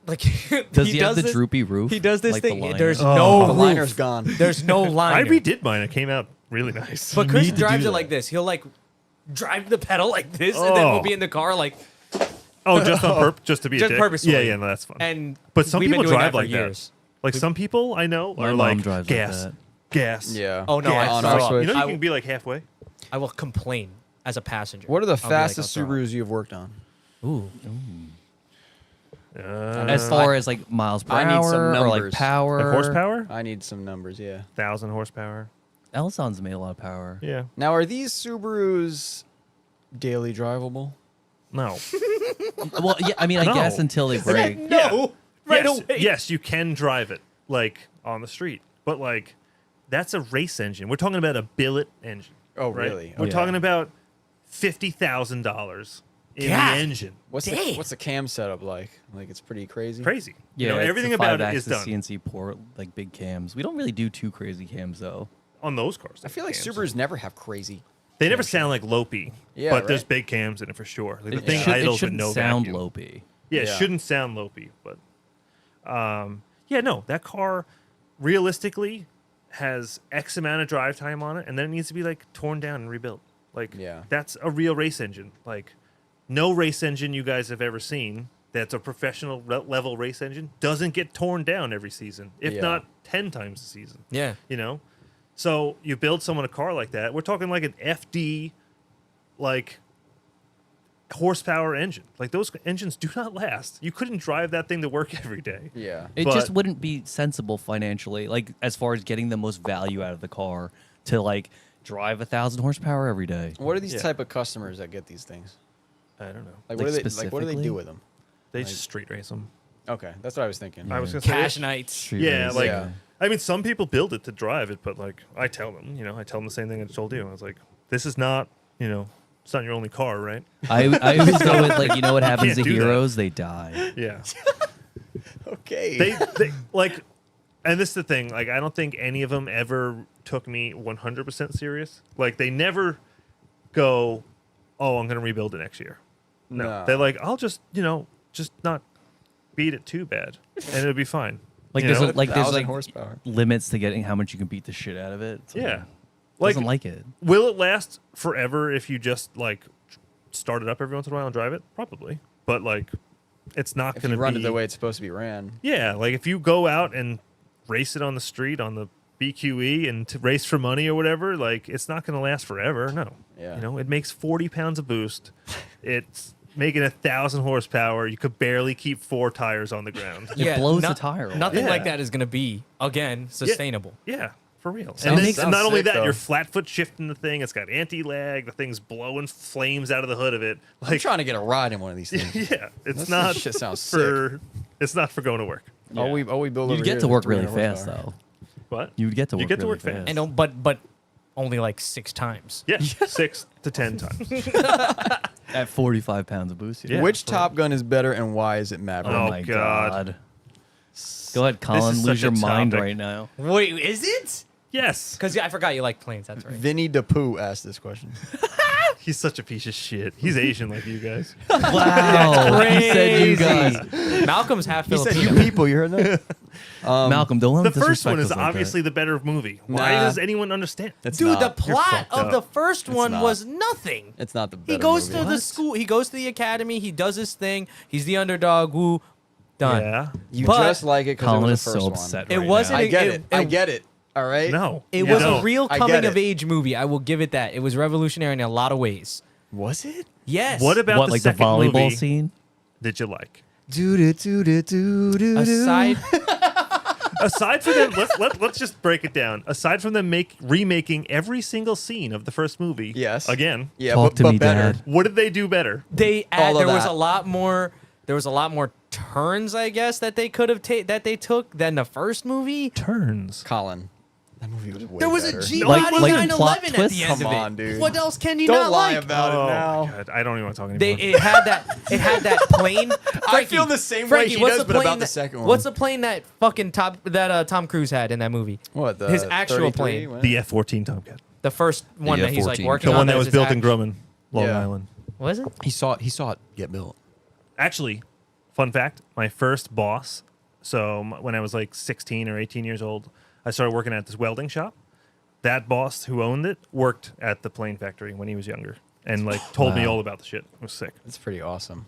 Does he have the this- droopy roof? He does this like the thing. liner? There's Oh. no The roof. liner's gone. There's no I liner. redid mine. It came out really nice. But Chris need to drives do it that. like this. He'll like drive the pedal like this, and then Oh. we'll be in the car like. Oh, just on purpose, just to be Just a dick? purposefully. Yeah, no, that's fun. And But some we've been people doing drive that for like years. that. Like some people I know My are mom like drives like gas, that. gas. Yeah. Oh no, Yeah, I on throw our up. switch. You know, I you can be like halfway. I will complain as a passenger. What are the I'll be like, fastest I'll throw up. Subarus you've worked on? Ooh. As far as like miles per I need some hour or like numbers. power. Like horsepower? I need some numbers, yeah. 1,000 horsepower. Elson's made a lot of power. Yeah. Now, are these Subarus daily drivable? No. Well, yeah, I mean, I No. guess until they break. No. Right yes, away. yes, you can drive it like on the street, but like that's a race engine. We're talking about a billet engine. Oh, right? really? We're Yeah. talking about $50,000 in God. the engine. What's Dang. the cam setup like? Like, it's pretty crazy. Crazy. Yeah, You know, it's everything a about it 5-axis is done CNC port, like big cams. We don't really do too crazy cams though. on those cars. I feel like cams. Subarus never have crazy. They never sound like lopey, Yeah, but there's right. big cams in it for sure. Like the It, thing should, it idles with shouldn't no sound vacuum. lopey. Yeah, it Yeah. shouldn't sound lopey, but yeah, no, that car realistically has X amount of drive time on it, and then it needs to be like torn down and rebuilt. Like, Yeah. that's a real race engine. Like, no race engine you guys have ever seen that's a professional level race engine doesn't get torn down every season, if Yeah. not 10 times a season. Yeah. You know, so you build someone a car like that. We're talking like an FD, like horsepower engine. Like those engines do not last. You couldn't drive that thing to work every day. Yeah. It But- just wouldn't be sensible financially, like as far as getting the most value out of the car to like drive 1,000 horsepower every day. What are these Yeah. type of customers that get these things? I don't know. Like, Like, what do they what do they specifically? do with them? They just street race them. Okay, that's what I was thinking. I was gonna Cash say, nights. Street yeah, race. like Yeah. I mean, some people build it to drive it, but like I tell them, you know, I tell them the same thing I told you. I was like, this is not, you know, it's not your only car, right? I always go with like, you know what happens to can't do that. heroes? They die. Yeah. Okay. they like, and this is the thing. Like, I don't think any of them ever took me 100% serious. Like, they never go, "Oh, I'm going to rebuild it next year." No, No. they're like, "I'll just, you know, just not beat it too bad, and it'll be fine." Like You there's know? a, like there's 1,000 like horsepower. limits to getting how much you can beat the shit out of it. So Yeah. doesn't like it. Will it last forever if you just like start it up every once in a while and drive it? Probably, but like, it's not If going you to run be it the way it's supposed to be ran. Yeah, like if you go out and race it on the street on the BQE and to race for money or whatever, like it's not going to last forever. No, Yeah. you know, it makes 40 pounds of boost. It's making 1,000 horsepower. You could barely keep 4 tires on the ground. It blows the tire away. Nothing like Yeah. that is going to be, again, sustainable. Yeah, for real. Sounds- And sounds not only sick, that, though. you're flat foot shifting the thing. It's got anti-lag. The thing's blowing flames out of the hood of it. I'm Like, trying to get a ride in one of these things. yeah, it's This not shit sounds for. It's not for going to work. All we build You'd over get here to is work 300 really fast horsepower. though. What? You would get to work You get to really work fast. fast. And don't, but only like 6 times. Yeah, 6 to 10 times. At 45 pounds of boost. Yeah. Which Top Gun is better and why is it Maverick? Oh, my God. god. Go ahead, Colin. is Lose such your a mind topic. right now. Wait, is it? Yes. Because I forgot you like planes. That's right. Vinny DePoo asked this question. He's such a piece of shit. He's Asian like you guys. Wow. He said you guys. Malcolm's half He said, Filipino. "You people, you heard that?" Malcolm, don't let The him first one disrespect is us like that. obviously the better movie. Why Nah. does anyone understand? It's Dude, not. the plot fucked of up. the first one not. was nothing. It's not the. He Better goes movie. to the school. He goes to the academy. He does his thing. He's the underdog. Woo, done. Yeah. You But just like it because it Colin was is the first so one. upset It right wasn't- now. I get It- it. I get it. All right. No, It you was don't. a real I get coming it. of age movie. I will give it that. It was revolutionary in a lot of ways. Was it? Yes. What about What, the like the second volleyball movie scene? did you like? aside? Aside from them, let's just break it down. Aside from them remaking every single scene of the first movie, Yes. again, Yeah, Talk but, to but me, better. Dad. what did they do better? They All of there was that. a lot more. There was a lot more turns, I guess, that they could have that they took than the first movie. Turns. Colin, that movie was way There was better. a G Like- body like 911 at plot the end Come of it. on, dude. What else can you Don't not lie like? about Oh it now. my god, I don't even want to talk anymore. It had that plane. I feel the same way Frankie, he what's does, the but plane about the that- second one. What's the plane that fucking Tom Cruise had in that movie? What, the his actual 33? plane? What? the F-14 Tomcat, The first one that he's like F-14. working the on. one that was his built in act- Grumman, Long Yeah. Island. Was it? He saw it get built. Actually, fun fact: my first boss. So when I was like 16 or 18 years old, I started working at this welding shop. That boss who owned it worked at the plane factory when he was younger, and like told me Wow. all about the shit. It was sick. It's pretty awesome.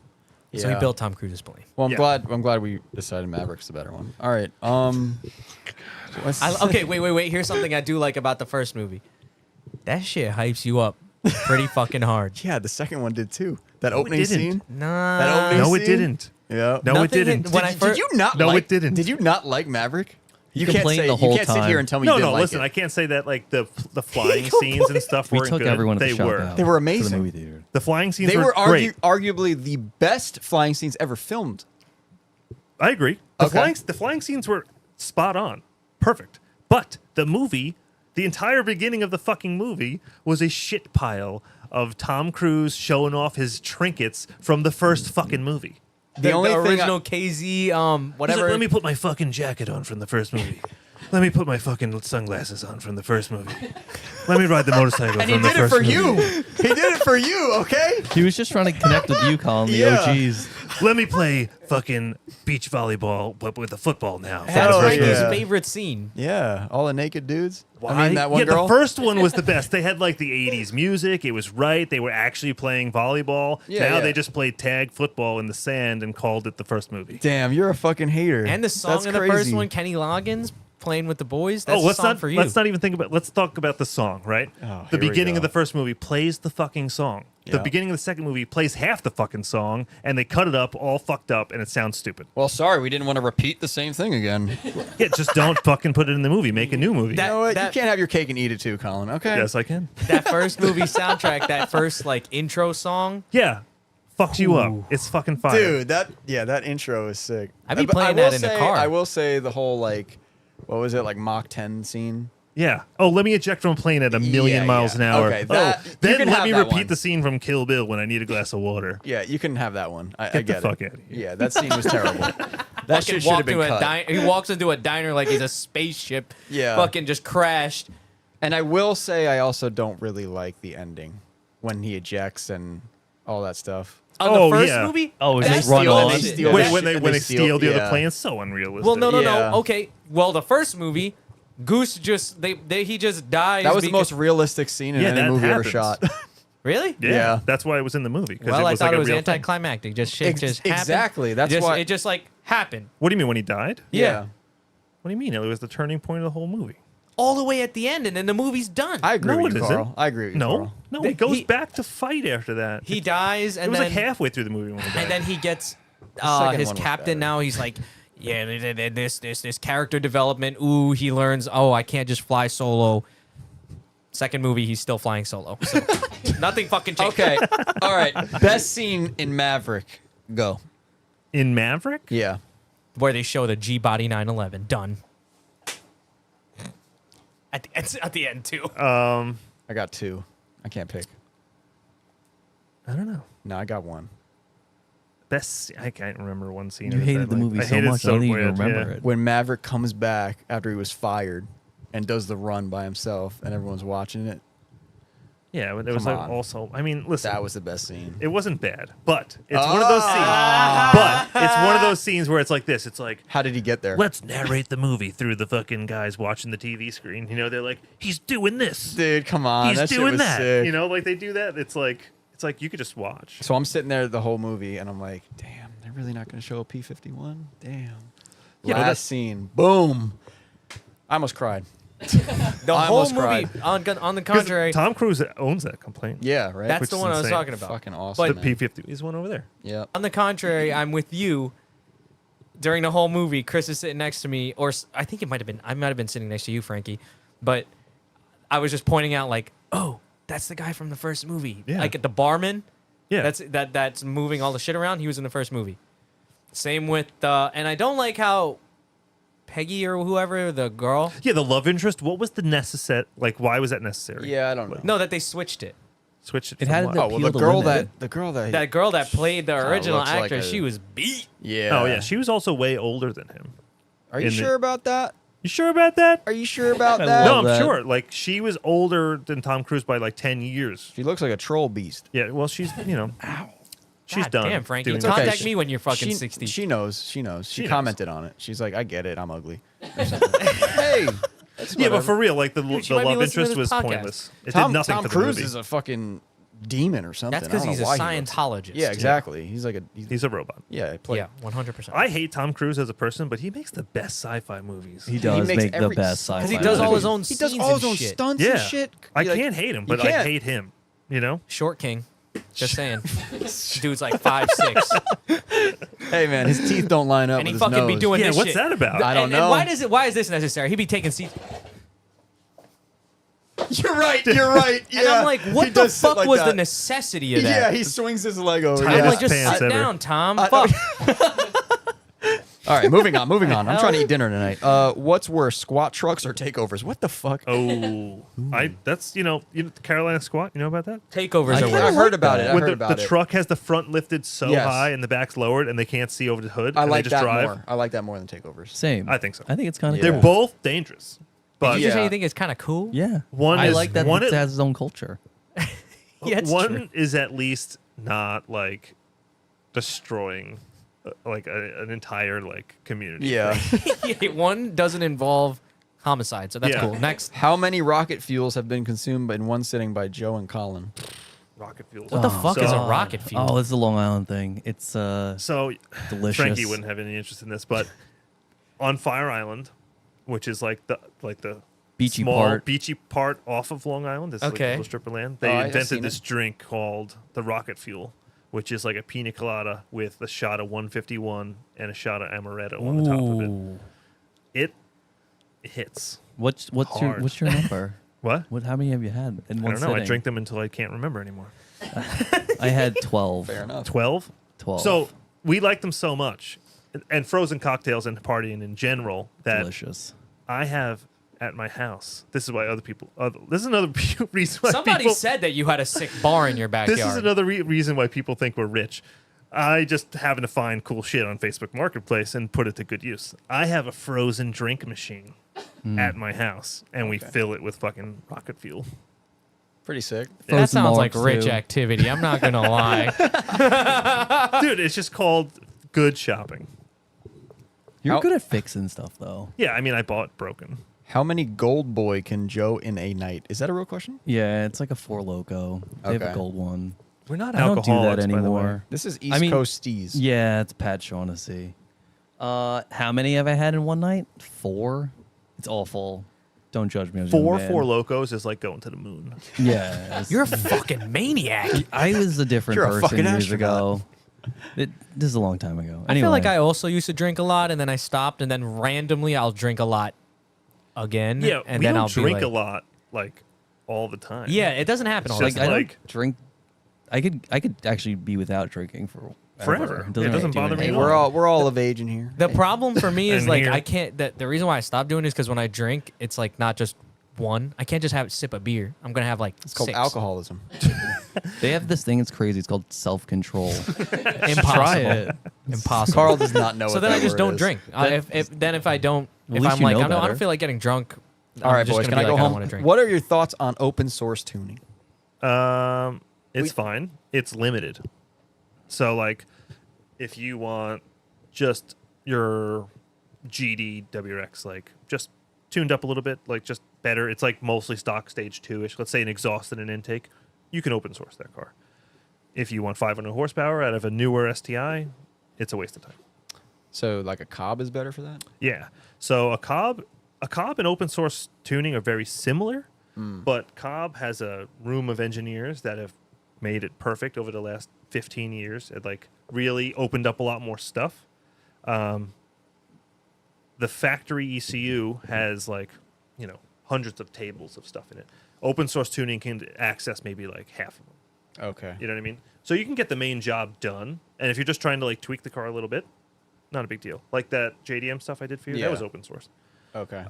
So he Yeah. built Tom Cruise's plane. Well, I'm Yeah. glad we decided Maverick's the better one. All right. What's- Okay, wait. Here's something I do like about the first movie. That shit hypes you up pretty fucking hard. Yeah, the second one did too. That No, it opening didn't. scene. Nah. That opening No, it scene? didn't. Yeah. No, it Nothing didn't. when I Did first you not No, like? it didn't. Did you not like Maverick? You complained say the whole you can't sit time. here and tell me No, you didn't no. like listen, it. I can't say that like the flying scenes and stuff We weren't took good. everyone at They the shop were. out They were to the amazing. movie theater. The flying scenes They were great. arguably the best flying scenes ever filmed. I agree. The Okay. flying scenes were spot on, perfect. But the movie, the entire beginning of the fucking movie, was a shit pile of Tom Cruise showing off his trinkets from the first fucking movie. The only thing original KZ, He's whatever. like, let me put my fucking jacket on from the first movie. Let me put my fucking sunglasses on from the first movie. Let me ride the motorcycle And he from the did it first for movie. you. He did it for you. Okay. He was just trying to connect with you, Colin, the Yeah. OGs. Let me play fucking beach volleyball, but with a football now. That's Hell Frankie's yeah. favorite scene. Yeah, all the naked dudes. I mean, that one yeah, girl. the first one was the best. They had like the 80s music. It was right. They were actually playing volleyball. Yeah, now yeah. they just played tag football in the sand and called it the first movie. Damn, you're a fucking hater. And the song That's in the crazy. first one, Kenny Loggins playing with the boys. That's let's a song not for you. let's not even think about. Let's talk about the song, right? Oh, the here we beginning go. of the first movie plays the fucking song. The Yeah. beginning of the second movie plays half the fucking song, and they cut it up all fucked up, and it sounds stupid. Well, sorry, we didn't want to repeat the same thing again. You Yeah, just don't fucking put it in the movie. Make a new movie. That- know what? that- You can't have your cake and eat it too, Colin. Okay. Yes, I can. That first movie soundtrack, that first like intro song. Yeah, fucks you up. Ooh. It's fucking fire. Dude, that intro is sick. I'd be But playing I will that in the say- car. I will say the whole like, what was it like Mach 10 scene? Yeah. Oh, let me eject from a plane at a million Yeah, miles yeah. an hour. Okay, that- oh, you then can let have me that repeat one. the scene from Kill Bill when I need a glass of water. Yeah, you can have that one. I Get the get fuck it. outta here. Yeah, that scene was terrible. That Fucking shit should have walked been to a cut. he walks into a diner like he's a spaceship. Yeah. Fucking just crashed. And I will say, I also don't really like the ending when he ejects and all that stuff. On Oh, the first yeah. movie? Oh, is That's it run the on? only They shit. steal Wait, that when shit- they steal the yeah. other plane, it's so unrealistic. Well, no. Yeah. Okay. Well, the first movie, Goose just he just dies. That was the because- most realistic scene in Yeah, any that movie ever happens. shot. Really? Yeah, Yeah. that's why it was in the movie. 'Cause Well, it I was thought like it a was real thing. anticlimactic. Just shit just happened. Exactly, that's just, why- it just like happened. What do you mean when he died? Yeah. What do you mean? It was the turning point of the whole movie. All the way at the end, and then the movie's done. I agree No, with it you, isn't. Carl. I agree with you, No, Carl. no, The- he goes he- back to fight after that. He dies, It and was then like halfway through the movie when he died. and then he gets second his one was captain. better. Now he's like, yeah, this character development. Ooh, he learns. Oh, I can't just fly solo. Second movie, he's still flying solo. So nothing fucking changed. Okay, all right. Best scene in Maverick. Go. in Maverick, Yeah. Where they show the G body 911 done. At the end too. I got two. I can't pick. I don't know. No, I got one. Best. I can't remember one scene. You of it hated that, the like- movie I so hated it much. I don't even bad, remember yeah. it. When Maverick comes back after he was fired and does the run by himself and everyone's watching it, Yeah, but it was Come like on. also. I mean, listen. that was the best scene. It wasn't bad, but it's one of those scenes. But it's one of those scenes where it's like this. It's like, How did he get there? let's narrate the movie through the fucking guys watching the TV screen. You know, they're like, he's doing this. Dude, come on. He's that shit doing was that. sick. You know, like they do that. It's like you could just watch. So I'm sitting there the whole movie and I'm like, damn, they're really not going to show a P-51? Damn. Yeah, but Last that's- scene. Boom. I almost cried. The I whole almost movie, cried. on the 'Cause contrary, Tom Cruise owns that complaint. Yeah, right. that's which the is one I was insane. talking about. Fucking awesome. The But- man. P50 is one over there. Yeah. On the contrary, I'm with you. During the whole movie, Chris is sitting next to me, or I think I might have been sitting next to you, Frankie. But I was just pointing out, like, oh, that's the guy from the first movie. Yeah. Like the barman. Yeah. That's moving all the shit around. He was in the first movie. Same with and I don't like how Peggy or whoever, the girl. Yeah, the love interest. What was the necessary? Like, why was that necessary? Yeah, I don't know. No, that they switched it. Switch it. It from had what? the- Oh well, Appeal the to girl women. That girl that played the Kinda original looks like actress, a- she was beat. Yeah. Oh yeah, she was also way older than him. Are you in the- sure about that? You sure about that? Are you sure about I that? No, love I'm that. sure. Like, she was older than Tom Cruise by like 10 years. She looks like a troll beast. Yeah, well, she's, she's God done. Damn, Frankie. doing Contact that. me when you're fucking she, 60. She knows. She knows. She She knows. commented on it. She's like, I get it. I'm ugly. Or something. Hey. That's Yeah, but whatever. for real, like, the she might be love listening to interest this was podcast. pointless. It Tom, did nothing Tom for the Cruise movie. is a fucking demon or something. That's because I don't he's know a why he looks- Scientologist. Yeah, exactly. He's like a. He's a robot. Yeah, play. Yeah, 100%. I hate Tom Cruise as a person, but he makes the best sci-fi movies. He does makes make the every- best sci-fi. Because he does all his movies. own He does scenes all his and own shit. stunts Yeah. and shit. I You're like, can't hate him, you but I can't. hate him. You know? Short King. Just saying. Dude's like 5'6". Hey man, his teeth don't line up. And he with his fucking be nose. doing Yeah, this what's shit. that about? I don't And know. why is this necessary? He be taking seats. You're right. You're right. Yeah. And I'm like, He what the does sit fuck like was the that. necessity of Yeah, that? he swings his leg over. Tight I'm Yeah. like, just pants sit ever. down, Tom. Fuck. All right, moving on. I'm trying to eat dinner tonight. What's worse, squat trucks or takeovers? What the fuck? Oh, that's the Carolina squat. You know about that? Takeovers are I I worse. heard about it. I When heard the about it. truck has the front lifted so Yes. high and the back's lowered and they can't see over the hood. I and like they just that drive. more. I like that more than takeovers. Same. I think so. I think it's kind of Yeah. They're both dangerous, but You just say Yeah. you think it's kind of cool? Yeah. One I is- like that one it is- has its own culture. Yeah, it's one true. is at least not like destroying like an entire like community. Yeah. Yeah, one doesn't involve homicide, so that's Yeah. cool. Next. How many rocket fuels have been consumed in one sitting by Joe and Colin? Rocket fuel. What the fuck is a So- rocket fuel? Oh, it's a Long Island thing. It's So delicious. Frankie wouldn't have any interest in this, but on Fire Island, which is like the Beachy small part. beachy part off of Long Island, it's like Okay. a little strip of land. Oh, They I've invented seen this it. drink called the rocket fuel, which is like a pina colada with a shot of 151 and a shot of amaretto on the top of it. Ooh. It hits. What's Hard. your number? What? How many have you had in I one don't know. I sitting? drink them until I can't remember anymore. I had 12. Fair enough. 12? 12. So we like them so much, and frozen cocktails and partying in general, that delicious. I have at my house. This is why other people. This is another reason why Somebody people. said that you had a sick bar in your backyard. This is another reason why people think we're rich. I just happen to find cool shit on Facebook Marketplace and put it to good use. I have a frozen drink machine at my house, and we fill it with fucking rocket fuel. Pretty sick. That Frozen sounds like marks, rich too. activity. I'm not gonna lie. Dude, it's just called good shopping. You're How- good at fixing stuff, though. Yeah, I mean, I bought broken. How many Gold Boy can Joe in a night? Is that a real question? Yeah, it's like a Four Loco. They have Okay. a gold one. We're not I don't do alcoholics, that by the way. anymore. This is East I mean, Coast Steez. Yeah, it's Pat Shaughnessy. How many have I had in one night? 4. It's awful. Don't judge me. I was a young man. Four locos is like going to the moon. Yeah. it's- You're a fucking maniac. I was a different You're a person fucking years astronaut. ago. This is a long time ago. I Anyway, feel like I also used to drink a lot, and then I stopped, and then randomly I'll drink a lot again. Yeah, and we then don't I'll drink be a like, lot, like all the time. Yeah, it doesn't happen all the It's like time. I like- don't drink. I could actually be without drinking for Forever. It It doesn't really do bother me Hey, at anything. all. we're all of age in here. The problem for me is And like here- I can't. The reason why I stopped doing it is because when I drink, it's like not just one. I can't just have a sip of beer. I'm gonna have like It's called 6. alcoholism. They have this thing. It's crazy. It's called self-control. Impossible. Try it. Impossible. Carl does not know. so what then that I just word don't is. drink. If I don't, At if least I'm you like know I don't better. feel like getting drunk. All I'm right, just boys, gonna can I be go like, I don't wanna home? drink. What are your thoughts on open source tuning? It's fine. It's limited. So like, if you want just your GD WRX, like just tuned up a little bit, like just better. It's like mostly stock stage 2-ish. Let's say an exhaust and an intake. You can open source that car. If you want 500 horsepower out of a newer STI, it's a waste of time. So like a Cobb is better for that. Yeah. So a Cobb a Cobb and open source tuning are very similar, but Cobb has a room of engineers that have made it perfect over the last 15 years. It like really opened up a lot more stuff. The factory ECU has like, hundreds of tables of stuff in it. Open source tuning can access maybe like half of them. Okay. You know what I mean? So you can get the main job done. And if you're just trying to like tweak the car a little bit, not a big deal. Like that JDM stuff I did for you, Yeah. that was open source. Okay.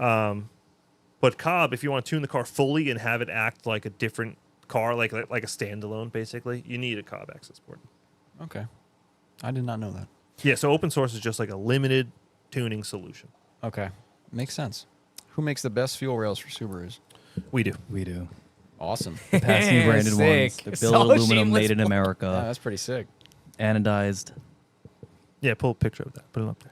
But Cobb, if you want to tune the car fully and have it act like a different car, like a standalone, basically, you need a Cobb access port. Okay. I did not know that. Yeah, so open source is just like a limited tuning solution. Okay. Makes sense. Who makes the best fuel rails for Subarus? We do. We do. Awesome. Passing branded ones. Sick. They're It's built all aluminum, shameless made in Yeah, America, that's pretty sick. anodized. Yeah, pull a picture of that. Put it up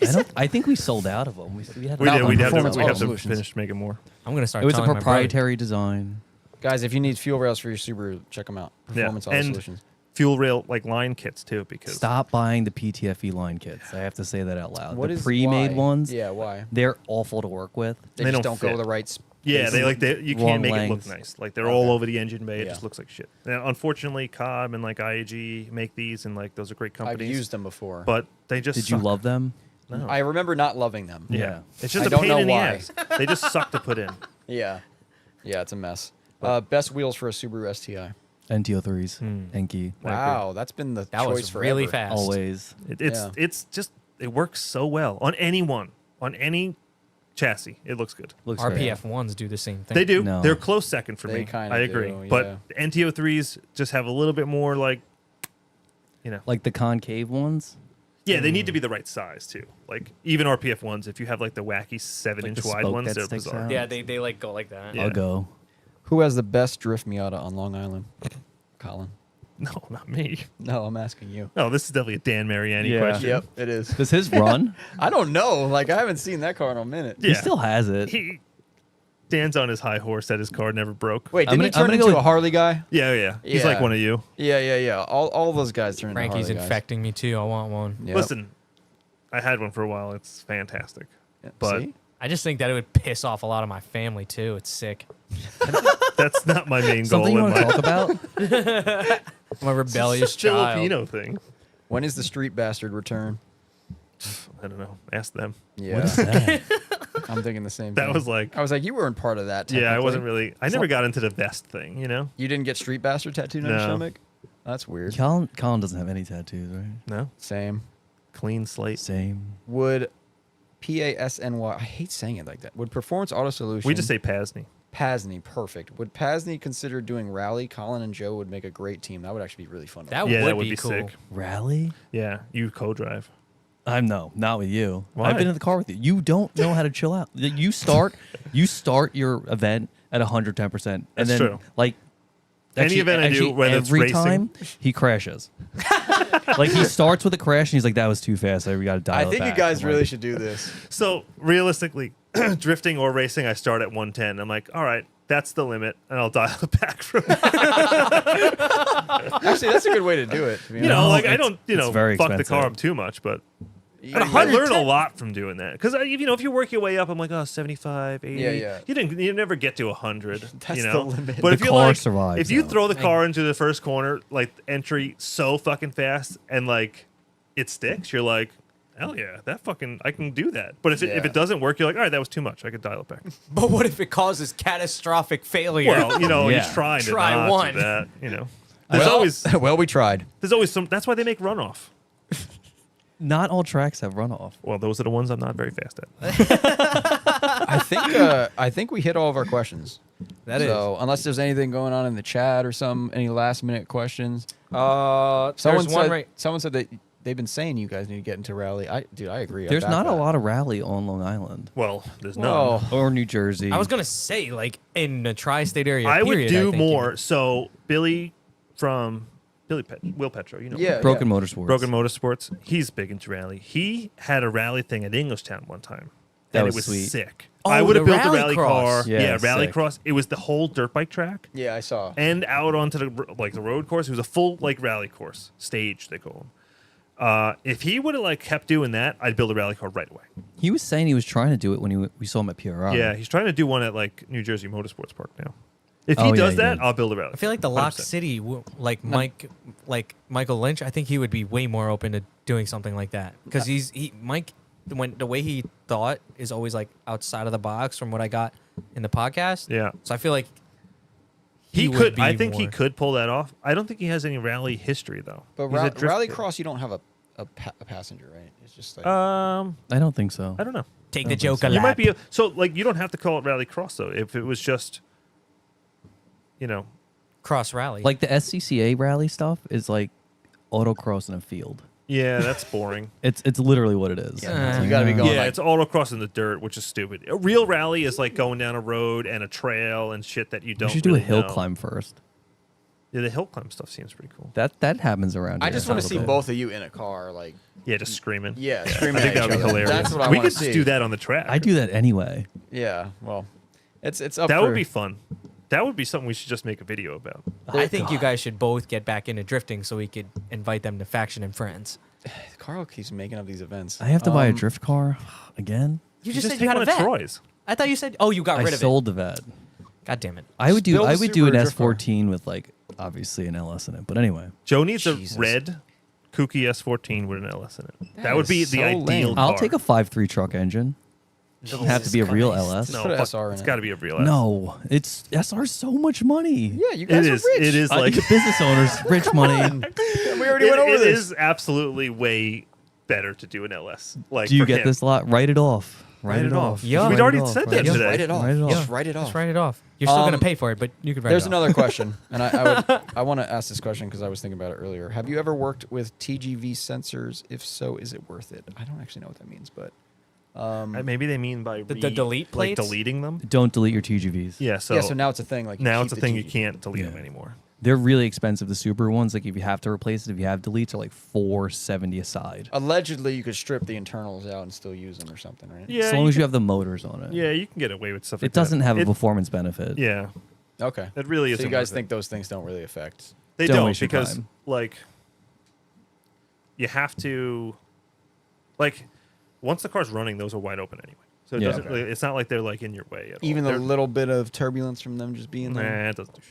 there. I think we sold out of them. We had We did. on We have Performance to Auto finish Solutions. making more. I'm gonna start. It was a telling my brother. proprietary design. Guys, if you need fuel rails for your Subaru, check them out. Performance Auto and Solutions. fuel rail like line kits too, because Stop buying the PTFE line kits. I have to say that out loud. What The is pre-made why? ones, Yeah, why? they're awful to work with. They They just don't don't go fit. the right. yeah, spaces. you Wrong can't make it lengths. look nice. Like they're Okay. all over the engine bay. It Yeah. just looks like shit. Now, unfortunately, Cobb and like IAG make these, and like those are great I've companies. used them before. but they just Did you suck. love them? No. I remember not loving them. Yeah. It's just I a don't pain know in the why. ass. They just suck to put in. Yeah. Yeah, it's a mess. Best wheels for a Subaru STI. NTO3s, Hmm. Enki, Wow, that's been the That choice was forever. really fast. always. It's just it works so well on anyone, on any chassis. It looks good. Looks great. RPF ones do the same thing. They do. No. They're close second for They me. kinda I agree. do, But yeah. NTO3s just have a little bit more like, Like the concave ones. yeah, they need to be the right size too. Like even RPF ones, if you have like the wacky 7-inch the wide spoke ones, that they're sticks bizarre. out. Yeah, they like go like that. Yeah. I'll go. Who has the best drift Miata on Long Island? Colin. No, not me. No, I'm asking you. No, this is definitely a Dan Mariani Yeah. question. it is. Does his run? I don't know. Like, I haven't seen that car in a minute. Yeah. He still has it. Dan's on his high horse that his car never broke. Wait, I'm didn't he gonna- I'm turn gonna go into a with- Harley guy? Yeah. He's like Yeah. one of you. Yeah. All those guys turn into Frankie's Harley guys. infecting me too. I want one. Yep. Listen, I had one for a while. It's fantastic. Yeah, but- see? I just think that it would piss off a lot of my family too. It's sick. That's not my main goal Something you in want to life. talk about? I'm a rebellious It's a child. Filipino thing. When is the Street Bastard return? I don't know. Ask them. Yeah. What is that? I'm thinking the same That thing. was like, I was like, you weren't part of that. yeah, I technically. wasn't really. I never got into the vest thing, you know? You didn't get Street Bastard tattooed on your No. stomach? That's weird. Colin doesn't have any tattoos, right? No? Same. Clean slate. Same. Would PASNY, I hate saying it like that. Would Performance Auto Solutions. We just say Pasney. Pasney, perfect. Would Pasney consider doing rally? Colin and Joe would make a great team. That would actually be really fun. to That watch. Yeah, would that would be cool. sick. Rally? Yeah, you co-drive. Not with you. Why? I've been in the car with you. You don't know how to chill out. You start your event at 110%, and That's then true. like Any event I do, whether it's every racing- time he crashes. Like he starts with a crash and he's like, "That was too fast. We got to dial I it think you back." guys I'm really like, should do this. So realistically, drifting or racing, I start at 110. I'm like, all right, that's the limit, and I'll dial it back from there. Actually, that's a good way to do it. To be You know, honest. like I it's- don't, it's very fuck the expensive. car up too much, but You- I learned a lot from doing that. Because if you work your way up, I'm like, 75, 80. Yeah. You never get to 100. That's you the know? limit. But The if you car like, survives, if you though. throw the car into the first corner, like entry so fucking fast, and like it sticks, you're like, hell yeah, I can do that. But if Yeah. it doesn't work, you're like, all right, that was too much. I could dial it back. But what if it causes catastrophic failure? Well, Yeah. you're trying to Try not one. do that. There's well, always well, we tried. some. That's why they make runoff. Not all tracks have runoff. Well, those are the ones I'm not very fast at. I think we hit all of our questions. That is. So unless there's anything going on in the chat or any last minute questions. There's Someone one said right. someone said that they've been saying you guys need to get into rally. I agree. I There's back not a that. lot of rally on Long Island Well, there's none. Well, or New Jersey. I was gonna say like in the tri-state area. I would period, do think, more. So Will Petro, you know. Yeah. Broken Motorsports. Broken Motorsports. He's big into rally. He had a rally thing at Englishtown one time. That and was it was sweet. sick. Oh, I would have the built a rally rally cross. car. Yeah, rally sick. cross. It was the whole dirt bike track Yeah, I saw. and out onto the road course. It was a full rally course stage, they call If he would have like kept doing that, I'd build a rally car right away. He was saying he was trying to do it when we saw him at PRI. Yeah, he's trying to do one at like New Jersey Motorsports Park now. If he Oh, yeah, does he that, did. I'll build a rally. I feel like the Lock 100%. City, like Michael Lynch, I think he would be way more open to doing something like that because Mike, when the way he thought is always like outside of the box from what I got in the podcast. Yeah. So I feel like He would could. be I think he more- could pull that off. I don't think he has any rally history though. But He's a drift kid. rallycross, you don't have a passenger, right? It's just like I don't think so. I don't know. take the joke a You lap. might be so like you don't have to call it rally cross though. If it was just, you know, cross rally. Like the SCCA rally stuff is like autocross in a field. yeah, that's boring. It's literally what it is. Yeah. you got to be going. Yeah, like, it's autocross in the dirt, which is stupid. A real rally is like going down a road and a trail and shit that you We don't. should do a really hill know. climb first. Yeah, the hill climb stuff seems pretty cool. That happens around I here just a want to little see bit. both of you in a car, like Yeah, just screaming. yeah, I screaming think at that would each be other. hilarious. That's what I we want could to just see. do that on the track. I do that anyway. Yeah, well, it's up. That for, would be fun. That would be something we should just make a video about. I think you guys should both get back into drifting so we could invite them to Faction and Friends. Carl keeps making up these events. I have to buy a drift car again. You just just said take you had one a of vet. Troy's. I thought you said, oh, you got I rid of sold the vet. it. God damn it. I would do build a an Subaru drift car. S14 with like obviously an LS in it. But anyway, Joe needs Jesus. a red kooky S14 with an LS in it. That, That would be is the so ideal lame. car. I'll take a 5.3 truck engine. It doesn't have to be a real LS. No, Put a fuck, SR in it's it. got to be a real S. No, it's SR so much money. Yeah, you It guys are is. rich. It is like the business owners, rich money. We already went over it this. is absolutely way better to do an LS. Like, Do you for get him. this lot? Write it off. Write it off. Yeah. We'd Write already it off. said Write that it off. today. Write it off. Write it off. Just write it off. Just write it off. You're still going to pay for it, but you could write There's it off. another question, and I want to ask this question because I was thinking about it earlier. Have you ever worked with TGV sensors? If so, is it worth it? I don't actually know what that means, but Maybe they mean by The delete like plates? deleting them. Don't delete your TGVs. Yeah. So, yeah. So now it's a thing. Like now keep it's a the thing you TGV. can't delete Yeah. them anymore. They're really expensive. The Subaru ones, like if you have to replace it, if you have deletes, are like $470 a side. Allegedly, you could strip the internals out and still use them or something, right? Yeah. as long as you have the motors on it. Yeah, you can get away with stuff. It like that. doesn't have a It- performance benefit. Yeah, Okay. it really So isn't. you guys worth it. think those things don't really affect? They Don't don't waste your because time. like you have to like once the car's running, those are wide open anyway. So it Yeah. doesn't. Okay. It's not like they're like in your way at all. Even the They're- little bit of turbulence from them just being there. Nah, it doesn't do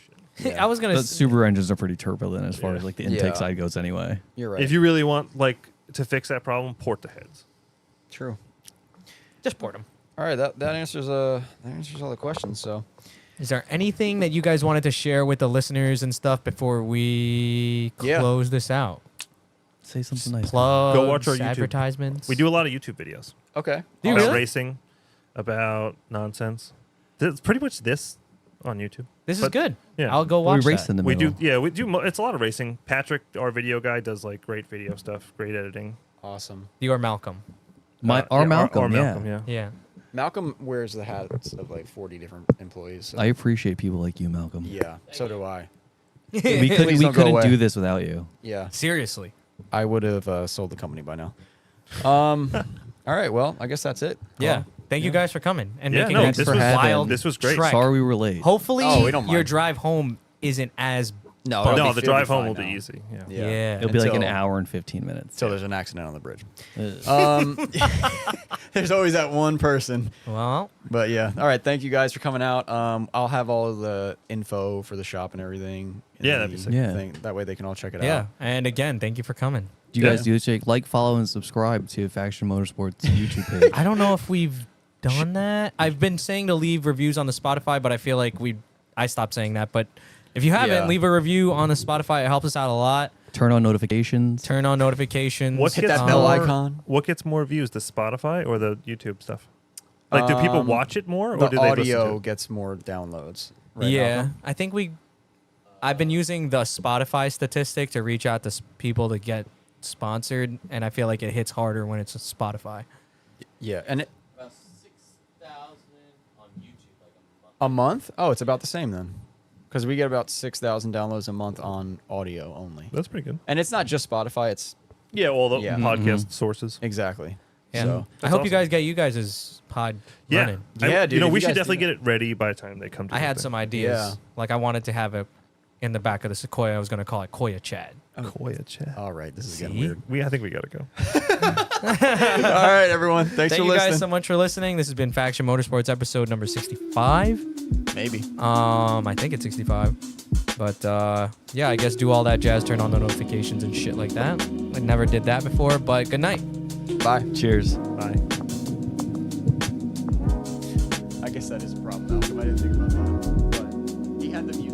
shit. I was going The to Subaru engines are pretty turbulent as far Yeah. as like the intake Yeah. side goes anyway. You're right. If you really want like to fix that problem, port the heads. True. just port them. All right. That answers all the questions. So Is there anything that you guys wanted to share with the listeners and stuff before we Yeah. close this out? Say something nice. Plugs, Go watch our YouTube. advertisements. We do a lot of YouTube videos okay. Do you about really? racing, about nonsense. It's pretty much this on YouTube. This is But- good. yeah. I'll go We watch race that. in the We middle. do, yeah. We do. It's a lot of racing. Patrick, our video guy, does like great video stuff, great editing. Awesome. You or Malcolm. Our Malcolm, Malcolm, yeah. Yeah. Malcolm wears the hats of like 40 different employees. So I appreciate people like you, Malcolm. yeah. So do I. We Please couldn't don't go couldn't away. do this without you. Yeah. Seriously. I would have sold the company by now. All right. Well, I guess that's it. Yeah. Thank you guys for coming and Yeah, making no, that this was- wild this was great. trek. Sorry we were late. Hopefully Oh, we don't your mind. drive home isn't as No, But- No, it'll the be drive home fine will be now. easy. Yeah. Yeah. It'll be like an Until- hour and 15 minutes. So there's an accident on the bridge. Ugh. There's always that one person. well. But yeah. All right. Thank you guys for coming out. I'll have all of the info for the shop and everything. in Yeah, that'd be the sick. Yeah. thing. That way they can all check it Yeah. out. And again, thank you for coming. Do you Yeah. guys do this? Like, follow, and subscribe to Faction Motorsports YouTube page. I don't know if we've done that. I've been saying to leave reviews on the Spotify, but I feel like I stopped saying that. But if you haven't, Yeah. leave a review on the Spotify. It helps us out a lot. Turn on notifications. Turn on notifications. What Hit gets that bell more- icon. What gets more views, the Spotify or the YouTube stuff? Like, do people watch it more, or The do they audio listen to it? gets more downloads. Right, Yeah, Malcolm? I think I've been using the Spotify statistic to reach out to people to get sponsored, and I feel like it hits harder when it's a Spotify. Yeah. And About 6,000 on YouTube, like a month? Oh, it's about the same then. Because we get about 6,000 downloads a month on audio only. That's pretty good. And it's not just Spotify. It's Yeah, all the Yeah. podcast sources. exactly. Yeah. So, I That's hope you awesome. guys get you guys' pod Yeah, running. Yeah, dude, You know, if we you should guys do definitely that. get it ready by the time they come to. I had the some thing. ideas. Yeah. Like I wanted to have it in the back of the Sequoia. I was going to call it Koya Chad. Koya chat. All right, this is getting See? weird. I think we gotta go. All right, everyone. Thanks Thank for you listening. guys so much for listening. This has been Faction Motorsports episode number 65. Maybe. I think it's 65. But yeah, I guess do all that jazz, turn on the notifications and shit like that. I never did that before, but good night. Bye. Cheers. Bye. I guess that is a problem. Malcolm. I didn't think about that. But he had the music.